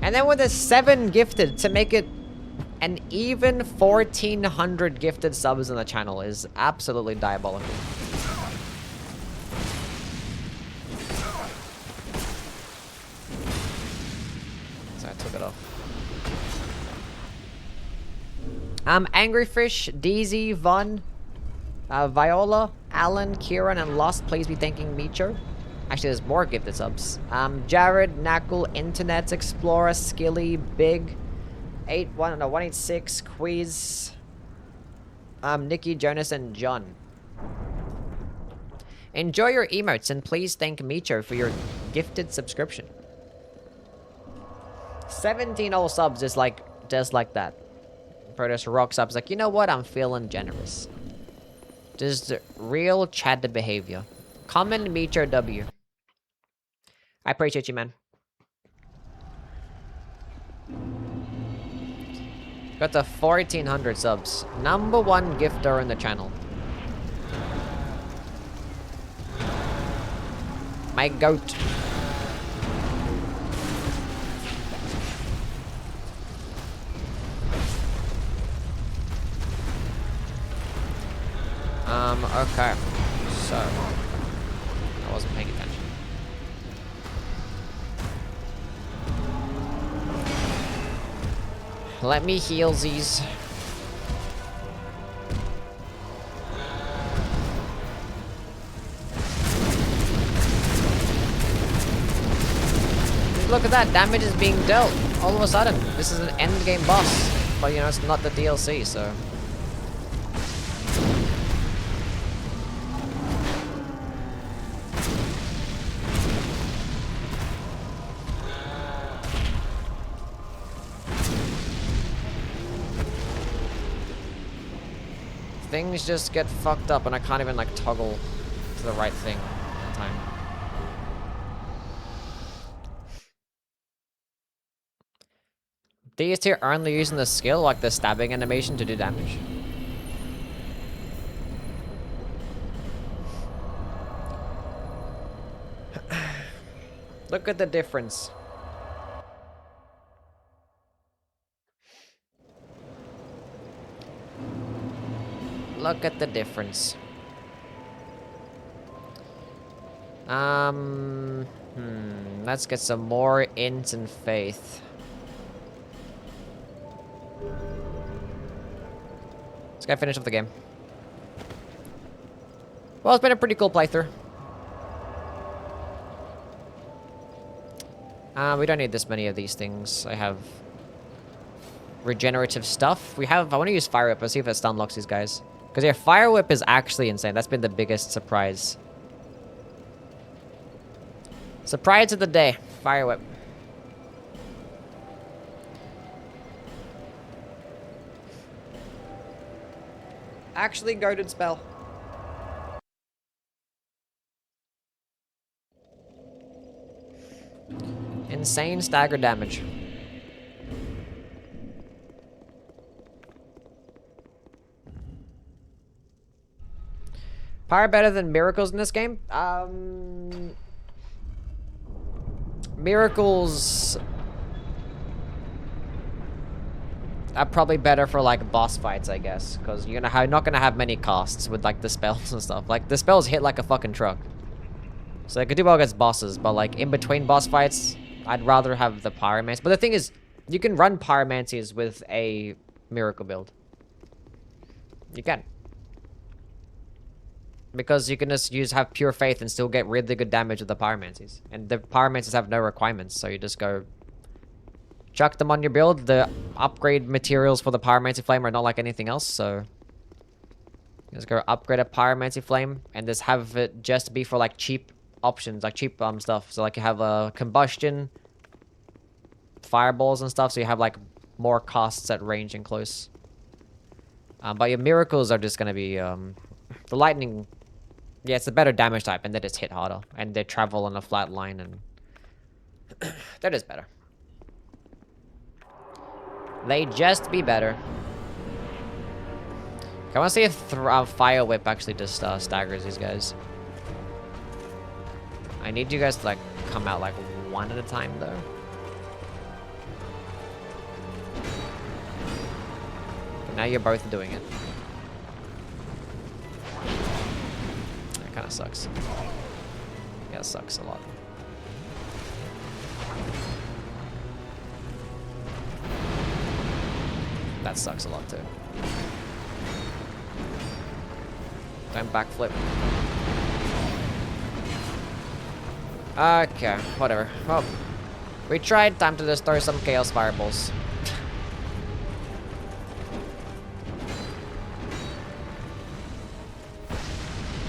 And then with a 7 gifted to make it an even 1,400 gifted subs on the channel is absolutely diabolical. So I took it off. Angry Fish, DZ, Von, Viola, Alan, Kieran, and Lost, please be thanking Meecher. Actually, there's more gifted subs. Jared, Knuckle, Internet Explorer, Skilly, Big, 186, Quiz, Nikki, Jonas, and John. Enjoy your emotes, and please thank Meecher for your gifted subscription. 17 old subs is like, just like that. Proteus rocks up, is like, you know what, I'm feeling generous. Just real Chad behavior. Common Meecher W. I appreciate you, man. Got the 1,400 subs. #1 gifter in the channel. My goat. Okay. So, I wasn't paying attention. Let me heal these. Look at that, damage is being dealt all of a sudden. This is an end game boss, but you know, it's not the DLC, so. Things just get fucked up and I can't even like toggle to the right thing in time. These two are only using the skill, like the stabbing animation, to do damage. Look at the difference. Look at the difference. Let's get some more int and faith. Let's go finish up the game. Well, it's been a pretty cool playthrough. We don't need this many of these things. I have regenerative stuff. I want to use Fire Whip. Let's see if it stun locks these guys. Because yeah, Fire Whip is actually insane. That's been the biggest surprise. Surprise of the day. Fire Whip. Actually goated spell. Insane stagger damage. Pyre better than miracles in this game? Miracles are probably better for like boss fights, I guess, because you're not gonna have many costs with like the spells and stuff. Like the spells hit like a fucking truck, so I could do well against bosses. But like in between boss fights, I'd rather have the Pyromancy. But the thing is, you can run Pyromancies with a miracle build. You can. Because you can just have pure faith and still get really good damage with the Pyromancies. And the Pyromancies have no requirements, so you just go chuck them on your build. The upgrade materials for the Pyromancy Flame are not like anything else, so just go upgrade a Pyromancy Flame and just have it just be for like cheap options, like cheap stuff. So like you have a combustion, fireballs and stuff, so you have like more costs at range and close. But your miracles are just gonna be the lightning. Yeah, it's a better damage type, and they just hit harder, and they travel on a flat line, and they're just better. They just be better. I want to see if Fire Whip actually just staggers these guys. I need you guys to like come out like one at a time, though. But now you're both doing it. Kind of sucks. Yeah, it sucks a lot. That sucks a lot too. Don't backflip. Okay, whatever. Well, we tried. Time to just throw some chaos fireballs.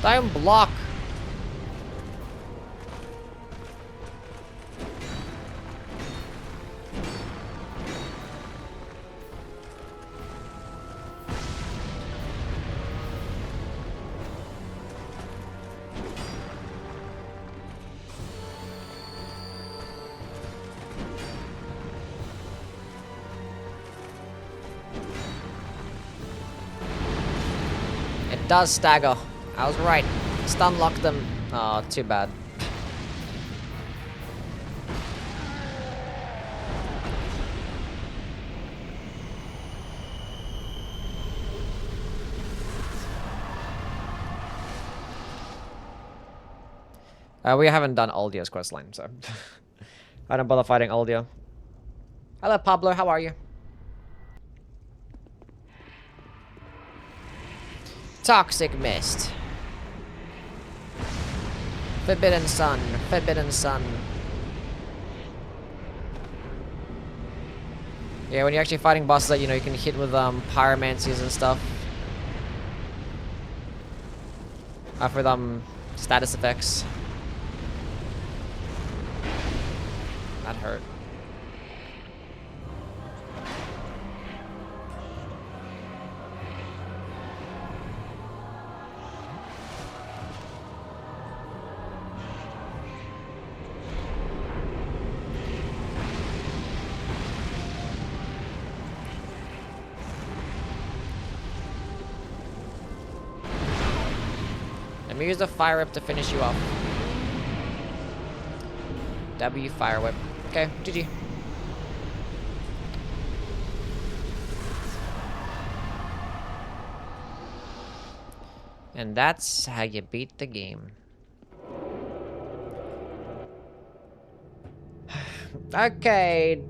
Don't block. It does stagger. I was right. Stun lock them. Oh, too bad. We haven't done Aldio's questline, so I don't bother fighting Aldio. Hello, Pablo. How are you? Toxic Mist. Forbidden Sun. Forbidden Sun. Yeah, when you're actually fighting bosses that, you know, you can hit with pyromancies and stuff. For status effects. That hurt. Let me use the Fire Whip to finish you off. W Fire Whip. Okay, GG. And that's how you beat the game. Okay.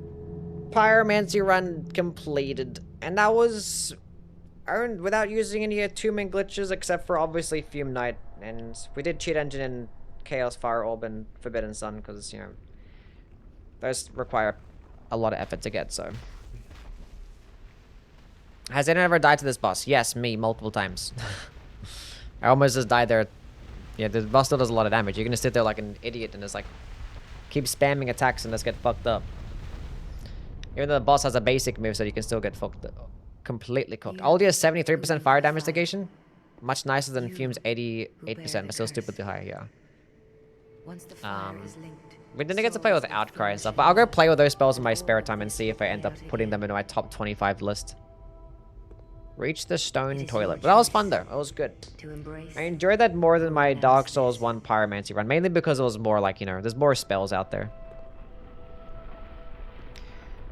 Pyromancy run completed. And that was earned without using any attunement glitches, except for obviously Fume Knight. And we did Cheat Engine and Chaos Fire Orb and Forbidden Sun, because, you know, those require a lot of effort to get, so. Has anyone ever died to this boss? Yes, me, multiple times. I almost just died there. Yeah, the boss still does a lot of damage. You're gonna sit there like an idiot and just like keep spamming attacks and just get fucked up. Even though the boss has a basic move, so you can still get fucked up. Completely cooked. Aldi has 73% fire damage negation. Much nicer than Fume's 88%, but still stupidly high, yeah. Once the fire Um, is linked, We didn't get to play souls with will Outcry and flourish stuff, but I'll go in play with those spells in my spare time and see if I end up Chaotic putting them end. into my top 25 list. Reach the stone It is toilet. your But that was choice. fun though. It was good. to embrace. I enjoyed that more than my Renounce Dark Souls this. 1 Pyromancy run, mainly because it was more like, you know, there's more spells out there.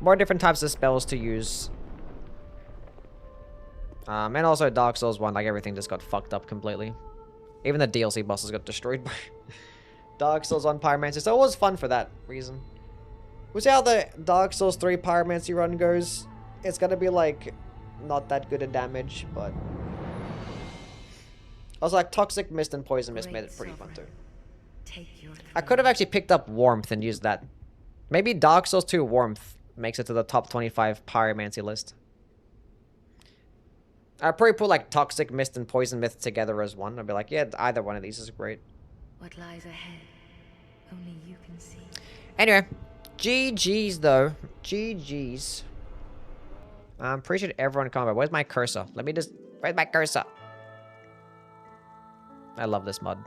More different types of spells to use. And also Dark Souls 1, like everything just got fucked up completely. Even the DLC bosses got destroyed by Dark Souls 1 Pyromancy, so it was fun for that reason. We'll see how the Dark Souls 3 Pyromancy run goes. It's gonna be like, not that good a damage, but... Also like Toxic Mist and Poison Mist made it pretty fun too. Take your I could have actually picked up Warmth and used that. Maybe Dark Souls 2 Warmth makes it to the top 25 Pyromancy list. I'd probably put like Toxic Mist and Poison Mist together as one. I'd be like, yeah, either one of these is great. What lies ahead, only you can see. Anyway, GG's though. GG's. I'm pretty sure everyone comment. Where's my cursor? Let me just... Where's my cursor? I love this mod.